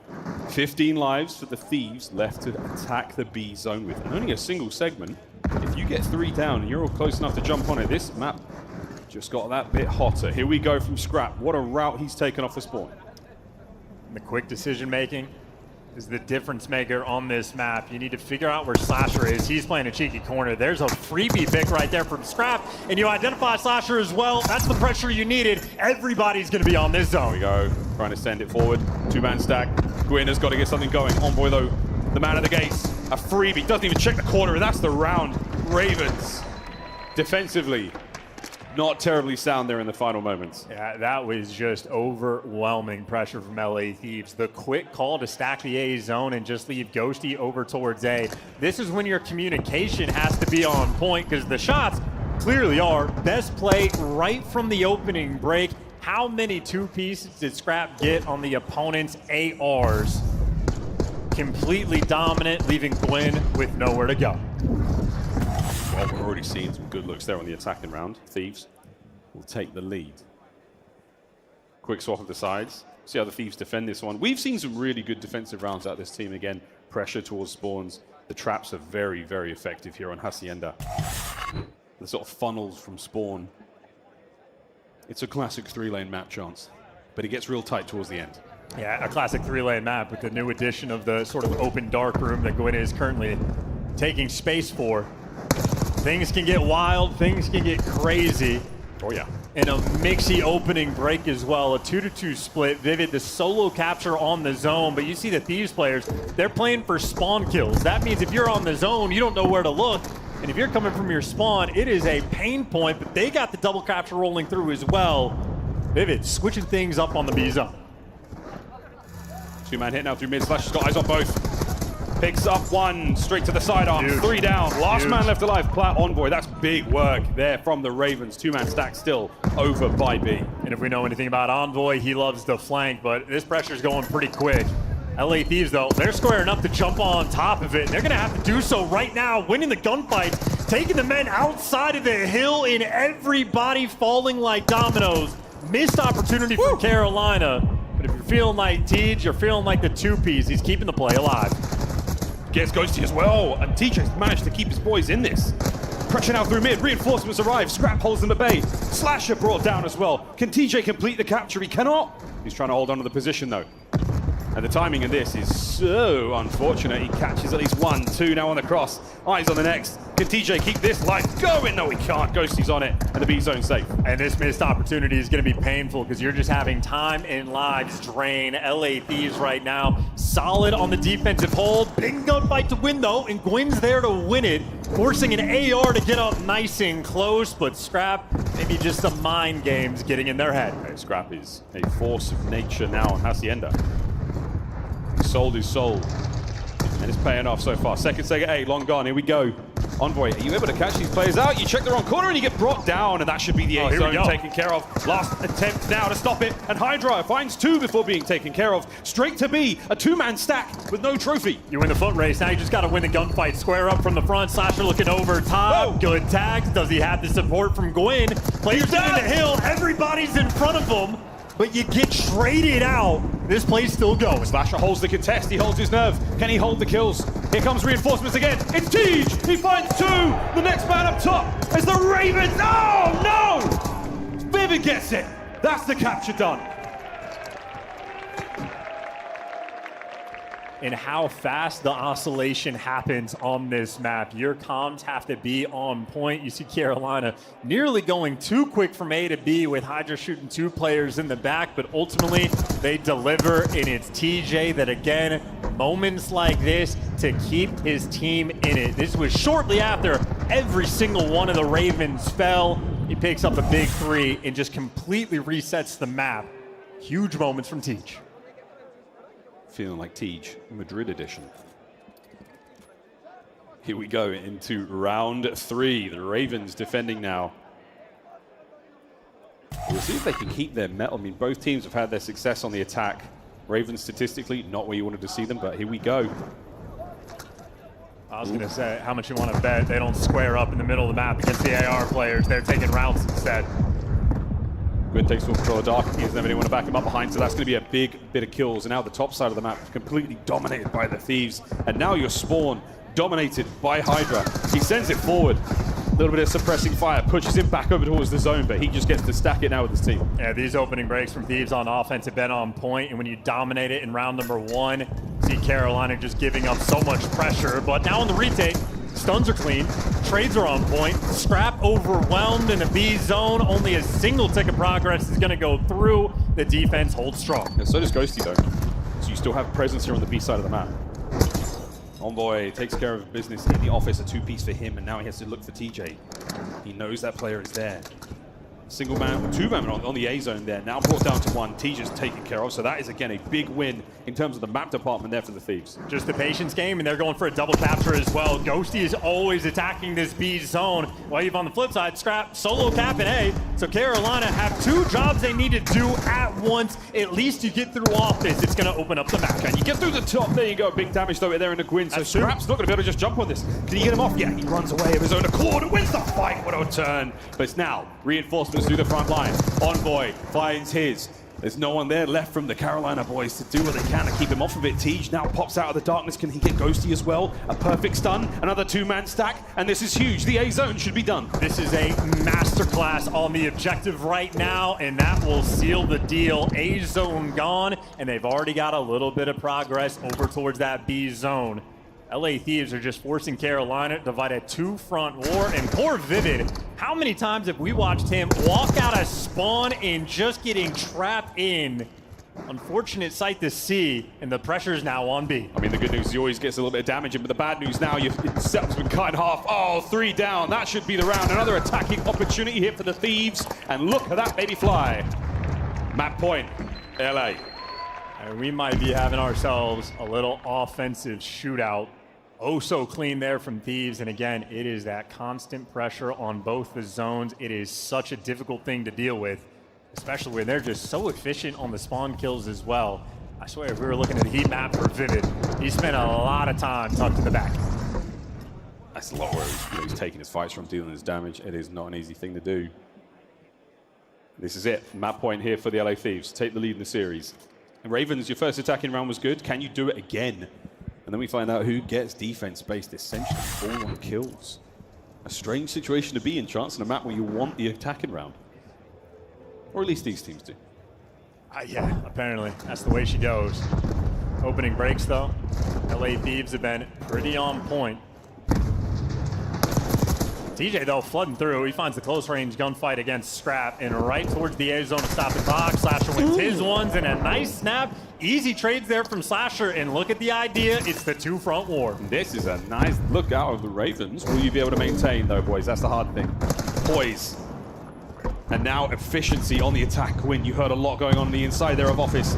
15 lives for the Thieves left to attack the B zone with only a single segment. If you get 3 down and you're all close enough to jump on it, this map just got that bit hotter. Here we go from Scrap. What a route he's taken off the spawn. The quick decision making is the difference maker on this map. You need to figure out where Slasher is. He's playing a cheeky corner. There's a freebie pick right there from Scrap, and you identify Slasher as well. That's the pressure you needed. Everybody's going to be on this zone. Here we go, trying to send it forward. 2-man stack. Gwyn has got to get something going. Envoy, though, the man at the gates. A freebie, doesn't even check the corner, and that's the round. Ravens, defensively, not terribly sound there in the final moments. Yeah, that was just overwhelming pressure from LA Thieves. The quick call to stack the A zone and just leave Ghosty over towards A. This is when your communication has to be on point, because the shots clearly are. Best play right from the opening break. How many 2-pieces did Scrap get on the opponent's ARs? Completely dominant, leaving Gwyn with nowhere to go. Well, we're already seeing some good looks there on the attacking round. Thieves will take the lead. Quick swap of the sides. See how the Thieves defend this one. We've seen some really good defensive rounds out of this team again. Pressure towards spawns. The traps are very, very effective here on Hacienda. The sort of funnels from spawn. It's a classic 3-lane map chance, but it gets real tight towards the end. Yeah, a classic 3-lane map with the new addition of the sort of open dark room that Gwyn is currently taking space for. Things can get wild, things can get crazy. Oh yeah. And a mixy opening break as well, a 2-2 split. Vivid, the solo capture on the zone, but you see the Thieves players, they're playing for spawn kills. That means if you're on the zone, you don't know where to look. And if you're coming from your spawn, it is a pain point, but they got the double capture rolling through as well. Vivid switching things up on the B zone. 2-man hit now through mid. Slash has got eyes on both. Picks up 1, straight to the sidearm. 3 down. Last man left alive, Plat Envoy. That's big work there from the Ravens. 2-man stack still over by B. And if we know anything about Envoy, he loves the flank, but this pressure's going pretty quick. LA Thieves, though, they're square enough to jump on top of it. They're going to have to do so right now, winning the gunfights, taking the men outside of the hill, and everybody falling like dominoes. Missed opportunity from Carolina, but if you're feeling like Tej, you're feeling like the 2-piece. He's keeping the play alive. Gets Ghosty as well, and TJ's managed to keep his boys in this. Pressure now through mid, reinforcements arrive, Scrap holds them at bay. Slasher brought down as well. Can TJ complete the capture? He cannot. He's trying to hold on to the position though. And the timing of this is so unfortunate. He catches at least 1, 2 now on the cross. Eyes on the next. Can TJ keep this life going? No, he can't. Ghosty's on it, and the B zone's safe. And this missed opportunity is going to be painful because you're just having time and lives drain. LA Thieves right now, solid on the defensive hold. Big gunfight to win though, and Gwyn's there to win it, forcing an AR to get up nice and close, but Scrap, maybe just the mind games getting in their head. Okay, Scrap is a force of nature now on Hacienda. Sold is sold. And it's paying off so far. Second Sega A, long gone. Here we go. Envoy, are you able to catch these players out? You check the wrong corner and you get brought down, and that should be the A zone taken care of. Last attempt now to stop it, and Hydra finds 2 before being taken care of. Straight to B, a 2-man stack with no trophy. You win the foot race, now you just gotta win the gunfight. Square up from the front, Slasher looking over top. Good tags, does he have the support from Gwyn? Players in the hill, everybody's in front of him, but you get traded out. This play's still going. Slasher holds the contest, he holds his nerve. Can he hold the kills? Here comes reinforcements again. It's Tej! He finds 2! The next man up top is the Ravens. Oh no! Vivid gets it. That's the capture done. And how fast the oscillation happens on this map. Your comms have to be on point. You see Carolina nearly going too quick from A to B with Hydra shooting 2 players in the back, but ultimately they deliver, and it's TJ that, again, moments like this to keep his team in it. This was shortly after every single one of the Ravens fell. He picks up a big 3 and just completely resets the map. Huge moments from Tej. Feeling like Tej, Madrid edition. Here we go into round 3. The Ravens defending now. We'll see if they can keep their mettle. I mean, both teams have had their success on the attack. Ravens statistically, not where you wanted to see them, but here we go. I was going to say, how much you want to bet they don't square up in the middle of the map against the AR players. They're taking routes instead. Gwyn takes full control of Dark. He doesn't have anyone to back him up behind, so that's going to be a big bit of kills. And now the top side of the map completely dominated by the Thieves. And now your spawn dominated by Hydra. He sends it forward. A little bit of suppressing fire, pushes him back over towards the zone, but he just gets to stack it now with his team. Yeah, these opening breaks from Thieves on offense have been on point, and when you dominate it in round number 1, see Carolina just giving up so much pressure. But now in the retake, stuns are clean, trades are on point, Scrap overwhelmed in a B zone, only a single tick of progress is going to go through. The defense holds strong. Yeah, so does Ghosty though, so you still have presence here on the B side of the map. Envoy takes care of business in the office, a 2-piece for him, and now he has to look for TJ. He knows that player is there. Single man, 2-man on the A zone there, now brought down to 1. Teja's taken care of, so that is again a big win in terms of the map department there for the Thieves. Just the patience game, and they're going for a double capture as well. Ghosty is always attacking this B zone, while you've on the flip side, Scrap solo cap in A. So Carolina have 2 jobs they need to do at once. At least you get through off this, it's going to open up the map. Can you get through the top? There you go, big damage though there in the Gwyn, so Scrap's not going to be able to just jump on this. Can he get him off? Yeah, he runs away of his own accord and wins the fight. What a turn. But it's now reinforcements through the front line. Envoy finds his. There's no one there left from the Carolina boys to do what they can to keep him off of it. Tej now pops out of the darkness. Can he get Ghosty as well? A perfect stun, another 2-man stack, and this is huge. The A zone should be done. This is a masterclass on the objective right now, and that will seal the deal. A zone gone, and they've already got a little bit of progress over towards that B zone. LA Thieves are just forcing Carolina to fight a 2-front war, and poor Vivid, how many times have we watched him walk out of spawn and just getting trapped in? Unfortunate sight to see, and the pressure's now on B. I mean, the good news is he always gets a little bit of damage in, but the bad news now, your setup's been cut in half. Oh, 3 down, that should be the round. Another attacking opportunity here for the Thieves, and look at that baby fly. Map point, LA. And we might be having ourselves a little offensive shootout. Oh, so clean there from Thieves. And again, it is that constant pressure on both the zones. It is such a difficult thing to deal with, especially when they're just so efficient on the spawn kills as well. I swear, if we were looking at the heat map for Vivid, he spent a lot of time tucked in the back. That's a lot where he's taking his fights from, dealing his damage. It is not an easy thing to do. This is it. Map point here for the LA Thieves. Take the lead in the series. And Ravens, your first attacking round was good. Can you do it again? And then we find out who gets defense-based, essentially 4-1 kills. A strange situation to be in, Chance, on a map where you want the attacking round. Or at least these teams do. Yeah, apparently. That's the way she goes. Opening breaks, though. LA Thieves have been pretty on point. TJ, though, flooding through. He finds the close-range gunfight against Scrap and right towards the A zone to stop the clock. Slasher wins his ones and a nice snap. Easy trades there from Slasher, and look at the idea. It's the two-front war. This is a nice look out of the Ravens. Will you be able to maintain, though, boys? That's the hard thing. Poise. And now efficiency on the attack. Gwyn, you heard a lot going on the inside there of Office.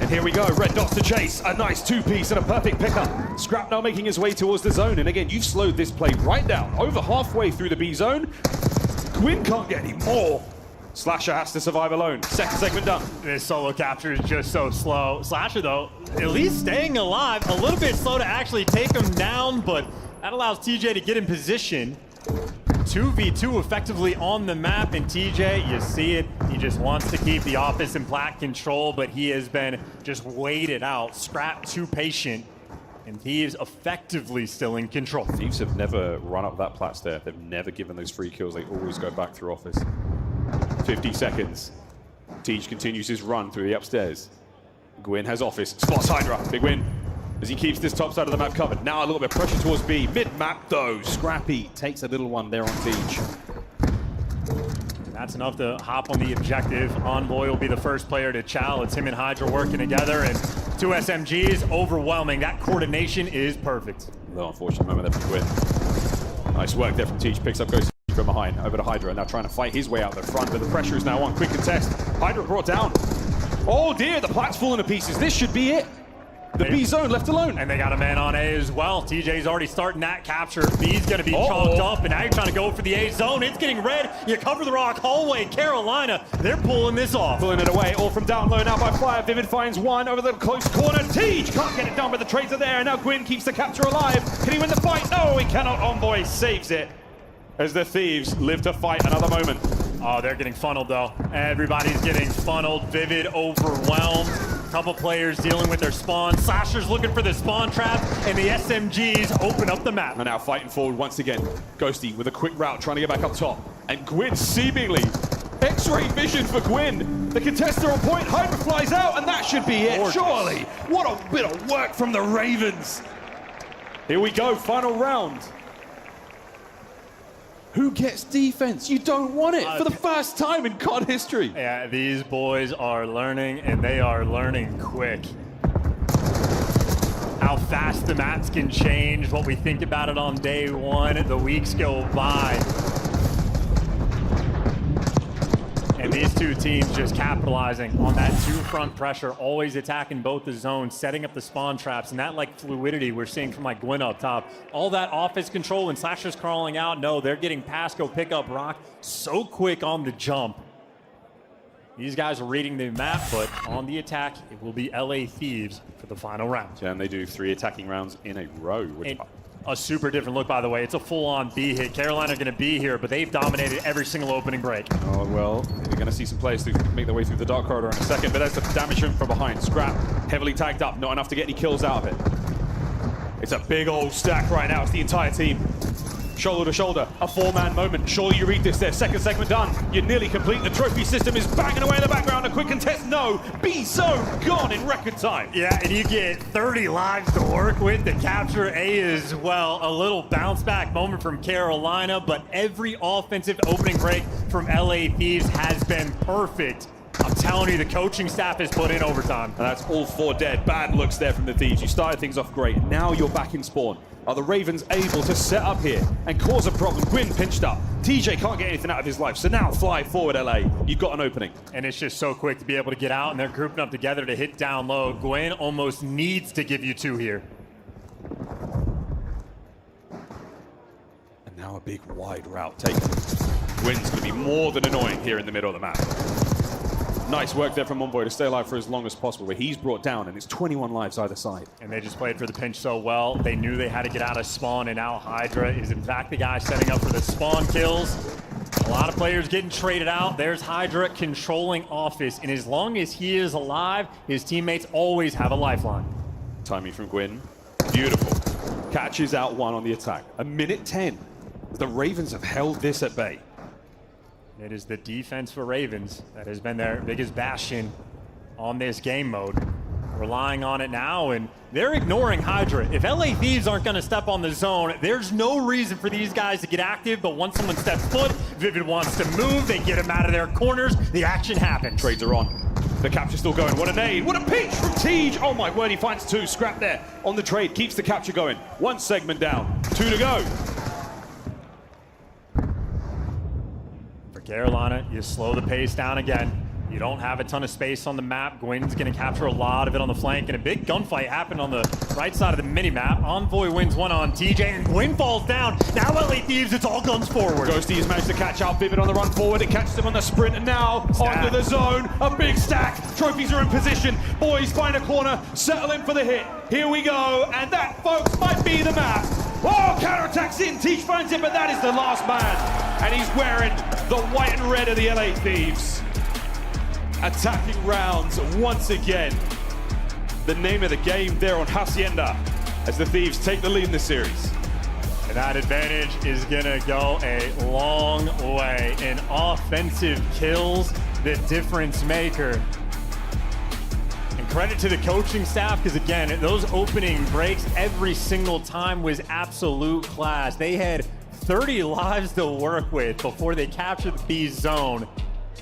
And here we go, red dots to chase. A nice two-piece and a perfect pickup. Scrap now making his way towards the zone. And again, you've slowed this play right down. Over halfway through the B zone. Gwyn can't get any more. Slasher has to survive alone. Second segment done. This solo capture is just so slow. Slasher, though, at least staying alive. A little bit slow to actually take him down, but that allows TJ to get in position. 2v2 effectively on the map, and TJ, you see it, he just wants to keep the Office in plat control, but he has been just waited out. Scrap too patient, and Thieves effectively still in control. Thieves have never run up that plat stair. They've never given those free kills. They always go back through Office. 50 seconds. Tej continues his run through the upstairs. Gwyn has Office, spots Hydra, big win. As he keeps this top side of the map covered. Now a little bit of pressure towards B. Mid-map though, Scrappy takes a little one there on Tej. That's enough to hop on the objective. Envoy will be the first player to chow. It's him and Hydra working together, and 2 SMGs, overwhelming. That coordination is perfect. No unfortunate moment there from Gwyn. Nice work there from Tej. Picks up, goes from behind, over to Hydra. Now trying to fight his way out the front, but the pressure is now on. Quick contest. Hydra brought down. Oh dear, the plat's falling to pieces. This should be it. The B zone left alone. And they got a man on A as well. TJ's already starting that capture. B's going to be chalked up, and now you're trying to go for the A zone. It's getting red. You cover the rock hallway. Carolina, they're pulling this off. Pulling it away, all from down low now by Fire. Vivid finds one over the close corner. Tej can't get it done, but the trades are there. And now Gwyn keeps the capture alive. Can he win the fight? No, he cannot. Envoy saves it as the Thieves live to fight another moment. Oh, they're getting funneled, though. Everybody's getting funneled. Vivid overwhelmed. Couple players dealing with their spawn. Slasher's looking for the spawn trap, and the SMGs open up the map. And now fighting forward once again. Ghosty with a quick route trying to get back up top. And Gwyn seemingly X-ray vision for Gwyn. The contester on point. Hydra flies out, and that should be it. Gorgeous. Surely. What a bit of work from the Ravens. Here we go, final round. Who gets defense? You don't want it for the first time in COD history. Yeah, these boys are learning, and they are learning quick. How fast the maps can change, what we think about it on day one, the weeks go by. And these two teams just capitalizing on that two-front pressure, always attacking both the zones, setting up the spawn traps, and that like fluidity we're seeing from like Gwyn up top. All that Office control and Slasher's crawling out. No, they're getting past, go pick up rock so quick on the jump. These guys are reading the map, but on the attack, it will be LA Thieves for the final round. Yeah, and they do 3 attacking rounds in a row. Which a super different look, by the way. It's a full-on B hit. Carolina are going to be here, but they've dominated every single opening break. Oh, well, we're going to see some players to make their way through the dark corridor in a second, but that's the damage from behind. Scrap, heavily tagged up, not enough to get any kills out of it. It's a big old stack right now. It's the entire team. Shoulder to shoulder, a 4-man moment. Surely you read this there. Second segment done. You're nearly complete. The trophy system is banging away in the background. A quick contest, no. B zone gone in record time. Yeah, and you get 30 lives to work with. The capture A as well. A little bounce back moment from Carolina, but every offensive opening break from LA Thieves has been perfect. I'm telling you, the coaching staff has put in overtime. And that's all 4 dead. Bad looks there from the Thieves. You started things off great. Now you're back in spawn. Are the Ravens able to set up here and cause a problem? Gwyn pinched up. TJ can't get anything out of his life. So now fly forward, LA. You've got an opening. And it's just so quick to be able to get out, and they're grouping up together to hit down low. Gwyn almost needs to give you 2 here. And now a big wide route taken. Gwyn's going to be more than annoying here in the middle of the map. Nice work there from Envoy to stay alive for as long as possible, but he's brought down, and it's 21 lives either side. And they just played for the pinch so well. They knew they had to get out of spawn, and now Hydra is in fact the guy setting up for the spawn kills. A lot of players getting traded out. There's Hydra controlling Office, and as long as he is alive, his teammates always have a lifeline. Timing from Gwyn. Beautiful. Catches out one on the attack. 1:10. The Ravens have held this at bay. It is the defense for Ravens that has been their biggest bastion on this game mode. Relying on it now, and they're ignoring Hydra. If LA Thieves aren't going to step on the zone, there's no reason for these guys to get active, but once someone steps foot, Vivid wants to move, they get him out of their corners, the action happens. Trades are on. The capture's still going. What a nade. What a pitch from Tej. Oh my word, he finds 2. Scrap there on the trade. Keeps the capture going. 1 segment down. 2 to go. For Carolina, you slow the pace down again. You don't have a ton of space on the map. Gwyn's going to capture a lot of it on the flank, and a big gunfight happened on the right side of the mini-map. Envoy wins one on TJ, and Gwyn falls down. Now LA Thieves, it's all guns forward. Ghosty has managed to catch out Vivid on the run forward. It catches him on the sprint, and now onto the zone. A big stack. Trophies are in position. Boys find a corner, settle in for the hit. Here we go, and that, folks, might be the map. Oh, counterattacks in. Tej finds it, but that is the last man. And he's wearing the white and red of the LA Thieves. Attacking rounds once again. The name of the game there on Hacienda as the Thieves take the lead in the series. And that advantage is gonna go a long way. In offensive kills, the difference maker. And credit to the coaching staff, because again, those opening breaks every single time was absolute class. They had 30 lives to work with before they captured the B zone.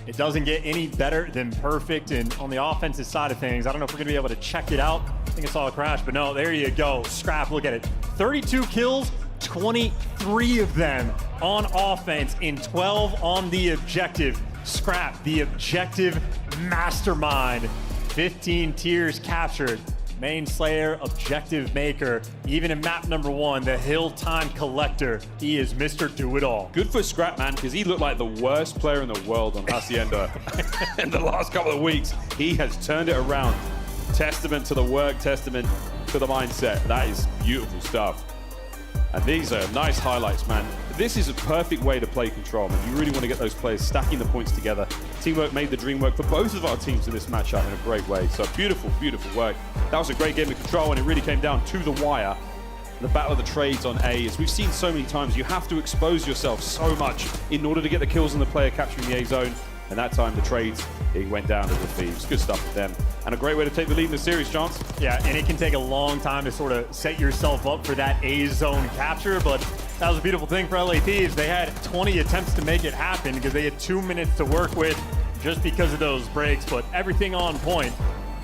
It doesn't get any better than perfect. And on the offensive side of things, I don't know if we're going to be able to check it out. I think I saw a crash, but no, there you go. Scrap, look at it. 32 kills, 23 of them on offense in 12 on the objective. Scrap, the objective mastermind. 15 tiers captured. Main Slayer, objective maker. Even in map number 1, the Hill Time Collector. He is Mr. Do-It-All. Good for Scrap, man, because he looked like the worst player in the world on Hacienda in the last couple of weeks. He has turned it around. Testament to the work, testament to the mindset. That is beautiful stuff. And these are nice highlights, man. This is a perfect way to play Control, man. You really want to get those players stacking the points together. Teamwork made the dream work for both of our teams in this matchup in a great way. So beautiful, beautiful work. That was a great game of Control, and it really came down to the wire. The battle of the trades on A, as we've seen so many times, you have to expose yourself so much in order to get the kills on the player capturing the A zone. And that time, the trades, it went down to the Thieves. Good stuff with them. And a great way to take the lead in the series, Chance. Yeah, and it can take a long time to sort of set yourself up for that A zone capture, but that was a beautiful thing for LA Thieves. They had 20 attempts to make it happen because they had 2 minutes to work with just because of those breaks, but everything on point.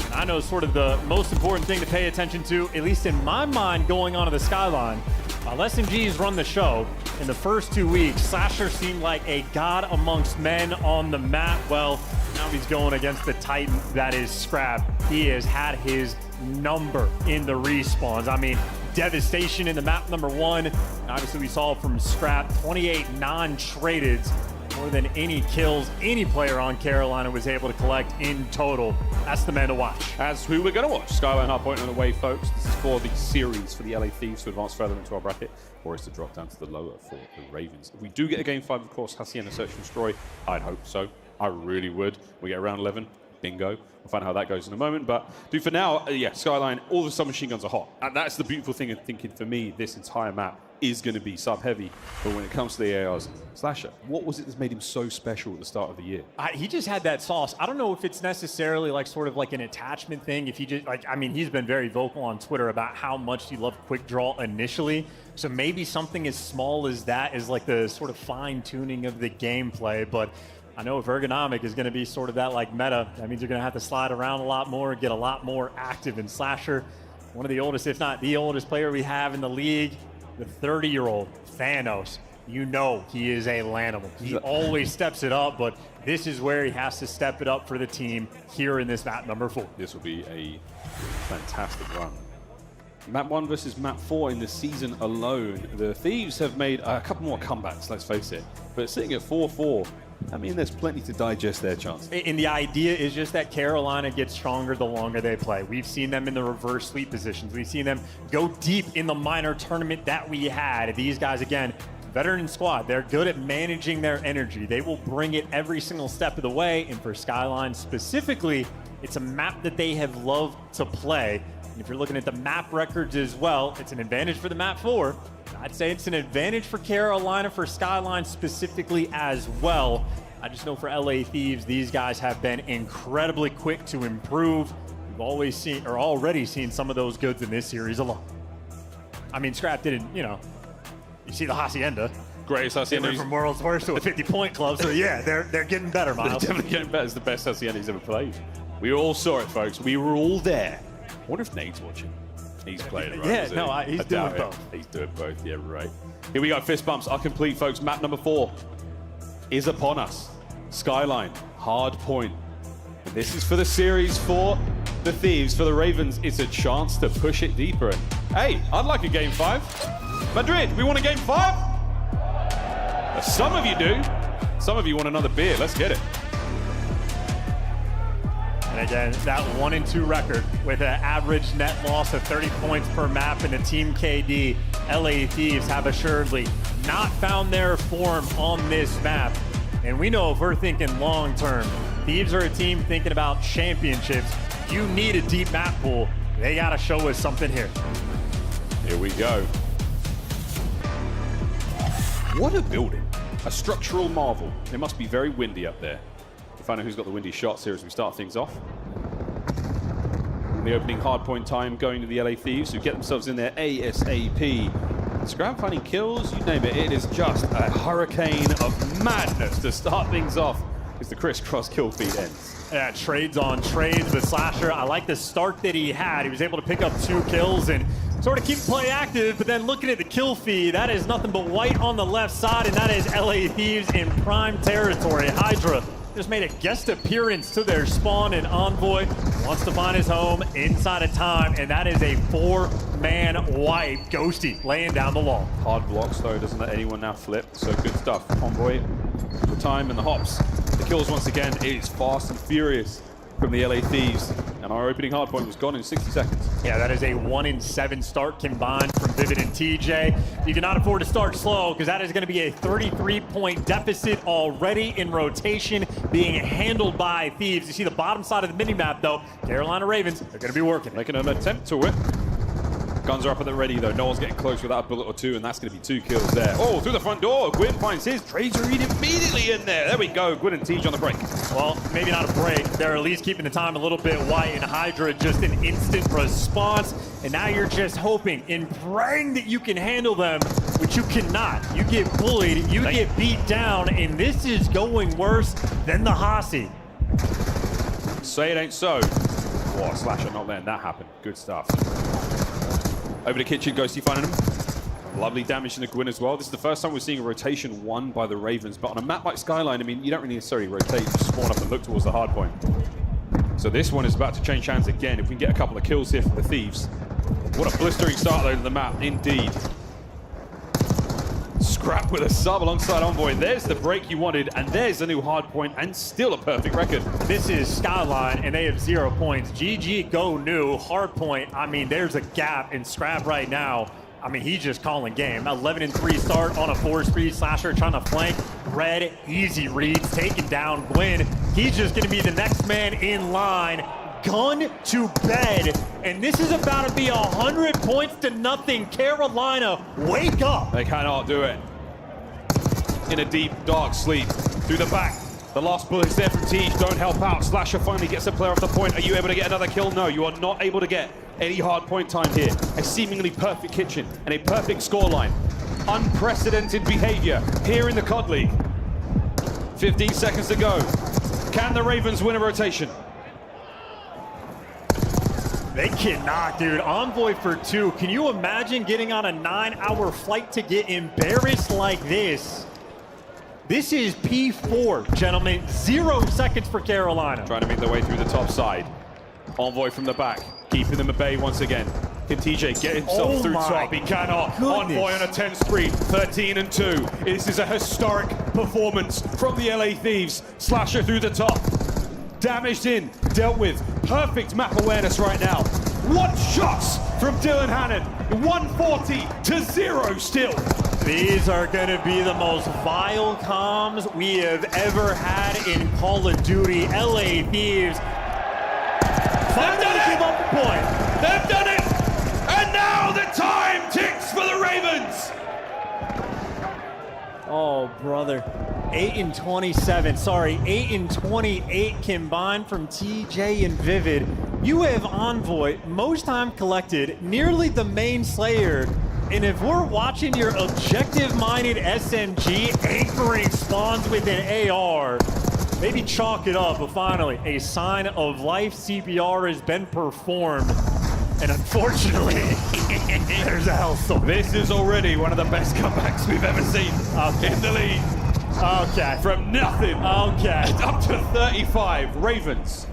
And I know sort of the most important thing to pay attention to, at least in my mind, going on to the Skyline. While SMG's run the show, in the first 2 weeks, Slasher seemed like a god amongst men on the map. Well, now he's going against the Titan that is Scrap. He has had his number in the respawns. I mean, devastation in the map number 1. And obviously, we saw from Scrap 28 non-tradeds. More than any kills any player on Carolina was able to collect in total. That's the man to watch. As who we're going to watch. Skyline Hardpoint on the way, folks. This is for the series for the LA Thieves to advance further into our bracket, or is to drop down to the lower for the Ravens. If we do get a Game 5, of course, Hacienda Search and Destroy, I'd hope so. I really would. We get around 11. Bingo. We'll find out how that goes in a moment. But for now, yeah, Skyline, all the submachine guns are hot. And that's the beautiful thing of thinking, for me, this entire map is going to be sub-heavy. But when it comes to the ARs, Slasher, what was it that made him so special at the start of the year? He just had that sauce. I don't know if it's necessarily like sort of like an attachment thing. If he just like, I mean, he's been very vocal on Twitter about how much he loved Quick Draw initially. So maybe something as small as that is like the sort of fine tuning of the gameplay. But I know if ergonomic is going to be sort of that like meta, that means you're going to have to slide around a lot more, get a lot more active. In Slasher, one of the oldest, if not the oldest player we have in the league, the 30-year-old Thanos. You know he is a Lanimal. He always steps it up, but this is where he has to step it up for the team here in this map number 4. This will be a fantastic run. Map 1 versus map 4 in the season alone. The Thieves have made a couple more comebacks, let's face it. But sitting at 4-4, I mean, there's plenty to digest there, Chance. And the idea is just that Carolina gets stronger the longer they play. We've seen them in the reverse sweep positions. We've seen them go deep in the minor tournament that we had. These guys, again, veteran squad, they're good at managing their energy. They will bring it every single step of the way. And for Skyline specifically, it's a map that they have loved to play. And if you're looking at the map records as well, it's an advantage for the map 4. I'd say it's an advantage for Carolina, for Skyline specifically as well. I just know for LA Thieves, these guys have been incredibly quick to improve. We've already seen some of those goods in this series alone. I mean, Scrap didn't, you see the Hacienda. Greatest Hacienda. They went from World's Worst to a 50-point club, so yeah, they're getting better, Miles. They're definitely getting better. It's the best Hacienda he's ever played. We all saw it, folks. We were all there. I wonder if Nate's watching. He's playing it, right? Yeah, no, he's doing both. He's doing both, yeah, right. Here we go, fist bumps are complete, folks. Map number 4 is upon us. Skyline, hard point. And this is for the series for the Thieves. For the Ravens, it's a chance to push it deeper. And hey, I'd like a game 5. Madrid, we want a game 5? Some of you do. Some of you want another beer. Let's get it. And again, that 1-2 record with an average net loss of 30 points per map in the Team KD, LA Thieves have assuredly not found their form on this map. And we know if we're thinking long term, Thieves are a team thinking about championships. You need a deep map pool. They got to show us something here. Here we go. What a building. A structural marvel. It must be very windy up there. We'll find out who's got the windy shots here as we start things off. In the opening hardpoint time going to the LA Thieves, who get themselves in there ASAP. Scram finding kills, you name it. It is just a hurricane of madness to start things off as the crisscross kill feed ends. Yeah, trades on trades with Slasher. I like the start that he had. He was able to pick up 2 kills and sort of keep play active, but then looking at the kill feed, that is nothing but white on the left side, and that is LA Thieves in prime territory. Hydra just made a guest appearance to their spawn, and Envoy wants to find his home inside of time, and that is a 4-man wipe. Ghosty laying down the law. Hard blocks though, doesn't let anyone now flip, so good stuff. Envoy, the time and the hops. The kills once again, it is fast and furious from the LA Thieves, and our opening hardpoint was gone in 60 seconds. Yeah, that is a 1-7 start combined from Vivid and TJ. You cannot afford to start slow because that is going to be a 33-point deficit already in rotation being handled by Thieves. You see the bottom side of the minimap though, Carolina Ravens, they're going to be working. Making an attempt to it. Guns are up at the ready though. No one's getting close without a bullet or 2, and that's going to be 2 kills there. Oh, through the front door. Gwyn finds his. Trades are immediately in there. There we go. Gwyn and Tej on the break. Well, maybe not a break. They're at least keeping the time a little bit white, and Hydra just an instant response. And now you're just hoping and praying that you can handle them, which you cannot. You get bullied, you get beat down, and this is going worse than the Hasi. Say it ain't so. Whoa, Slasher not letting that happen. Good stuff. Over to Kitchen, Ghosty finding him. Lovely damage in the Gwyn as well. This is the first time we're seeing a rotation won by the Ravens, but on a map like Skyline, I mean, you don't really necessarily rotate, you spawn up and look towards the hard point. So this one is about to change hands again. If we can get a couple of kills here for the Thieves. What a blistering start though to the map, indeed. Scrap with a sub alongside Envoy. There's the break you wanted, and there's the new hard point, and still a perfect record. This is Skyline, and they have 0 points. GG go new, hard point. I mean, there's a gap in Scrap right now. I mean, he's just calling game. 11-3 start on a 4-speed. Slasher trying to flank Red. Easy reads, taking down Gwyn. He's just going to be the next man in line. Gun to bed. And this is about to be 100 points to nothing. Carolina, wake up. They cannot do it. In a deep, dark sleep. Through the back. The last bullets there from Tej don't help out. Slasher finally gets a player off the point. Are you able to get another kill? No, you are not able to get any hard point time here. A seemingly perfect kitchen and a perfect scoreline. Unprecedented behavior here in the COD League. 15 seconds to go. Can the Ravens win a rotation? They cannot, dude. Envoy for 2. Can you imagine getting on a 9-hour flight to get embarrassed like this? This is P4, gentlemen. 0 seconds for Carolina. Trying to make their way through the top side. Envoy from the back, keeping them at bay once again. Can TJ get himself through top? He cannot. Goodness. Envoy on a 10 spree, 13-2. This is a historic performance from the LA Thieves. Slasher through the top. Damaged in, dealt with. Perfect map awareness right now. What shots from Dylan Hannon? 140-0 still. These are going to be the most vile comms we have ever had in Call of Duty. LA Thieves finally give up a point. They've done it! brother. 8 and 27, sorry, 8 and 28 combined from TJ and Vivid. You have Envoy, most time collected, nearly the main slayer. And if we're watching your objective-minded SMG anchoring spawns with an AR, maybe chalk it up, but finally, a sign of life CPR has been performed. And unfortunately, there's a hellstorm. This is already one of the best comebacks we've ever seen in the league. Okay. From nothing. Okay. Up to 35 Ravens.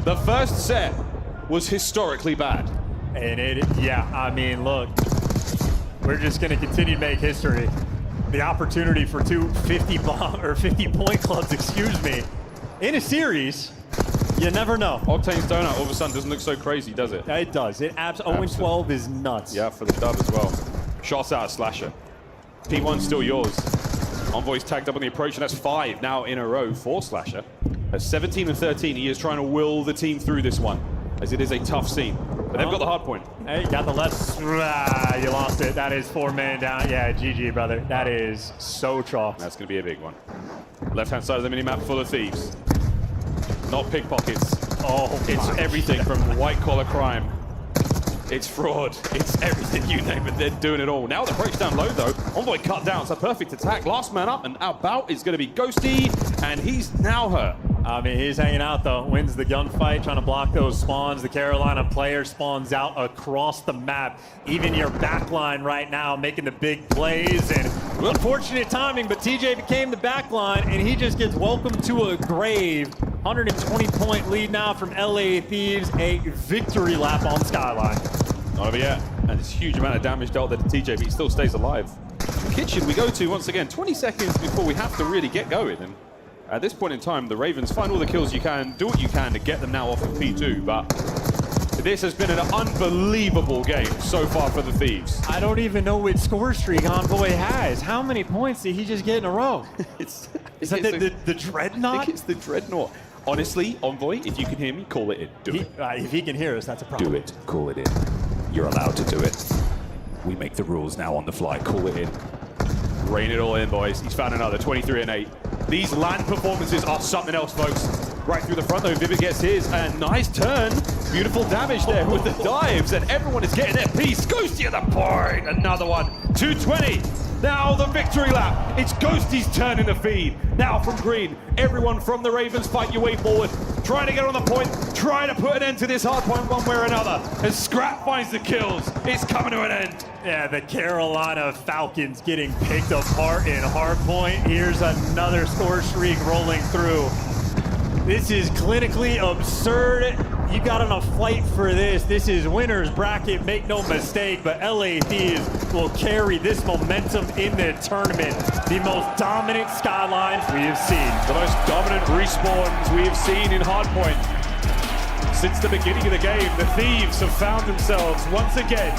The first set was historically bad. And I mean, look, we're just going to continue to make history. The opportunity for two 50-point clubs, excuse me, in a series, you never know. Octane's donut all of a sudden doesn't look so crazy, does it? It does. 0-12 is nuts. Yeah, for the dub as well. Shots out of Slasher. P1's still yours. Envoy's tagged up on the approach, and that's 5 now in a row for Slasher. At 17 and 13, he is trying to will the team through this one, as it is a tough scene. But they've got the hard point. Hey, you got the left. You lost it. That is 4 men down. Yeah, GG, brother. That is so chalk. That's going to be a big one. Left-hand side of the minimap full of thieves. Not pickpockets. Oh, it's everything from white-collar crime. It's fraud. It's everything, you name it. They're doing it all. Now the breaks down low, though. Envoy cut down. It's a perfect attack. Last man up, and about is going to be Ghosty, and he's now hurt. I mean, he's hanging out, though. Wins the gunfight, trying to block those spawns. The Carolina player spawns out across the map. Even your backline right now making the big plays. And unfortunate timing, but TJ became the backline, and he just gets welcomed to a grave. 120-point lead now from LA Thieves. A victory lap on Skyline. Oh, yeah. And it's a huge amount of damage dealt to TJ, but he still stays alive. Kitchen we go to once again. 20 seconds before we have to really get going. And at this point in time, the Ravens find all the kills you can, do what you can to get them now off of P2, but this has been an unbelievable game so far for the Thieves. I don't even know which score streak Envoy has. How many points did he just get in a row? Is that the Dreadnought? I think it's the Dreadnought. Honestly, Envoy, if you can hear me, call it in. Do it. If he can hear us, that's a problem. Do it. Call it in. You're allowed to do it. We make the rules now on the fly. Call it in. Rain it all in, boys. He's found another 23 and 8. These land performances are something else, folks. Right through the front, though, Vivid gets his, and nice turn. Beautiful damage there with the dives, and everyone is getting their piece. Ghosty at the point, another one. 220. Now the victory lap. It's Ghosty's turn in the feed. Now from green, everyone from the Ravens fight your way forward. Trying to get on the point, trying to put an end to this hard point one way or another. As Scrap finds the kills, it's coming to an end. Yeah, the Carolina Falcons getting picked apart in hardpoint. Here's another score streak rolling through. This is clinically absurd. You got on a flight for this. This is winner's bracket, make no mistake, but LA Thieves will carry this momentum in the tournament. The most dominant Skylines we have seen. The most dominant respawns we have seen in hardpoint. Since the beginning of the game, the Thieves have found themselves once again.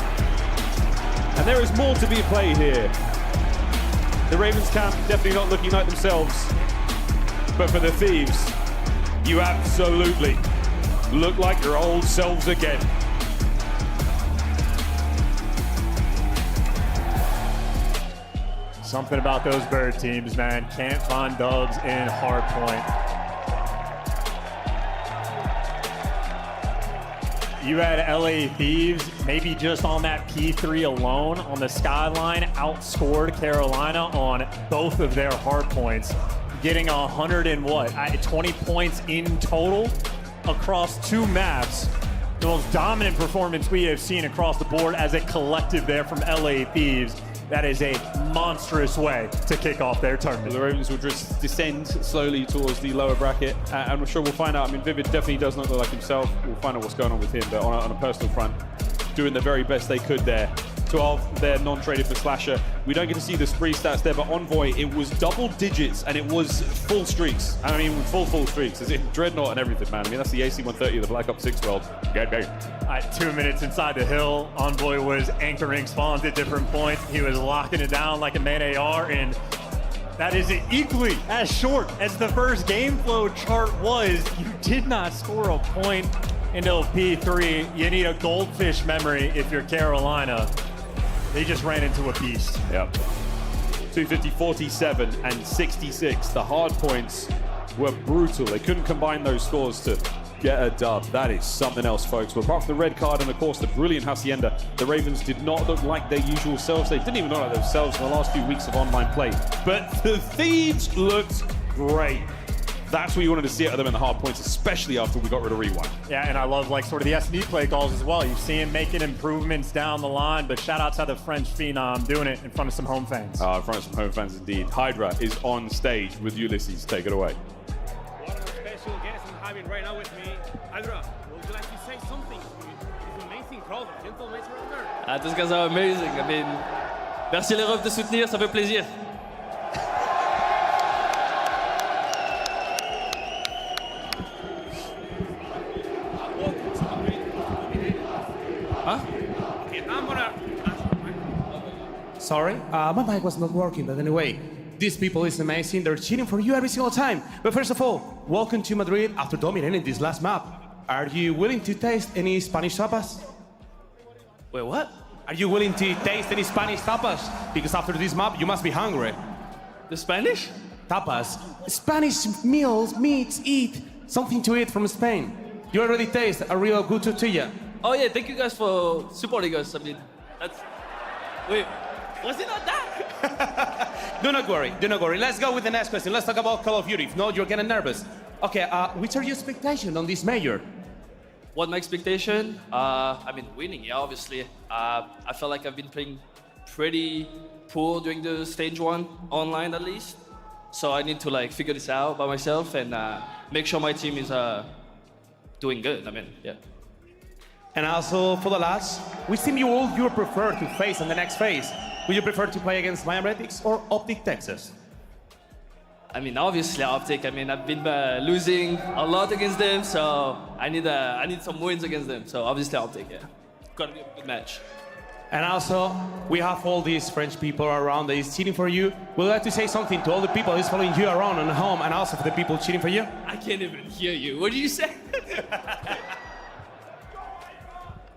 And there is more to be played here. The Ravens camp definitely not looking like themselves. But for the Thieves, you absolutely look like your old selves again. Something about those bird teams, man. Can't find dubs in hardpoint. You had LA Thieves, maybe just on that P3 alone on the Skyline, outscored Carolina on both of their hardpoints, getting 20 points in total across 2 maps. The most dominant performance we have seen across the board as a collective there from LA Thieves. That is a monstrous way to kick off their tournament. The Ravens will just descend slowly towards the lower bracket, and I'm sure we'll find out. I mean, Vivid definitely does not look like himself. We'll find out what's going on with him, but on a personal front, doing the very best they could there. 12, they're non-traded for Slasher. We don't get to see the spree stats there, but Envoy, it was double digits, and it was full streaks. I mean, full streaks, as in Dreadnought and everything, man. I mean, that's the AC-130 of the Black Ops 6 world. Go. 2 minutes inside the hill, Envoy was anchoring spawns at different points. He was locking it down like a man AR, and that is equally as short as the first game flow chart was. You did not score a point until P3. You need a goldfish memory if you're Carolina. They just ran into a beast. Yep. 250-47 and 66. The hard points were brutal. They couldn't combine those scores to get a dub. That is something else, folks. Well, apart from the red card and, of course, the brilliant Hacienda, the Ravens did not look like their usual selves. They didn't even look like themselves in the last few weeks of online play. But the Thieves looked great. That's what you wanted to see out of them in the hard points, especially after we got rid of Rewind. Yeah, and I love like sort of the SD play calls as well. You see him making improvements down the line, but shout out to the French phenom doing it in front of some home fans. In front of some home fans indeed. Hydra is on stage with Ulysses. Take it away. What a special guest I'm having right now with me. Hydra, would you like to say something to this amazing crowd of gentlemen around there? These guys are amazing. I mean, merci les refs de soutenir, ça fait plaisir. Huh? Okay, I'm gonna... Sorry, my mic was not working, but anyway, these people is amazing. They're cheering for you every single time. But first of all, welcome to Madrid after dominating this last map. Are you willing to taste any Spanish tapas? Wait, what? Are you willing to taste any Spanish tapas? Because after this map, you must be hungry. The Spanish? Tapas. Spanish meals, meats, eat. Something to eat from Spain. You already taste a real good tortilla. Oh yeah, thank you guys for supporting us. I mean, that's... Wait, was it not that? Do not worry, do not worry. Let's go with the next question. Let's talk about Call of Duty. If not, you're getting nervous. Okay, which are your expectations on this major? What my expectation? I mean, winning, yeah, obviously. I felt like I've been playing pretty poor during the stage 1, online at least. So I need to like figure this out by myself and make sure my team is doing good. I mean, yeah. And also for the last, which team you would prefer to face in the next phase? Would you prefer to play against Miami Heretics or Optic Texas? I mean, obviously Optic. I mean, I've been losing a lot against them, so I need some wins against them. So obviously Optic, yeah. Gotta be a good match. And also, we have all these French people around that is cheering for you. Would you like to say something to all the people who's following you around and home, and also for the people cheering for you? I can't even hear you. What did you say?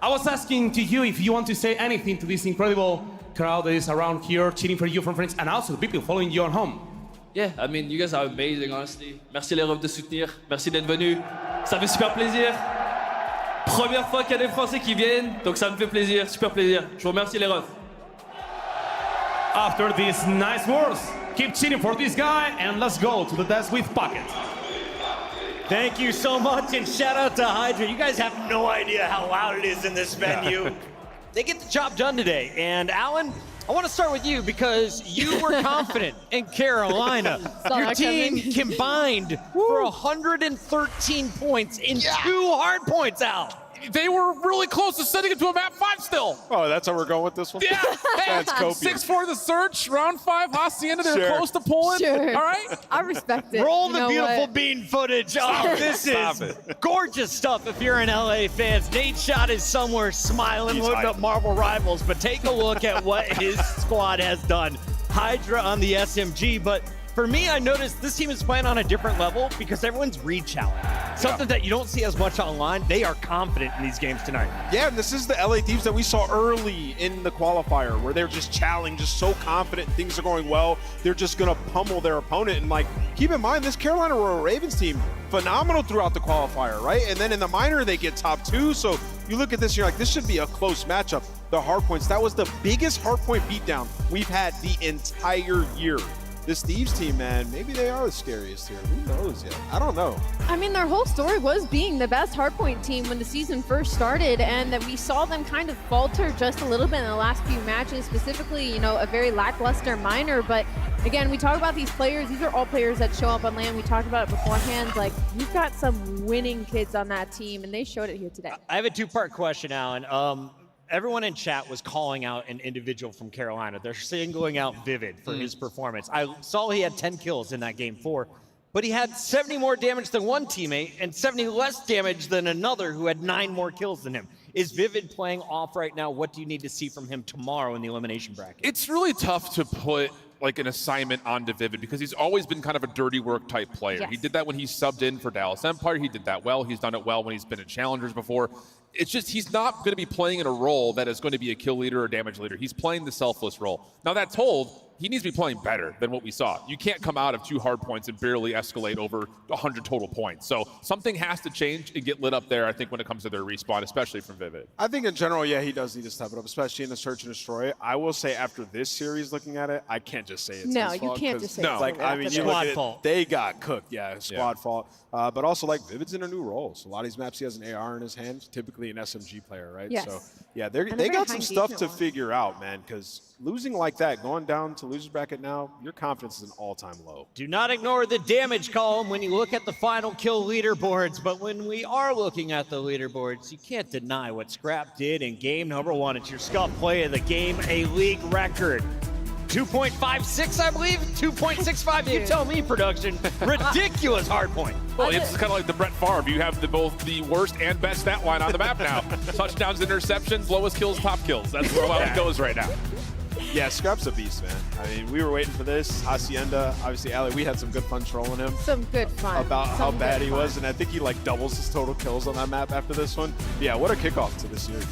I was asking to you if you want to say anything to this incredible crowd that is around here cheering for you from France, and also the people following you at home. Yeah, I mean, you guys are amazing, honestly. Merci les refs de soutenir. Merci d'être venus. Ça fait super plaisir. Première fois qu'il y a des Français qui viennent, donc ça me fait plaisir, super plaisir. Je vous remercie les refs. After these nice words, keep cheering for this guy, and let's go to the desk with Pocket. Thank you so much, and shout out to Hydra. You guys have no idea how loud it is in this venue. They get the job done today. And Alan, I want to start with you because you were confident in Carolina. Your team combined for 113 points in 2 hard points, Al. They were really close to sending it to a map 5 still. Oh, that's how we're going with this one? Yeah. That's copious. 6-4 the search, round 5, Hacienda, they're close to pulling. Sure. All right? I respect it. Roll You the know beautiful what? bean footage. Oh, this is gorgeous stuff if you're an LA fan. Nate Shot is somewhere smiling, loading up Marvel Rivals, but take a look at what his squad has done. Hydra on the SMG, but for me, I noticed this team is playing on a different level because everyone's re-challenged. Something that you don't see as much online. They are confident in these games tonight. Yeah, and this is the LA Thieves that we saw early in the qualifier where they're just challenging, just so confident, things are going well. They're just going to pummel their opponent. And like, keep in mind, this Carolina Royal Ravens team, phenomenal throughout the qualifier, right? And then in the minor, they get top 2. So you look at this, you're like, this should be a close matchup. The hardpoints, that was the biggest hardpoint beatdown we've had the entire year. This Thieves team, man, maybe they are the scariest here. Who knows yet? I don't know. I mean, their whole story was being the best hardpoint team when the season first started, and that we saw them kind of falter just a little bit in the last few matches, specifically, you know, a very lackluster minor. But again, we talk about these players. These are all players that show up on LAN. We talked about it beforehand. Like, we've got some winning kids on that team, and they showed it here today. I have a 2-part question, Alan. Everyone in chat was calling out an individual from Carolina. They're singling out Vivid for his performance. I saw he had 10 kills in that game 4, but he had 70 more damage than one teammate and 70 less damage than another who had 9 more kills than him. Is Vivid playing off right now? What do you need to see from him tomorrow in the elimination bracket? It's really tough to put like an assignment onto Vivid because he's always been kind of a dirty work type player. Yes. He did that when he subbed in for Dallas Empire. He did that well. He's done it well when he's been in Challengers before. It's just he's not going to be playing in a role that is going to be a kill leader or damage leader. He's playing the selfless role. Now, that told, he needs to be playing better than what we saw. You can't come out of 2 hard points and barely escalate over 100 total points. So something has to change and get lit up there, I think, when it comes to their respawn, especially from Vivid. I think in general, yeah, he does need to step it up, especially in the search and destroy. I will say after this series, looking at it, I can't just say it's his fault. No, you can't just say no. it's Like, I mean, you look at it, they got cooked. Yeah, squad Yeah. fault. But also, like, Vivid's in a new role. So a lot of these maps, he has an AR in his hand, typically an SMG player, right? Yes. So, yeah, they very got some high stuff to engagement one. figure out, man, because losing like that, going down to loser's bracket now, your confidence is an all-time low. Do not ignore the damage column when you look at the final kill leaderboards, but when we are looking at the leaderboards, you can't deny what Scrap did in game number 1. It's your Scuff play of the game, a league record. 2.56, I believe? 2.65? You tell me, production. Ridiculous hard point. Well, it's kind of like the Brett Favre. You have both the worst and best stat line on the map now. Touchdowns, interceptions, lowest kills, top kills. That's where it goes right now. Yeah, Scrap's a beast, man. I mean, we were waiting for this. Hacienda, obviously, Ali, we had some good fun trolling him. Some good fun. About Some how good bad he fun. was, and I think he like doubles his total kills on that map after this one. Yeah, what a kickoff to this series.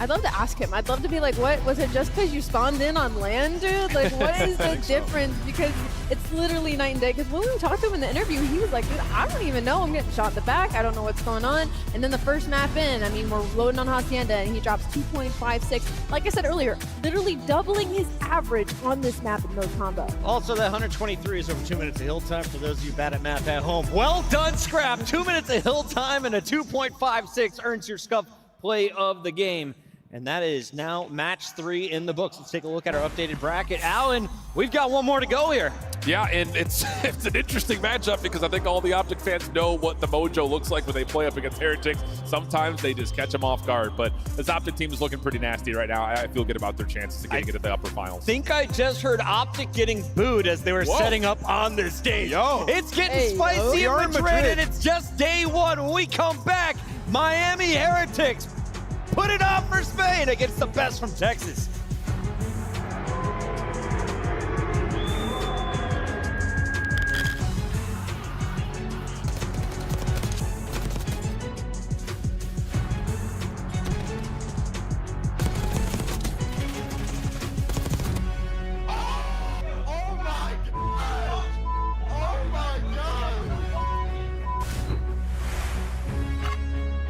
I'd love to ask him. I'd love to be like, what? Was it just because you spawned in on land, dude? Like, what is the difference? Because it's literally night and day. Because when we talked to him in the interview, he was like, dude, I don't even know. I'm getting shot in the back. I don't know what's going on. And then the first map in, I mean, we're loading on Hacienda, and he drops 2.56. Like I said earlier, literally doubling his average on this map in mode combo. Also, that 123 is over 2 minutes of hill time for those of you bad at math at home. Well done, Scrap. 2 minutes of hill time and a 2.56 earns your Scuff play of the game. And that is now match 3 in the books. Let's take a look at our updated bracket. Alan, we've got one more to go here. Yeah, and it's an interesting matchup because I think all the Optic fans know what the mojo looks like when they play up against Heretics. Sometimes they just catch them off guard, but this Optic team is looking pretty nasty right now. I feel good about their chances of getting into the upper finals. I think I just heard Optic getting booed as they were setting up on the stage. Yo. It's getting spicy We are in in Madrid, Madrid. and it's just day 1. When we come back, Miami Heretics put it on for Spain against the best from Texas.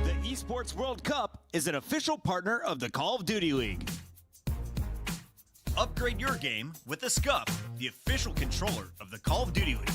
The Esports World Cup is an official partner of the Call of Duty League. Upgrade your game with the Scuff, the official controller of the Call of Duty League.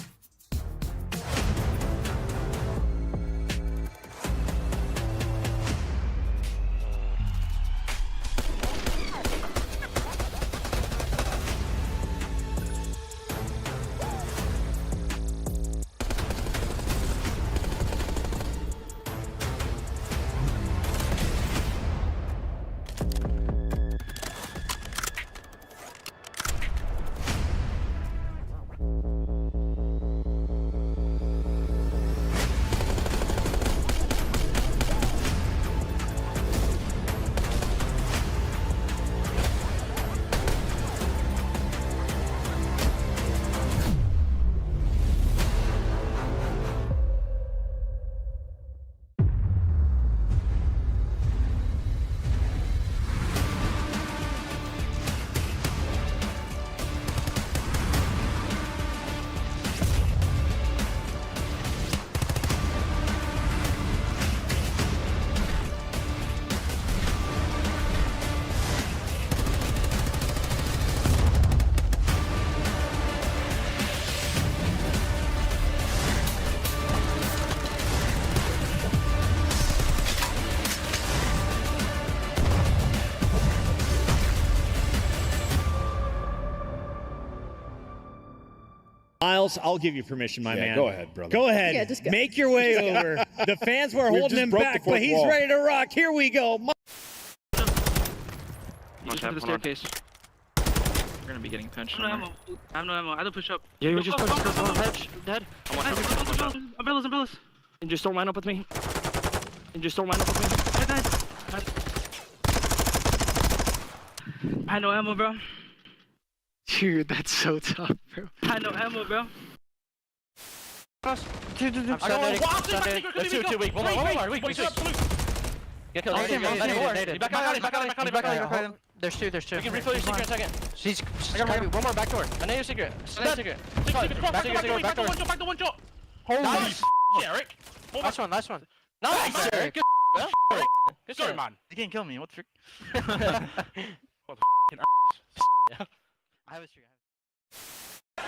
Miles, I'll give you permission, my man. Go ahead, brother. Go ahead. Yeah, just go. Make your way over. The fans were We holding just him broke the back, fourth but he's wall. ready to rock. Here we go. Just to the staircase. We're gonna be getting pinched. I have no ammo. I don't push up. Yeah, you just push. Dead. Umbrellas. And just don't line up with me. Dead. I had no ammo, bro. Dude, that's so tough, bro. I had no ammo, bro. I'm Sunday. Let's do 2 weak. Get killed. Back on him. There's two. We can refill your secret in a second. She's one more back door. I know your secret. Back to one shot. Holy shit, Eric. Last one. Nice, Eric. Good story, man. You can't kill me. What the frick? I was true.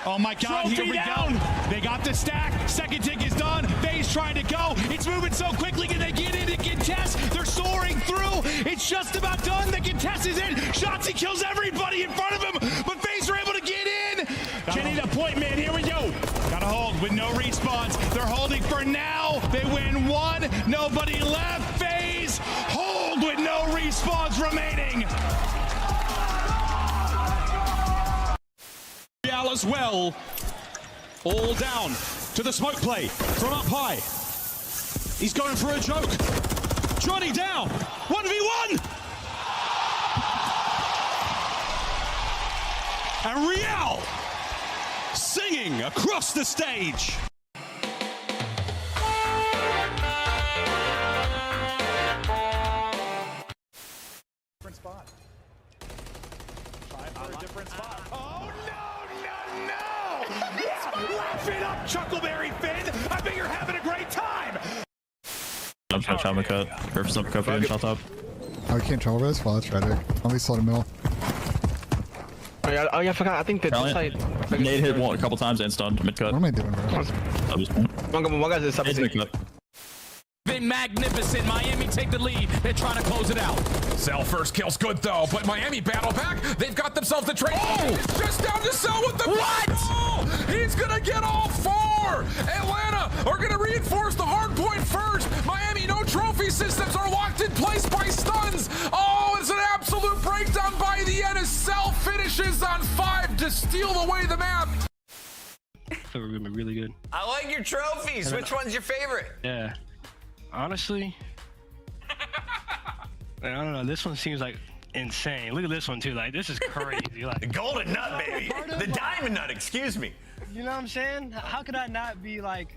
Oh my God, here we go. They got the stack. Second tick is done. FaZe trying to go. It's moving so quickly. Can they get in and contest? They're soaring through. It's just about done. The contest is in. Shotzi kills everybody in front of him, but FaZe are able to get in. Kenny the point man, here we go. Gotta hold with no respawns. They're holding for now. They win one. Nobody left. FaZe hold with no respawns remaining. As well, all down to the smoke play from up high. He's going for a joke. Johnny down, 1v1. And Real singing across the stage. Different spot. Try for a different spot. Oh no! Wrap it up, Chuckleberry Finn! I bet you're having a great time! I'm trying to travel cut. Purpose uppercut for shot top. I can't travel this. Well, that's tragic. I'll be slow to middle. Oh yeah, I forgot. I think that this side. Nade hit one a couple times and stunned mid cut. What am I doing, bro? One guy's this mid cut. Been magnificent. Miami take the lead. They're trying to close it out. Cell first kill's good though, but Miami battle back. They've got themselves the trade. Oh! Just down to Cell with the what? Oh! He's gonna get all four. Atlanta are gonna reinforce the hard point first. Miami, no trophy systems are locked in place by stuns. Oh, it's an absolute breakdown by the end as Cell finishes on 5 to steal away the map. I feel we're gonna be really good. I like your trophies. Which one's your favorite? Yeah. Honestly, I don't know. This one seems like insane. Look at this one too. Like this is crazy. Like the golden nut, baby. The diamond nut. Excuse me. You know what I'm saying? How could I not be like?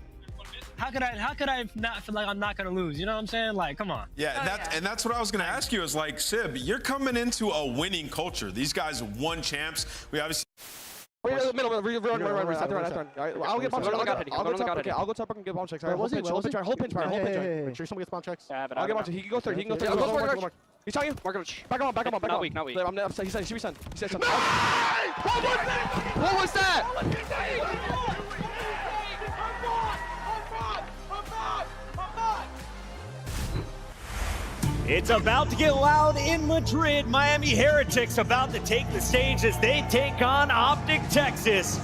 How could I not feel like I'm not gonna lose? You know what I'm saying? Like, come on. Yeah, and that's what I was gonna ask you. Is like, Sib, you're coming into a winning culture. These guys won champs. We obviously. Run, reset the run. Alright, I'll get bomb checks. I'll go top and get bomb checks. Alright, hold pinch. Make sure someone gets bomb checks. I'll get bomb checks. He can go third. He's telling you. Back on. Not weak. He said he should be sent. He said something. What was that? It's about to get loud in Madrid. Miami Heretics about to take the stage as they take on Optic Texas.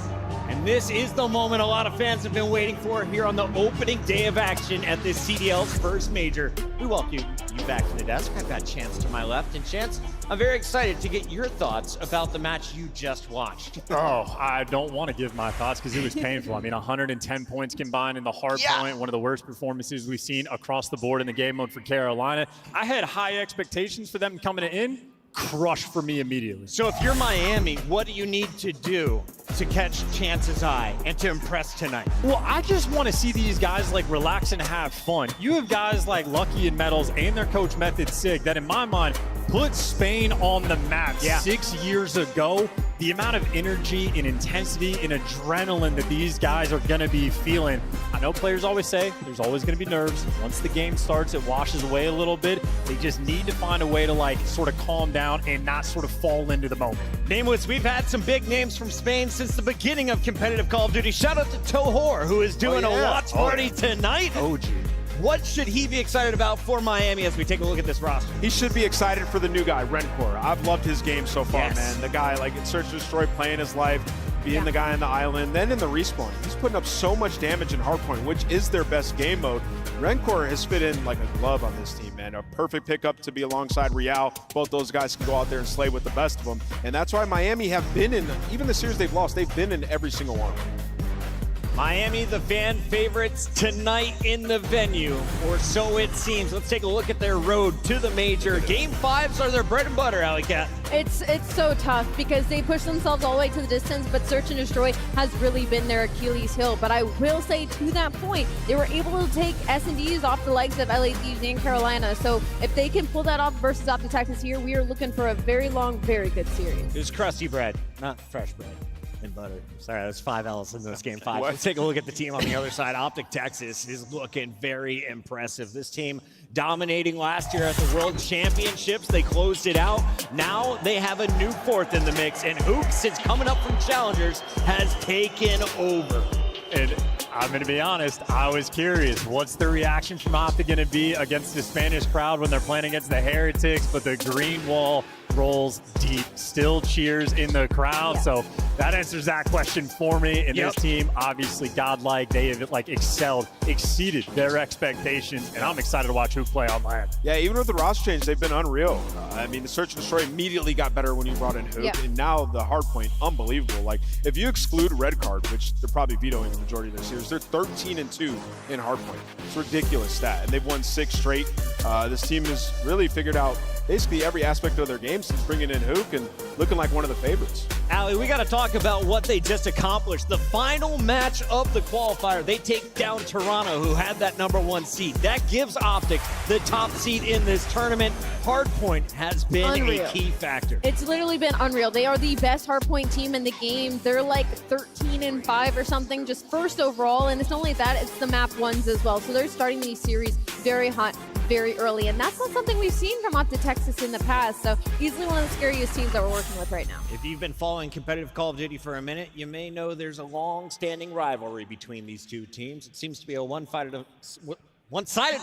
And this is the moment a lot of fans have been waiting for here on the opening day of action at this CDL's first major. We welcome you back to the desk. I've got Chance to my left. And Chance, I'm very excited to get your thoughts about the match you just watched. Oh, I don't want to give my thoughts because it was painful. I mean, 110 points combined in the hard point, one of the worst performances we've seen across the board in the game mode for Carolina. I had high expectations for them coming in. Crushed for me immediately. So if you're Miami, what do you need to do to catch Chance's eye and to impress tonight? Well, I just want to see these guys like relax and have fun. You have guys like Lucky and Metals and their coach Method Sig that in my mind put Spain on the map 6 years ago. The amount of energy and intensity and adrenaline that these guys are going to be feeling. I know players always say there's always going to be nerves. Once the game starts, it washes away a little bit. They just need to find a way to like sort of calm down and not sort of fall into the moment. Nameless, we've had some big names from Spain since the beginning of competitive Call of Duty. Shout out to Tohor, who is doing a watch party tonight. OG. What should he be excited about for Miami as we take a look at this roster? He should be excited for the new guy, Rencor. I've loved his game so far, man. The guy, like, in Search and Destroy, playing his life, being the guy on the island, then in the respawn. He's putting up so much damage in Hardpoint, which is their best game mode. Rencor has fit in like a glove on this team, man. A perfect pickup to be alongside Real. Both those guys can go out there and slay with the best of them. And that's why Miami have been in, even the series they've lost, they've been in every single one. Miami, the fan favorites tonight in the venue, or so it seems. Let's take a look at their road to the major. Game 5s are their bread and butter, Alley Cat. It's so tough because they push themselves all the way to the distance, but Search and Destroy has really been their Achilles heel. But I will say, to that point, they were able to take S&Ds off the legs of LA Thieves and Carolina. So if they can pull that off versus Optic Texas here, we are looking for a very long, very good series. It's crusty bread, not fresh bread. And butter. Sorry, that's 5 L's in this game 5. Let's take a look at the team on the other side. Optic Texas is looking very impressive. This team dominating last year at the World Championships. They closed it out. Now they have a new fourth in the mix, and Hook, since coming up from Challengers, has taken over. And I'm going to be honest, I was curious. What's the reaction from Optic going to be against the Spanish crowd when they're playing against the Heretics, but the green wall rolls deep, still cheers in the crowd. So that answers that question for me. And this team, obviously godlike. They have excelled, exceeded their expectations, and I'm excited to watch Hook play on land. Yeah, even with the roster change, they've been unreal. I mean, the Search and Destroy immediately got better when you brought in Hook, and now the Hardpoint, unbelievable. Like, if you exclude Red Card, which they're probably vetoing the majority of their series, they're 13-2 in Hardpoint. It's a ridiculous stat, and they've won 6 straight. This team has really figured out basically every aspect of their game since bringing in Hook and looking like one of the favorites. Allie, we got to talk about what they just accomplished. The final match of the qualifier, they take down Toronto, who had that #1 seed. That gives Optic the top seed in this tournament. Hardpoint has been a key factor. It's literally been unreal. They are the best hardpoint team in the game. They're like 13-5 or something, just first overall. And it's not only that, it's the map ones as well. So they're starting these series very hot, very early, and that's not something we've seen from Optic Texas in the past, so easily one of the scariest teams that we're working with right now. If you've been following competitive Call of Duty for a minute, you may know there's a long-standing rivalry between these two teams. It seems to be a one-sided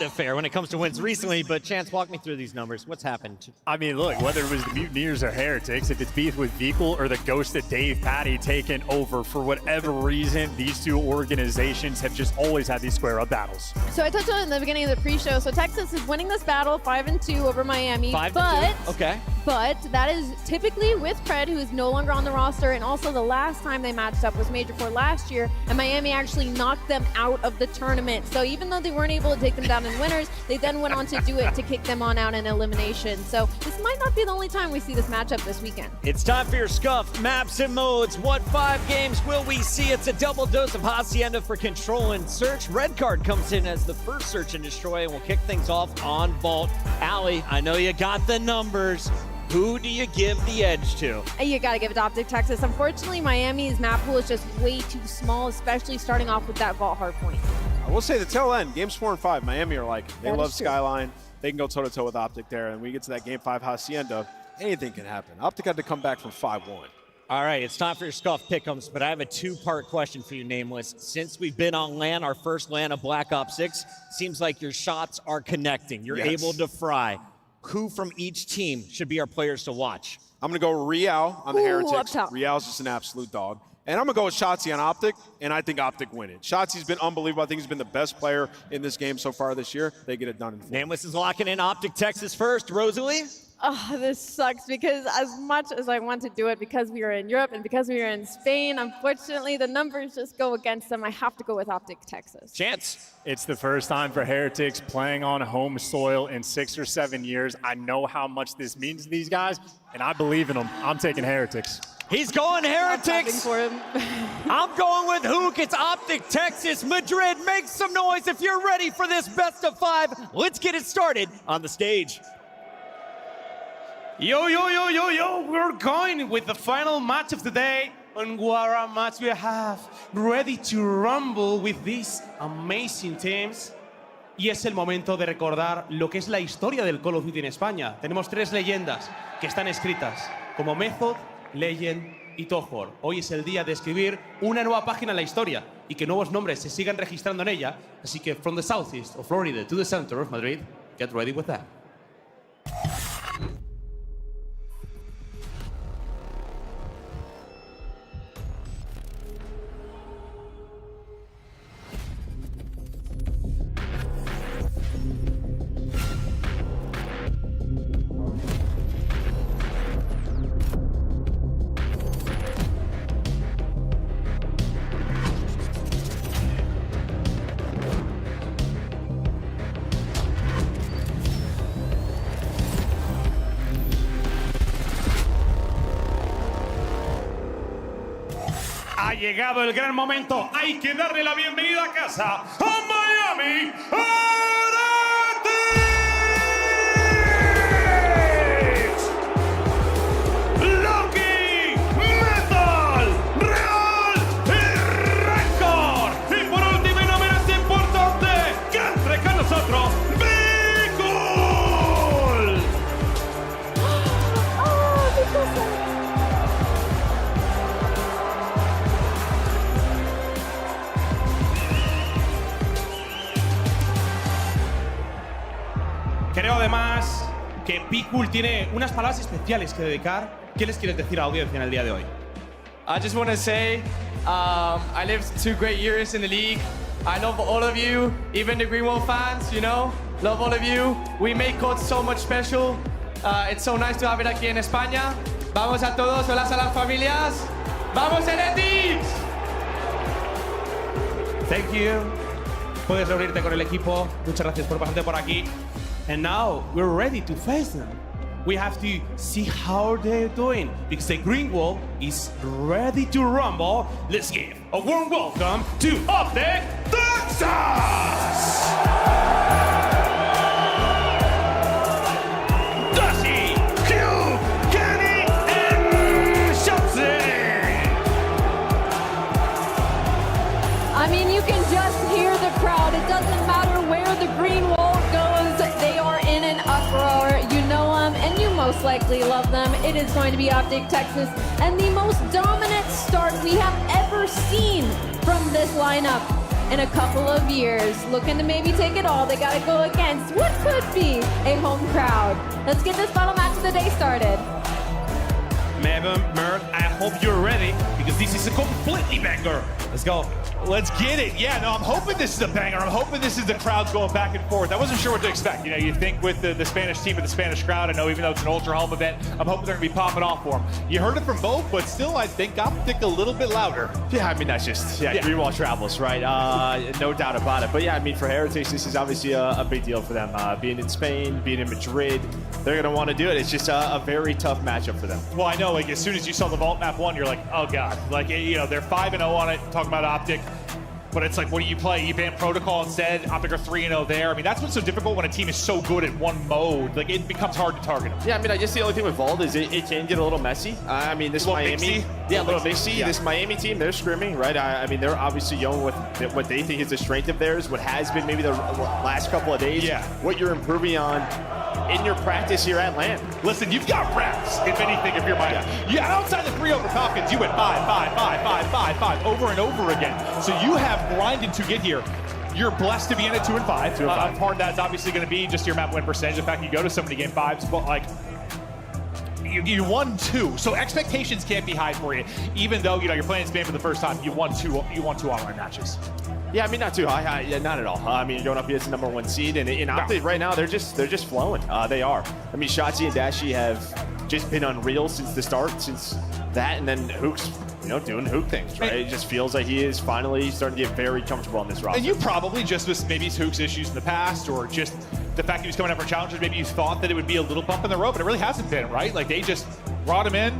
affair when it comes to wins recently, but Chance, walk me through these numbers. What's happened? I mean, look, whether it was the Mutineers or Heretics, if it's beef with Veekel or the ghost of Dave Patty taken over, for whatever reason, these two organizations have just always had these square-up battles. So I touched on it in the beginning of the pre-show, so Texas is winning this battle 5-2 over Miami. 5-2, okay. But that is typically with Pred, who is no longer on the roster, and also the last time they matched up was Major 4 last year, and Miami actually knocked them out of the tournament. So even though they weren't able to take them down in winners, they then went on to do it to kick them on out in elimination. So this might not be the only time we see this matchup this weekend. It's time for your scuffed maps and modes. What 5 games will we see? It's a double dose of Hacienda for Control and Search. Red Card comes in as the first Search and Destroy, and we'll kick things off on Vault. Allie, I know you got the numbers. Who do you give the edge to? You got to give it to Optic Texas. Unfortunately, Miami's map pool is just way too small, especially starting off with that Vault hardpoint. I will say the tail end, games 4 and 5, Miami are like, they love Skyline. They can go toe-to-toe with Optic there. And when we get to that game 5 Hacienda, anything can happen. Optic had to come back from 5-1. All right, it's time for your scuff pick'ems, but I have a 2-part question for you, Nameless. Since we've been on LAN, our first LAN of Black Ops 6, seems like your shots are connecting. You're able to fry. Who from each team should be our players to watch? I'm going to go Real on the Heretics. Real's just an absolute dog. And I'm going to go with Shotzi on Optic, and I think Optic win it. Shotzi's been unbelievable. I think he's been the best player in this game so far this year. They get it done in 4. Nameless is locking in Optic Texas first. Rosalie? Oh, this sucks because as much as I want to do it because we are in Europe and because we are in Spain, unfortunately the numbers just go against them. I have to go with Optic Texas. Chance? It's the first time for Heretics playing on home soil in 6 or 7 years. I know how much this means to these guys, and I believe in them. I'm taking Heretics. He's going Heretics. For him. I'm going with Hook. It's Optic Texas. Madrid, make some noise if you're ready for this best of 5. Let's get it started on the stage. Yo, we're going with the final match of the day. And what a match we have, ready to rumble with these amazing teams. Y es el momento de recordar lo que es la historia del Call of Duty en España. Tenemos 3 leyendas que están escritas, como Method, Legend y Tohor. Hoy es el día de escribir una nueva página en la historia y que nuevos nombres se sigan registrando en ella. Así que from the southeast of Florida to the center of Madrid, get ready with that. Ha llegado el gran momento. Hay que darle la bienvenida a casa a Miami Heretics. Lucky, Metal, Real y Record. Y por último y no menos importante, que entre con nosotros, Bigul. Creo además que Bigul tiene unas palabras especiales que dedicar. ¿Qué les quieres decir a la audiencia en el día de hoy? I just want to say, I lived 2 great years in the league. I love all of you, even the Greenwall fans, you know. Love all of you. We make COD so much special. It's so nice to have it aquí en España. Vamos a todos, hola a las familias. ¡Vamos Heretics! Thank you. Puedes reunirte con el equipo. Muchas gracias por pasarte por aquí. And now we're ready to face them. We have to see how they're doing because the green wall is ready to rumble. Let's give a warm welcome to Optic Texas! Dashi, Q, Kenny, and Shotzi! I mean, you can just hear the crowd. It doesn't matter where the green wall goes. They are in an uproar. You know them, and you most likely love them. It is going to be Optic Texas, and the most dominant start we have ever seen from this lineup in a couple of years. Looking to maybe take it all. They got to go against what could be a home crowd. Let's get this final match of the day started. Mevin, Mert, I hope you're ready because this is a completely banger. Let's go. Let's get it. Yeah, no, I'm hoping this is a banger. I'm hoping this is the crowds going back and forth. I wasn't sure what to expect. You know, you think with the Spanish team and the Spanish crowd, I know even though it's an ultra home event, I'm hoping they're going to be popping off for them. You heard it from both, but still, I think Optic a little bit louder. Yeah, I mean, that's just, green wall travels, right? No doubt about it. But yeah, I mean, for Heretics, this is obviously a big deal for them. Being in Spain, being in Madrid, they're going to want to do it. It's just a very tough matchup for them. Well, I know, like, as soon as you saw the Vault Map 1, you're like, oh, God. Like, you know, they're 5-0 on it, talking about Optic. But it's like, what do you play? You ban Protocol instead. Optic are 3-0 there. I mean, that's what's so difficult when a team is so good at one mode. Like, it becomes hard to target them. Yeah, I mean, I guess the only thing with Vault is it can get a little messy. I mean, this Miami, mixy. A little mixy. Yeah. This Miami team, they're scrimming, right? I mean, they're obviously young with what they think is a strength of theirs. What has been maybe the last couple of days. Yeah. What you're improving on in your practice here at LAN. Listen, you've got reps, if anything, if you're Miami. Yeah, outside the 3 over Falcons, you went 5 over and over again. So you have grinded to get here. You're blessed to be in at 2-5. Part of that's obviously going to be just your map win percentage. The fact you go to so many game 5s, but like you won 2, so expectations can't be high for you. Even though you're playing Spain for the first time, you won 2 online matches. Yeah, I mean, not too high. Yeah, not at all. I mean, you're going up against the #1 seed, and in Optic right now, they're just flowing. They are. I mean, Shotzi and Dashi have just been unreal since the start, since that, and then Hook's, doing Hook things, right? It just feels like he is finally starting to get very comfortable on this roster. And you probably just with maybe Hook's issues in the past, or just the fact he was coming up for challenges, maybe you thought that it would be a little bump in the road, but it really hasn't been, right? Like, they just brought him in,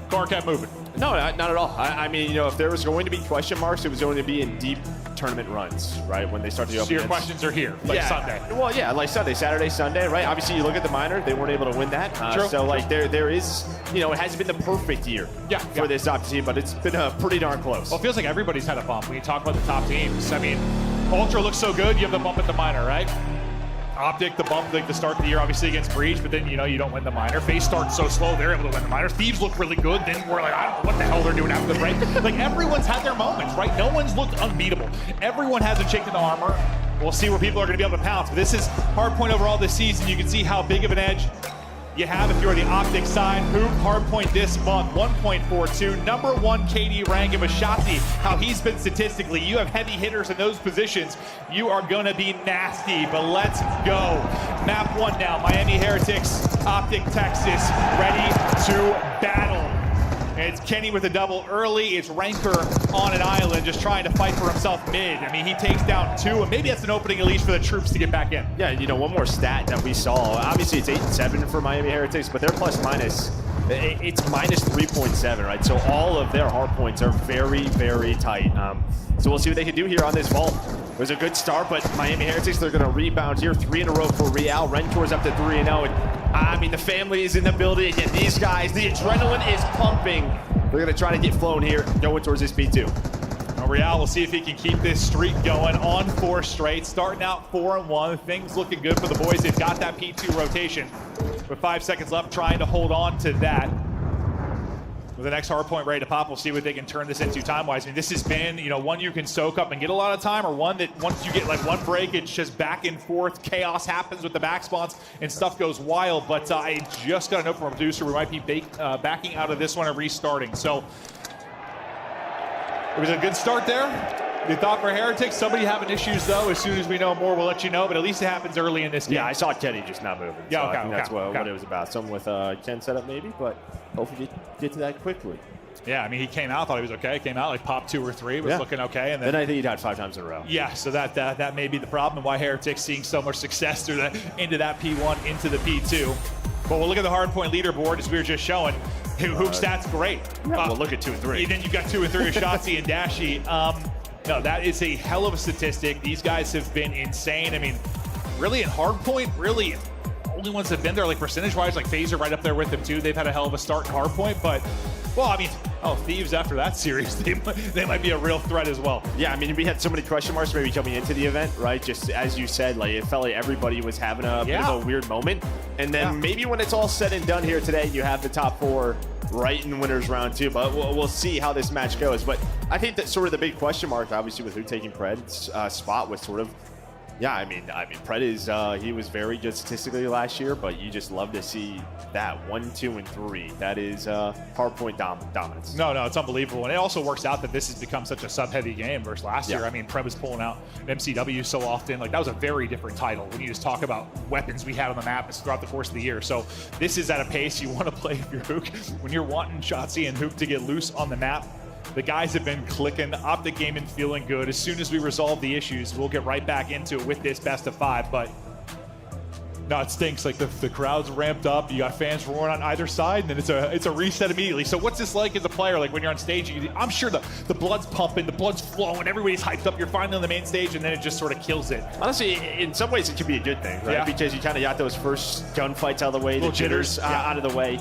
car kept moving. No, not at all. I mean, if there was going to be question marks, it was going to be in deep tournament runs, right? When they start to go up So your questions are here, like Sunday. Well, yeah, like Saturday, Sunday, right? Obviously, you look at the minor, they weren't able to win that. True. So, like, there is, it hasn't been the perfect year for this top team, but it's been pretty darn close. Well, it feels like everybody's had a bump when you talk about the top teams. I mean, Ultra looks so good, you have the bump at the minor, right? Optic, the bump, like the start of the year, obviously against Breach, but then, you don't win the minor. Face starts so slow, they're able to win the minor. Thieves look really good, then we're like, I don't know what the hell they're doing after the break. Like, everyone's had their moments, right? No one's looked unbeatable. Everyone has a chink in the armor. We'll see where people are going to be able to pounce. But this is Hardpoint overall this season. You can see how big of an edge you have if you're the Optic side. Hoop Hardpoint this month, 1.42. #1 KD rank of Ashati, how he's been statistically. You have heavy hitters in those positions. You are going to be nasty, but let's go. Map 1 now, Miami Heretics, Optic Texas, ready to battle. It's Kenny with a double early. It's Ranker on an island just trying to fight for himself mid. I mean, he takes down 2, and maybe that's an opening at least for the troops to get back in. Yeah, one more stat that we saw. Obviously, it's 8-7 for Miami Heretics, but their plus-minus it's minus 3.7, right? So all of their hard points are very, very tight. So we'll see what they can do here on this vault. It was a good start, but Miami Heretics, they're going to rebound here. 3 in a row for Real. Rentor's up to 3-0. And I mean, the family is in the building. Again, these guys, the adrenaline is pumping. They're going to try to get flown here, going towards this P2. Well, Real, we'll see if he can keep this streak going on 4 straight. Starting out 4-1. Things looking good for the boys. They've got that P2 rotation. With 5 seconds left, trying to hold on to that. With the next hard point ready to pop, we'll see what they can turn this into time-wise. I mean, this has been, you know, one you can soak up and get a lot of time, or one that once you get like one break, it's just back and forth. Chaos happens with the back spawns and stuff goes wild. But I just got a note from a producer. We might be backing out of this one and restarting. So it was a good start there. We thought for Heretics, somebody having issues though. As soon as we know more, we'll let you know. But at least it happens early in this game. Yeah, I saw Kenny just not moving. Yeah, so okay, I think that's what it was about. Something with Ken setup maybe, but hopefully get to that quickly. Yeah, I mean, he came out, thought he was okay. Came out, like, popped 2 or 3, was looking okay. And then I think he died 5 times in a row. Yeah, so that may be the problem and why Heretics seeing so much success through into that P1, into the P2. But we'll look at the hardpoint leaderboard, as we were just showing. Hook stats, great. Well, look at 2 and 3. Then you've got 2 and 3 with Shotzi and Dashy. No, that is a hell of a statistic. These guys have been insane. I mean, really in hardpoint, really only ones that have been there, like percentage-wise, like Phaser right up there with them too. They've had a hell of a start in hardpoint, but, well, I mean, Thieves after that series, they might be a real threat as well. Yeah, I mean, we had so many question marks maybe coming into the event, right? Just as you said, like it felt like everybody was having a bit of a weird moment. And then maybe when it's all said and done here today, you have the top 4 right in winners round 2, but we'll see how this match goes. But I think that sort of the big question mark, obviously, with who taking Pred's spot was sort of, yeah, I mean, Pred is he was very good statistically last year, but you just love to see that 1, 2, and 3. That is hardpoint dominance. No, it's unbelievable, and it also works out that this has become such a sub-heavy game versus last year. I mean, Pred was pulling out an MCW so often. Like, that was a very different title when you just talk about weapons we had on the map throughout the course of the year. So this is at a pace you want to play if you're Hook. When you're wanting Shotzi and Hook to get loose on the map, the guys have been clicking, Optic Gaming feeling good. As soon as we resolve the issues, we'll get right back into it with this best of 5. But no, it stinks. Like the crowd's ramped up. You got fans roaring on either side, and then it's a reset immediately. So what's this like as a player? Like when you're on stage, I'm sure the blood's pumping, the blood's flowing, everybody's hyped up. You're finally on the main stage, and then it just sort of kills it. Honestly, in some ways, it could be a good thing, right? Because you kind of got those first gunfights out of the way, the jitters out of the way,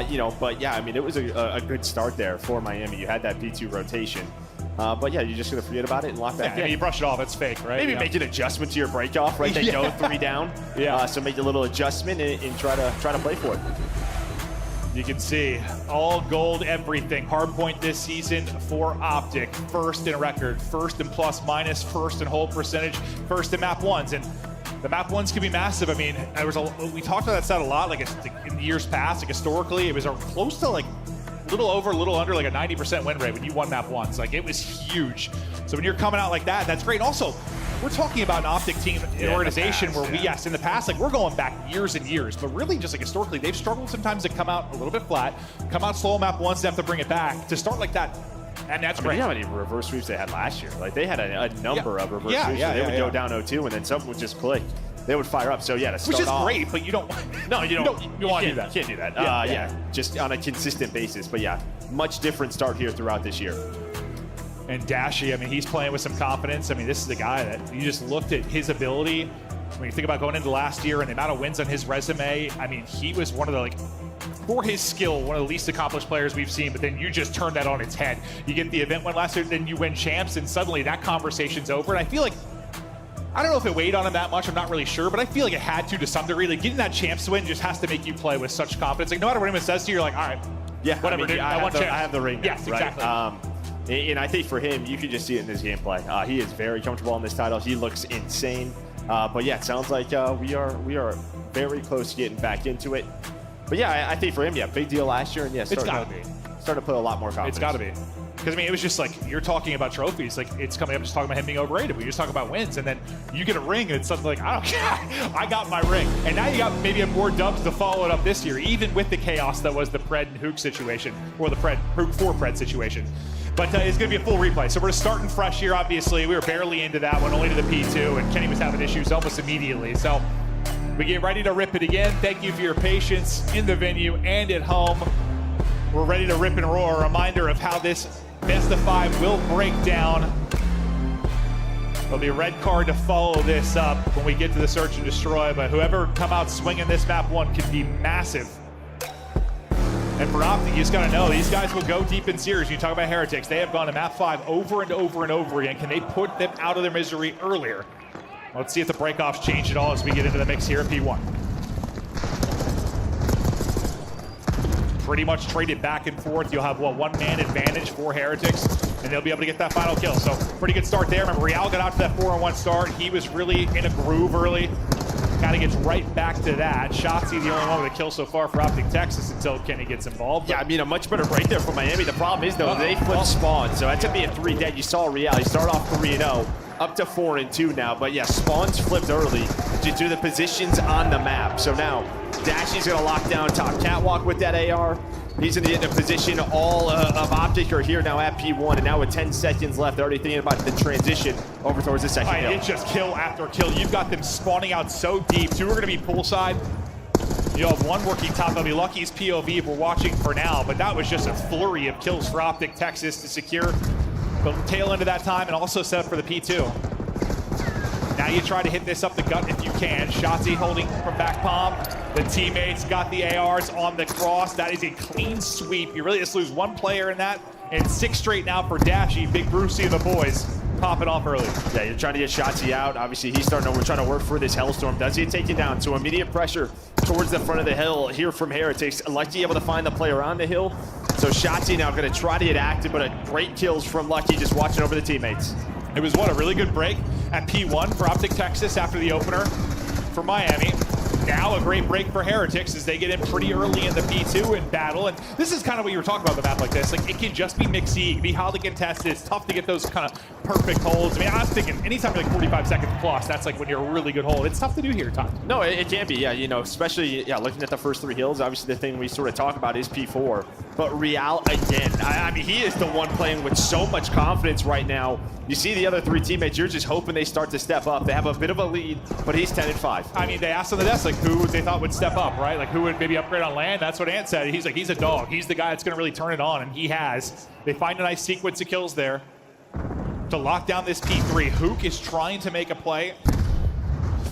you know. But yeah, I mean, it was a good start there for Miami. You had that P2 rotation. But yeah, you're just going to forget about it and lock back in. You brush it off. It's fake, right? Maybe make an adjustment to your break off, right? They go 3 down. So make a little adjustment and try to play for it. You can see all gold, everything. Hardpoint this season for Optic. First in record, first in plus minus, first in hold percentage, first in map 1s. And the map 1s can be massive. I mean, we talked about that stat a lot, like in years past, like historically, it was close to like little over, little under, like a 90% win rate when you won map 1s. Like, it was huge. So when you're coming out like that, that's great. And also, we're talking about an Optic team, an organization where in the past, like we're going back years and years, but really just like historically, they've struggled sometimes to come out a little bit flat, come out slow on map 1s, to have to bring it back. To start like that, and that's great. You know how many reverse sweeps they had last year? Like, they had a number of reverse sweeps. They would go down 0-2, and then something would just click. They would fire up. So yeah, to start off, which is great, but you don't. No, you don't. You want to do that. Can't do that. Just on a consistent basis. But yeah, much different start here throughout this year. And Dashy, I mean, he's playing with some confidence. I mean, this is a guy that you just looked at his ability. When you think about going into last year and the amount of wins on his resume, I mean, he was one of the, like, for his skill, one of the least accomplished players we've seen, but then you just turn that on its head. You get the event win last year, then you win champs, and suddenly that conversation's over. And I feel like, I don't know if it weighed on him that much, I'm not really sure, but I feel like it had to some degree. Like, getting that champs win just has to make you play with such confidence. Like, no matter what anyone says to you, you're like, all right, whatever, I mean, dude, I have the ring now, yes, exactly. And I think for him, you can just see it in his gameplay. He is very comfortable on this title. He looks insane. But yeah, it sounds like we are very close to getting back into it. But yeah, I think for him, big deal last year, and it's got to be. Starting to put a lot more confidence. It's got to be. Because, I mean, it was just like, you're talking about trophies, like, it's coming up just talking about him being overrated. We just talk about wins, and then you get a ring, and it's something like, I don't care, I got my ring. And now you got maybe more dubs to follow it up this year, even with the chaos that was the Pred and Hook situation, or the Hook for Pred situation. But it's going to be a full replay. So we're starting fresh here, obviously. We were barely into that one, only to the P2, and Kenny was having issues almost immediately. So We get ready to rip it again. Thank you for your patience in the venue and at home. We're ready to rip and roar. A reminder of how this best of 5 will break down. There'll be a red card to follow this up when we get to the search and destroy, but whoever come out swinging this map 1 could be massive. And for Optic, you just gotta know, these guys will go deep in series. You talk about Heretics, they have gone to map 5 over and over and over again. Can they put them out of their misery earlier? Let's see if the breakoffs change at all as we get into the mix here at P1. Pretty much traded back and forth. You'll have, what, 1-man advantage for Heretics, and they'll be able to get that final kill. So pretty good start there. Remember, Real got out to that 4-on-1 start. He was really in a groove early. Kind of gets right back to that. Shotzi, the only one with a kill so far for Optic Texas until Kenny gets involved. Yeah, I mean, a much better break there for Miami. The problem is, though, they flip spawn. So that's going to be a 3 dead. You saw Real. He started off 3-0, up to 4-2 now. But yeah, spawns flipped early due to the positions on the map. So now, Dashy's going to lock down top catwalk with that AR. He's going to get in a position. All of Optic are here now at P1, and now with 10 seconds left, they're already thinking about the transition over towards the second kill. It's just kill after kill. You've got them spawning out so deep. 2 are going to be poolside. You'll have 1 working top. They'll be Lucky's POV if we're watching for now, but that was just a flurry of kills for Optic Texas to secure the tail end of that time and also set up for the P2. Now you try to hit this up the gut if you can. Shotzi holding from back palm. The teammates got the ARs on the cross. That is a clean sweep. You really just lose 1 player in that. And 6 straight now for Dashy. Big Brucey and the boys popping off early. Yeah, you're trying to get Shotzi out. Obviously, he's starting to, we're trying to work for this Hellstorm. Does he take it down? So immediate pressure towards the front of the hill here from Heretics. Lucky able to find the player on the hill. So Shotzi now going to try to get active, but a great kills from Lucky just watching over the teammates. It was, what, a really good break at P1 for Optic Texas after the opener for Miami. Now a great break for Heretics as they get in pretty early in the P2 in battle. And this is kind of what you were talking about with a map like this. Like, it can just be mixy, it can be highly contested. It's tough to get those kind of perfect holds. I mean, I was thinking anytime you're like 45 seconds plus, that's like when you're a really good hold. It's tough to do here, Todd. No, it can be, yeah, you know, especially, yeah, looking at the first 3 hills, obviously the thing we sort of talk about is P4. But Real, again, I mean, he is the one playing with so much confidence right now. You see the other 3 teammates, you're just hoping they start to step up. They have a bit of a lead, but he's 10-5. I mean, they asked on the desk, like, who they thought would step up, right? Like, who would maybe upgrade on land? That's what Ant said. He's like, he's a dog. He's the guy that's going to really turn it on, and he has. They find a nice sequence of kills there to lock down this P3. Hook is trying to make a play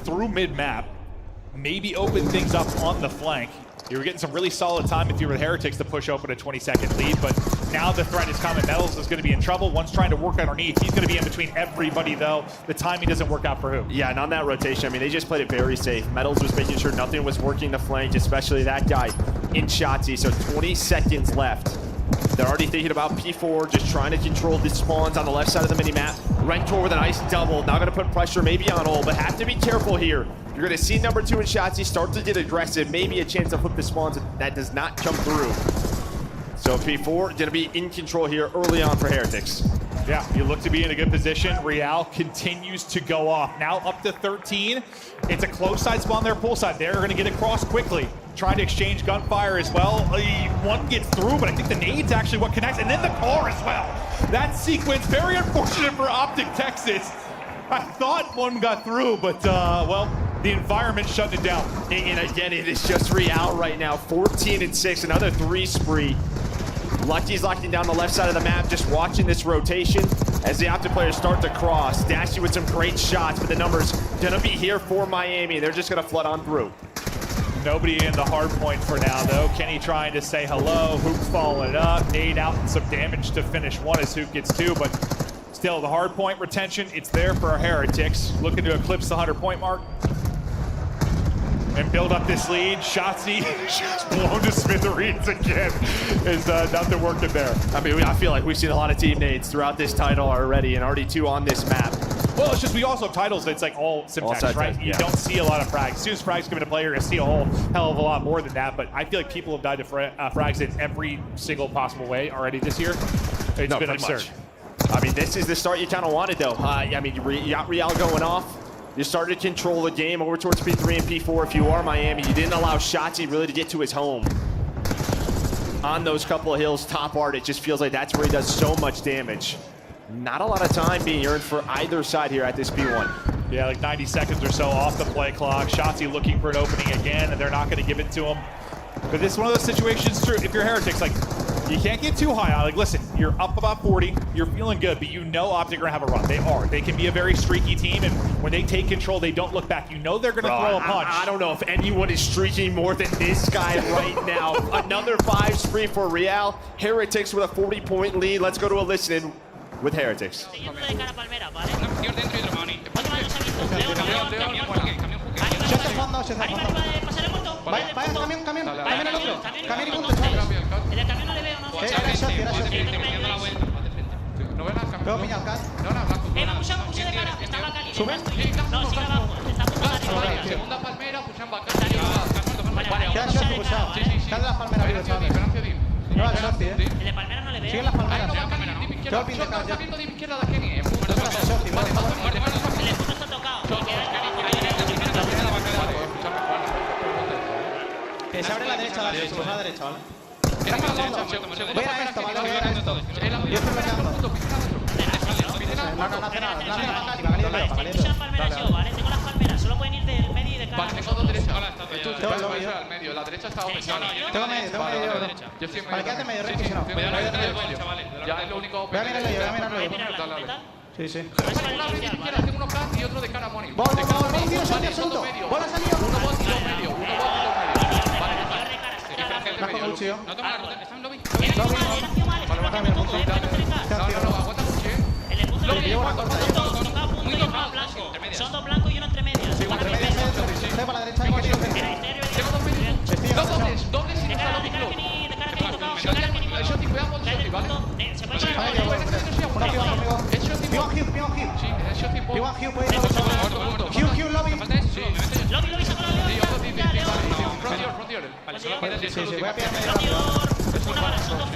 through mid-map, maybe open things up on the flank. You were getting some really solid time if you were the Heretics to push open a 20-second lead, but now the threat is coming. Metals is going to be in trouble. One's trying to work underneath. He's going to be in between everybody, though. The timing doesn't work out for Hoop. Yeah, and on that rotation, I mean, they just played it very safe. Metals was making sure nothing was working the flank, especially that guy in Shotzi. So 20 seconds left. They're already thinking about P4, just trying to control the spawns on the left side of the mini-map. Rentor with a nice double. Now going to put pressure maybe on ult, but have to be careful here. You're going to see number 2 in Shotzi start to get aggressive. Maybe a chance to flip the spawns. That does not come through. So P4 going to be in control here early on for Heretics. Yeah, you look to be in a good position. Real continues to go off. Now up to 13. It's a close side spawn there, pull side. They're going to get across quickly. Trying to exchange gunfire as well. One gets through, but I think the nade's actually what connects. And then the car as well. That sequence, very unfortunate for Optic Texas. I thought one got through, but, well, the environment shut it down. And again, it is just Real right now. 14-6, another 3 spree. Lucky's locking down the left side of the map, just watching this rotation as the Optic players start to cross. Dashy with some great shots, but the numbers gonna be here for Miami. They're just gonna flood on through. Nobody in the hard point for now, though. Kenny trying to say hello. Hoop following up. Nade out and some damage to finish 1 as Hoop gets 2, but still the hard point retention, it's there for our Heretics. Looking to eclipse the 100-point mark and build up this lead. Shotzi just blown to smithereens again. Is nothing working there. I mean, I feel like we've seen a lot of team nades throughout this title already, and already 2 on this map. Well, it's just we also have titles that's like all Simtex, right? You don't see a lot of frags. As soon as frags come into play, you're going to see a whole hell of a lot more than that. But I feel like people have died to frags in every single possible way already this year. It's been absurd. I mean, this is the start you kind of wanted, though. I mean, you got Real going off. You started to control the game over towards P3 and P4. If you are Miami, you didn't allow Shotzi really to get to his home. On those couple of hills, top art, it just feels like that's where he does so much damage. Not a lot of time being earned for either side here at this P1. Yeah, like 90 seconds or so off the play clock. Shotzi looking for an opening again, and they're not going to give it to him. But this is one of those situations, true, if you're Heretics, like, you can't get too high on. Like, listen, you're up about 40, you're feeling good, but you know Optic are going to have a run. They are. They can be a very streaky team, and when they take control, they don't look back. You know they're going to throw a punch. I don't know if anyone is streaking more than this guy right now. Another 5 spree for Real. Heretics with a 40-point lead. Let's go to a listen with Heretics. Segunda palmera, pushan bacán. Queda shot pushado. Está de las palmeras vivo, chaval. No va el shot, El de palmera no le veo. Sigue las palmeras. Yo al pin de cara. Está de izquierda de Kenny. El punto está tocado. Que se abre la derecha, la derecha, ¿vale? Voy a esto, ¿vale? Voy a esto. Yo estoy bloqueando. No hace nada. Pushan palmeras yo, ¿vale? Tengo las palmeras. Solo pueden ir del medio y de cara. Vale, tengo dos derechas. Al medio. La derecha está ofensiva. Tengo medio. Yo estoy en medio. Vale, quédate medio, recto, si no. Ya es lo único. Voy a mirarlo yo. Sí, sí. Una media izquierda, tengo uno flash y otro de cara money. Bola salido. Uno bot y dos medio. Bajo cuchillo. No toma la ruta, está en lobby. No, aguanta mucho, Son dos blancos y uno entre medias. Sí, entre medias. Estoy para la derecha. Tengo dos medios. Dobles y está lobby club. El shot y cuidado el shot, ¿vale? Se puede Sí, el shot y puede ir Hugh, lobby. Lobby, saca la Frontier. Vale, solo queda sí, voy a pillar medio. Una bala, son dos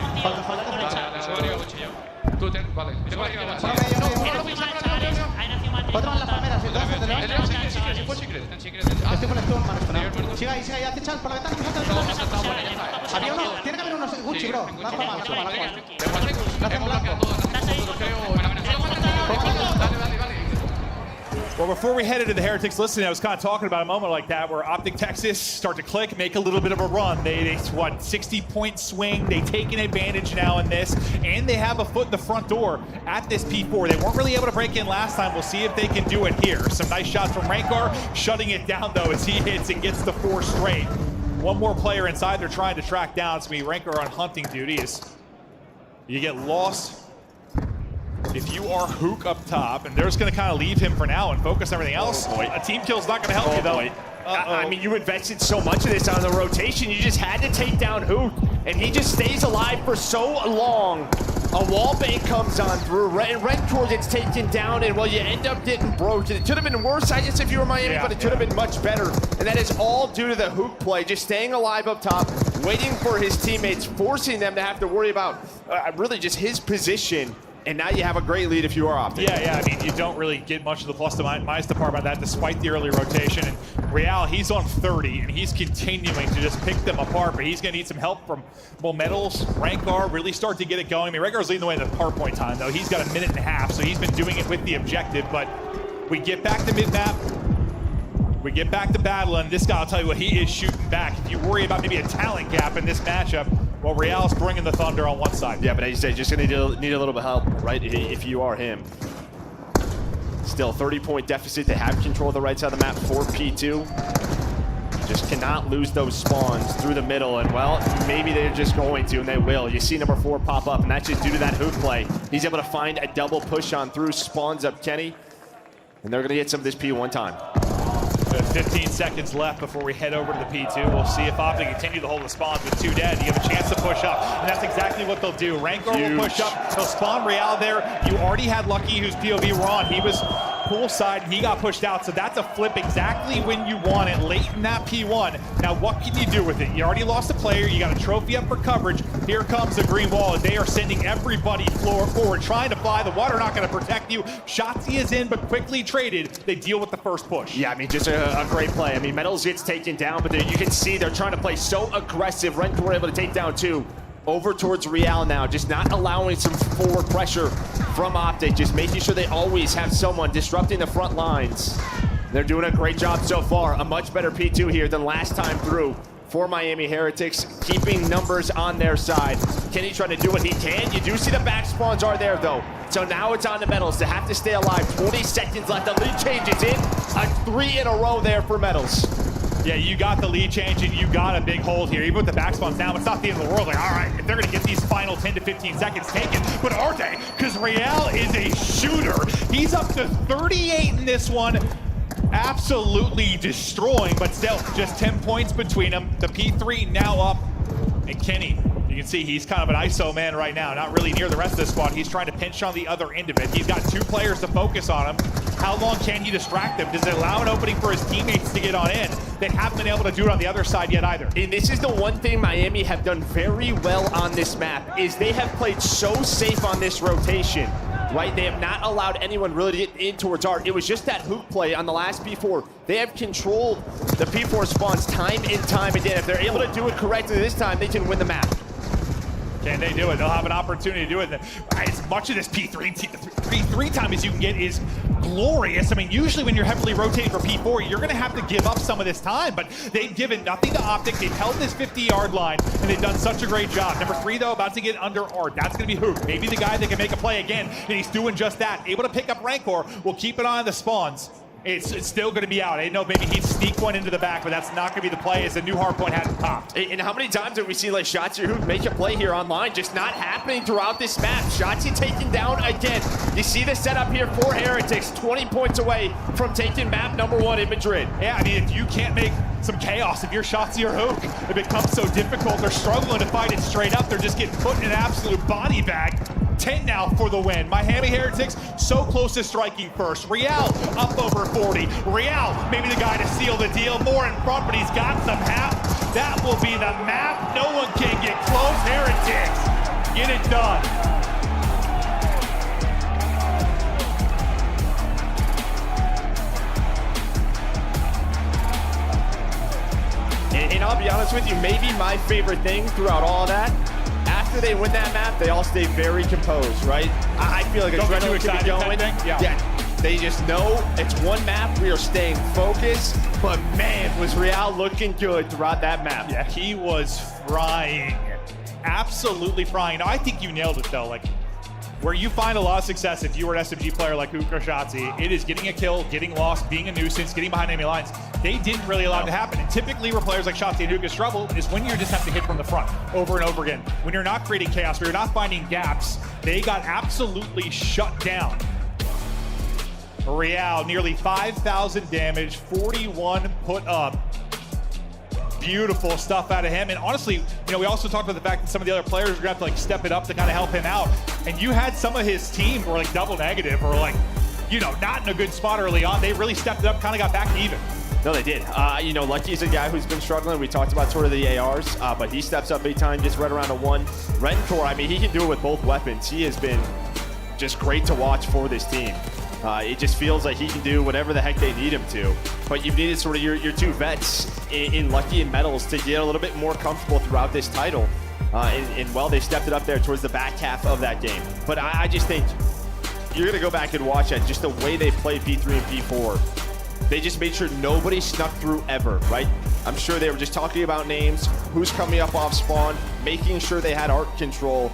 Frontier. Tú ten, vale. Tengo aquí una Otro en las palmeras, Sí, fue secret. Estoy con el stun, mano. Siga ahí, hace chal por la ventana. Había uno, tiene que haber unos Gucci, bro. No hace mal. Well, before we head into the Heretics listening, I was kind of talking about a moment like that where Optic Texas start to click, make a little bit of a run. They 60-point swing. They take an advantage now in this, and they have a foot in the front door at this P4. They weren't really able to break in last time. We'll see if they can do it here. Some nice shots from Rankar, shutting it down, though, as he hits and gets the 4 straight. One more player inside they're trying to track down. It's going to be Rankar on hunting duty as you get lost. If you are Hook up top, and they're just going to kind of leave him for now and focus everything else, a team kill's not going to help you, though. I mean, you invested so much of this on the rotation. You just had to take down Hook, and he just stays alive for so long. A wall bank comes on through, and Rentor gets taken down, and well, you end up getting broken. It could have been worse, I guess, if you were Miami, but it could have been much better. And that is all due to the Hook play, just staying alive up top, waiting for his teammates, forcing them to have to worry about really just his position. And now you have a great lead if you are Optic. Yeah, I mean, you don't really get much of the plus to minus department of that despite the early rotation. And Real, he's on 30, and he's continuing to just pick them apart, but he's going to need some help from Metals, Rankar, really start to get it going. I mean, Rankar's leading the way in the hard point time, though. He's got a minute and a half, so he's been doing it with the objective, but we get back to mid-map. We get back to battle, and this guy, I'll tell you what, he is shooting back. If you worry about maybe a talent gap in this matchup, well, Real's bringing the thunder on one side. Yeah, but as you say, just going to need a little bit of help, right, if you are him. Still, 30-point deficit. They have control of the right side of the map for P2. Just cannot lose those spawns through the middle, and, well, maybe they're just going to, and they will. You see number 4 pop up, and that's just due to that Hook play. He's able to find a double push on through, spawns up Kenny, and they're going to get some of this P one time. 15 seconds left before we head over to the P2. We'll see if Optic continue to hold the spawns with 2 dead. You have a chance to push up, and that's exactly what they'll do. Rankar will push up. They'll spawn Real there. You already had Lucky, whose POV we're on. He was poolside, and he got pushed out, so that's a flip exactly when you want it, late in that P1. Now, what can you do with it? You already lost a player. You got a trophy up for coverage. Here comes the green wall, and they are sending everybody forward, trying to fly. The water not going to protect you. Shotzi is in, but quickly traded. They deal with the first push. Yeah, I mean, just a great play. I mean, Metals gets taken down, but you can see they're trying to play so aggressive. Rentor able to take down 2. over towards Real now, just not allowing some forward pressure from Optic, just making sure they always have someone disrupting the front lines. They're doing a great job so far. A much better P2 here than last time through for Miami Heretics, keeping numbers on their side. Kenny trying to do what he can. You do see the back spawns are there though. So now it's on the Metals to have to stay alive. 20 seconds left. The lead changes in. A 3 in a row there for Metals. Yeah, you got the lead change and you got a big hold here. Even with the back spawns now, it's not the end of the world. Like, all right, if they're gonna get these final 10 to 15 seconds taken, but are they? Because Real is a shooter. He's up to 38 in this one. Absolutely destroying, but still just 10 points between them. The P3 now up, and Kenny, you can see he's kind of an ISO man right now, not really near the rest of the squad. He's trying to pinch on the other end of it. He's got 2 players to focus on him. How long can he distract them? Does it allow an opening for his teammates to get on in? They haven't been able to do it on the other side yet either. And this is the one thing Miami have done very well on this map, is they have played so safe on this rotation. Right, they have not allowed anyone really to get in towards Art. It was just that hook play on the last P4. They have controlled the P4 spawns time and time again. If they're able to do it correctly this time, they can win the map. Can they do it? They'll have an opportunity to do it. As much of this P3 time as you can get is glorious. I mean, usually when you're heavily rotating for P4, you're going to have to give up some of this time, but they've given nothing to Optic. They've held this 50-yard line, and they've done such a great job. Number 3, though, about to get under Art. That's going to be Hook. Maybe the guy that can make a play again, and he's doing just that. Able to pick up Rancor. We'll keep an eye on the spawns. It's still going to be out. I know maybe he'd sneak one into the back, but that's not going to be the play as the new hardpoint hadn't popped. And how many times have we seen like Shotzi who make a play here online? Just not happening throughout this map. Shotzi taken down again. You see the setup here for Heretics, 20 points away from taking map number 1 in Madrid. Yeah, I mean, if you can't make some chaos, if you're Shotzi or Hook, it becomes so difficult. They're struggling to fight it straight up. They're just getting put in an absolute body bag. 10 now for the win. Miami Heretics so close to striking first. Real up over 40. Real maybe the guy to seal the deal. More in front, but he's got some half. That will be the map. No one can get close. Heretics get it done. And I'll be honest with you, maybe my favorite thing throughout all of that, after they win that map, they all stay very composed, right? I feel like adrenaline could be going. Yeah, they just know it's one map. We are staying focused, but man, was Real looking good throughout that map. Yeah, he was frying, absolutely frying. Now, I think you nailed it though. Like, where you find a lot of success if you were an SMG player like Hook or Shotzi, it is getting a kill, getting lost, being a nuisance, getting behind enemy lines. They didn't really allow it to happen. And typically where players like Shotzi and Hook struggle is when you just have to hit from the front over and over again. When you're not creating chaos, when you're not finding gaps, they got absolutely shut down. Real, nearly 5,000 damage, 41 put up. Beautiful stuff out of him. And honestly, you know, we also talked about the fact that some of the other players are gonna have to like step it up to kind of help him out. And you had some of his team who were like double negative or like, you know, not in a good spot early on. They really stepped it up, kind of got back to even. No, they did. You know, Lucky's a guy who's been struggling. We talked about sort of the ARs, but he steps up big time, gets right around a 1. Rentor, I mean, he can do it with both weapons. He has been just great to watch for this team. It just feels like he can do whatever the heck they need him to. But you've needed sort of your 2 vets in Lucky and Metals to get a little bit more comfortable throughout this title. And well, they stepped it up there towards the back half of that game. But I just think you're going to go back and watch that, just the way they play P3 and P4. They just made sure nobody snuck through ever, right? I'm sure they were just talking about names, who's coming up off spawn, making sure they had arc control.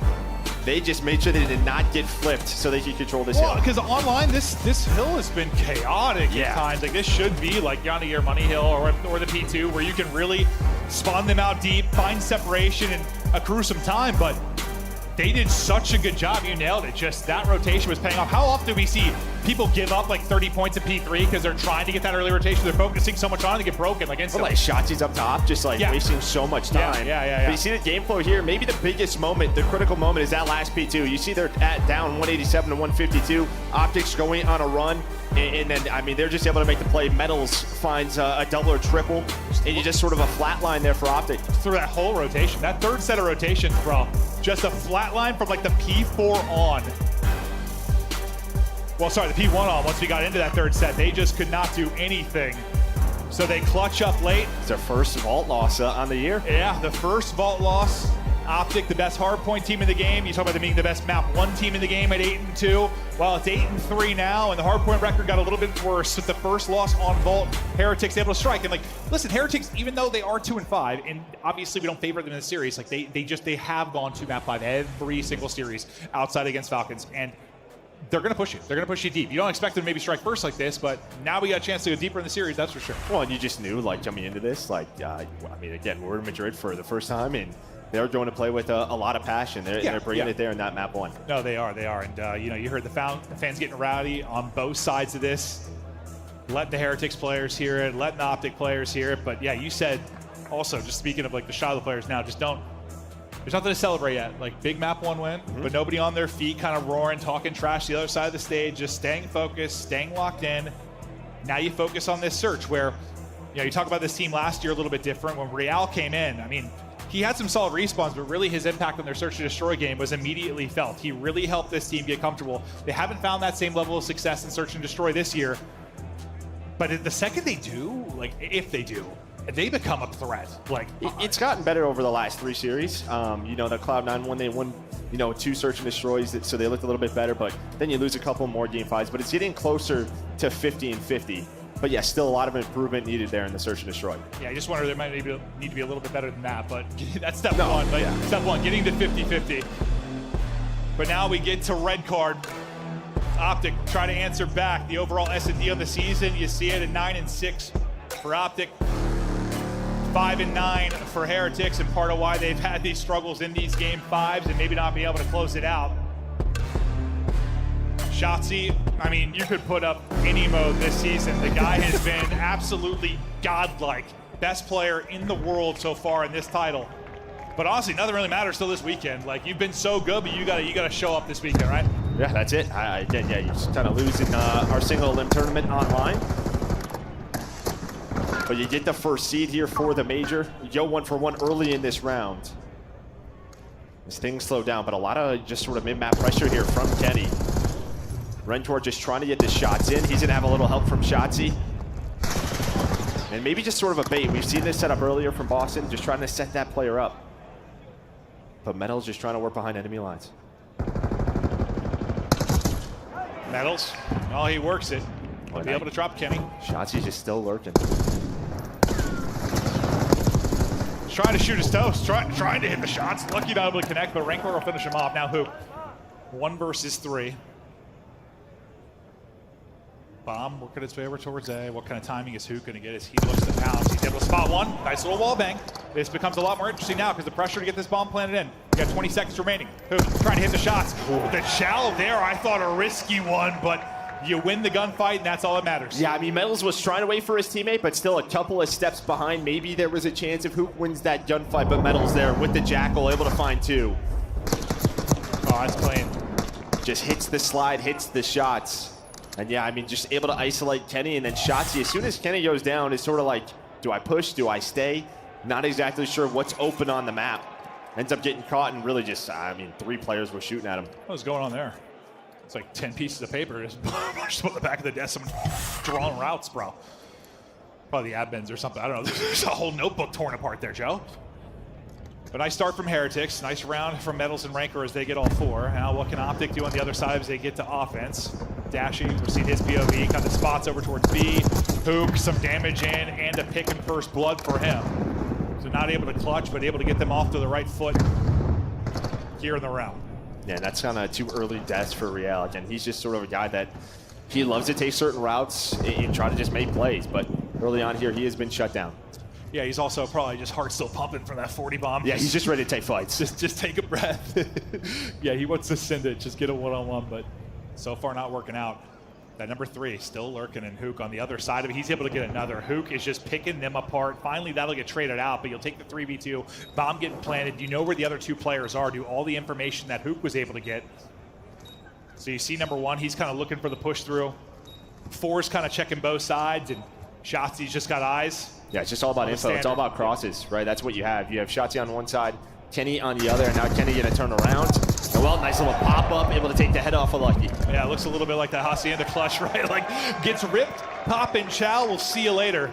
They just made sure they did not get flipped so they could control this hill. Because online, this hill has been chaotic at times. Like, this should be like Yanni or Money Hill or the P2, where you can really spawn them out deep, find separation, and accrue some time. But they did such a good job. You nailed it. Just that rotation was paying off. How often do we see people give up like 30 points at P3 because they're trying to get that early rotation? They're focusing so much on it, they get broken like instantly. Well, like Shotzi's up top, just like wasting so much time. Yeah. But you see the game flow here. Maybe the biggest moment, the critical moment, is that last P2. You see they're down 187 to 152. Optics going on a run. And then, I mean, they're just able to make the play. Metals finds a double or triple. And you just sort of a flat line there for Optic. Through that whole rotation. That third set of rotations, bro. Just a flat line from like the P4 on. Well, sorry, the P1 on. Once we got into that third set, they just could not do anything. So they clutch up late. It's their first vault loss on the year. Yeah, the first vault loss Optic, the best hardpoint team in the game. You talk about them being the best map 1 team in the game at 8-2. Well, it's 8-3 now, and the hardpoint record got a little bit worse with the first loss on Vault. Heretics able to strike. And like, listen, Heretics, even though they are 2-5, and obviously we don't favor them in the series, like they have gone to map 5 every single series outside against Falcons. And they're going to push you. They're going to push you deep. You don't expect them to maybe strike first like this, but now we got a chance to go deeper in the series, that's for sure. Well, and you just knew, like, jumping into this, like, I mean, again, we're in Madrid for the first time, and they're going to play with a lot of passion. They're bringing it there in that map 1. No, they are. And, you heard the fans getting rowdy on both sides of this. Letting the Heretics players hear it, letting the Optic players hear it. But, yeah, you said also, just speaking of, like, the Shiloh players now, just don't. There's nothing to celebrate yet. Like, big map 1 win, but nobody on their feet kind of roaring, talking trash the other side of the stage, just staying focused, staying locked in. Now you focus on this search where, you talk about this team last year a little bit different. When Real came in, I mean, he had some solid respawns, but really his impact on their search and destroy game was immediately felt. He really helped this team get comfortable. They haven't found that same level of success in search and destroy this year. But the second they do, like if they do, they become a threat. Like it's gotten better over the last 3 series. The Cloud9 one, they won, 2 search and destroys, so they looked a little bit better. But then you lose a couple more game 5s. But it's getting closer to 50-50. But yeah, still a lot of improvement needed there in the search and destroy. Yeah, I just wonder there might need to be a little bit better than that. But that's step one. Like, step 1, getting to 50-50. But now we get to red card. Optic try to answer back. The overall S&D on the season, you see it at 9-6 for Optic. 5-9 for Heretics, and part of why they've had these struggles in these game 5s and maybe not be able to close it out. Shotzzy, I mean, you could put up any mode this season. The guy has been absolutely godlike. Best player in the world so far in this title. But honestly, nothing really matters till this weekend. Like, you've been so good, but you gotta show up this weekend, right? Yeah, that's it. You just kind of losing our single limb tournament online. But you get the first seed here for the major. You go 1-for-1 early in this round. As things slow down, but a lot of just sort of mid-map pressure here from Kenny. Rentor just trying to get the shots in. He's gonna have a little help from Shotzzy. And maybe just sort of a bait. We've seen this set up earlier from Boston, just trying to set that player up. But Metal's just trying to work behind enemy lines. Metals, oh, he works it. Be able to drop Kenny. Shotzzy's just still lurking. Trying to shoot his toast, trying to hit the shots. Lucky not able to connect, but Rancor will finish him off. Now Hoop, 1 versus 3. Bomb working its way over towards A. What kind of timing is Hoop going to get as he looks to pounce? He's able to spot one. Nice little wall bang. This becomes a lot more interesting now because the pressure to get this bomb planted in. You got 20 seconds remaining. Hoop trying to hit the shots. The shallow there, I thought a risky one, but you win the gunfight, and that's all that matters. Yeah, I mean, Metals was trying to wait for his teammate, but still a couple of steps behind. Maybe there was a chance if Hoop wins that gunfight, but Metals there with the Jackal, able to find 2. Oh, that's clean. Just hits the slide, hits the shots. And yeah, I mean, just able to isolate Kenny, and then Shotzzy, as soon as Kenny goes down, is sort of like, do I push, do I stay? Not exactly sure what's open on the map. Ends up getting caught, and really just, 3 players were shooting at him. What's going on there? It's like 10 pieces of paper just pushed on the back of the desk. Someone drawing routes, bro. Probably the admins or something. I don't know. There's a whole notebook torn apart there, Joe. But nice start from Heretics. Nice round from Metals and Rancor as they get all 4. Now what can Optic do on the other side as they get to offense? Dashy, we've seen his POV, kind of spots over towards B. Hook, some damage in, and a pick and first blood for him. So not able to clutch, but able to get them off to the right foot here in the round. Yeah, that's kind of 2 early deaths for Real. Again, he's just sort of a guy that he loves to take certain routes and try to just make plays. But early on here, he has been shut down. Yeah, he's also probably just heart still pumping from that 40 bomb. Yeah, he's just ready to take fights. Just take a breath. Yeah, he wants to send it, just get a one-on-one, but so far not working out. That number 3 still lurking in Hook on the other side of it. He's able to get another. Hook is just picking them apart. Finally, that'll get traded out, but you'll take the 3v2. Bomb getting planted. You know where the other 2 players are. Do all the information that Hook was able to get. So you see number 1, he's kind of looking for the push through. 4's kind of checking both sides, and Shotzzy's just got eyes. Yeah, it's just all about info. It's all about crosses, right? That's what you have. You have Shotzzy on one side, Kenny on the other, and now Kenny gonna turn around. And well, nice little pop-up, able to take the head off of Lucky. Yeah, it looks a little bit like that Hacienda clutch, right? Like, gets ripped, pop and chow, we'll see you later.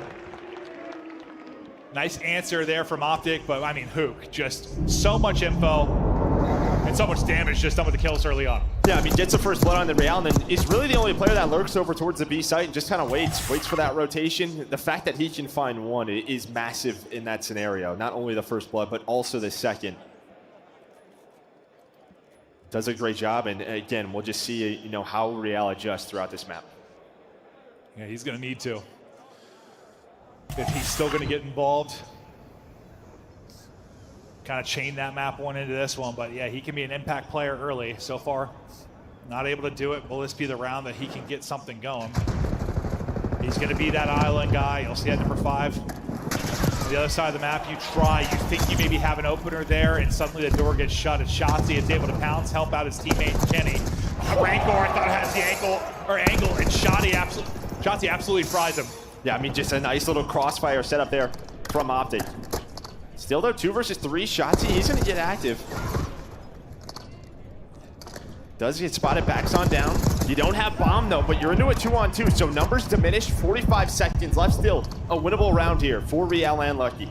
Nice answer there from Optic, but I mean, Hook, just so much info and so much damage just done with the kills early on. Yeah, I mean, gets the first blood on the Real, and then is really the only player that lurks over towards the B site and just kind of waits for that rotation. The fact that he can find one is massive in that scenario. Not only the first blood, but also the second. Does a great job, and again, we'll just see, you know, how Real adjusts throughout this map. Yeah, he's going to need to. If he's still going to get involved. Kind of chain that map one into this one, but yeah, he can be an impact player early. So far, not able to do it. Will this be the round that he can get something going? He's going to be that island guy. You'll see at number 5. On the other side of the map, you try, you think you maybe have an opener there, and suddenly the door gets shut. It's Shotzzy is able to pounce, help out his teammate Kenny. Rancor, I thought has the angle, and Shotzzy absolutely fries him. Yeah, I mean, just a nice little crossfire setup there from Optic. Still though, 2 versus 3, Shotzzy, he's gonna get active. Does get spotted, backs on down. You don't have bomb though, but you're into a 2-on-2, so numbers diminished, 45 seconds left still. A winnable round here for Real and Lucky.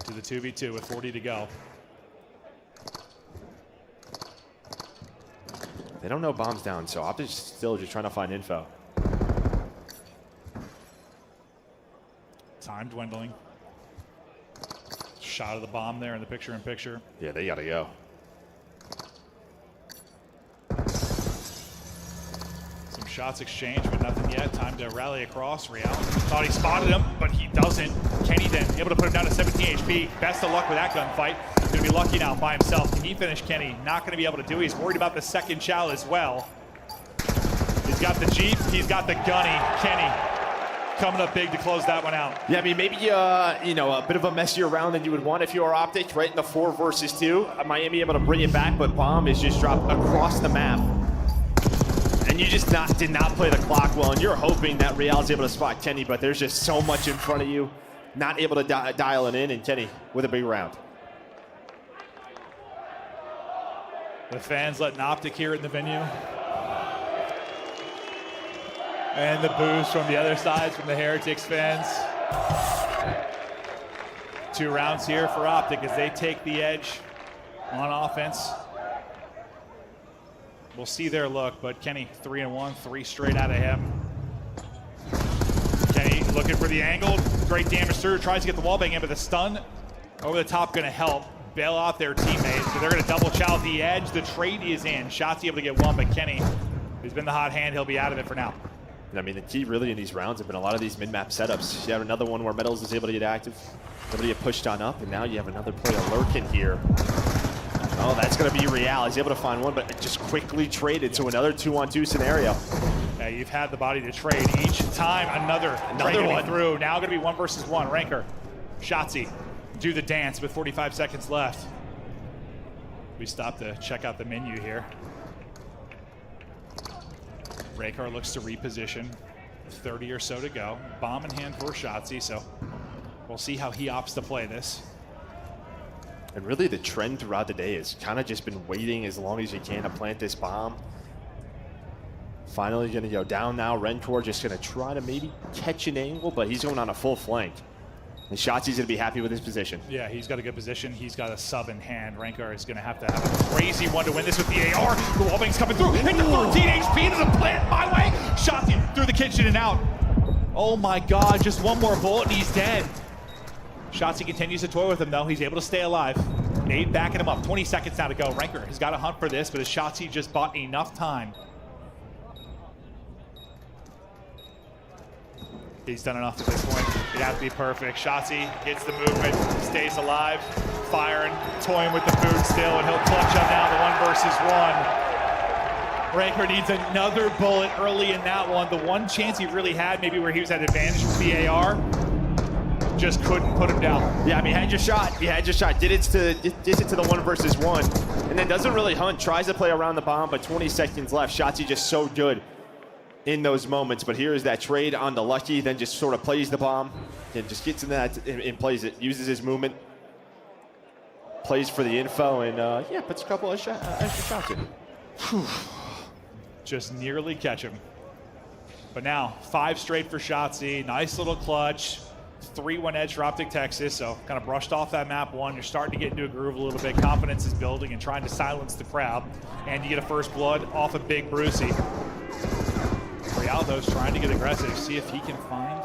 To the 2v2 with 40 to go. They don't know bomb's down, so Optic's still just trying to find info. Time dwindling. Shot of the bomb there in the picture-in-picture. Yeah, they gotta go. Some shots exchanged, but nothing yet. Time to rally across. Real thought he spotted him, but he doesn't. Kenny then able to put him down to 17 HP. Best of luck with that gunfight. He's gonna be lucky now by himself. Can he finish Kenny? Not gonna be able to do it. He's worried about the second chow as well. He's got the Jeep, he's got the gunny. Kenny coming up big to close that one out. Yeah, I mean, maybe, you know, a bit of a messier round than you would want if you are Optic, right in the 4 versus 2. Miami able to bring it back, but bomb is just dropped across the map. And you just did not play the clock well, and you're hoping that Real is able to spot Kenny, but there's just so much in front of you. Not able to dial it in, and Kenny with a big round. The fans letting Optic here in the venue. And the boos from the other side, from the Heretics fans. 2 rounds here for Optic as they take the edge on offense. We'll see their look, but Kenny 3-1, 3 straight out of him. Kenny looking for the angle. Great damage through, tries to get the wall bang in, but the stun over the top gonna help bail out their teammates. So they're gonna double chow at the edge. The trade is in. Shotzzy able to get one, but Kenny, who's been the hot hand, he'll be out of it for now. I mean, the key really in these rounds have been a lot of these mid-map setups. You have another one where Metals is able to get active, able to get pushed on up, and now you have another player lurking here. Oh, that's going to be Real. He's able to find one, but just quickly traded to another 2-on-2 scenario. Yeah, you've had the body to trade each time. Another one through. Now going to be 1 versus 1. Rancor, Shotzzy, do the dance with 45 seconds left. We stop to check out the menu here. Rancor looks to reposition. 30 or so to go. Bomb in hand for Shotzzy, so we'll see how he opts to play this. And really the trend throughout the day is kind of just been waiting as long as you can to plant this bomb. Finally going to go down now. Rancor just going to try to maybe catch an angle, but he's going on a full flank. And Shotzzy's going to be happy with his position. Yeah, he's got a good position. He's got a sub in hand. Rancor is going to have a crazy one to win this with the AR. The wallbang's coming through. Hit the 13 HP to the plant, by the way. Shotzzy through the kitchen and out. Oh my God, just one more bullet and he's dead. Shotzzy continues to toy with him though. He's able to stay alive. Nade backing him up. 20 seconds now to go. Rancor has got to hunt for this, but as Shotzzy just bought enough time. He's done enough at this point. It'd have to be perfect. Shotzzy gets the movement, stays alive, firing, toying with the food still, and he'll clutch up now the 1 versus 1. Rancor needs another bullet early in that one. The one chance he really had, maybe where he was at advantage with the AR, just couldn't put him down. Yeah, I mean, had your shot. He had your shot. Did it to the 1 versus 1, and then doesn't really hunt. Tries to play around the bomb, but 20 seconds left. Shotzzy just so good in those moments, but here is that trade on the Lucky, then just sort of plays the bomb and just gets in that and plays it, uses his movement, plays for the info, and yeah, puts a couple of extra shots in. Just nearly catch him. But now, 5 straight for Shotzi. Nice little clutch. 3-1 edge for Optic Texas, so kind of brushed off that map 1. You're starting to get into a groove a little bit. Confidence is building and trying to silence the crowd. And you get a first blood off of Big Brucey. Rialdo's trying to get aggressive, see if he can find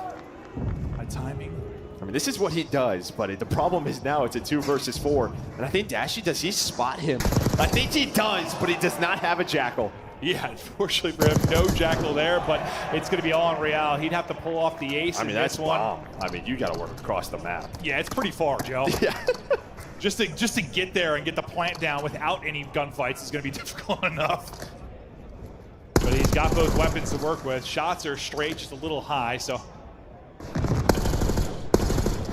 a timing. I mean, this is what he does, but the problem is now it's a 2 versus 4. And I think Dashy, does he spot him? I think he does, but he does not have a Jackal. Yeah, unfortunately for him, no Jackal there, but it's going to be all on Real. He'd have to pull off the ace. I mean, that's one. I mean, you got to work across the map. Yeah, it's pretty far, Joe. Yeah. just to get there and get the plant down without any gunfights is going to be difficult enough. But he's got both weapons to work with. Shots are straight, just a little high, so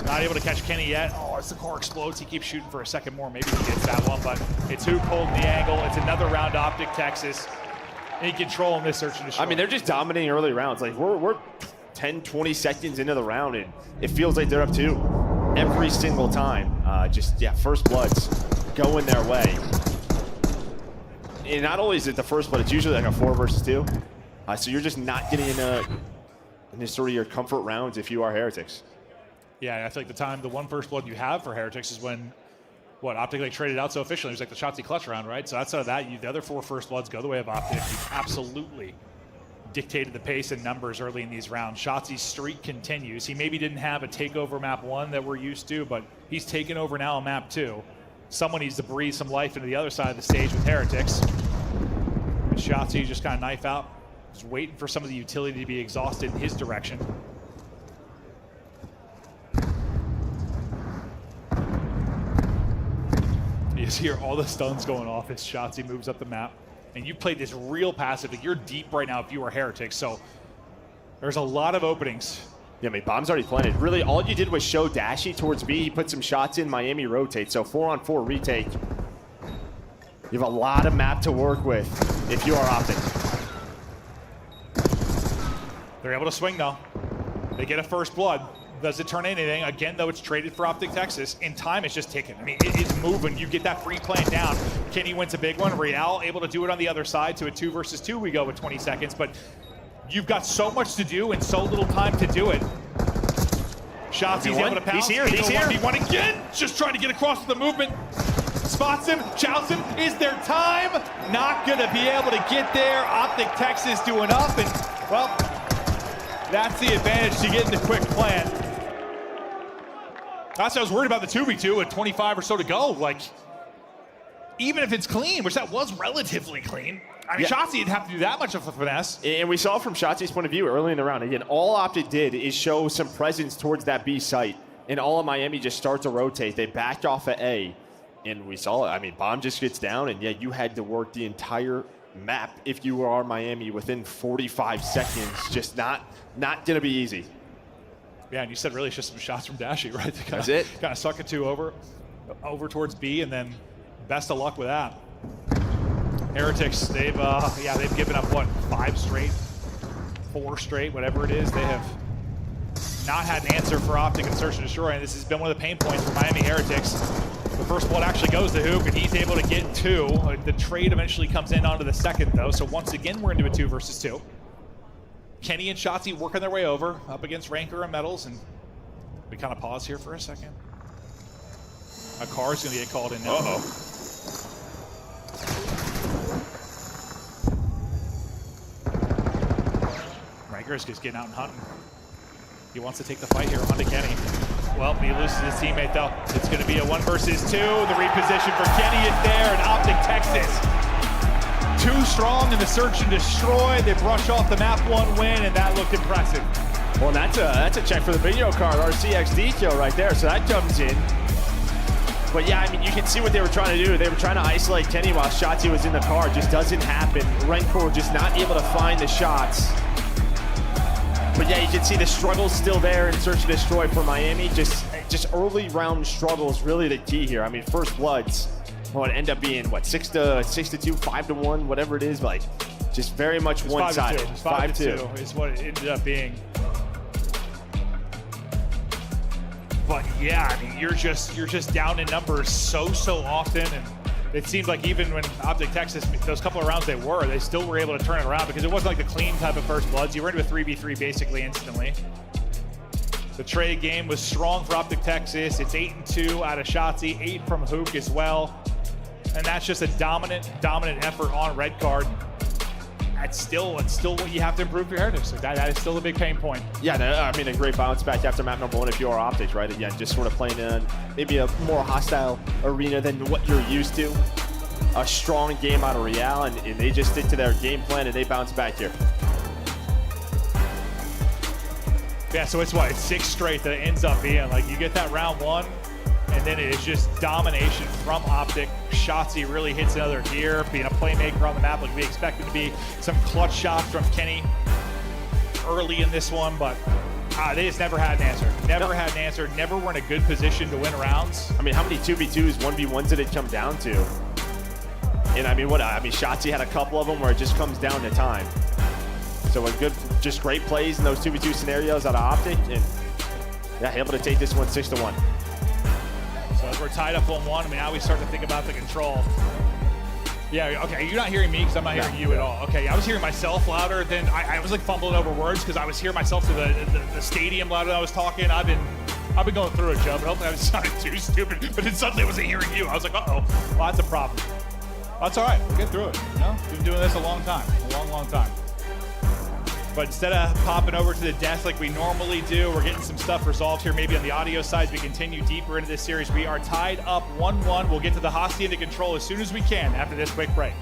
not able to catch Kenny yet. Oh, as the core explodes, he keeps shooting for a second more. Maybe he gets that one, but it's Hoop holding the angle. It's another round Optic Texas. In control in this search and destroy. I mean, they're just dominating early rounds. Like, we're 10, 20 seconds into the round, and it feels like they're up 2 every single time. First bloods going their way. And not only is it the first blood, it's usually like a 4 versus 2. So you're just not getting in sort of your comfort rounds if you are Heretics. Yeah, I feel like the one first blood you have for Heretics is when Optic like traded out so efficiently. It was like the Shotzi clutch round, right? So outside of that, the other 4 first bloods go the way of Optic. You absolutely dictated the pace and numbers early in these rounds. Shotzi's streak continues. He maybe didn't have a takeover map 1 that we're used to, but he's taken over now on map 2. Someone needs to breathe some life into the other side of the stage with Heretics. And Shotzi just kind of knife out, just waiting for some of the utility to be exhausted in his direction. You just hear all the stuns going off as Shotzi moves up the map. And you played this real passive. Like, you're deep right now if you were Heretics, so there's a lot of openings. Yeah, I mean, bomb's already planted. Really, all you did was show Dashy towards B. He put some shots in, Miami rotate. So 4-on-4 retake. You have a lot of map to work with if you are Optic. They're able to swing, though. They get a first blood. Does it turn anything? Again, though, it's traded for Optic Texas. In time, it's just ticking. I mean, it's moving. You get that free plant down. Kenny wins a big one. Real able to do it on the other side. To a 2 versus 2 we go with 20 seconds. But you've got so much to do and so little time to do it. Shotzi's able to pounce. He's here. 1v1 again. Just trying to get across the movement. Spots him, chows him. Is there time? Not going to be able to get there. Optic Texas doing up. And, well, that's the advantage to getting the quick plant. That's why I was worried about the 2v2 with 25 or so to go. Like, even if it's clean, which that was relatively clean, I mean, Shotzi didn't have to do that much of a finesse. And we saw from Shotzi's point of view early in the round. Again, all Optic did is show some presence towards that B site. And all of Miami just start to rotate. They backed off at A. And we saw it. I mean, bomb just gets down. And, yeah, you had to work the entire map if you are Miami within 45 seconds. Just not going to be easy. Yeah, and you said really it's just some shots from Dashy, right? That's it. Kind of suck it 2 over towards B, and then best of luck with that. Heretics, they've given up, 5 straight, 4 straight, whatever it is. They have not had an answer for Optic and Search and Destroy, and this has been one of the pain points for Miami Heretics. The first blood actually goes to Hoop, and he's able to get 2. The trade eventually comes in onto the second, though, so once again we're into a 2 versus 2. Kenny and Shotzi working their way over, up against Ranker and Metals, and we kind of pause here for a second. A car's going to get called in now. Uh-oh. Ranker is just getting out and hunting. He wants to take the fight here onto Kenny. Well, he loses his teammate, though. It's going to be a 1 versus 2. The reposition for Kenny is there, and Optic Texas. 2 strong in the search and destroy. They brush off the map 1 win, and that looked impressive. Well, that's a check for the video card, RCXD kill right there, so that comes in. But yeah, I mean, you can see what they were trying to do. They were trying to isolate Kenny while Shotzi was in the car. Just doesn't happen. Rancor just not able to find the shots. But yeah, you can see the struggle's still there in search and destroy for Miami. Just early round struggles really the key here. I mean, first bloods. Well, it end up being, 6 to 2, 5 to 1, whatever it is, like, just very much one-sided. 5-2 is what it ended up being. But yeah, I mean, you're just down in numbers so often, and it seemed like even when Optic Texas, those couple of rounds they still were able to turn it around because it wasn't like the clean type of first bloods. You were into a 3v3 basically instantly. The trade game was strong for Optic Texas. It's 8-2 out of Shotzi, 8 from Hook as well. And that's just a dominant effort on red card. It's still what you have to improve your heritage. So that is still a big pain point. Yeah, no, I mean, a great bounce back after map number 1 if you are Optics, right? Again, just sort of playing in maybe a more hostile arena than what you're used to. A strong game out of Real, and they just stick to their game plan and they bounce back here. Yeah, so it's 6 straight that it ends up being. Like, you get that round 1, and then it is just domination from Optic. Shotzi really hits another gear, being a playmaker on the map like we expected to be. Some clutch shots from Kenny early in this one, but they just never had an answer. Never were in a good position to win rounds. I mean, how many 2v2s, 1v1s did it come down to? And I mean, Shotzi had a couple of them where it just comes down to time. So just great plays in those 2v2 scenarios out of Optic, and yeah, able to take this one 6-1. So as we're tied up on 1, I mean, now we start to think about the control. Yeah, okay, you're not hearing me because I'm not hearing you at all. Okay, I was hearing myself louder than, I was like fumbling over words because I was hearing myself to the stadium louder than I was talking. I've been going through it, Joe, but hopefully I haven't sounded too stupid. But then suddenly I wasn't hearing you. I was like, uh-oh, well, that's a problem. That's all right, we'll get through it, you know? We've been doing this a long time, long time. But instead of popping over to the desk like we normally do, we're getting some stuff resolved here, maybe on the audio side as we continue deeper into this series. We are tied up 1-1. We'll get to the Hostie into control as soon as we can after this quick break.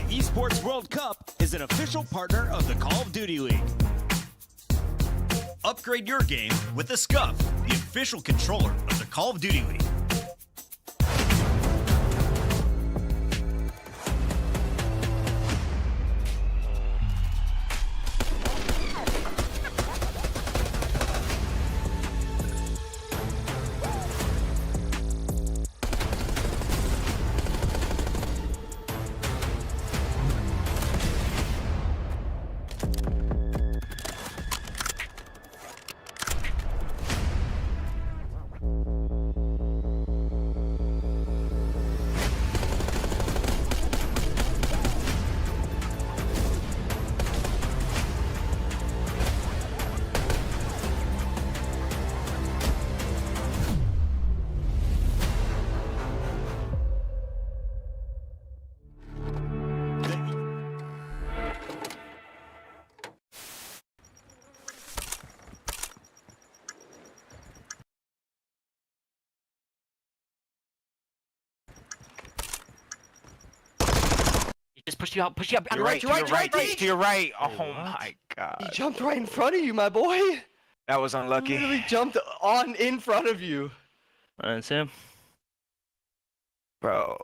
Esports World Cup is an official partner of the Call of Duty League. Upgrade your game with the SCUF, the official controller of the Call of Duty League. Just push you out, To your right. Oh my god. He jumped right in front of you, my boy. That was unlucky. He literally jumped in front of you. That's him. Bro.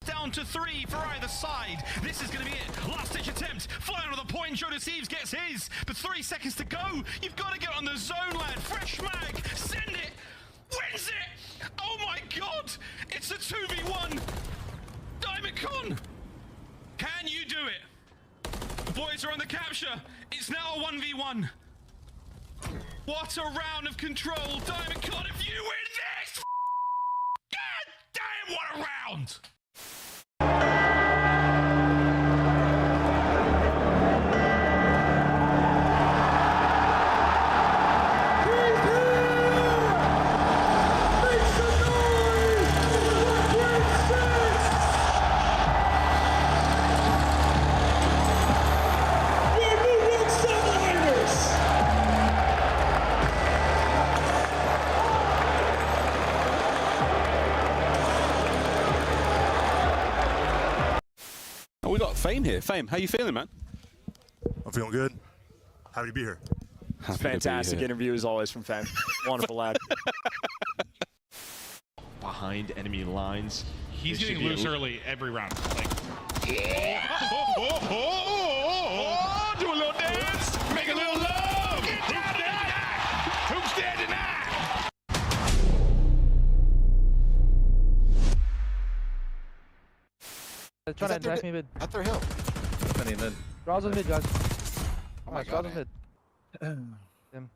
Down to 3 for either side. This is going to be it. Last ditch attempt. Flying on the point. Joe Deceives gets his. But 3 seconds to go. You've got to get on the zone, lad. Fresh mag. Send it. Wins it. Oh my god. It's a 2v1. Diamond Con. Can you do it? The boys are on the capture. It's now a 1v1. What a round of control. Diamond Con, if you win this! God damn, what a round! Fame here. Fame, how you feeling, man? I'm feeling good. Happy to be here. It's fantastic interview as always from Fame. Wonderful lad. Behind enemy lines. He's getting loose early every round. Like, do a little dance, make a little love. Who's dead tonight? Who's dead tonight? Trying to drive me mid. At their hill. Mid. Draws on mid, guys. Oh my Draws god. on mid. Him.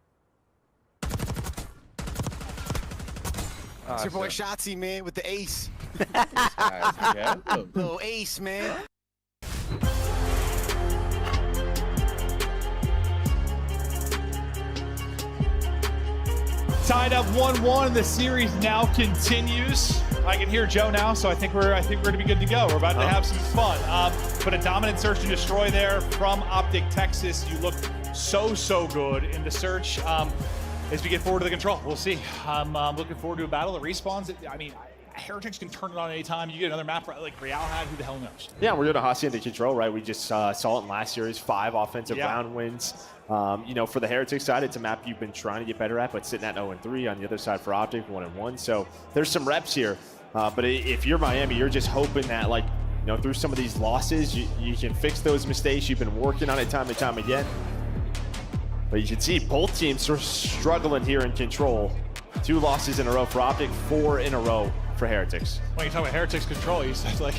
It's your boy Shotzi, man, with the ace. Little ace, man. Tied up 1-1, and the series now continues. I can hear Joe now, so I think we're going to be good to go. We're about to have some fun. But a dominant search and destroy there from Optic Texas. You look so good in the search. As we get forward to the control, we'll see. I'm looking forward to a battle that respawns. I mean, Heretics can turn it on any time. You get another map like Real had, who the hell knows? Yeah, we're going to Hacienda control, right? We just saw it in last series, 5 offensive round wins. You know, for the Heretics side, it's a map you've been trying to get better at, but sitting at 0-3. On the other side for Optic, 1-1. So there's some reps here. But if you're Miami, you're just hoping that, like, you know, through some of these losses, you can fix those mistakes. You've been working on it time and time again. But you can see both teams are struggling here in control. 2 losses in a row for Optic, 4 in a row for Heretics. When you talk about Heretics control, you said like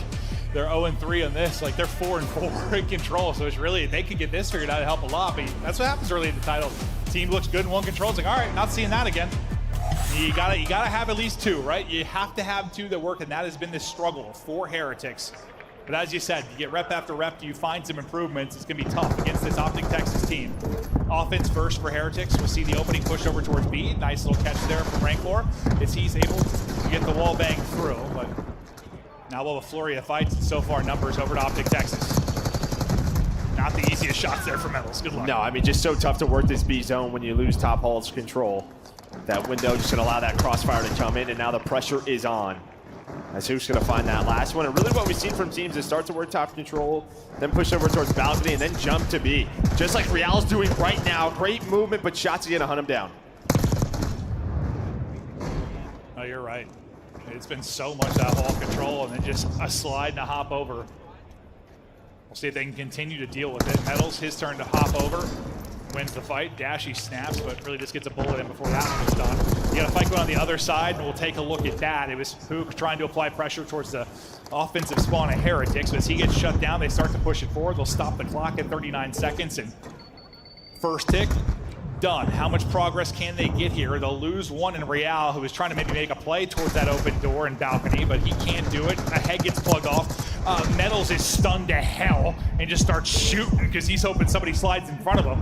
they're 0-3 on this, like they're 4-4 in control. So it's really, they could get this figured out to help a lot. But that's what happens early in the title. Team looks good in one control. It's like, all right, not seeing that again. You gotta have at least 2, right? You have to have 2 that work, and that has been the struggle for Heretics. But as you said, you get rep after rep, you find some improvements. It's gonna be tough against this Optic Texas team. Offense first for Heretics. We'll see the opening push over towards B. Nice little catch there from Rancor as he's able to get the wall bang through. But now we'll have a flurry of fights, and so far numbers over to Optic Texas. Not the easiest shots there for Metals. Good luck. No, I mean, just so tough to work this B zone when you lose top hall's control. That window just gonna allow that crossfire to come in, and now the pressure is on. As who's going to find that last one. And really what we've seen from teams is start to work top control, then push over towards balcony, and then jump to B. Just like Real's doing right now. Great movement, but Shotzi going to hunt him down. Oh, you're right. It's been so much that wall control, and then just a slide and a hop over. We'll see if they can continue to deal with it. Metals, his turn to hop over. Wins the fight. Dashy snaps, but really just gets a bullet in before that one is done. You got a fight going on the other side, and we'll take a look at that. It was Hook trying to apply pressure towards the offensive spawn of Heretics, but as he gets shut down, they start to push it forward. They'll stop the clock at 39 seconds, and first tick, done. How much progress can they get here? They'll lose one in Real, who is trying to maybe make a play towards that open door and balcony, but he can't do it. A head gets plugged off. Metals is stunned to hell and just starts shooting because he's hoping somebody slides in front of him.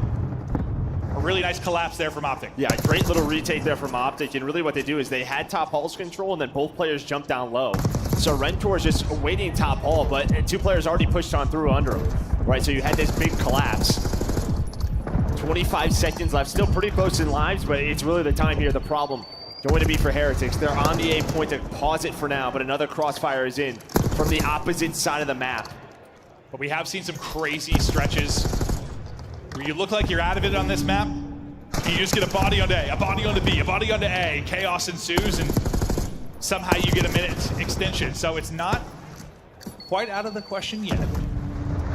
A really nice collapse there from Optic. Yeah, great little retake there from Optic, and really what they do is they had top hall's control, and then both players jumped down low. So Rentor is just waiting top hall, but 2 players already pushed on through under him, right? So you had this big collapse. 25 seconds left, still pretty close in lives, but it's really the time here. The problem going to be for Heretics. They're on the A point to pause it for now, but another crossfire is in from the opposite side of the map. But we have seen some crazy stretches where you look like you're out of it on this map, and you just get a body onto A, a body onto B, a body onto A, chaos ensues, and somehow you get a minute extension. So it's not quite out of the question yet.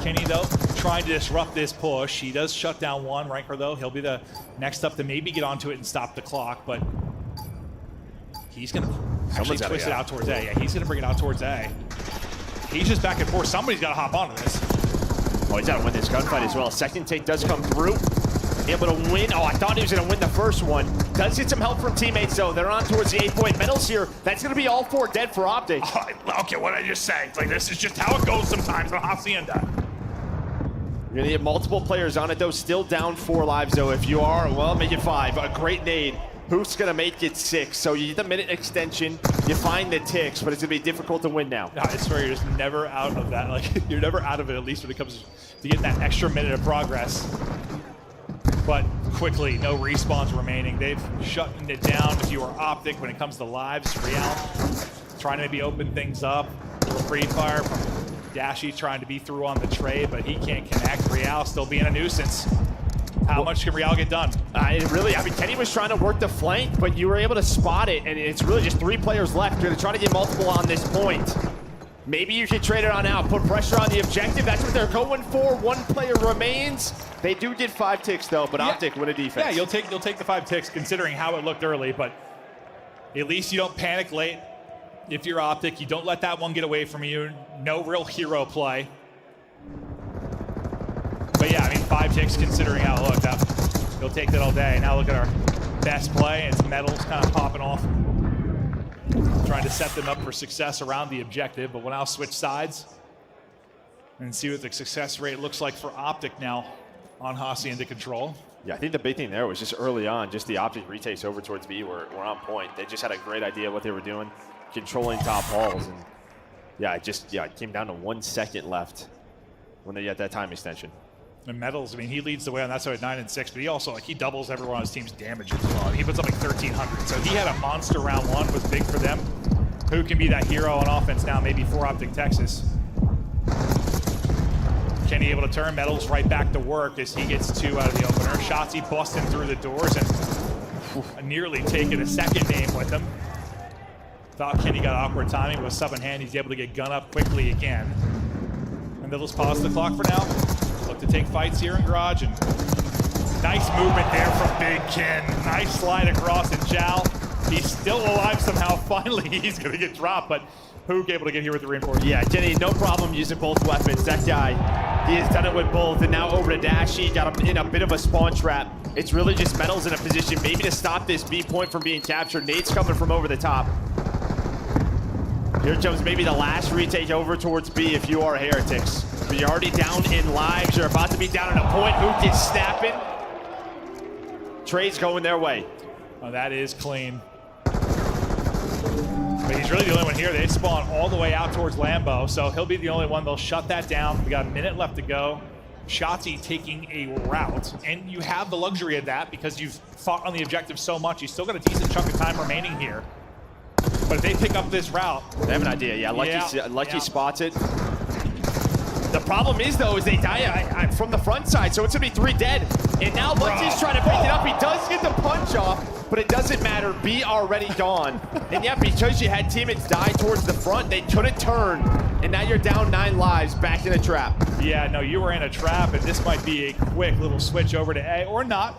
Kenny, though, trying to disrupt this push. He does shut down one. Ranker, though, he'll be the next up to maybe get onto it and stop the clock, but he's going to actually twist it out towards A. Yeah, he's going to bring it out towards A. He's just back and forth. Somebody's got to hop onto this. Oh, he's got to win this gunfight as well. Second take does come through. Able to win. Oh, I thought he was going to win the first one. Does get some help from teammates, though. They're on towards the 8-point Metals here. That's going to be all 4 dead for Optic. Oh, okay, what did I just say? Like, this is just how it goes sometimes on Hacienda. You're going to get multiple players on it, though. Still down 4 lives, though. If you are, well, make it 5. A great nade. Hoof's going to make it 6. So you get the minute extension. You find the ticks, but it's going to be difficult to win now. I swear you're just never out of that. Like, you're never out of it, at least when it comes to getting that extra minute of progress. But quickly, no respawns remaining. They've shut it down if you are Optic when it comes to lives. Real trying to maybe open things up. A little pre-fire from Dashy trying to be through on the trade, but he can't connect. Real still being a nuisance. How much can Real get done? I mean, Kenny was trying to work the flank, but you were able to spot it, and it's really just 3 players left. You're going to try to get multiple on this point. Maybe you should trade it on out, put pressure on the objective. That's what they're going for. 1 player remains. They do get 5 ticks, though, but Optic win a defense. Yeah, you'll take the 5 ticks considering how it looked early, but at least you don't panic late. If you're Optic, you don't let that one get away from you. No real hero play. But yeah, I mean, 5 ticks considering how it looked up. You'll take that all day. Now look at our best play. It's Metals kind of popping off. Trying to set them up for success around the objective, but we'll now switch sides and see what the success rate looks like for Optic now on Hasi into control. Yeah, I think the big thing there was just early on, just the Optic retakes over towards B were on point. They just had a great idea what they were doing, controlling top halls. And yeah, it came down to 1 second left when they got that time extension. And Metals, I mean, he leads the way on that side 9 and 6, but he also, he doubles everyone on his team's damage as well. He puts up 1,300. So he had a monster round 1, was big for them. Who can be that hero on offense now, maybe for Optic Texas? Kenny able to turn Metals right back to work as he gets 2 out of the opener. Shotzi busting through the doors and nearly taking a second name with him. Thought Kenny got awkward timing with sub in hand. He's able to get gun up quickly again. And they'll just pause the clock for now. Look to take fights here in Garage, and nice movement there from Big Ken. Nice slide across, and Chow, he's still alive somehow. Finally, he's gonna get dropped, but Hook able to get here with the reinforcement. Yeah, Kenny, no problem using both weapons. That guy, he has done it with both, and now over to Dashy, got him in a bit of a spawn trap. It's really just Metals in a position maybe to stop this B point from being captured. Nate's coming from over the top. Here comes maybe the last retake over towards B if you are Heretics. But you're already down in lives. You're about to be down at a point. Hook is snapping. Trade's going their way. Oh, that is clean. But he's really the only one here. They spawn all the way out towards Lambo, so he'll be the only one. They'll shut that down. We got a minute left to go. Shotzi taking a route, and you have the luxury of that because you've fought on the objective so much. You still got a decent chunk of time remaining here. But if they pick up this route... They have an idea, yeah. Lucky spots it. The problem is, though, is they die from the front side, so it's going to be 3 dead. And now Lucky's trying to pick it up. He does get the punch off, but it doesn't matter. B already gone. And yeah, because you had teammates die towards the front, they couldn't turn. And now you're down 9 lives, back in a trap. Yeah, no, you were in a trap, and this might be a quick little switch over to A, or not.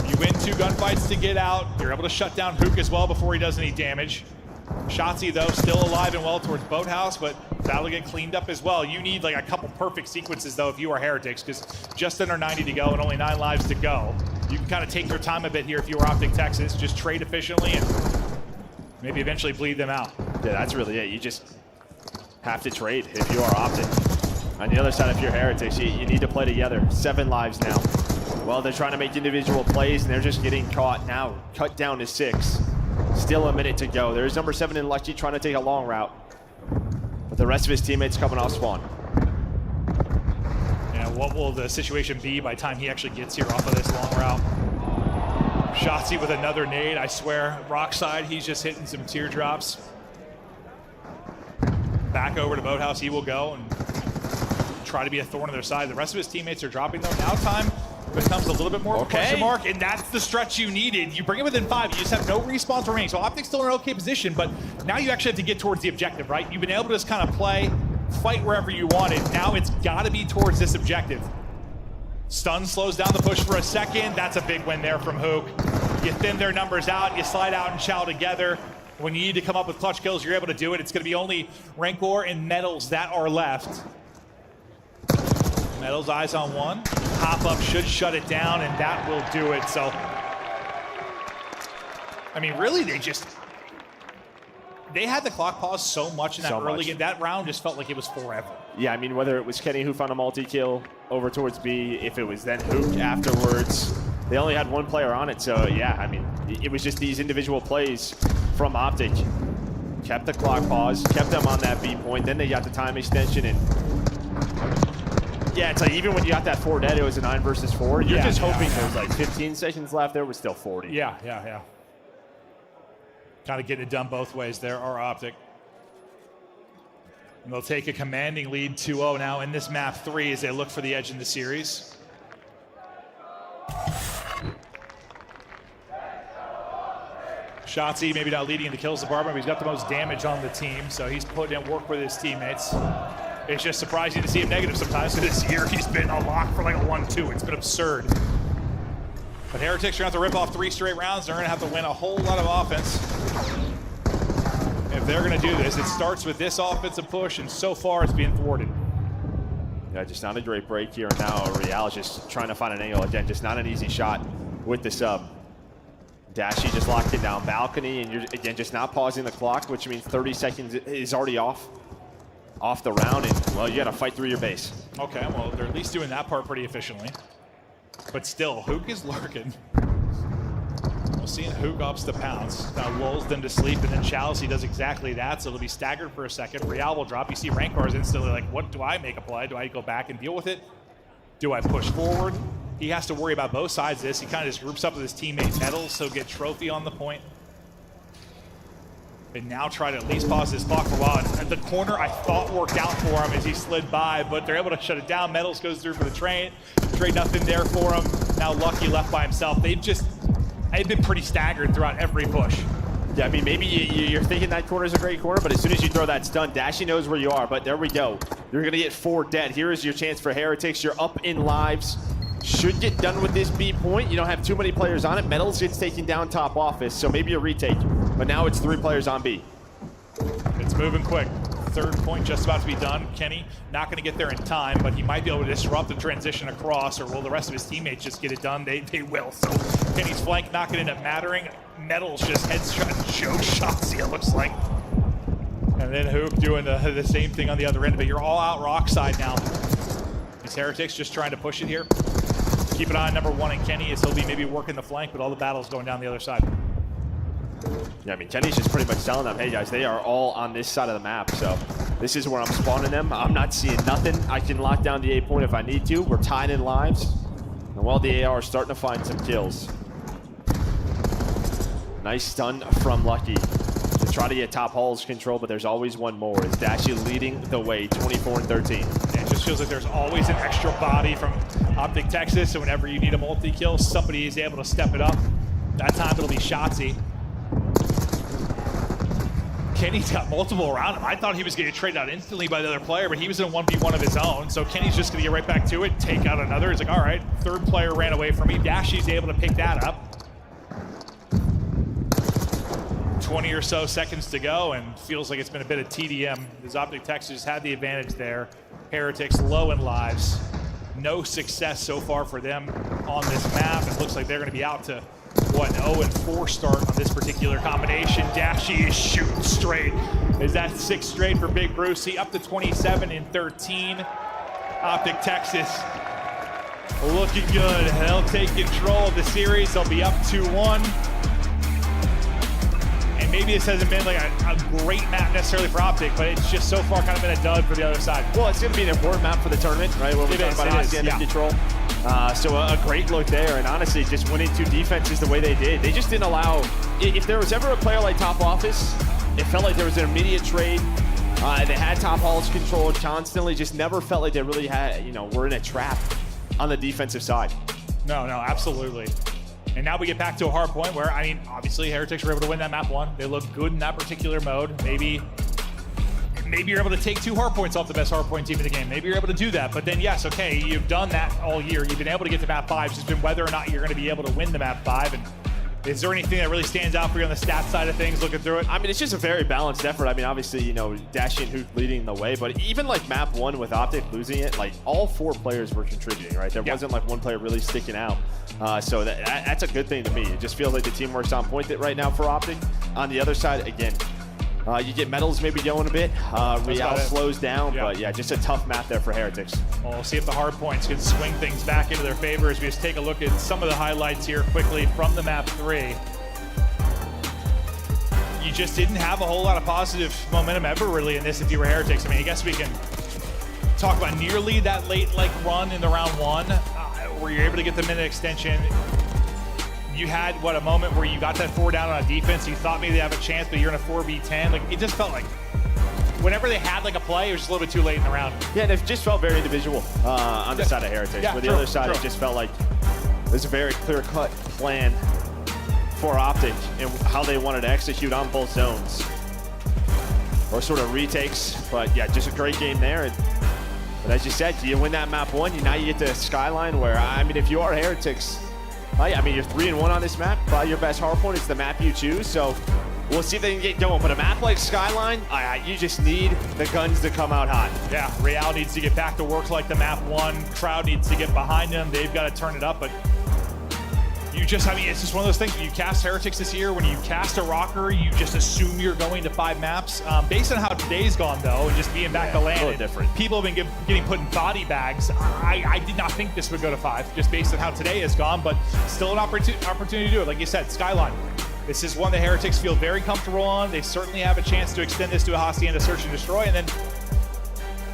You win 2 gunfights to get out. You're able to shut down Hook as well before he does any damage. Shotzi, though, still alive and well towards Boathouse, but that'll get cleaned up as well. You need like a couple perfect sequences, though, if you are Heretics, because just under 90 to go and only 9 lives to go. You can kind of take your time a bit here if you were Optic Texas. Just trade efficiently and maybe eventually bleed them out. Yeah, that's really it. You just have to trade if you are Optic. On the other side, if you're Heretics, you need to play together. 7 lives now. Well, they're trying to make individual plays, and they're just getting caught now. Cut down to 6. Still a minute to go. There's number 7 in Lucky trying to take a long route. But the rest of his teammates coming off spawn. Yeah, what will the situation be by the time he actually gets here off of this long route? Shotzi with another nade, I swear. Rock side, he's just hitting some teardrops. Back over to Boathouse, he will go and try to be a thorn in their side. The rest of his teammates are dropping though. Now time becomes a little bit more of a question mark, and that's the stretch you needed. You bring it within 5, you just have no respawns remaining. So Optic's still in an okay position, but now you actually have to get towards the objective, right? You've been able to just kind of play, fight wherever you wanted. Now it's got to be towards this objective. Stun slows down the push for a second. That's a big win there from Hook. You thin their numbers out, you slide out and Chow together. When you need to come up with clutch kills, you're able to do it. It's going to be only Rancor and Metals that are left. Metals eyes on one. Pop-up should shut it down, and that will do it. So, I mean, really, they had the clock pause so much in that early game. That round just felt like it was forever. Yeah, I mean, whether it was Kenny who found a multi-kill over towards B, if it was then Hook afterwards, they only had 1 player on it. So, yeah, I mean, it was just these individual plays from Optic. Kept the clock pause, kept them on that B point. Then they got the time extension, and yeah, it's like even when you got that 4 dead, it was a 9 versus 4. You're just hoping there's like 15 seconds left. There was still 40. Yeah. Kind of getting it done both ways there, or Optic. And they'll take a commanding lead 2-0 now in this map 3 as they look for the edge in the series. Shotzzy maybe not leading in the kills department, but he's got the most damage on the team, so he's putting in work with his teammates. It's just surprising to see him negative sometimes, because this year he's been a lock for like a 1-2. It's been absurd. But Heretics are going to have to rip off 3 straight rounds. They're going to have to win a whole lot of offense. If they're going to do this, it starts with this offensive push, and so far it's being thwarted. Yeah, just not a great break here now. Real is just trying to find an angle. Again, just not an easy shot with the sub. Dashy just locked it down balcony, and you're, again, just not pausing the clock, which means 30 seconds is already off the round, and, well, you got to fight through your base. Okay, well, they're at least doing that part pretty efficiently. But still, Hook is lurking. We'll see Hook ups the pounce. Now lulls them to sleep, and then Chalice does exactly that, so they'll be staggered for a second. Real will drop. You see Rankar's instantly like, what do I make a play? Do I go back and deal with it? Do I push forward? He has to worry about both sides of this. He kind of just groups up with his teammate Metals, so get Trophy on the point. And now try to at least pause this clock for a while. And the corner I thought worked out for him as he slid by, but they're able to shut it down. Metals goes through for the trade. Nothing there for him. Now Lucky left by himself. They've been pretty staggered throughout every push. Yeah, I mean, maybe you're thinking that corner is a great corner, but as soon as you throw that stun, Dashy knows where you are. But there we go. You're going to get 4 dead. Here is your chance for Heretics. You're up in lives. Should get done with this B point. You don't have too many players on it. Metals gets taken down top office, so maybe a retake. But now it's 3 players on B. It's moving quick. 3rd point just about to be done. Kenny not going to get there in time, but he might be able to disrupt the transition across, or will the rest of his teammates just get it done? They will. So Kenny's flank not going to end up mattering. Metals just headshot choke shots, it looks like. And then Hook doing the same thing on the other end, but you're all out rock side now. These Heretics just trying to push it here. Keep an eye on number 1 and Kenny, as he'll be maybe working the flank, but all the battles going down the other side. Yeah, I mean, Kenny's just pretty much telling them, hey guys, they are all on this side of the map, so this is where I'm spawning them. I'm not seeing nothing. I can lock down the A point if I need to. We're tied in lives. And while the AR is starting to find some kills. Nice stun from Lucky to try to get top halls control, but there's always one more. Is Dashy leading the way, 24-13. It just feels like there's always an extra body from Optic Texas, so whenever you need a multi-kill, somebody is able to step it up. That time it'll be Shotzzy. Kenny's got multiple around him. I thought he was going to trade out instantly by the other player, but he was in a 1v1 of his own. So Kenny's just going to get right back to it, take out another. He's like, all right, 3rd player ran away from me. Dashy's able to pick that up. 20 or so seconds to go, and feels like it's been a bit of TDM. His Optic Texas had the advantage there. Heretics low in lives. No success so far for them on this map. It looks like they're going to be out to an 0-4 start on this particular combination. Dashy is shooting straight. Is that 6 straight for Big Brucey? Up to 27-13. Optic Texas looking good. They'll take control of the series. They'll be up 2-1. And maybe this hasn't been like a great map necessarily for Optic, but it's just so far kind of been a dud for the other side. Well, it's going to be an important map for the tournament, right? When we're talking about high-standard control. So a great look there, and honestly, just winning 2 defenses the way they did. They just didn't allow, if there was ever a player like Top Office, it felt like there was an immediate trade. They had top halls controlled constantly, just never felt like they really had, were in a trap on the defensive side. No, absolutely. And now we get back to a hard point where, I mean, obviously Heretics were able to win that map 1. They look good in that particular mode. Maybe you're able to take 2 hard points off the best hard point team in the game. Maybe you're able to do that. But then, yes, okay, you've done that all year. You've been able to get to map 5. It's just been whether or not you're going to be able to win the map 5. And is there anything that really stands out for you on the stat side of things looking through it? I mean, it's just a very balanced effort. I mean, obviously, Dashy and Hoot leading the way. But even like map 1 with Optic losing it, like all 4 players were contributing, right? There wasn't like one player really sticking out. So that's a good thing to me. It just feels like the teamwork's on point right now for Optic. On the other side, again, you get Metals maybe going a bit. Real slows down, but yeah, just a tough map there for Heretics. Well, we'll see if the hard points can swing things back into their favor as we just take a look at some of the highlights here quickly from the map 3. You just didn't have a whole lot of positive momentum ever really in this if you were Heretics. I mean, I guess we can talk about nearly that late run in the round 1 where you're able to get the minute extension. You had, a moment where you got that 4 down on a defense. You thought maybe they have a chance, but you're in a 4v10. Like, it just felt like whenever they had like a play, it was just a little bit too late in the round. Yeah, and it just felt very individual on the side of Heretics. Yeah, but the other side, it just felt like there's a very clear-cut plan for Optic and how they wanted to execute on both zones. Or sort of retakes, but yeah, just a great game there. But as you said, you win that map 1, now you get to Skyline where, I mean, if you are Heretics, I mean, you're 3-1 on this map. Probably your best hardpoint is the map you choose, so we'll see if they can get going. But a map like Skyline, you just need the guns to come out hot. Yeah, Real needs to get back to work like the map 1. Crowd needs to get behind them. They've got to turn it up, but you just, I mean, it's just one of those things. When you cast Heretics this year, when you cast a rocker, you just assume you're going to 5 maps. Based on how today's gone, though, and just being back to land, totally different. People have been getting put in body bags. I did not think this would go to 5, just based on how today has gone, but still an opportunity to do it. Like you said, Skyline. This is one the Heretics feel very comfortable on. They certainly have a chance to extend this to a Hacienda Search and Destroy, and then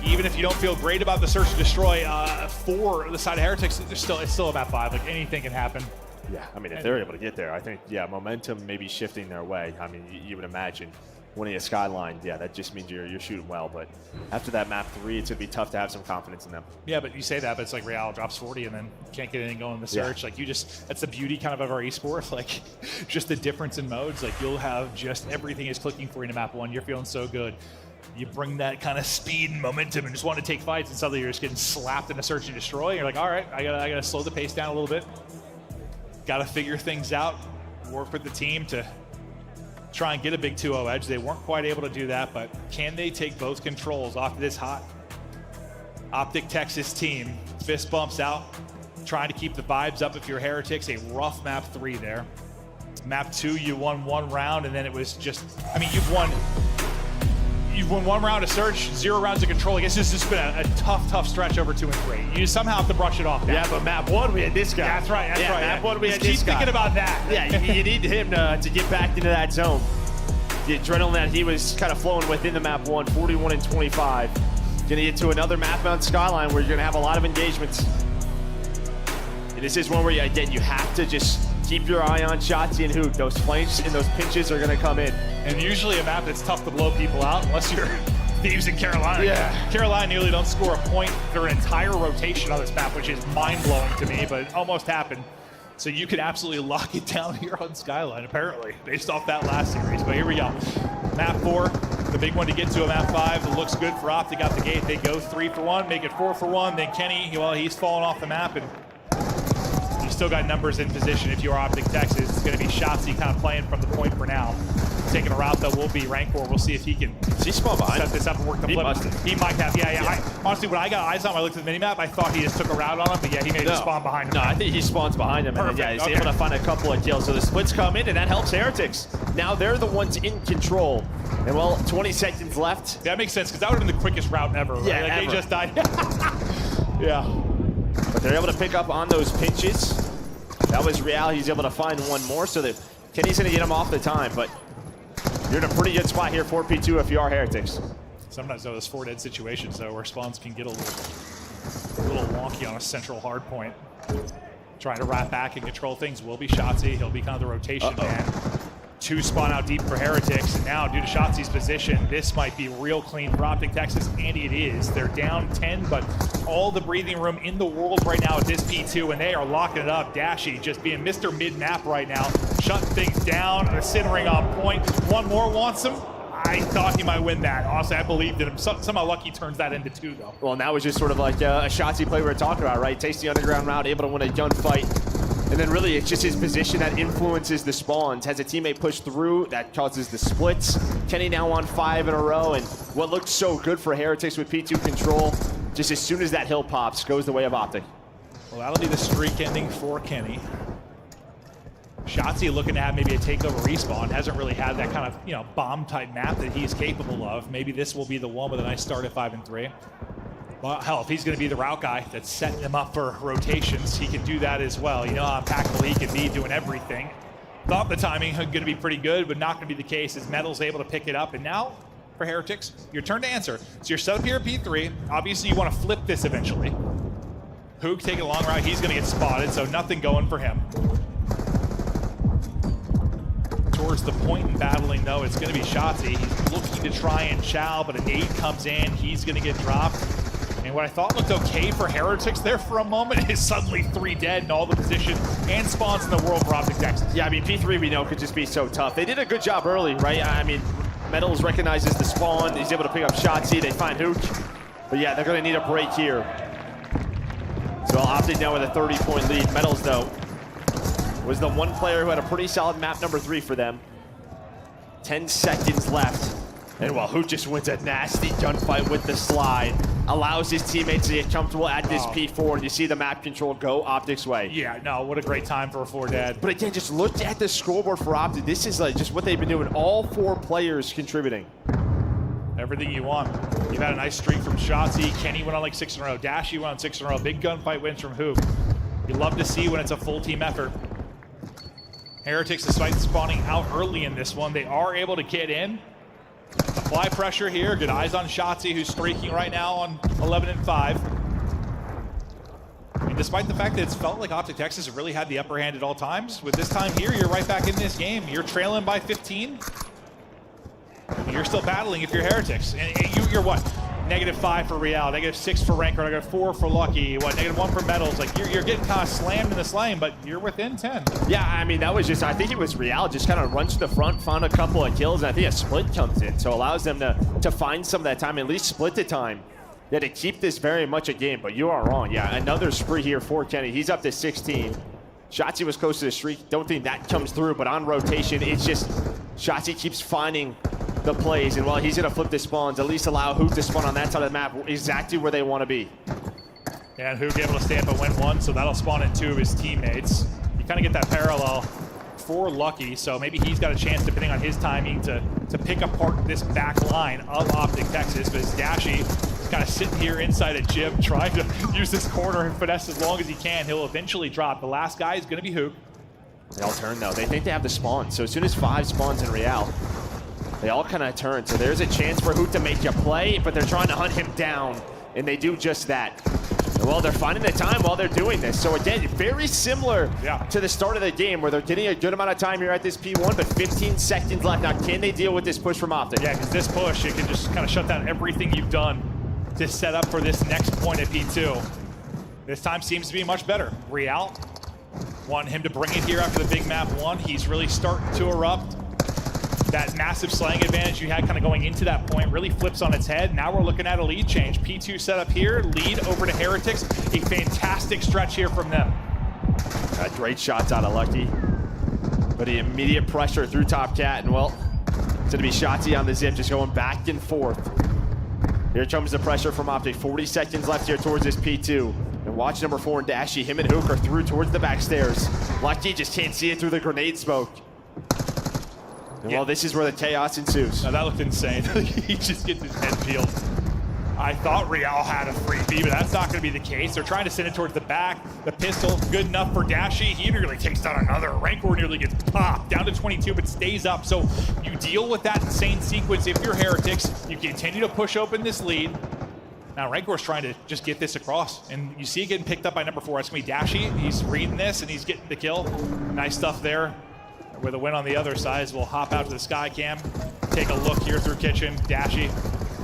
even if you don't feel great about the Search and Destroy for the side of Heretics, it's still about 5. Like, anything can happen. Yeah, I mean, if they're able to get there, I think, yeah, momentum may be shifting their way. I mean, you would imagine winning a Skyline, yeah, that just means you're shooting well. But after that map 3, it's going to be tough to have some confidence in them. Yeah, but you say that, but it's like Real drops 40 and then can't get anything going in the Search. Yeah. Like, that's the beauty kind of our esport. Like, just the difference in modes. Like, you'll have just everything is clicking for you in map 1. You're feeling so good. You bring that kind of speed and momentum and just want to take fights, and suddenly you're just getting slapped in a Search and Destroy. And you're like, all right, I gotta slow the pace down a little bit. Got to figure things out, work with the team to try and get a big 2-0 edge. They weren't quite able to do that, but can they take both controls off this hot Optic Texas team? Fist bumps out, trying to keep the vibes up if you're Heretics. A rough map 3 there. Map 2, you won 1 round, and then it was just, I mean, you've won 1 round of Search, 0 rounds of Control. I guess this has just been a tough stretch over 2 and 3. You somehow have to brush it off now. Yeah, but map 1, we had this guy. That's right, that's right. Map 1, we had this keep guy. Thinking about that. Yeah, you need him to get back into that zone. The adrenaline that he was kind of flowing within the map 1, 41 and 25. Gonna get to another map on Skyline where you're gonna have a lot of engagements. And this is one where, again, you have to just keep your eye on Shotzi and Hook. Those flanks and those pinches are gonna come in. And usually a map that's tough to blow people out, unless you're Thieves in Carolina. Yeah. Carolina nearly don't score a point their entire rotation on this map, which is mind-blowing to me, but it almost happened. So you could absolutely lock it down here on Skyline, apparently, based off that last series. But here we go. Map 4, the big one to get to a map 5. It looks good for Optic out the gate. They go 3 for 1, make it 4 for 1. Then Kenny, well, he's fallen off the map, and you still got numbers in position if you're Optic Texas. It's going to be Shotzi kind of playing from the point for now. Taking a route that will be Rancor. We'll see if he can set this up and work the flip. He might have. Yeah. Honestly, when I got eyes on him, I looked at the minimap, I thought he just took a route on him, but yeah, he made it spawn behind him. No, I think he spawns behind him. Perfect. And yeah, he's able to find a couple of kills. So the splits come in, and that helps Heretics. Now they're the ones in control. And well, 20 seconds left. That makes sense, because that would have been the quickest route ever. Right? Yeah, like, ever. They just died. Yeah. But they're able to pick up on those pinches. That was Real. He's able to find one more, so that Kenny's going to get him off the time. But you're in a pretty good spot here, 4P2, if you are Heretics. Sometimes those 4 dead situations, though, where spawns can get a little wonky on a central hard point. Trying to wrap back and control things will be Shotzi. He'll be kind of the rotation man. 2 spawn out deep for Heretics, and now due to Shotzi's position, this might be real clean for Optic Texas, and it is. They're down 10, but all the breathing room in the world right now at this P2, and they are locking it up. Dashy just being Mr. Mid-Map right now, shutting things down, centering on point. One more wants him. I thought he might win that. Honestly, I believed in him. Somehow Lucky turns that into 2, though. Well, now it's just sort of like a Shotzi play we were talking about, right? Takes the underground route, able to win a gunfight. And then really it's just his position that influences the spawns. Has a teammate push through, that causes the splits. Kenny now on 5 in a row, and what looked so good for Heretics with P2 control, just as soon as that hill pops, goes the way of Optic. Well, that'll be the streak ending for Kenny. Shotzi looking to have maybe a takeover respawn. Hasn't really had that kind of, bomb type map that he's capable of. Maybe this will be the one with a nice start at 5 and 3. Well, hell, if he's going to be the route guy that's setting him up for rotations, he can do that as well. You know how impactful he can be doing everything. Thought the timing was going to be pretty good, but not going to be the case as Metal's able to pick it up. And now, for Heretics, your turn to answer. So you're set up here at P3. Obviously, you want to flip this eventually. Hook taking a long route. He's going to get spotted, so nothing going for him. towards the point in battling, though, it's going to be Shotzzy. He's looking to try and chow, but a nade comes in. He's going to get dropped. And what I thought looked okay for Heretics there for a moment is suddenly 3 dead in all the positions and spawns in the world for Optic Texas. Yeah, I mean, P3 we know could just be so tough. They did a good job early, right? I mean, Metals recognizes the spawn. He's able to pick up Shotzzy. They find Hook. But yeah, they're going to need a break here. So Optic now with a 30-point lead. Metals, though, was the one player who had a pretty solid map number 3 for them. 10 seconds left. And while Hoot just wins a nasty gunfight with the slide, allows his teammates to get comfortable at this P4, and you see the map control go Optic's way. Yeah, no, what a great time for a 4 dead. But again, just look at the scoreboard for Optic. This is like just what they've been doing. All 4 players contributing. Everything you want. You've had a nice streak from Shotzzy. Kenny went on like 6 in a row. Dashy went on 6 in a row. Big gunfight wins from Hoop. You love to see when it's a full team effort. Heretics, despite spawning out early in this one, they are able to get in. Apply pressure here. Good eyes on Shotzzy, who's streaking right now on 11 and 5. And despite the fact that it's felt like Optic Texas has really had the upper hand at all times, with this time here, you're right back in this game. You're trailing by 15. You're still battling if you're Heretics. And you're what? -5 for Real, -6 for Ranker, -4 for Lucky, what, -1 for Metals. Like, you're getting kind of slammed in this lane, but you're within 10. Yeah, I mean, that was just, I think it was Real just kind of runs to the front, found a couple of kills, and I think a split comes in, so allows them to find some of that time, at least split the time. Yeah, to keep this very much a game, but you are wrong. Yeah, another spree here for Kenny. He's up to 16. Shotzzy was close to the streak. Don't think that comes through, but on rotation, it's just Shotzzy keeps finding the plays, and while he's going to flip the spawns, at least allow Hoot to spawn on that side of the map exactly where they want to be. And Hoot able to stay up and win 1, so that'll spawn in 2 of his teammates. You kind of get that parallel for Lucky, so maybe he's got a chance, depending on his timing, to pick apart this back line of Optic Texas, but Dashy is kind of sitting here inside a gym trying to use this corner and finesse as long as he can. He'll eventually drop. The last guy is going to be Hoot. They all turn, though. They think they have the spawn, so as soon as 5 spawns in Real, they all kind of turn, so there's a chance for Hoot to make a play, but they're trying to hunt him down, and they do just that. And well, they're finding the time while they're doing this. So again, very similar to the start of the game, where they're getting a good amount of time here at this P1, but 15 seconds left. Now, can they deal with this push from Optic? Yeah, because this push, it can just kind of shut down everything you've done to set up for this next point at P2. This time seems to be much better. Real, want him to bring it here after the big map 1. He's really starting to erupt. That massive slaying advantage you had kind of going into that point really flips on its head. Now we're looking at a lead change. P2 set up here, lead over to Heretics. A fantastic stretch here from them. Great shots out of Lucky. But the immediate pressure through Top Cat, and well, it's gonna be Shotzzy on the zip, just going back and forth. Here comes the pressure from Optic. 40 seconds left here towards this P2. And watch number 4 and Dashy, him and Hook are through towards the back stairs. Lucky just can't see it through the grenade smoke. Well, this is where the chaos ensues. Now that looked insane. He just gets his head peeled. I thought Real had a free B, but that's not going to be the case. They're trying to send it towards the back. The pistol, good enough for Dashy. He nearly takes down another. Rancor nearly gets popped. Down to 22, but stays up. So you deal with that insane sequence if you're Heretics. You continue to push open this lead. Now Rancor's trying to just get this across. And you see it getting picked up by number 4. That's going to be Dashy. He's reading this, and he's getting the kill. Nice stuff there. With a win on the other side, we'll hop out to the sky cam, take a look here through kitchen. Dashy,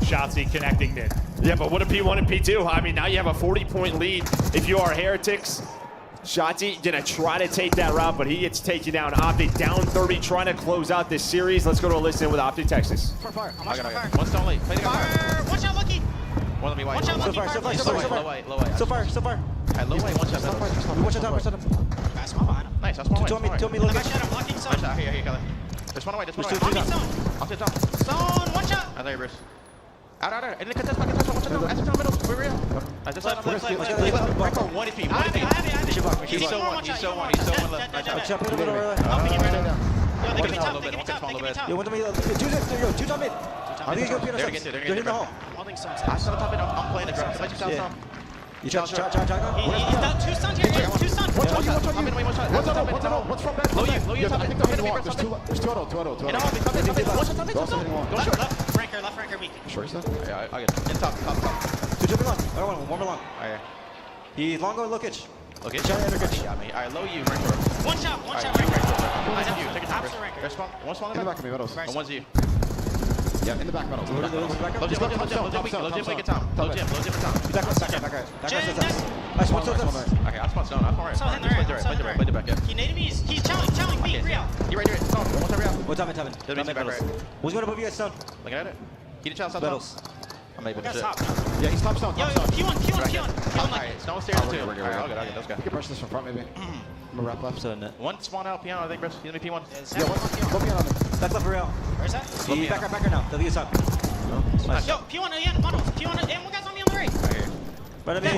Shotzzy connecting mid. Yeah, but what a P1 and P2? I mean, now you have a 40-point lead if you are Heretics. Shotzzy gonna try to take that route, but he gets taken down. Optic down 30, trying to close out this series. Let's go to a listen with Optic Texas. Fire. I'm watching fire. One stone late. Fire. Watch out, Lucky. One of me white. Watch out, Lucky. So far. Low white. So far. At low white. One shot. Watch out, watch out. That's my behind him. Nice, that's one white. Tell me, look at him. Lucky zone. Here, Kelly. There's one white, there's one white. I'll take zone. Zone, watch out. I know you, Bruce. Out. And look at this, watch out. That's the middle. We're real. I just left. Ranker 1 HP. I have it. He's so one. He's so one left. Watch out. Put it over there. I'll pick him right now. Yo, they give me top. They give me top. Yo, one to me. Two top mid. I think you go They're in the hole. Holding some. I'm top mid. I'm playing the ground. Let you top some. You try. He's done 2 stuns here. 2 stuns. Watch on you. I'm in way, watch on. What's from back? Low you. Top. There's 2 auto. In a hole. Watch on. Go left. Left ranker weak. Short stuff? Yeah, I get it. In top. 2 jumping long. I don't want 1 more long. Alright. He's long going lookage. Okay. Got me. Alright, low you, ranker. One shot, ranker. I have you. Take a top. There's spawn. One spawn in the back of me, Meadows. And one's you. Yeah, in the back, Meadows. Low gym, low gym, get down. Low gym for time. Back right. Nice, one. Okay, I spawned stone. I spawned right. Play the back, yeah. He naded me. He's challenging me. Real. You're right. Stone. One time, Real. One time, Tevin. Back right. Who's going to move you at stone? Looking at it. He didn't challenge stone. Meadows. I'm able to Guys, shit. top. Yeah, he's top stone. Yo, P1. Alright, stone stairs too. Alright, I'll get those guys. You can brush this from front, maybe. I'm gonna wrap left. One spawn out piano, I think, Bruce. He's gonna be P1. Yeah, go piano on me. Back left for real. Where's that? Back right now. The lead top. Nice. Yo, P1 again. P1 and one guy's on me on the right. Right here. Right up here.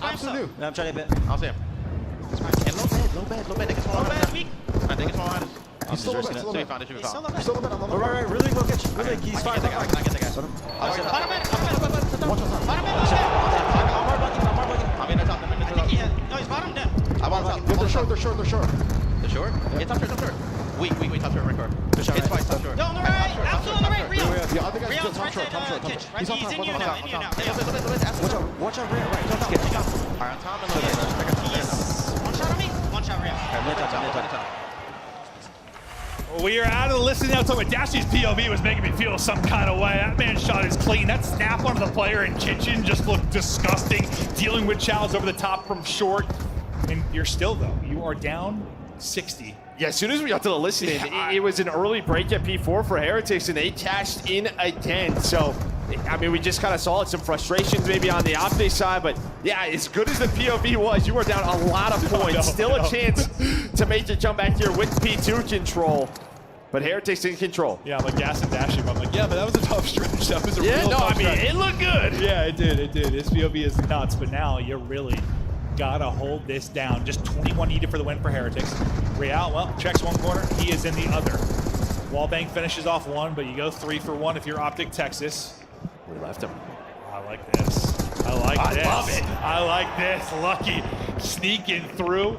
Absolute. I'm trying to hit. I'll see him. And low bed. They can spawn Low bed, weak. I think it's one behind us. He's still low bed. Should be found. It should be He's found. still low bed. Right. Really low pitch. Really, he's fine. I can get the guy. Bottom end. Bottom end. I'm in the top. I think he had. No, he's bottom dead. I'm on top. They're short. They're short? Yeah, top short. Weak, top short, right car. Hit twice, top short. Yo, on the right. Absolute on the right. Real. Yeah, I think I Real, still top short. He's in you now. Watch out, rear. Right. Alright, on top and low bed. One shot on me. One shot real. We are out of the list now. Talking about Dashy's POV was making me feel some kind of way. That man shot is clean. That snap onto the player in kitchen just looked disgusting. Dealing with Childs over the top from short. And you're still, though, you are down 60. Yeah, as soon as we got to the listening, it was an early break at P4 for Heretics, and they cashed in again. So, I mean, we just kind of saw it, some frustrations maybe on the Optic side, but yeah, as good as the POV was, you were down a lot of points. Still a chance to make the jump back here with P2 control, but Heretics in control. Yeah, I'm like gas and dashing. I'm like, yeah, but that was a tough stretch. That was a real tough stretch. It looked good. Yeah, it did. This POV is nuts, but now you really gotta hold this down. Just 21 needed for the win for Heretics. Real, well, checks one corner. He is in the other. Wallbang finishes off one, but you go 3 for 1 if you're Optic Texas. We left him. I like this. I love it. I like this. Lucky sneaking through,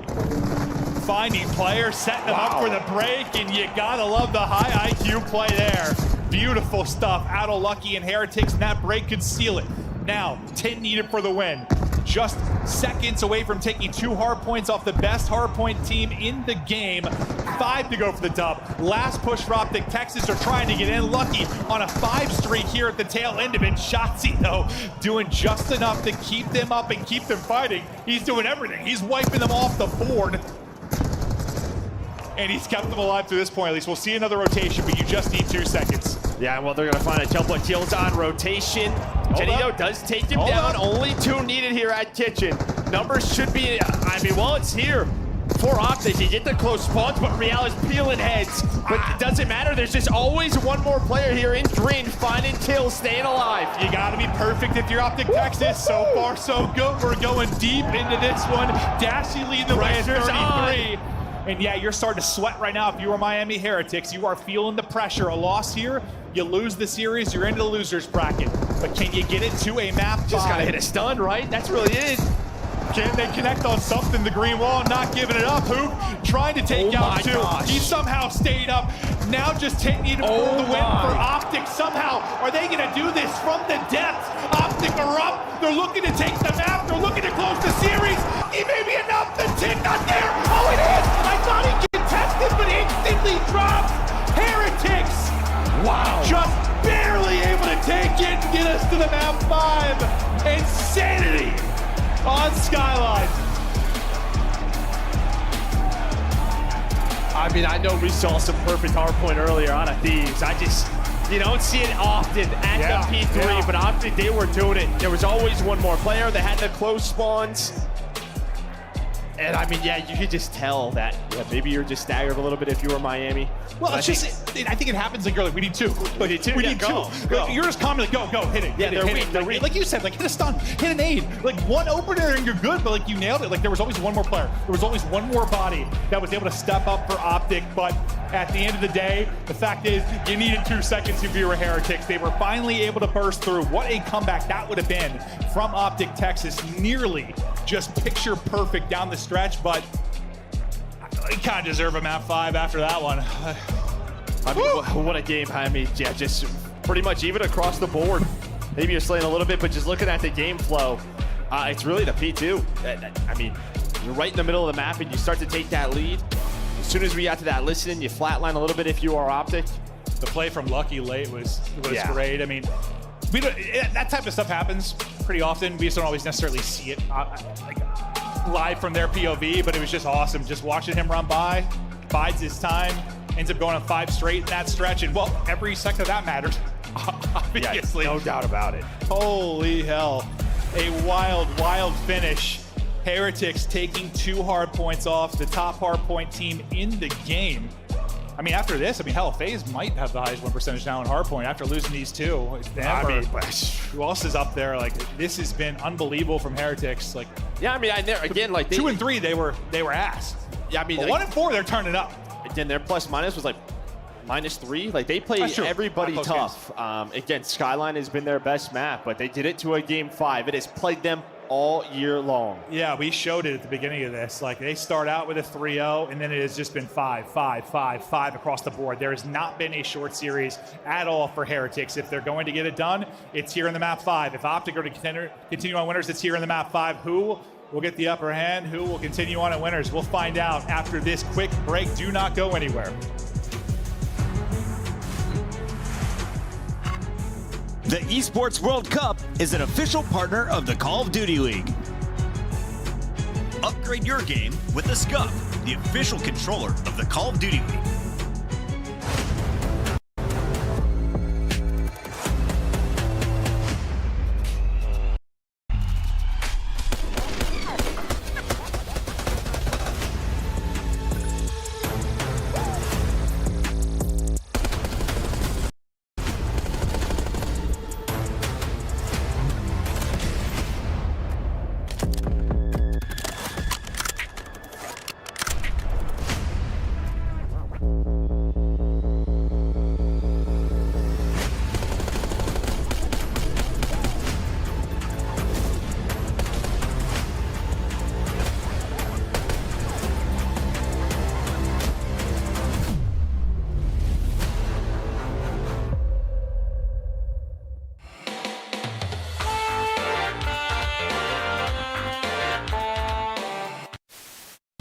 finding players, setting them up for the break, and you gotta love the high IQ play there. Beautiful stuff out of Lucky and Heretics, and that break could seal it. Now, 10 needed for the win. Just seconds away from taking 2 hard points off the best hard point team in the game. 5 to go for the dub. Last push for Optic Texas are trying to get in. Lucky on a 5 streak here at the tail end of it. Shotzzy, though, doing just enough to keep them up and keep them fighting. He's doing everything. He's wiping them off the board. And he's kept them alive to this point, at least. We'll see another rotation, but you just need 2 seconds. Yeah, well, they're going to find a jump on Teal's on rotation. Genito does take him down. Only 2 needed here at Kitchen. Numbers should be, I mean, well, it's here for Optic. You get the close spawns, but Real is peeling heads. But it doesn't matter. There's just always one more player here in green, finding kills, staying alive. You got to be perfect if you're Optic Texas. So far, so good. We're going deep into this one. Dashy leading the way at 33. And yeah, you're starting to sweat right now. If you are Miami Heretics, you are feeling the pressure. A loss here, you lose the series, you're into the loser's bracket. But can you get it to a map 5? Just gotta hit a stun, right? That's really it. Can they connect on something? The green wall not giving it up. Hoop trying to take out 2. He somehow stayed up. Now just need to pull the win for Optic somehow. Are they gonna do this from the depths? Optic are up. They're looking to take the map. They're looking to close the series. It may be enough. The tick not there. Oh, it is. I thought he contested, but instantly drops. Heretics. Wow. Just barely able to take it and get us to the map 5. Insanity on Skyline. I mean, I know we saw some perfect hardpoint earlier on a Thieves. You don't see it often at the P3, but Optic, they were doing it. There was always one more player. They had the close spawns. And I mean, yeah, you could just tell that maybe you're just staggered a little bit if you were Miami. Well, it's I think it happens like you're like, we need 2. Like, we need 2. Go. Like, you're just calm, like, go, hit it. Yeah, they're weak. Like you said, like, hit a stun, hit an aid. Like, one opener and you're good, but like, you nailed it. Like, there was always one more player. There was always one more body that was able to step up for Optic. But at the end of the day, the fact is, you needed 2 seconds if you were Heretics. They were finally able to burst through. What a comeback that would have been from Optic Texas. Nearly just picture perfect down the stretch, but you kind of deserve a map 5 after that one. I mean, what a game. I mean, yeah, just pretty much even across the board. Maybe you're slaying a little bit, but just looking at the game flow, it's really the P2. I mean, you're right in the middle of the map and you start to take that lead. As soon as we got to that listening, you flatline a little bit if you are Optic. The play from Lucky late was great. I mean, we don't, that type of stuff happens pretty often. We just don't always necessarily see it like live from their POV, but it was just awesome. Just watching him run by, bides his time, ends up going on 5 straight in that stretch, and well, every second of that mattered, obviously. Yeah, no doubt about it. Holy hell. A wild, wild finish. Heretics taking 2 hard points off the top hard point team in the game. I mean, after this, I mean, hell, FaZe might have the highest win percentage now in hardpoint after losing these 2. It's them. I mean, who else is up there? Like, this has been unbelievable from Heretics. Like, yeah, I mean, again, like 2 and 3, they were ass. Yeah, I mean, but 1 and 4, they're turning up. Again, their plus minus was like -3. Like, they play everybody tough. Again, Skyline has been their best map, but they did it to a game 5. It has plagued them all year long. Yeah, we showed it at the beginning of this. Like, they start out with a 3-0, and then it has just been 5, 5, 5, 5 across the board. There has not been a short series at all for Heretics. If they're going to get it done, it's here in the map 5. If Optic are to continue on winners, it's here in the map 5. Who will get the upper hand? Who will continue on at winners? We'll find out after this quick break. Do not go anywhere. The Esports World Cup is an official partner of the Call of Duty League. Upgrade your game with the Scuff, the official controller of the Call of Duty League.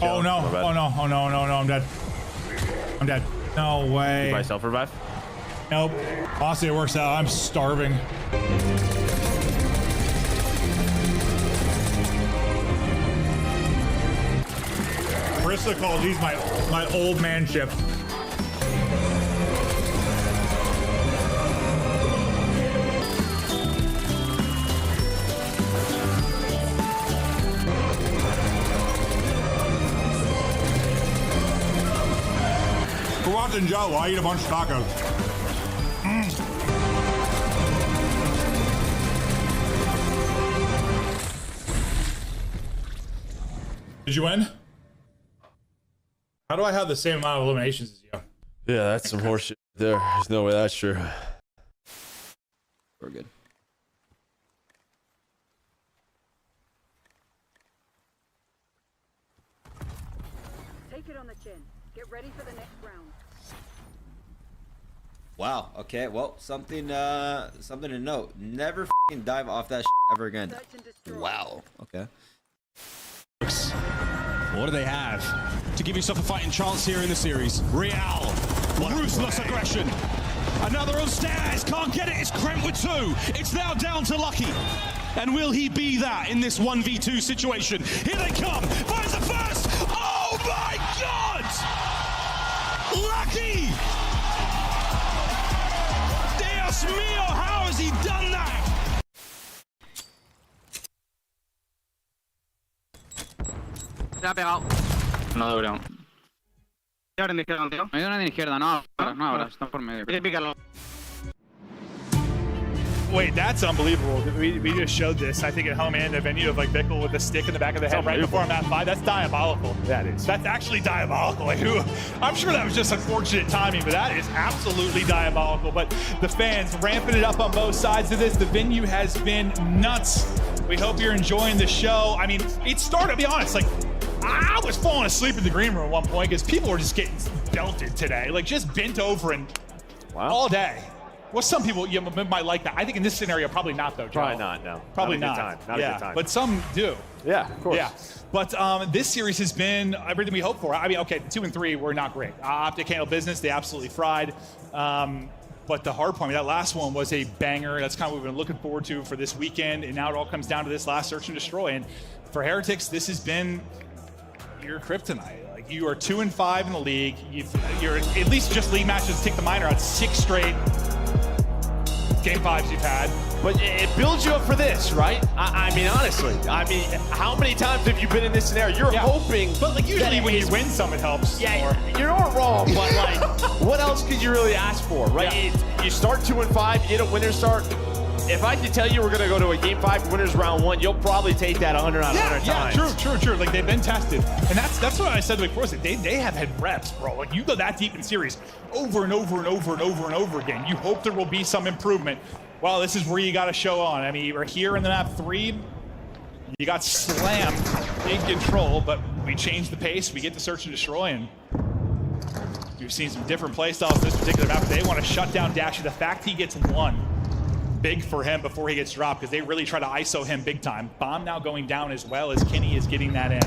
Oh no, oh no, oh no, no, no, I'm dead. I'm dead. No way. Did I self-revive? Nope. Honestly, it works out. I'm starving. Bristol calls these my old man ship. Go out and Joe, I eat a bunch of tacos. Did you win? How do I have the same amount of eliminations as you? Yeah, that's some horseshit there. There's no way that's true. We're good. Take it on the chin. Get ready for the next round. Wow. Okay. Well, something to note. Never f***ing dive off that shit ever again. Wow. Okay. What do they have to give yourself a fighting chance here in the series? Real. Ruthless aggression. Another on stairs. Can't get it. It's Kremp with 2. It's now down to Lucky. And will he be that in this 1v2 situation? Here they come. Finds the first. Oh my God! Lucky! Dios mío, how has he done that? Se ha pegado. No duro. ¿Qué ahora en izquierda, tío? Me dio una de izquierda, no ahora, están por medio. Pícalo. Wait, that's unbelievable. We just showed this, I think, at home and in the venue of like Bickle with the stick in the back of the head right before I'm at 5. That's diabolical. That is. That's actually diabolical. Like, I'm sure that was just unfortunate timing, but that is absolutely diabolical. But the fans ramping it up on both sides of this. The venue has been nuts. We hope you're enjoying the show. I mean, it started, to be honest, like, I was falling asleep in the green room at one point because people were just getting belted today. Like, just bent over and all day. Well, some people might like that. I think in this scenario, probably not, though, Joe. Probably not, no. Probably not. Not a good time. But some do. Yeah, of course. Yeah. But this series has been everything we hoped for. I mean, okay, 2 and 3 were not great. Optic handled business. They absolutely fried. But the hard point, that last one was a banger. That's kind of what we've been looking forward to for this weekend. And now it all comes down to this last search and destroy. And for Heretics, this has been your kryptonite. Like, you are 2 and 5 in the league. You're at least just league matches. Take the minor out 6 straight Game 5s you've had. But it builds you up for this, right? I mean, honestly. I mean, how many times have you been in this scenario? You're hoping. But, like, usually when you win some, it helps. Yeah, you're not wrong. But, like, what else could you really ask for, right? Yeah. You start 2 and 5, you get a winner start. If I could tell you we're going to go to a Game 5 winners round 1, you'll probably take that 100 out of 100 times. Yeah, true. Like, they've been tested. And that's what I said before. They have had reps, bro. Like, you go that deep in series over and over and over and over and over again. You hope there will be some improvement. Well, this is where you got to show on. I mean, we're here in the map 3. You got slammed in control, but we changed the pace. We get to search and destroy, and we've seen some different play styles in this particular map. They want to shut down Dashy. The fact he gets 1, big for him before he gets dropped, because they really try to ISO him big time. Bomb now going down as well as Kenny is getting that in.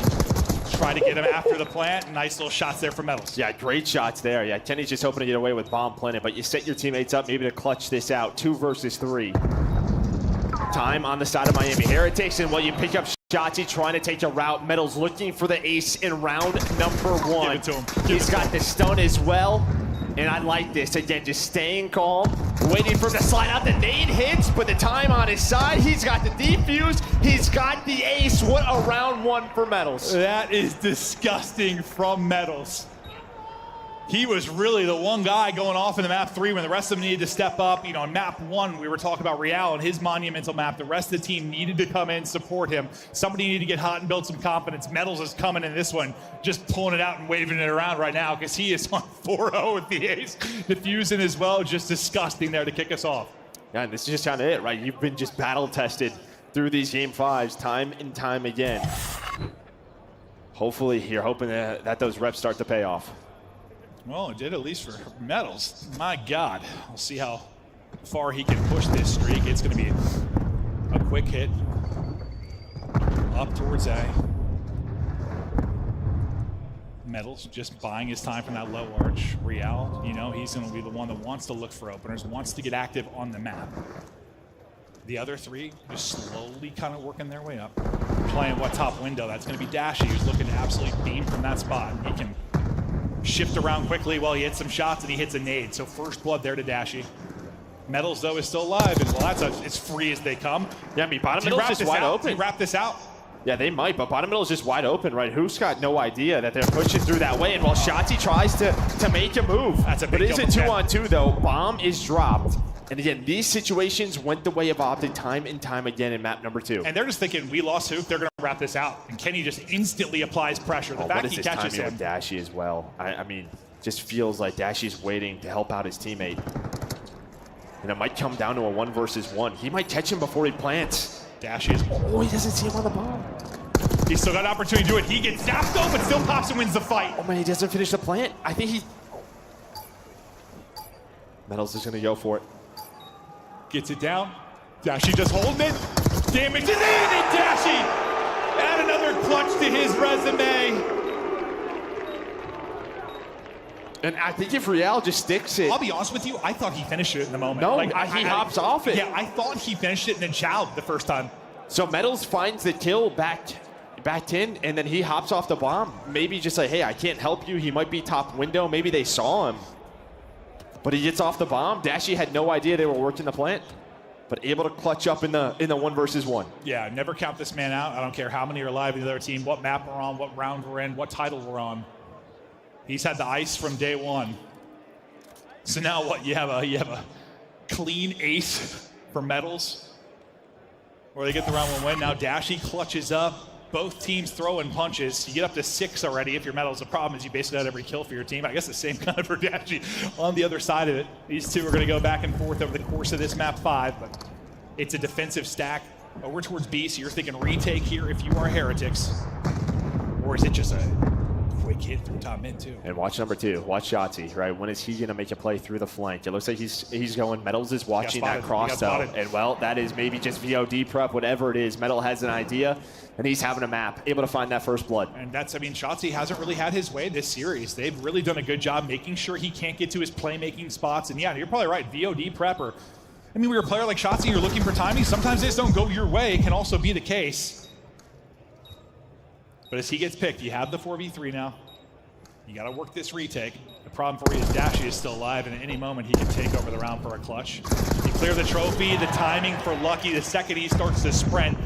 Try to get him after the plant. Nice little shots there for Metals. Yeah, great shots there. Yeah, Kenny's just hoping to get away with bomb planted, but you set your teammates up maybe to clutch this out. 2 versus 3. Time on the side of Miami Heretics, and you pick up Shotzi trying to take a route. Metals looking for the ace in round number 1. Give it to him. He's got the stun as well. And I like this. Again, just staying calm, waiting for him to slide out. The nade hits, but the time on his side. He's got the defuse. He's got the ace. What a round 1 for Metals. That is disgusting from Metals. He was really the one guy going off in the map 3 when the rest of them needed to step up. You know, in map 1, we were talking about Real and his monumental map. The rest of the team needed to come in, support him. Somebody needed to get hot and build some confidence. Metals is coming in this one, just pulling it out and waving it around right now because he is on 4-0 with the ace. Diffusing as well, just disgusting there to kick us off. Yeah, and this is just kind of it, right? You've been just battle tested through these Game 5s time and time again. Hopefully, you're hoping that those reps start to pay off. Well, it did, at least for Metals. My God. We'll see how far he can push this streak. It's going to be a quick hit up towards A. Metals just buying his time from that low arch. Real, you know, he's going to be the one that wants to look for openers, wants to get active on the map. The other 3 just slowly kind of working their way up. Playing what top window? That's going to be Dashy, who's looking to absolutely beam from that spot. He can shift around quickly while he hits some shots, and he hits a nade. So first blood there to Dashy. Metals, though, is still alive, and well, that's as free as they come. Yeah, I mean, bottom middle is just wide open. Do you wrap this out? Yeah, they might, but bottom middle is just wide open, right? Who's got no idea that they're pushing through that way, and while Shotzi tries to make a move. That's a big but it is a jump 2-on-2, though. Bomb is dropped. And again, these situations went the way of Optic time and time again in map number 2. And they're just thinking, we lost Hoop, they're going to wrap this out. And Kenny just instantly applies pressure. The fact he catches him. With Dashy as well. I mean, just feels like Dashy's waiting to help out his teammate. And it might come down to a 1 versus 1. He might catch him before he plants. Dashy is. Oh, he doesn't see him on the bomb. He's still got an opportunity to do it. He gets zapped though, but still pops and wins the fight. Oh man, he doesn't finish the plant. I think he. Metals is going to go for it. Gets it down. Dashy just holding it. Damage is in, and Dashy add another clutch to his resume. And I think if Real just sticks it. I'll be honest with you, I thought he finished it in the moment. No, he hops off it. Yeah, I thought he finished it and then chowed the first time. So Metals finds the kill back in, and then he hops off the bomb. Maybe just like, hey, I can't help you. He might be top window. Maybe they saw him. But he gets off the bomb. Dashy had no idea they were working the plant, but able to clutch up in the 1 versus 1. Yeah, never count this man out. I don't care how many are alive in the other team, what map we're on, what round we're in, what title we're on. He's had the ice from day 1. So now what? You have a clean ace for Metals, where they get the round 1 win. Now Dashy clutches up. Both teams throwing punches. You get up to 6 already if your Metals. The problem is you basically had every kill for your team. I guess the same kind of for Dashy on the other side of it. These two are going to go back and forth over the course of this map 5, but it's a defensive stack over towards B, so you're thinking retake here if you are Heretics. Or is it just a halfway kid through top mid too. And watch number 2. Watch Shotzi, right? When is he going to make a play through the flank? It looks like he's going. Metals is watching that cross though. And well, that is maybe just VOD prep, whatever it is. Metal has an idea, and he's having a map, able to find that first blood. And that's, I mean, Shotzi hasn't really had his way this series. They've really done a good job making sure he can't get to his playmaking spots. And yeah, you're probably right. VOD prepper. I mean, when you're a player like Shotzi, you're looking for timing. Sometimes they just don't go your way. It can also be the case. But as he gets picked, you have the 4v3 now. You got to work this retake. The problem for you is Dashy is still alive, and at any moment he can take over the round for a clutch. You clear the trophy, the timing for Lucky. The second he starts to sprint,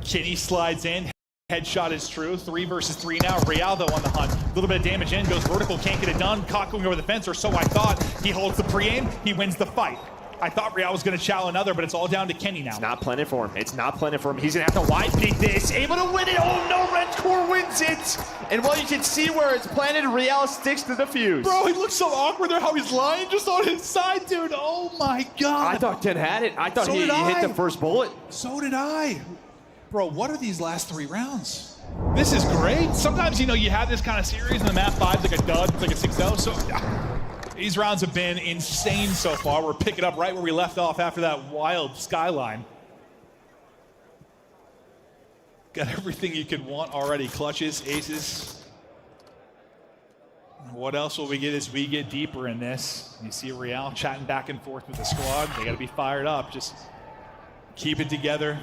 Kenny slides in. Headshot is true. 3 versus 3 now. Real, though, on the hunt. A little bit of damage in, goes vertical, can't get it done. Caught going over the fence, or so I thought. He holds the pre-aim, he wins the fight. I thought Real was going to chow another, but it's all down to Kenny now. It's not planning for him. It's not planning for him. He's going to have to wide peek this. Able to win it. Oh, no. Redcore wins it. And while you can see where it's planted, Real sticks to the fuse. Bro, he looks so awkward there, how he's lying just on his side, dude. Oh, my God. I thought Ken had it. I thought he hit the first bullet. So did I. Bro, what are these last 3 rounds? This is great. Sometimes, you know, you have this kind of series, and the map 5's like a dud. It's like a 6-0. So, these rounds have been insane so far. We're picking up right where we left off after that wild skyline. Got everything you could want already. Clutches, aces. What else will we get as we get deeper in this? You see Real chatting back and forth with the squad. They got to be fired up. Just keep it together.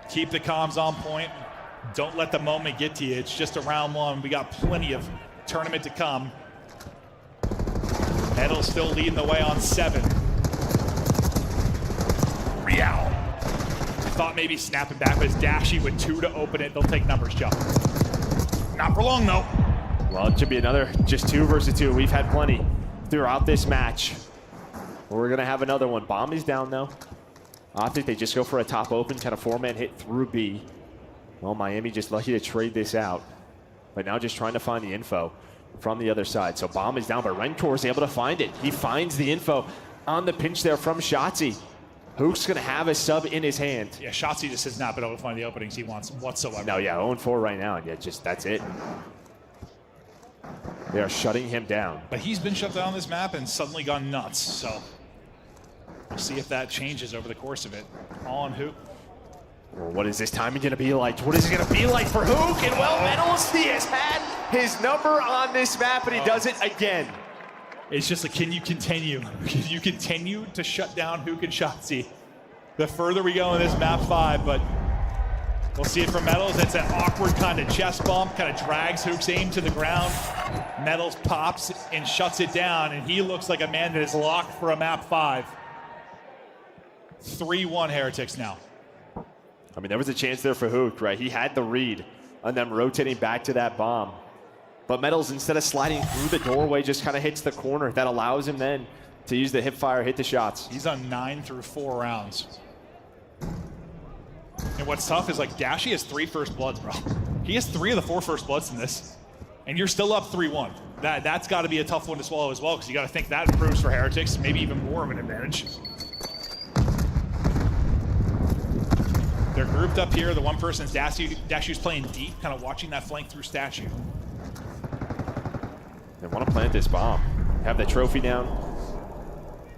Keep the comms on point. Don't let the moment get to you. It's just a round 1. We got plenty of tournament to come. Metal still leading the way on 7. Real. I thought maybe snapping back, but it's Dashy with 2 to open it. They'll take numbers, Joe. Not for long, though. Well, it should be another just 2 versus 2. We've had plenty throughout this match. We're going to have another one. Bomb is down, though. I think they just go for a top open, kind of 4-man hit through B. Well, Miami just lucky to trade this out. But now just trying to find the info from the other side. So Bomb is down, but Rencore is able to find it. He finds the info on the pinch there from Shotzi. Hook's going to have a sub in his hand. Yeah, Shotzi just has not been able to find the openings he wants whatsoever. No, yeah, 0-4 right now, and yeah, just that's it. They are shutting him down. But he's been shut down on this map and suddenly gone nuts, so we'll see if that changes over the course of it. All on Hook. Well, what is this timing going to be like? What is it going to be like for Hook? And well, Metals, he has had his number on this map, and he does it again. It's just like, can you continue? Can you continue to shut down Hook and Shotzi? The further we go in this map 5, but we'll see it from Metals. It's an awkward kind of chest bump, kind of drags Hook's aim to the ground. Metals pops and shuts it down, and he looks like a man that is locked for a map 5. 3-1 Heretics now. I mean, there was a chance there for Hook, right? He had the read on them rotating back to that bomb. But Metals, instead of sliding through the doorway, just kind of hits the corner. That allows him then to use the hip fire, hit the shots. He's on 9 through 4 rounds. And what's tough is, like, Dashy has 3 first bloods, bro. He has 3 of the 4 first bloods in this. And you're still up 3-1. That's got to be a tough one to swallow as well, because you got to think that improves for Heretics, maybe even more of an advantage. They're grouped up here. The one person's Dashy. Dashy's playing deep, kind of watching that flank through Statue. They want to plant this bomb. Have the trophy down.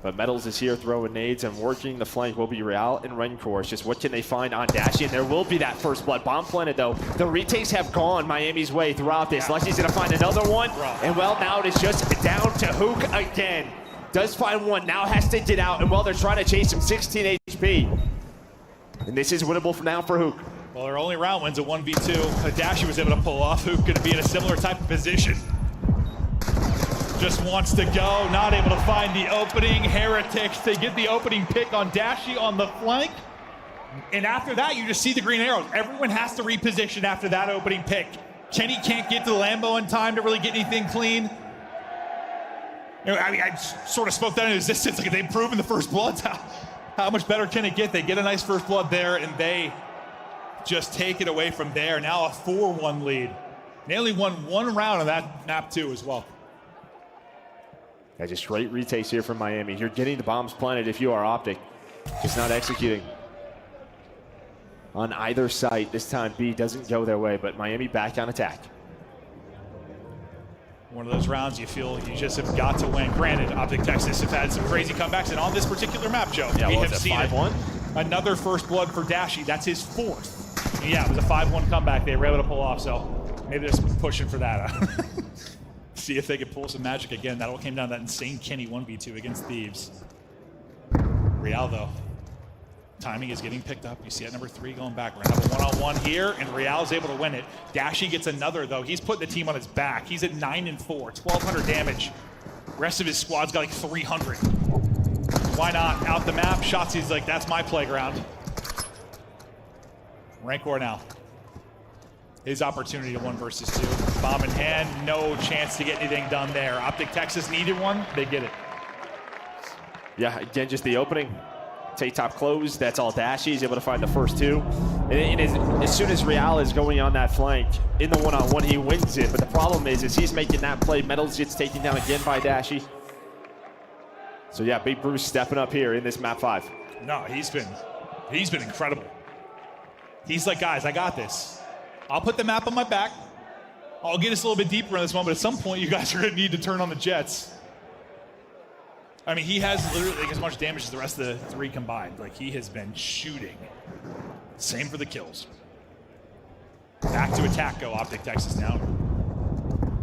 But Metals is here throwing nades, and working the flank will be Real and Rencore. It's just what can they find on Dashy, and there will be that first blood. Bomb planted, though. The retakes have gone Miami's way throughout this. Lucky's going to find another one. And, well, now it is just down to Hook again. Does find one, now has to get out. And, well, they're trying to chase him 16 HP. And this is winnable now for Hook. Well, their only round wins a 1v2. Dashy was able to pull off. Hook going to be in a similar type of position. Just wants to go, not able to find the opening. Heretics, they get the opening pick on Dashy on the flank. And after that, you just see the green arrows. Everyone has to reposition after that opening pick. Kenny can't get to the Lambo in time to really get anything clean. I mean, I sort of spoke that in existence. Like, they've proven the first bloods. How much better can it get? They get a nice first blood there, and they just take it away from there. Now a 4-1 lead. They only won 1 round of that map 2 as well. Yeah, just great retakes here from Miami. You're getting the bombs planted if you are Optic. Just not executing. On either site, this time B doesn't go their way, but Miami back on attack. One of those rounds you feel you just have got to win. Granted, Optic Texas have had some crazy comebacks, and on this particular map, Joe, yeah, we well, have seen 5-1? Another first blood for Dashy. That's his 4th. And yeah, it was a 5-1 comeback they were able to pull off, so maybe they're pushing for that. See if they can pull some magic again. That all came down to that insane Kenny 1v2 against Thieves. Real, though. Timing is getting picked up. You see at number 3 going back. We're going to have a one-on-one here, and Real's able to win it. Dashy gets another, though. He's putting the team on his back. He's at 9-4, 1,200 damage. Rest of his squad's got like 300. Why not? Out the map. Shotzi's like, that's my playground. Rancor now. His opportunity to 1 versus 2. Bomb in hand, no chance to get anything done there. Optic Texas needed one, they get it. Yeah, again, just the opening. Take top close, that's all Dashy. He's able to find the first 2. And as soon as Real is going on that flank, in the one-on-one, he wins it. But the problem is he's making that play. Metals gets taken down again by Dashy. So yeah, Big Bruce stepping up here in this map 5. No, he's been incredible. He's like, guys, I got this. I'll put the map on my back. I'll get us a little bit deeper in this one, but at some point you guys are gonna need to turn on the jets. I mean, he has literally like as much damage as the rest of the 3 combined. Like, he has been shooting. Same for the kills. Back to attack go, Optic Texas now.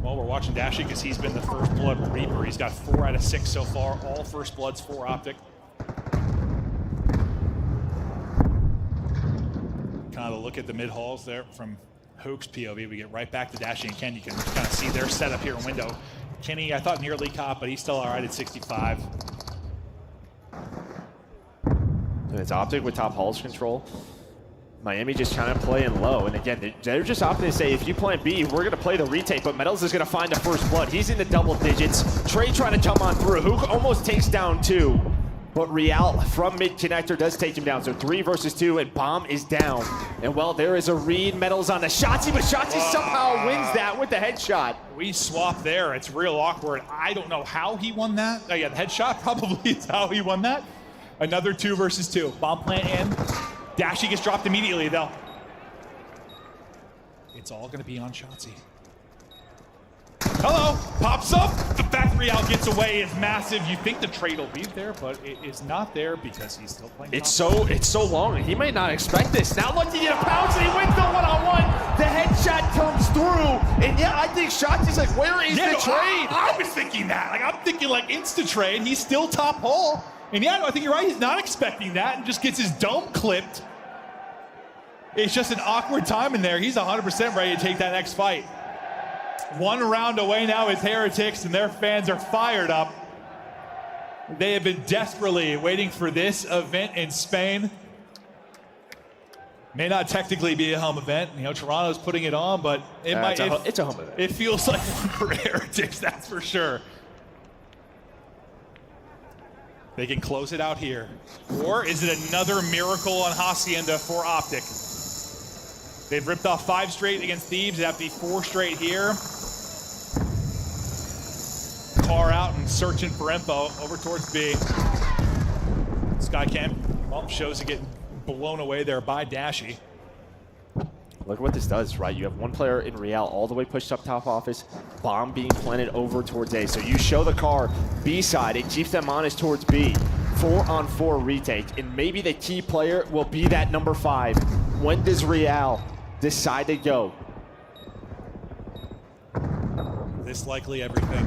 Well, we're watching Dashy because he's been the first blood reaper. He's got 4 out of 6 so far. All first bloods for Optic. Kind of look at the mid halls there from Hook's POV. We get right back to Dashy and Ken. You can kind of see their setup here in window. Kenny, I thought nearly caught, but he's still all right at 65. And it's Optic with top halls control. Miami just kind of playing low. And again, they're just opting to say, if you plan B, we're going to play the retake, but Metals is going to find the first blood. He's in the double digits. Trey trying to jump on through. Hook almost takes down 2. But Real from mid-connector does take him down. So 3 versus 2, and Bomb is down. And well, there is a read. Metals on the Shotzi, but Shotzi somehow wins that with the headshot. We swap there. It's real awkward. I don't know how he won that. Oh yeah, the headshot probably is how he won that. Another 2 versus 2. Bomb plant in. Dashy gets dropped immediately, though. It's all going to be on Shotzi. Hello, pops up. The fact Real gets away is massive. You think the trade will be there, but it is not there because he's still playing. It's so long. He might not expect this. Now looking to get a pounce, and he wins the one-on-one. The headshot comes through, and yeah, I think Shotzi's like, where is the trade? I was thinking that. Like, I'm thinking like insta-trade. He's still top hole. And yeah, no, I think you're right. He's not expecting that and just gets his dome clipped. It's just an awkward time in there. He's 100% ready to take that next fight. 1 round away now with Heretics, and their fans are fired up. They have been desperately waiting for this event in Spain. May not technically be a home event. You know, Toronto's putting it on, but it might. It's a home event. It feels like one for Heretics, that's for sure. They can close it out here. Or is it another miracle on Hacienda for Optic? They've ripped off 5 straight against Thieves. They have to be 4 straight here. Car out and searching for info over towards B. Skycam, well, shows it getting blown away there by Dashy. Look what this does, right? You have 1 player in Real all the way pushed up top office, bomb being planted over towards A. So you show the car B side, it keeps them honest towards B. 4-on-4 retake, and maybe the key player will be that number 5. When does Real decide to go? This likely everything.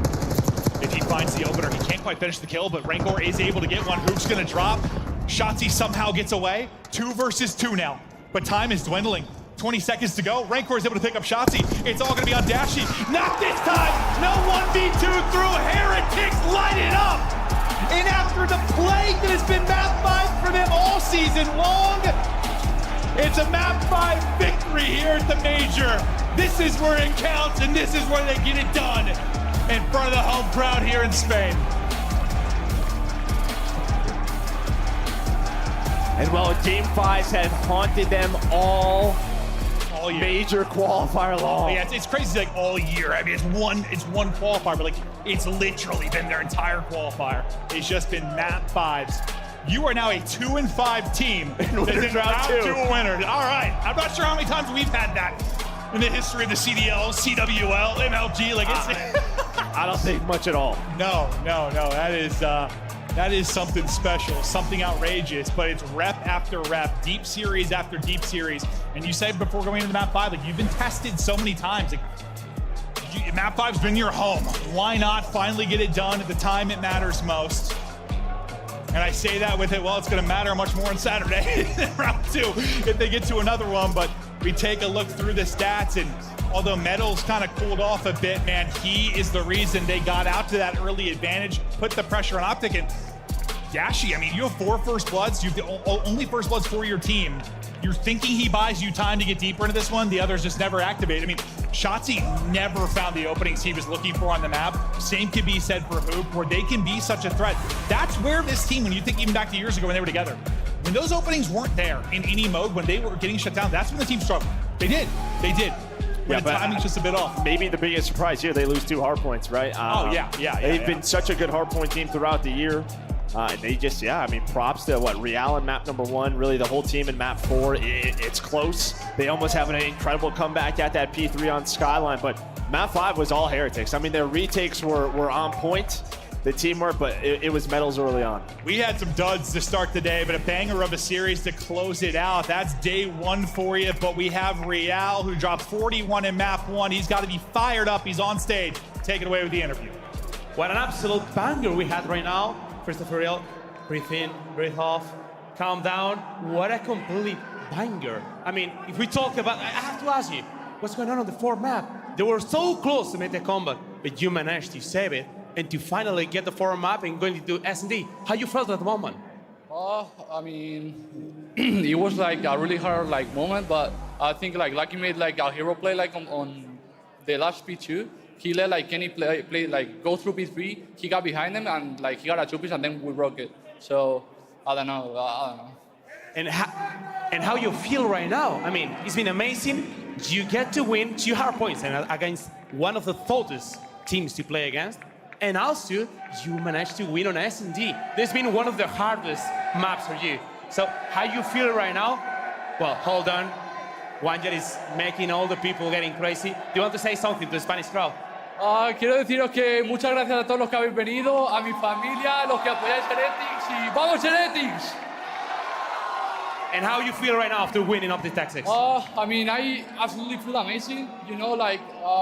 If he finds the opener, he can't quite finish the kill, but Rancor is able to get one. Hook's gonna drop. Shotzi somehow gets away. 2 versus 2 now, but time is dwindling. 20 seconds to go. Rancor is able to pick up Shotzi. It's all gonna be on Dashy. Not this time! No 1v2 through. Heretics light it up! And after the plague that has been map 5 for them all season long, it's a map 5 victory here at the Major. This is where it counts, and this is where they get it done in front of the home crowd here in Spain. And well, Game 5s have haunted them all year. Major qualifier long. Yeah, it's crazy, like all year. I mean, it's one qualifier, but like it's literally been their entire qualifier. It's just been map 5s. You are now a 2-5 team. And winners round 2. To a winner. All right. I'm not sure how many times we've had that in the history of the CDL, CWL, MLG. Like it's I don't think much at all. No. That is something special, something outrageous, but it's rep after rep, deep series after deep series. And you said before going into map 5, like you've been tested so many times. Like, map 5's been your home. Why not finally get it done at the time it matters most? And I say that with it, well, it's going to matter much more on Saturday in round 2 if they get to another one. But we take a look through the stats, and although Metals kind of cooled off a bit, man, he is the reason they got out to that early advantage, put the pressure on Optic. And Yashi, I mean, you have 4 first bloods. You have the only first bloods for your team. You're thinking he buys you time to get deeper into this one. The others just never activate. I mean, Shotzzy never found the openings he was looking for on the map. Same can be said for Hoop, where they can be such a threat. That's where this team, when you think even back to years ago when they were together, when those openings weren't there in any mode, when they were getting shut down, that's when the team struggled. They did. Yeah, the timing's just a bit off. Maybe the biggest surprise here, they lose 2 hardpoints, right? They've been such a good hardpoint team throughout the year. And they just, I mean, props to Real in map number 1, really the whole team in map 4. It's close. They almost have an incredible comeback at that P3 on Skyline, but map 5 was all Heretics. I mean, their retakes were on point, the teamwork, but it was Metals early on. We had some duds to start the day, but a banger of a series to close it out. That's day 1 for you, but we have Real, who dropped 41 in map 1. He's got to be fired up. He's on stage. Take it away with the interview. What an absolute banger we had right now. First of all, breathe in, breathe off, calm down. What a complete banger. I mean, if we talk about, I have to ask you, what's going on the 4th map? They were so close to make the comeback, but you managed to save it and to finally get the 4th map and going to S&D. How you felt at the moment? I mean, it was like a really hard moment, but I think like Lucky made like a hero play like on the last P2. He let like Kenny play like go through P3. He got behind him and like he got a 2-piece and then we broke it. So I don't know. And how you feel right now? I mean, it's been amazing. You get to win 2 hard points and against one of the toughest teams to play against. And also, you managed to win on S&D. This has been one of the hardest maps for you. So how you feel right now? Well, hold on. Wanger is making all the people getting crazy. Do you want to say something to the Spanish crowd? Quiero deciros que muchas gracias a todos los que habéis venido, a mi familia, a los que apoyáis Heretics y ¡vamos Heretics! And how you feel right now after winning up the Tactics? I mean, I absolutely feel amazing. You know, like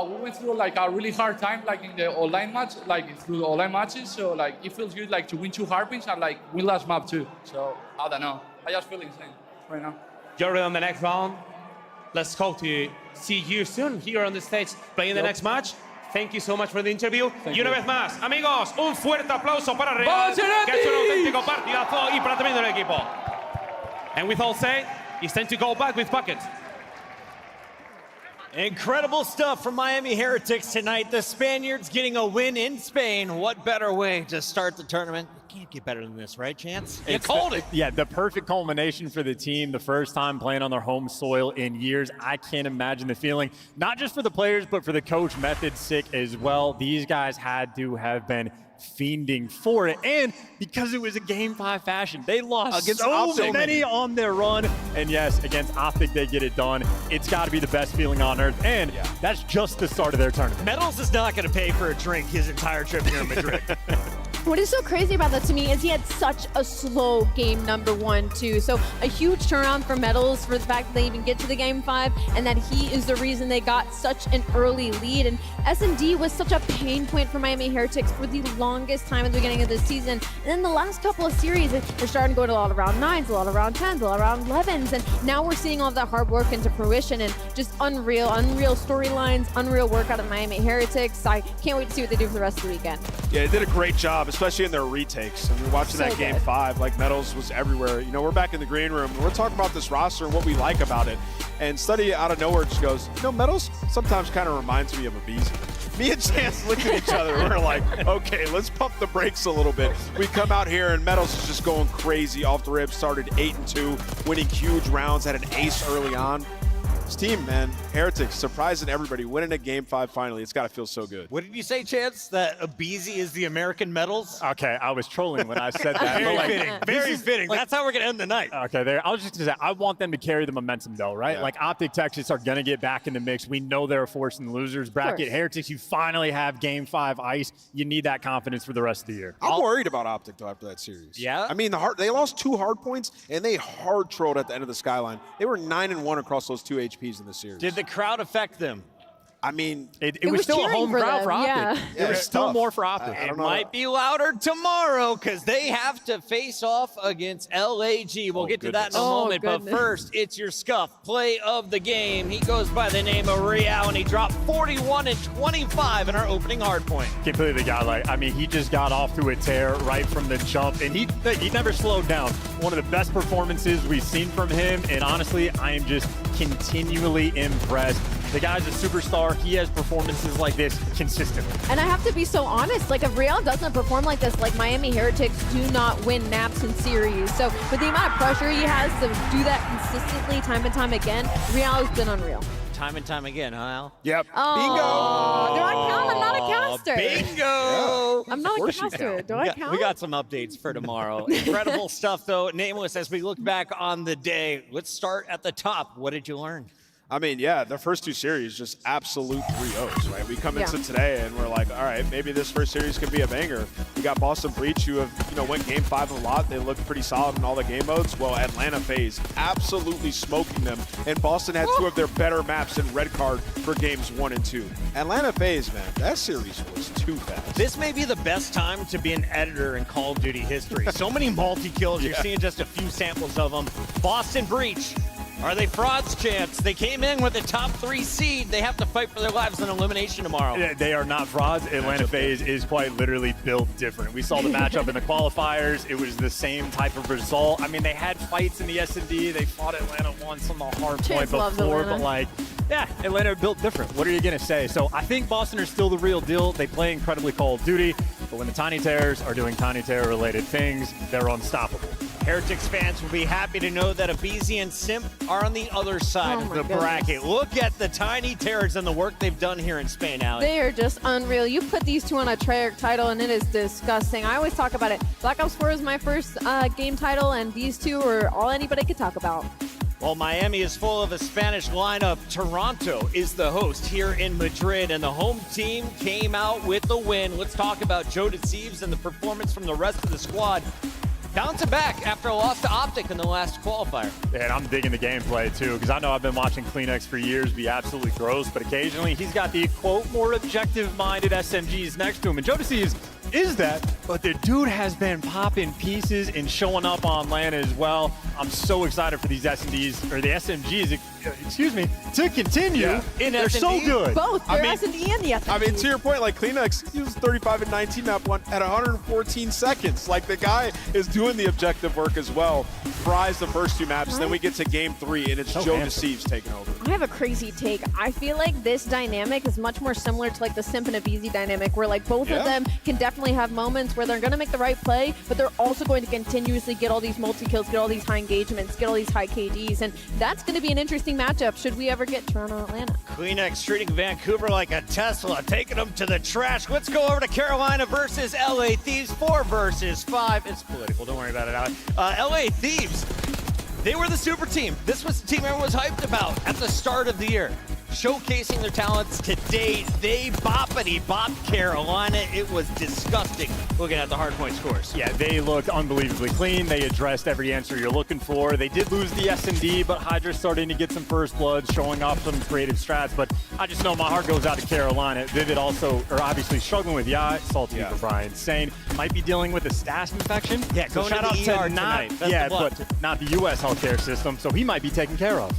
we went through like a really hard time, like in the online match, like through the online matches. So like it feels good, like to win 2 hardpoints and like win last map too. So I don't know. I just feel insane right now. You're ready on the next round. Let's hope to see you soon here on the stage playing the next match. Thank you so much for the interview. Y una vez más, amigos, un fuerte aplauso para Real, que es un auténtico partidazo, y para también del equipo. And with all said, it's time to go back with Bucket. Incredible stuff from Miami Heretics tonight. The Spaniards getting a win in Spain. What better way to start the tournament? Can't get better than this, right, Chance? You called it. Yeah, the perfect culmination for the team. The first time playing on their home soil in years. I can't imagine the feeling, not just for the players, but for the coach, Method Sick as well. These guys had to have been fiending for it, and because it was a Game 5 fashion, they lost against so many on their run, and yes, against Optic they get it done. It's got to be the best feeling on earth, and that's just the start of their tournament. Metals is not going to pay for a drink his entire trip here in Madrid. What is so crazy about that to me is he had such a slow game number 1 too. So a huge turnaround for Metals for the fact that they even get to the Game 5 and that he is the reason they got such an early lead. And S&D was such a pain point for Miami Heretics for the longest time at the beginning of this season. And then the last couple of series, they're starting to go to a lot of round 9s, a lot of round 10s, a lot of round 11s. And now we're seeing all that hard work into fruition and just unreal storylines, unreal work out of Miami Heretics. I can't wait to see what they do for the rest of the weekend. Yeah, they did a great job, especially in their retakes. I mean, watching that Game 5, like Metals was everywhere. You know, we're back in the green room, and we're talking about this roster and what we like about it. And Study out of nowhere just goes, you know, Metals sometimes kind of reminds me of a Beezy. Me and Chance looked at each other and we're like, okay, let's pump the brakes a little bit. We come out here and Metals is just going crazy off the rip, started 8-2, winning huge rounds, had an ace early on. This team, man, Heretics, surprising everybody, winning a Game 5 finally. It's got to feel so good. What did you say, Chance? That Abizi is the American medals? Okay, I was trolling when I said that. Very but, fitting. Very fitting. Like, that's how we're going to end the night. Okay, there. I was just going to say, I want them to carry the momentum, though, right? Yeah. Like, Optic Texas are going to get back in the mix. We know they're a force in the losers bracket. Heretics, you finally have Game 5 ice. You need that confidence for the rest of the year. I'm worried about Optic, though, after that series. Yeah? I mean, they lost 2 hard points, and they hard trolled at the end of the Skyline. They were 9-1 across those 2 HPs in the series. Did the crowd affect them? I mean, it was still a home crowd for Optic. Yeah, it was still tough. more for Optic. It might be louder tomorrow because they have to face off against LAG. We'll get to that in a moment. But first, it's your Scuff play of the game. He goes by the name of Real, and he dropped 41 and 25 in our opening hardpoint. Completely got like, I mean, he just got off to a tear right from the jump, and he never slowed down. One of the best performances we've seen from him, and honestly, I am just continually impressed. The guy's a superstar. He has performances like this consistently. And I have to be so honest, like if Real doesn't perform like this, like Miami Heretics do not win naps in series. So with the amount of pressure he has to do that consistently time and time again, Real has been unreal. Time and time again, huh, Al? Yep. Oh, do I count? I'm not a caster. Bingo! I'm not a caster. Do I count? We got some updates for tomorrow. Incredible stuff, though. Nameless, as we look back on the day, let's start at the top. What did you learn? I mean, yeah, the first 2 series, just absolute 3-0s, right? We come into today and we're like, all right, maybe this first series could be a banger. We got Boston Breach, who have, went Game 5 a lot. They looked pretty solid in all the game modes. Well, Atlanta FaZe absolutely smoking them. And Boston had 2 of their better maps in red card for games 1 and 2. Atlanta FaZe, man, that series was too fast. This may be the best time to be an editor in Call of Duty history. So many multi-kills. You're seeing just a few samples of them. Boston Breach. Are they frauds, Chance? They came in with a top 3 seed. They have to fight for their lives in elimination tomorrow. Yeah, they are not frauds. Atlanta FaZe is quite literally built different. We saw the matchup in the qualifiers. It was the same type of result. I mean, they had fights in the S&D. They fought Atlanta once on the hard point before, but like, yeah, Atlanta built different. What are you going to say? So I think Boston are still the real deal. They play incredibly Call of Duty, but when the Tiny Terrors are doing Tiny Terror-related things, they're unstoppable. Heretics fans will be happy to know that Abizi and Simp are on the other side of the bracket. Look at the Tiny Terrors and the work they've done here in Spain, Allie. They are just unreal. You put these 2 on a Treyarch title, and it is disgusting. I always talk about it. Black Ops 4 is my first game title, and these 2 are all anybody could talk about. Well, Miami is full of a Spanish lineup. Toronto is the host here in Madrid, and the home team came out with the win. Let's talk about Joe Deceives and the performance from the rest of the squad. Bouncing back after a loss to Optic in the last qualifier. And I'm digging the gameplay, too, because I know I've been watching Kleenex for years be absolutely gross, but occasionally he's got the, quote, more objective-minded SMGs next to him. And Joe Deceives is that, but the dude has been popping pieces and showing up on LAN as well. I'm so excited for these S&Ds, or the SMGs, excuse me, to continue. They're so good. Both, they're S&D and the S&D. I mean, to your point, like Kleenex, he was 35 and 19 map 1 at 114 seconds. Like, the guy is doing the objective work as well. Fries the first 2 maps, then we get to game 3, and it's Joe Deceives taking over. I have a crazy take. I feel like this dynamic is much more similar to like the Simp and Abizi dynamic, where like both of them can definitely have moments where they're going to make the right play, but they're also going to continuously get all these multi-kills, get all these high engagements, get all these high KDs, and that's going to be an interesting matchup should we ever get Toronto-Atlanta. Kleenex treating Vancouver like a Tesla, taking them to the trash. Let's go over to Carolina versus LA Thieves, 4 versus 5. It's political, don't worry about it, Alec. LA Thieves, they were the super team. This was the team everyone was hyped about at the start of the year. Showcasing their talents today. They boppity-bopped Carolina. It was disgusting looking at the hardpoint scores. Yeah, they looked unbelievably clean. They addressed every answer you're looking for. They did lose the S&D, but Hydra's starting to get some first bloods, showing off some creative strats. But I just know my heart goes out to Carolina. Vivid also are obviously struggling with Salty for Brian. Sane might be dealing with a staph infection. Yeah, so going shout to out the to ER tonight. but not the U.S. healthcare system, so he might be taken care of.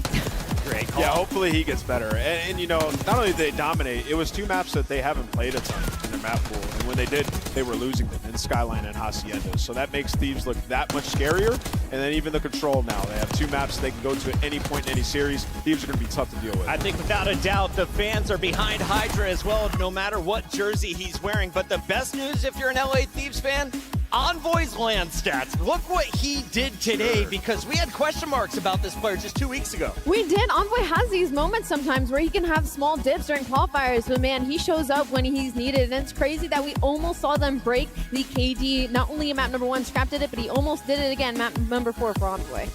Great call. Yeah, hopefully he gets better. And not only did they dominate, it was 2 maps that they haven't played a ton in their map pool. And when they did, they were losing them in Skyline and Hacienda. So that makes Thieves look that much scarier. And then even the Control now. They have 2 maps they can go to at any point in any series. Thieves are going to be tough to deal with. I think without a doubt, the fans are behind Hydra as well, no matter what jersey he's wearing. But the best news if you're an LA Thieves fan, Envoy's land stats. Look what he did today, because we had question marks about this player just 2 weeks ago. We did. Envoy has these moments sometimes where he can have small dips during qualifiers, but man, he shows up when he's needed. And it's crazy that we almost saw them break the KD. Not only in map number 1, Scrap did it, but he almost did it again, map number 4 for Envoy.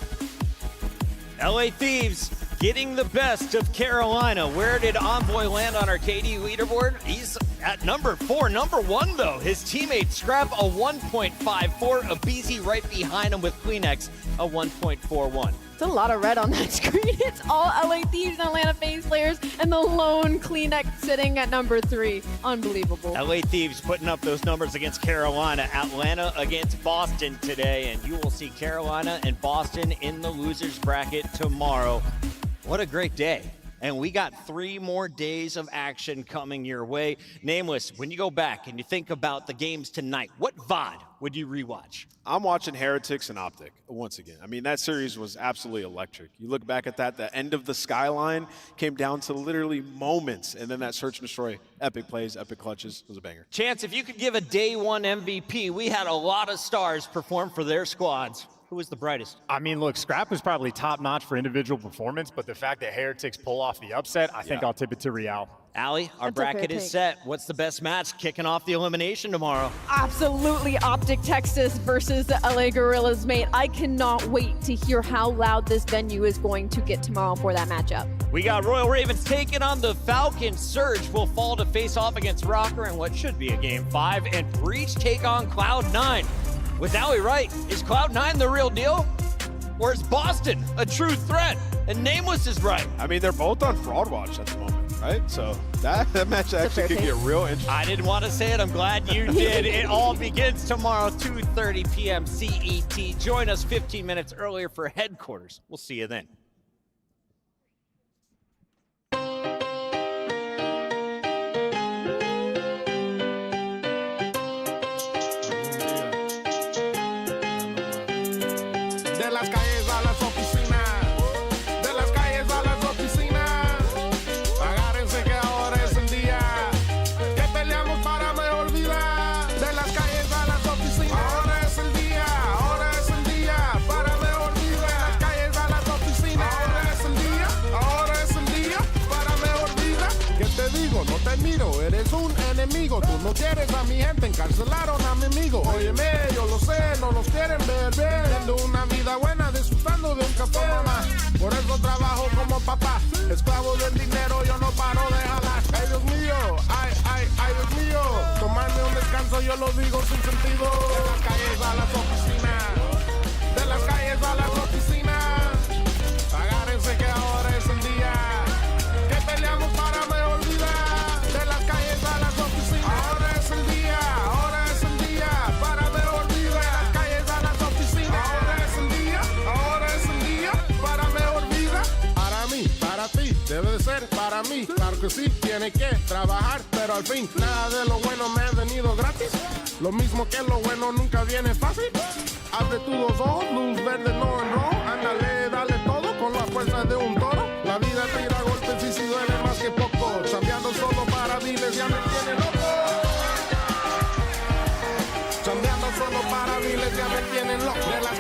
LA Thieves getting the best of Carolina. Where did Envoy land on our KD leaderboard? He's at number 4. Number 1, though, his teammate Scrap, a 1.54. Abizi right behind him with Kleenex, a 1.41. It's a lot of red on that screen. It's all LA Thieves and Atlanta FaZe players, and the lone Kleenex sitting at number 3. Unbelievable. LA Thieves putting up those numbers against Carolina. Atlanta against Boston today, and you will see Carolina and Boston in the losers bracket tomorrow. What a great day. And we got 3 more days of action coming your way. Nameless, when you go back and you think about the games tonight, what VOD would you rewatch? I'm watching Heretics and Optic once again. I mean, that series was absolutely electric. You look back at that, the end of the skyline came down to literally moments, and then that search and destroy, epic plays, epic clutches, was a banger. Chance, if you could give a day 1 MVP, we had a lot of stars perform for their squads. Who was the brightest? I mean, look, Scrap was probably top-notch for individual performance, but the fact that Heretics pull off the upset, I think I'll tip it to Real. Allie, our bracket is set. What's the best match kicking off the elimination tomorrow? Absolutely, Optic Texas versus the LA Gorillas, mate. I cannot wait to hear how loud this venue is going to get tomorrow for that matchup. We got Royal Ravens taking on the Falcons. Surge will fall to face off against Rocker in what should be a Game 5, and Breach take on Cloud9. With Allie right, is Cloud9 the real deal? Or is Boston a true threat? And Nameless is right. I mean, they're both on Fraud Watch at the moment, right? So that match actually could get real interesting. I didn't want to say it. I'm glad you did. It all begins tomorrow, 2:30 p.m. CET. Join us 15 minutes earlier for headquarters. We'll see you then. De las calles a las oficinas, de las calles a las oficinas. Agárrense que ahora es el día que peleamos para mejor vida. De las calles a las oficinas, ahora es el día para mejor vida. De las calles a las oficinas, ahora es el día para mejor vida. ¿Qué te digo? No te miro, eres un enemigo. Tú no quieres a mi gente, encarcelaron a mi amigo. Óyeme, yo lo sé, no nos quieren ver bien. Viendo una vida buena, disfrutando de un café, mamá. Por eso trabajo como papá, esclavo del dinero, yo no paro de jalar. Ay, Dios mío, ay, Dios mío. Tomarme un descanso, yo lo digo sin sentido. De las calles a las oficinas, de las calles a las oficinas. Agárrense que ahora es el día que peleamos para mejor vida. De las calles a las oficinas, ahora es el día para mejor vida. De las calles a las oficinas, ahora es el día para mejor vida. Para mí, para ti, debe de ser para mí. Claro que sí, tiene que trabajar, pero al fin nada de lo bueno me ha venido gratis. Lo mismo que lo bueno nunca viene fácil. Abre tus 2 ojos, luz verde, no en rojo. Ándale, dale todo con la fuerza de un toro. La vida tira golpes y si duele más que poco. Chambeando solo para miles ya me tiene loco. Chambeando solo para miles ya me tienen loco. De las